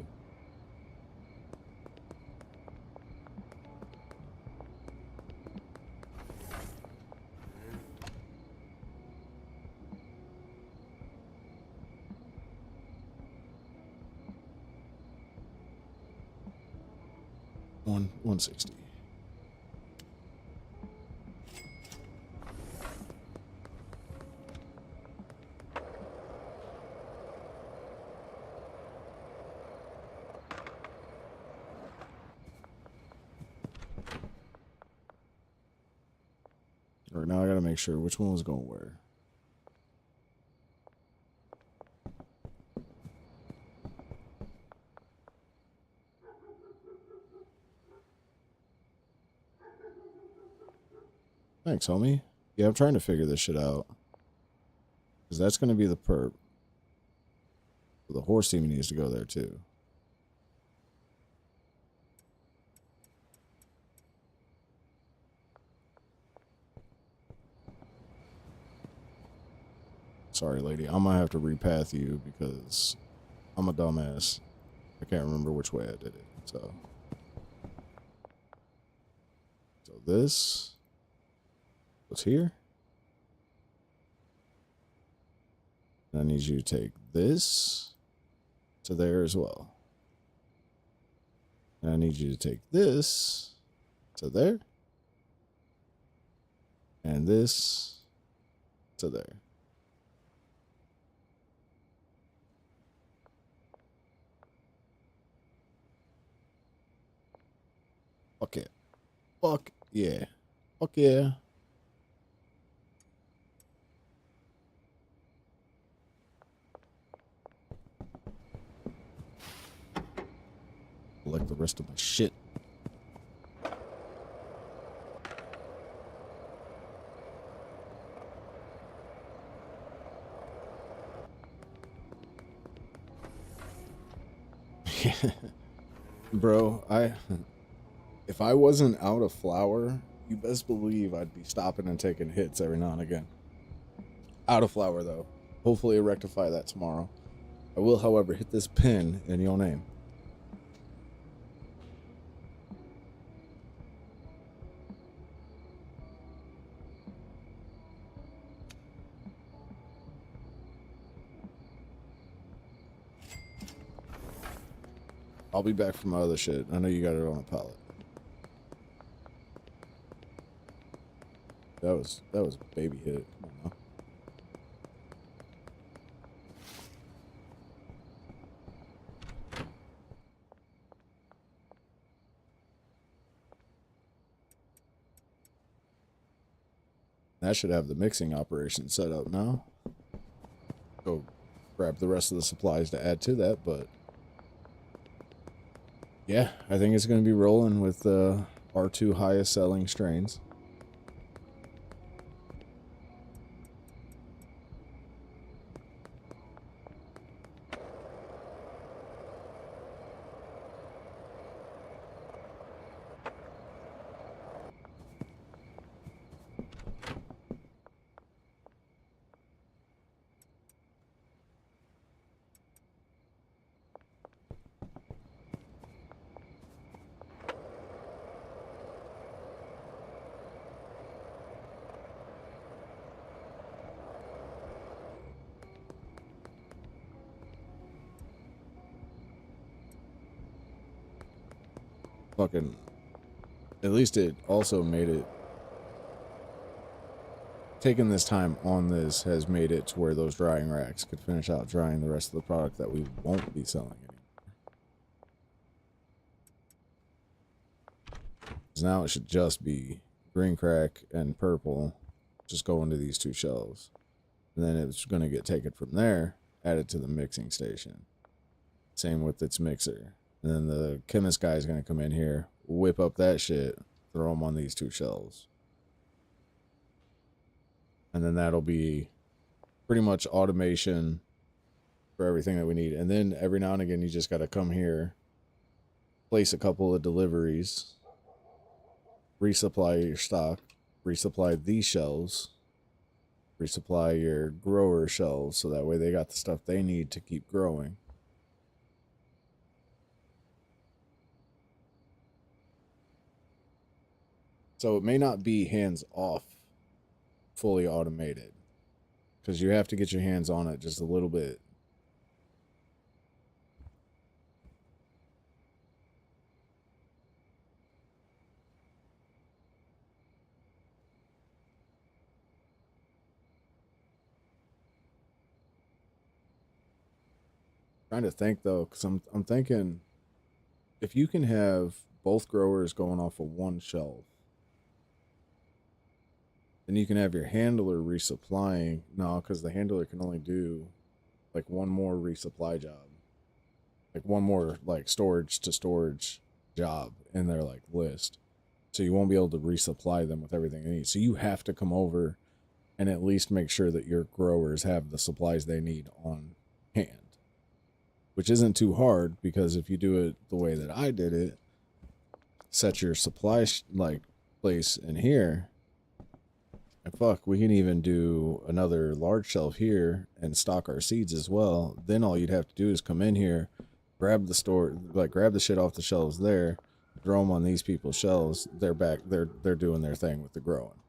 One 160. All right, now I gotta make sure which one was going where. Thanks, homie. Yeah, I'm trying to figure this shit out. Because that's going to be the perp. The horse team needs to go there too. Sorry, lady. I'm going to have to repath you because I'm a dumbass. I can't remember which way I did it. So this was here. And I need you to take this to there as well. And I need you to take this to there. And this to there. Fuck it. Fuck yeah. Fuck yeah. Collect the rest of my shit. Bro, if I wasn't out of flour, you best believe I'd be stopping and taking hits every now and again. Out of flour, though. Hopefully, I'll rectify that tomorrow. I will, however, hit this pin in your name. I'll be back for my other shit. I know you got it on a pallet. That was a baby hit. Come on now. That should have the mixing operation set up now. Go grab the rest of the supplies to add to that, but yeah, I think it's going to be rolling with our two highest selling strains. Fucking, at least it also made it, taking this time on this has made it to where those drying racks could finish out drying the rest of the product that we won't be selling anymore. Because now it should just be green crack and purple just go into these two shelves. And then it's going to get taken from there, added to the mixing station. Same with its mixer. And then the chemist guy is going to come in here, whip up that shit, throw them on these two shelves. And then that'll be pretty much automation for everything that we need. And then every now and again, you just got to come here, place a couple of deliveries, resupply your stock, resupply these shelves, resupply your grower shelves, so that way they got the stuff they need to keep growing. So it may not be hands off, fully automated, because you have to get your hands on it just a little bit. Trying to think though, because I'm thinking if you can have both growers going off of one shelf, then you can have your handler resupplying. No, because the handler can only do like one more resupply job, like one more like storage to storage job in their like list. So you won't be able to resupply them with everything they need. So you have to come over and at least make sure that your growers have the supplies they need on hand, which isn't too hard, because if you do it the way that I did it, set your supply like place in here, and fuck, we can even do another large shelf here and stock our seeds as well. Then all you'd have to do is come in here, grab the store, like grab the shit off the shelves there, throw them on these people's shelves. They're back. They're doing their thing with the growing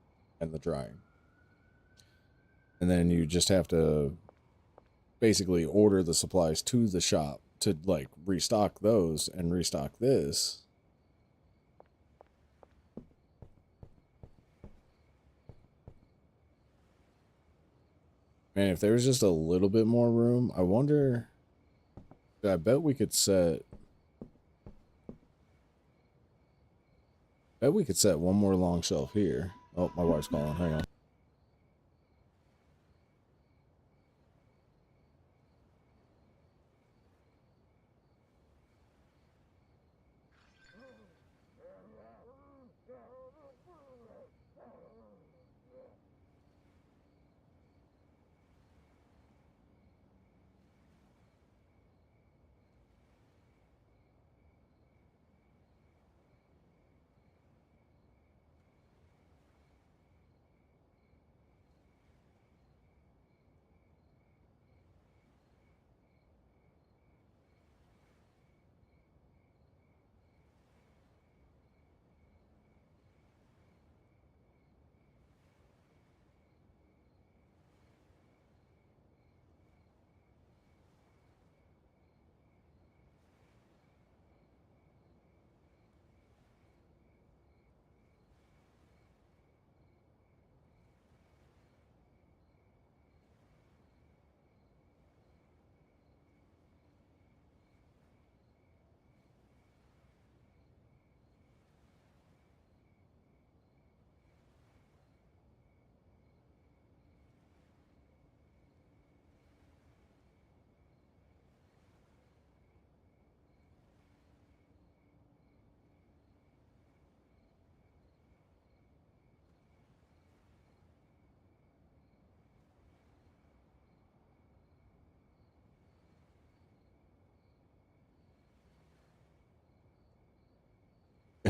and the drying. And then you just have to basically order the supplies to the shop to like restock those and restock this. Man, if there was just a little bit more room, I wonder. I bet we could set. Bet we could set one more long shelf here. Oh, my wife's calling. Hang on.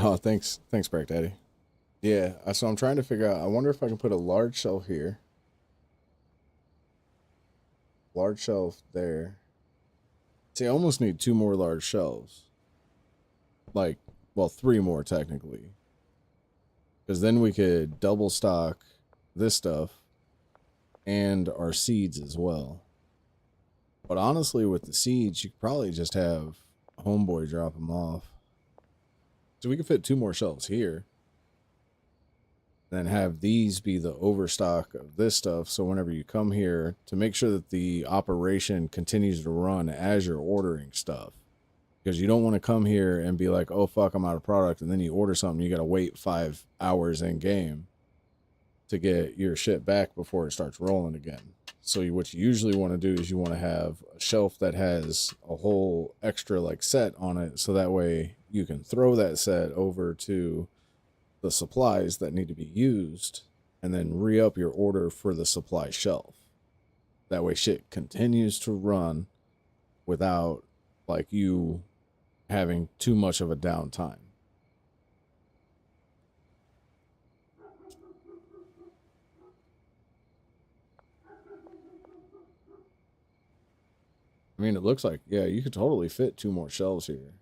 Oh, thanks, Break Daddy. Yeah, so I'm trying to figure out. I wonder if I can put a large shelf here, large shelf there. See, I almost need 2 more large shelves. Like, well, 3 more technically, because then we could double stock this stuff and our seeds as well. But honestly, with the seeds, you could probably just have Homeboy drop them off. So we could fit 2 more shelves here. Then have these be the overstock of this stuff. So whenever you come here, to make sure that the operation continues to run as you're ordering stuff. Because you don't want to come here and be like, oh, fuck, I'm out of product. And then you order something, you got to wait 5 hours in game to get your shit back before it starts rolling again. So what you usually want to do is you want to have a shelf that has a whole extra like set on it. So that way you can throw that set over to the supplies that need to be used and then re-up your order for the supply shelf. That way shit continues to run without like you having too much of a downtime. I mean, it looks like, yeah, you could totally fit 2 more shelves here.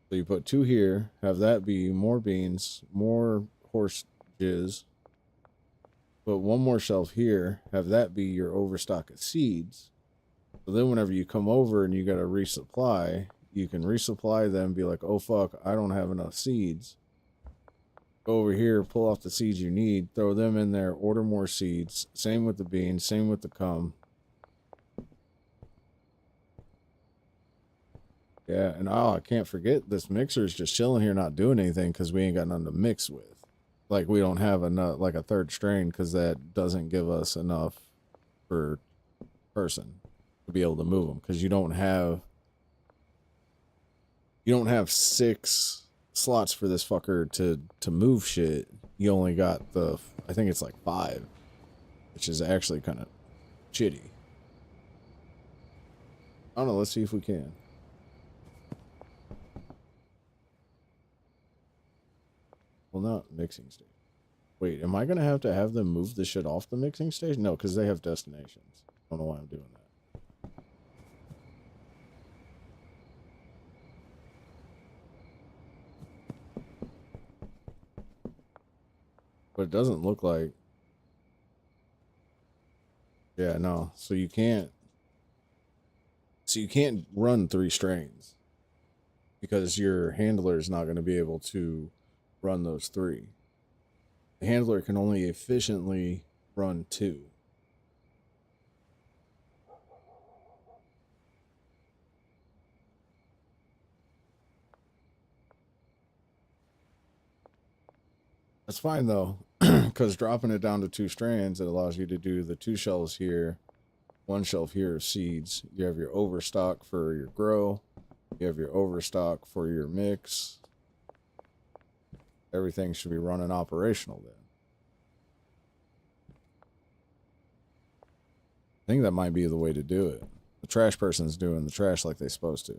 So you put 2 here, have that be more beans, more horse jizz. Put 1 more shelf here, have that be your overstock of seeds. So then whenever you come over and you got to resupply, you can resupply them, be like, oh fuck, I don't have enough seeds. Go over here, pull off the seeds you need, throw them in there, order more seeds. Same with the beans, same with the cum. Yeah, and oh, I can't forget this mixer is just chilling here not doing anything because we ain't got nothing to mix with. Like we don't have enough, like a 3rd strain, because that doesn't give us enough per person to be able to move them, because you don't have 6 slots for this fucker to move shit. You only got I think it's like 5, which is actually kind of shitty. I don't know, let's see if we can. Well, not mixing station. Wait, am I going to have them move the shit off the mixing station? No, because they have destinations. I don't know why I'm doing that. But it doesn't look like... Yeah, no. So you can't run 3 strains. Because your handler is not going to be able to run those 3. The handler can only efficiently run 2. That's fine though, because dropping it down to 2 strands, it allows you to do the 2 shelves here, 1 shelf here of seeds. You have your overstock for your grow. You have your overstock for your mix. Everything should be running operational then. I think that might be the way to do it. The trash person's doing the trash like they're supposed to.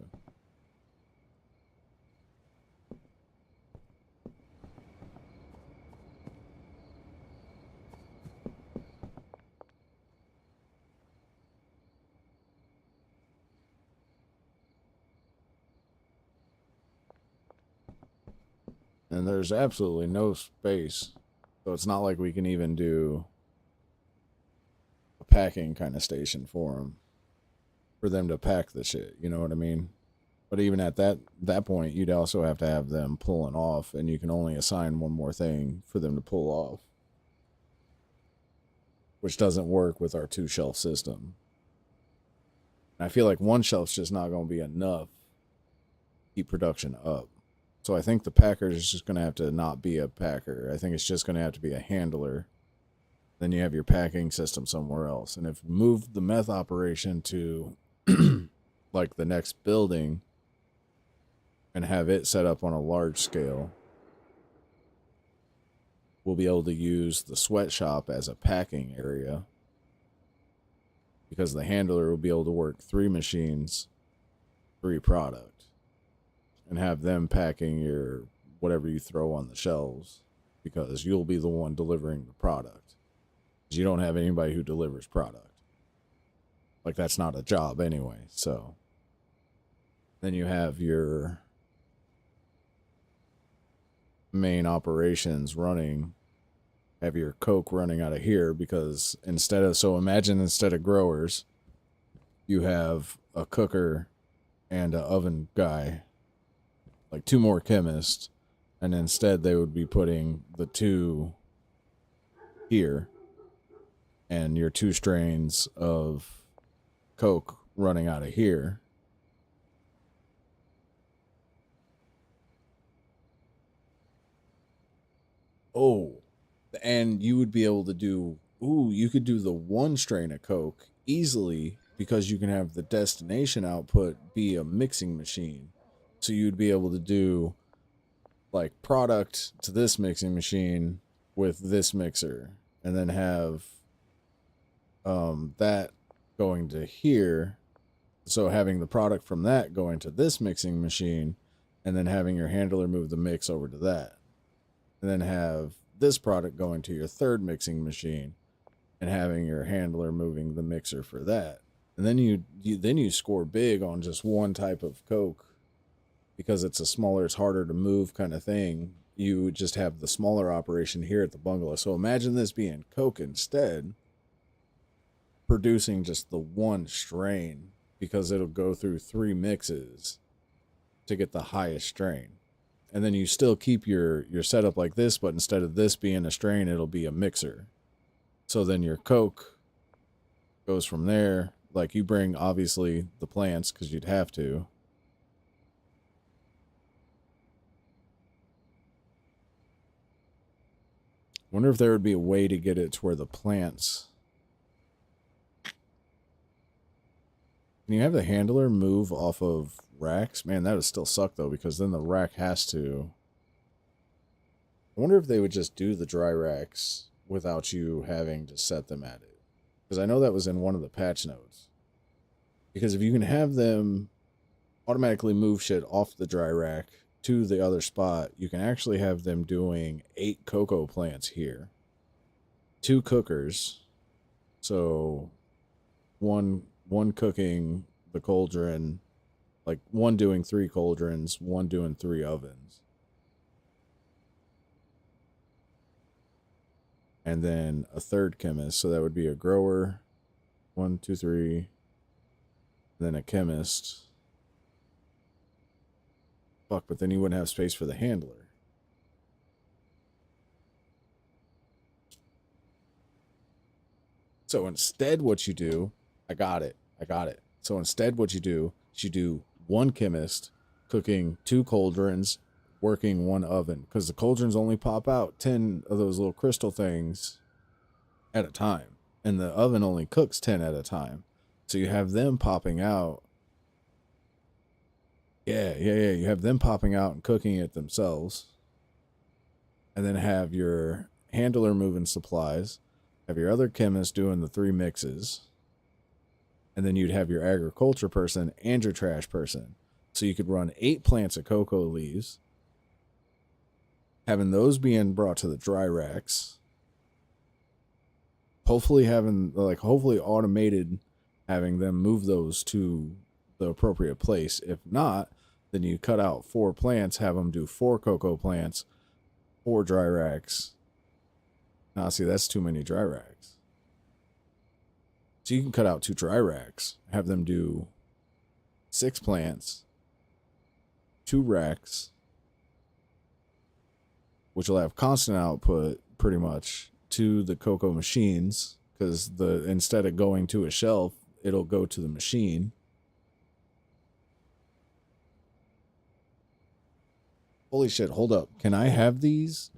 And there's absolutely no space. So it's not like we can even do a packing kind of station for them to pack the shit. You know what I mean? But even at that point, you'd also have to have them pulling off, and you can only assign 1 more thing for them to pull off, which doesn't work with our 2 shelf system. And I feel like 1 shelf's just not going to be enough to keep production up. So I think the packer is just going to have to not be a packer. I think it's just going to have to be a handler. Then you have your packing system somewhere else. And if we move the meth operation to like the next building and have it set up on a large scale, we'll be able to use the sweatshop as a packing area, because the handler will be able to work 3 machines, 3 product, and have them packing your whatever you throw on the shelves, because you'll be the one delivering the product. You don't have anybody who delivers product. Like, that's not a job anyway. So then you have your main operations running, have your Coke running out of here, because instead of growers, you have a cooker and an oven guy, like 2 more chemists, and instead they would be putting the 2 here and your 2 strains of Coke running out of here. Oh, and you would be able to do, you could do the 1 strain of Coke easily, because you can have the destination output be a mixing machine. So you'd be able to do like product to this mixing machine with this mixer, and then have that going to here. So having the product from that going to this mixing machine, and then having your handler move the mix over to that, and then have this product going to your 3rd mixing machine, and having your handler moving the mixer for that. And then you score big on just 1 type of Coke, because it's a smaller, it's harder to move kind of thing. You just have the smaller operation here at the bungalow. So imagine this being Coke instead, producing just the 1 strain, because it'll go through 3 mixes to get the highest strain. And then you still keep your setup like this, but instead of this being a strain, it'll be a mixer. So then your Coke goes from there. Like, you bring, obviously, the plants, because you'd have to. Wonder if there would be a way to get it to where the plants... Can you have the handler move off of racks? Man, that would still suck, though, because then the rack has to... I wonder if they would just do the dry racks without you having to set them at it. Because I know that was in one of the patch notes. Because if you can have them automatically move shit off the dry rack to the other spot, you can actually have them doing 8 cocoa plants here. 2 cookers. So one cooking the cauldron, like 1 doing 3 cauldrons, 1 doing 3 ovens. And then a 3rd chemist, so that would be a grower, 1, 2, 3, then a chemist. Fuck, but then you wouldn't have space for the handler. So instead what you do, I got it. So instead what you do is you do 1 chemist cooking 2 cauldrons, working 1 oven, because the cauldrons only pop out 10 of those little crystal things at a time, and the oven only cooks 10 at a time. So you have them popping out. Yeah. You have them popping out and cooking it themselves, and then have your handler moving supplies, have your other chemist doing the 3 mixes, and then you'd have your agriculture person and your trash person. So you could run 8 plants of cocoa leaves, having those being brought to the dry racks, hopefully automated, having them move those to the appropriate place. If not, then you cut out 4 plants, have them do 4 cocoa plants, 4 dry racks. Now, see, that's too many dry racks. So you can cut out 2 dry racks, have them do 6 plants, 2 racks, which will have constant output pretty much to the cocoa machines, because instead of going to a shelf, it'll go to the machine. Holy shit, hold up. Can I have these?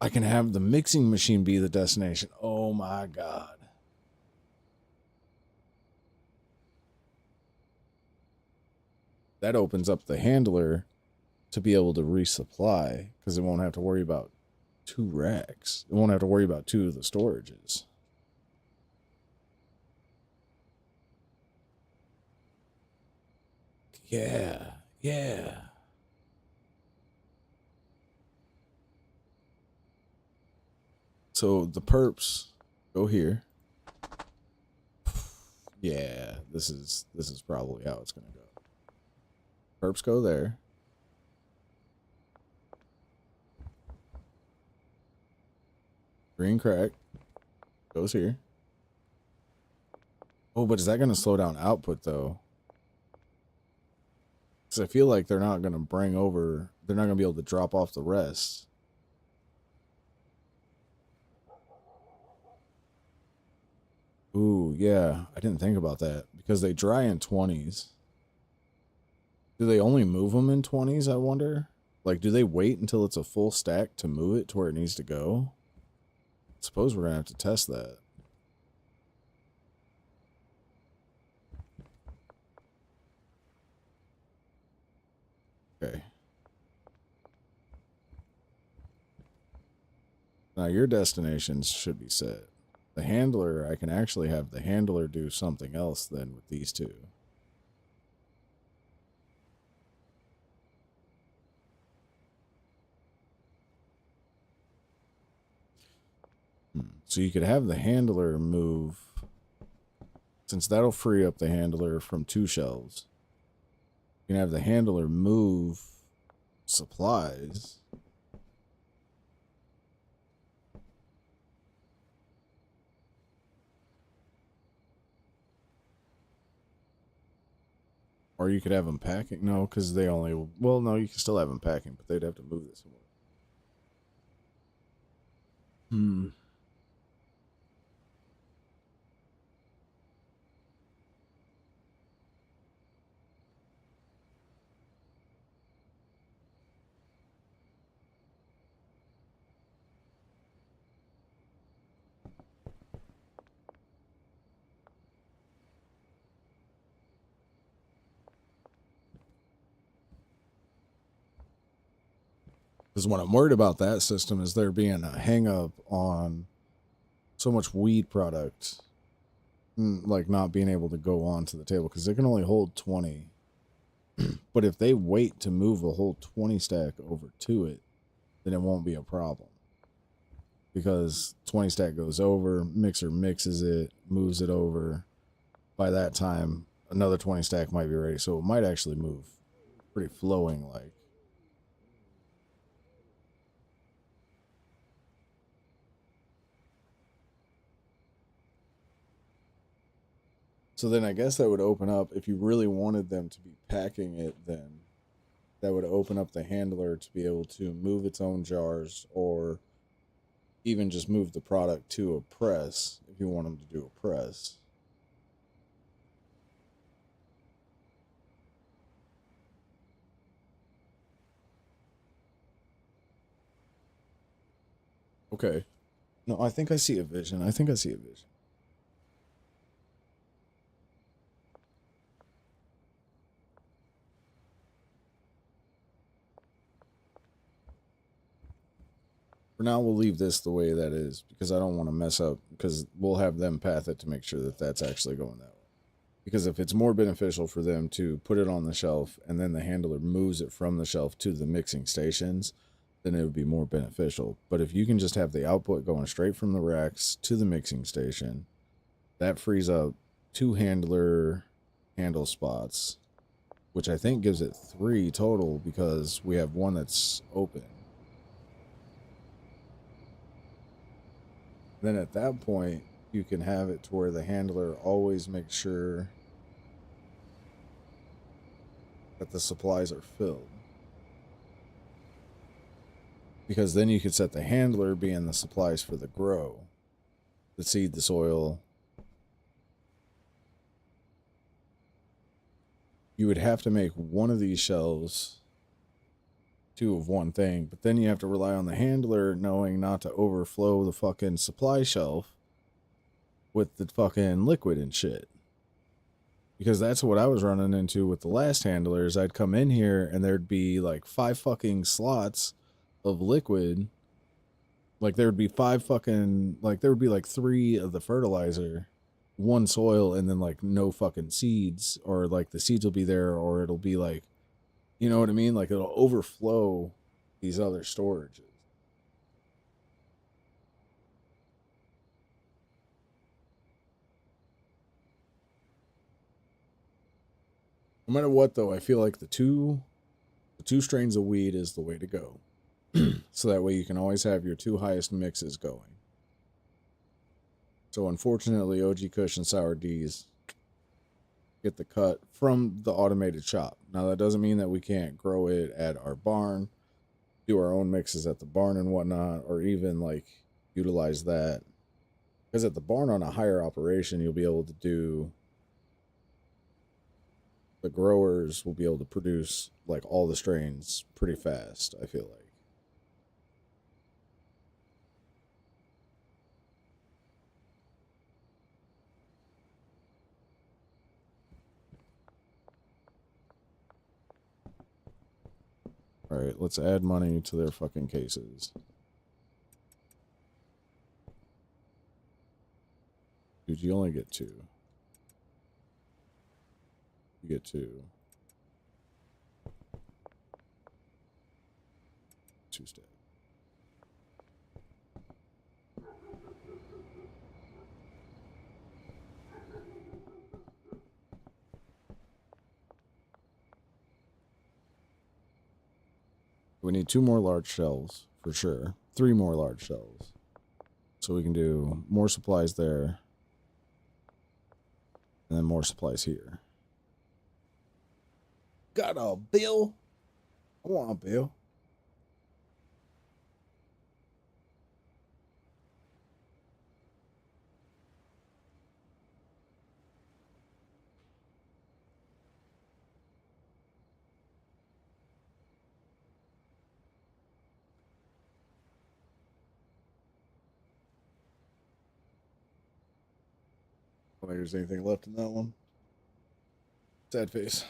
I can have the mixing machine be the destination. Oh my god. That opens up the handler to be able to resupply, because it won't have to worry about 2 racks. It won't have to worry about 2 of the storages. Yeah. Yeah. So the perps go here. Yeah, this is probably how it's gonna go. Perps go there. Green crack goes here. Oh, but is that gonna slow down output though? Because I feel like they're not gonna bring over. They're not gonna be able to drop off the rest. Ooh, yeah. I didn't think about that because they dry in 20s. Do they only move them in 20s, I wonder? Like, do they wait until it's a full stack to move it to where it needs to go? I suppose we're going to have to test that. Okay. Now, your destinations should be set. The handler, I can actually have the handler do something else then with these two. So you could have the handler move, since that'll free up the handler from 2 shelves. You can have the handler move supplies. Or you could have them packing. No, because they only... Well, no, you can still have them packing, but they'd have to move this somewhere. Because what I'm worried about that system is there being a hang up on so much weed product, like not being able to go onto the table because they can only hold 20. But if they wait to move a whole 20 stack over to it, then it won't be a problem. Because 20 stack goes over, mixer mixes it, moves it over. By that time, another 20 stack might be ready. So it might actually move pretty flowing like. So then I guess that would open up, if you really wanted them to be packing it, then that would open up the handler to be able to move its own jars or even just move the product to a press if you want them to do a press. Okay. No, I think I see a vision. I think I see a vision. For now, we'll leave this the way that is because I don't want to mess up, because we'll have them path it to make sure that that's actually going that way. Because if it's more beneficial for them to put it on the shelf and then the handler moves it from the shelf to the mixing stations, then it would be more beneficial. But if you can just have the output going straight from the racks to the mixing station, that frees up 2 handler handle spots, which I think gives it 3 total because we have 1 that's open. Then at that point, you can have it to where the handler always makes sure that the supplies are filled. Because then you could set the handler being the supplies for the grow, the seed, the soil. You would have to make one of these shelves 2 of one thing, but then you have to rely on the handler knowing not to overflow the fucking supply shelf with the fucking liquid and shit. Because that's what I was running into with the last handlers. I'd come in here and there'd be like 5 fucking slots of liquid. Like there would be 5 fucking, like there would be like 3 of the fertilizer one soil and then like no fucking seeds, or like the seeds will be there, or it'll be like, you know what I mean? Like it'll overflow these other storages. No matter what though, I feel like the two strains of weed is the way to go. So that way you can always have your two highest mixes going. So unfortunately, OG Kush and Sour D's get the cut from the automated shop. Now that doesn't mean that we can't grow it at our barn, do our own mixes at the barn and whatnot, or even like utilize that. Because at the barn on a higher operation, you'll be able to do, the growers will be able to produce like all the strains pretty fast, I feel like. All right, let's add money to their fucking cases. Dude, you only get two. You get two. Two step. We need 2 more large shelves for sure. 3 more large shelves. So we can do more supplies there. And then more supplies here. Got a bill? I want a bill. Oh, there's anything left in that one? Sad face.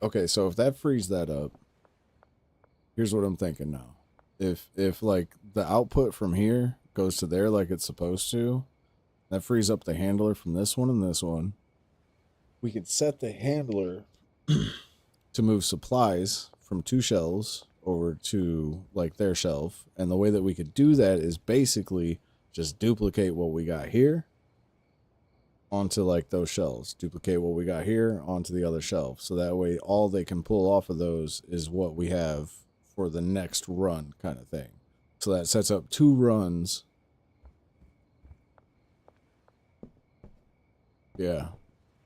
Okay, so if that frees that up, here's what I'm thinking now. If like the output from here goes to there like it's supposed to, that frees up the handler from this one and this one. We could set the handler to move supplies from 2 shelves over to like their shelf. And the way that we could do that is basically just duplicate what we got here onto like those shelves, duplicate what we got here onto the other shelf. So that way all they can pull off of those is what we have for the next run kind of thing. So that sets up 2 runs. Yeah.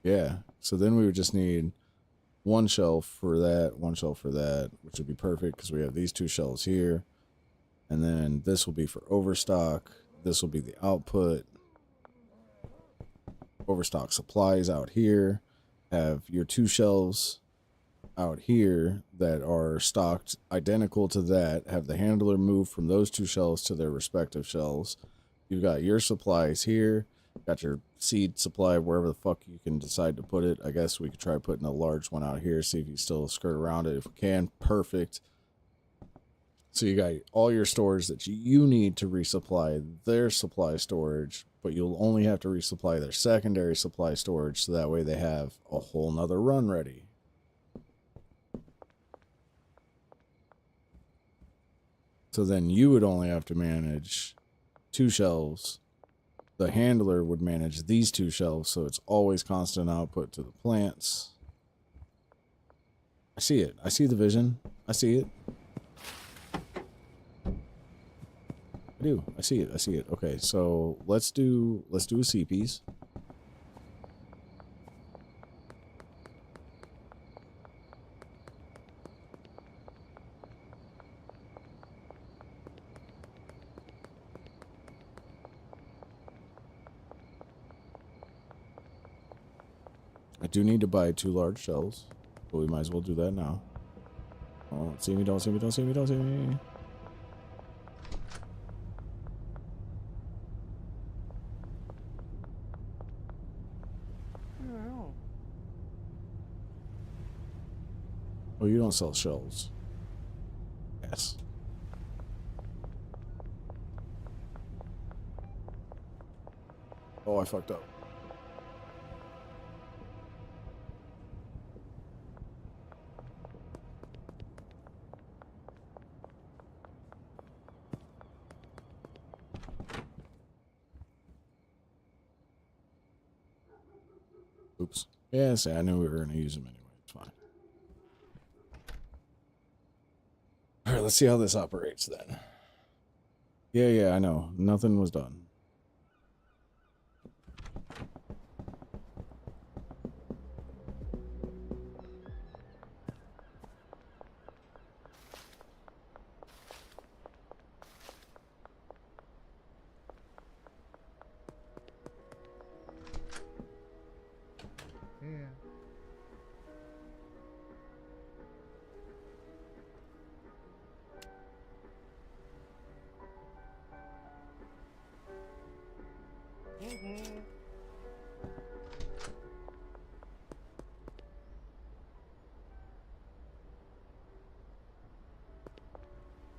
Yeah. So then we would just need 1 shelf for that, 1 shelf for that, which would be perfect because we have these 2 shelves here. And then this will be for overstock. This will be the output. Overstock supplies out here. Have your 2 shelves out here that are stocked identical to that. Have the handler move from those 2 shelves to their respective shelves. You've got your supplies here. Got your seed supply wherever the fuck you can decide to put it. I guess we could try putting a large one out here, see if you still skirt around it. If we can, perfect. So you got all your storage that you need to resupply their supply storage, but you'll only have to resupply their secondary supply storage, so that way they have a whole nother run ready. So then you would only have to manage 2 shelves. The handler would manage these 2 shelves, so it's always constant output to the plants. I see it. I see the vision. I see it. I do. I see it. I see it. Okay, so let's do a CPs. I do need to buy 2 large shells, but we might as well do that now. Oh, don't see me, don't see me, don't see me, don't see me. Oh, you don't sell shells. Yes. Oh, I fucked up. Oops. Yes, I knew we were going to use them anyway. It's fine. All right, let's see how this operates then. Yeah, I know. Nothing was done. Yeah.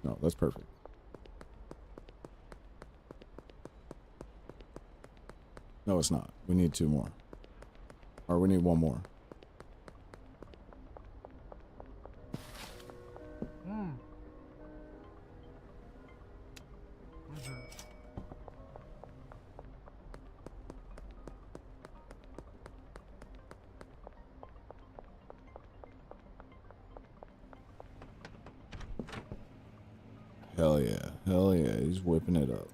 No, that's perfect. No, it's not. We need 2 more. Or we need 1 more. Hell yeah. Hell yeah. He's whipping it up.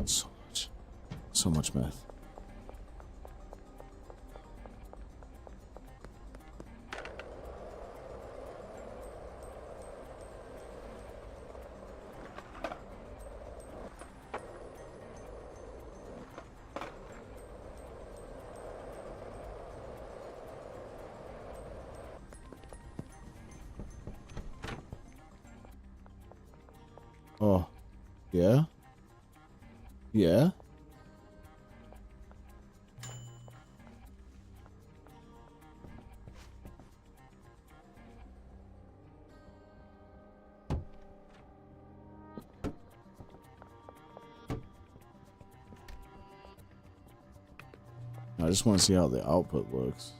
So much. So much meth. Oh. Yeah? Yeah? I just want to see how the output looks.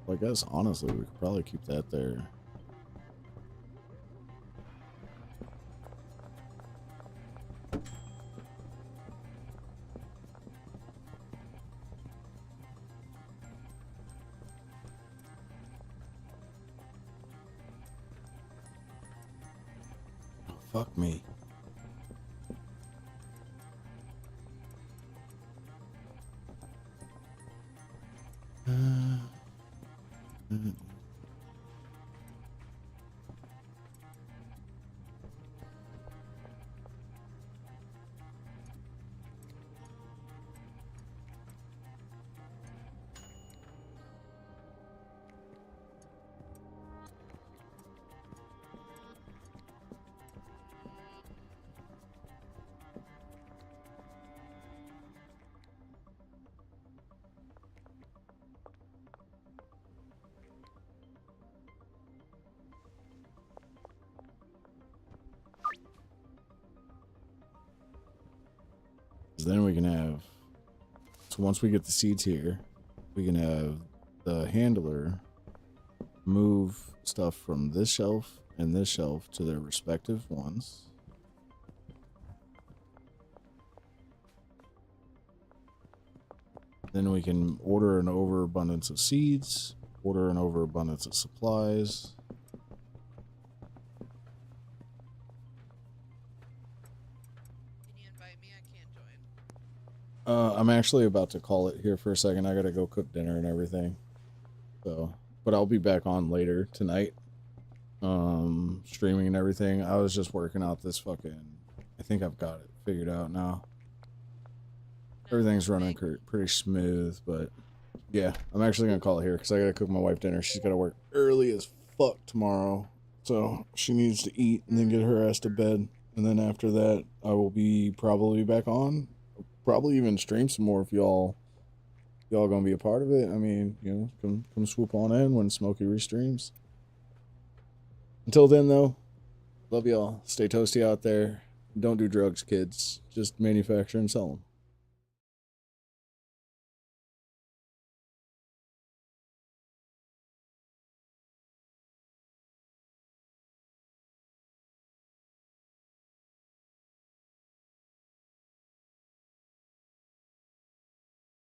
Well, I guess honestly, we could probably keep that there. Oh, fuck me. Then we can have, so once we get the seeds here, we can have the handler move stuff from this shelf and this shelf to their respective ones. Then we can order an overabundance of seeds, order an overabundance of supplies. Can you invite me? I can't join. I'm actually about to call it here for a second. I gotta go cook dinner and everything. So, but I'll be back on later tonight. Streaming and everything. I was just working out this fucking, I think I've got it figured out now. Everything's running pretty smooth, but yeah, I'm actually gonna call it here because I gotta cook my wife dinner. She's gotta work early as fuck tomorrow, so she needs to eat and then get her ass to bed. And then after that, I will be probably back on, probably even stream some more if y'all gonna be a part of it. I mean, you know, come swoop on in when Smokey restreams. Until then, though, love y'all. Stay toasty out there. Don't do drugs, kids. Just manufacture and sell them.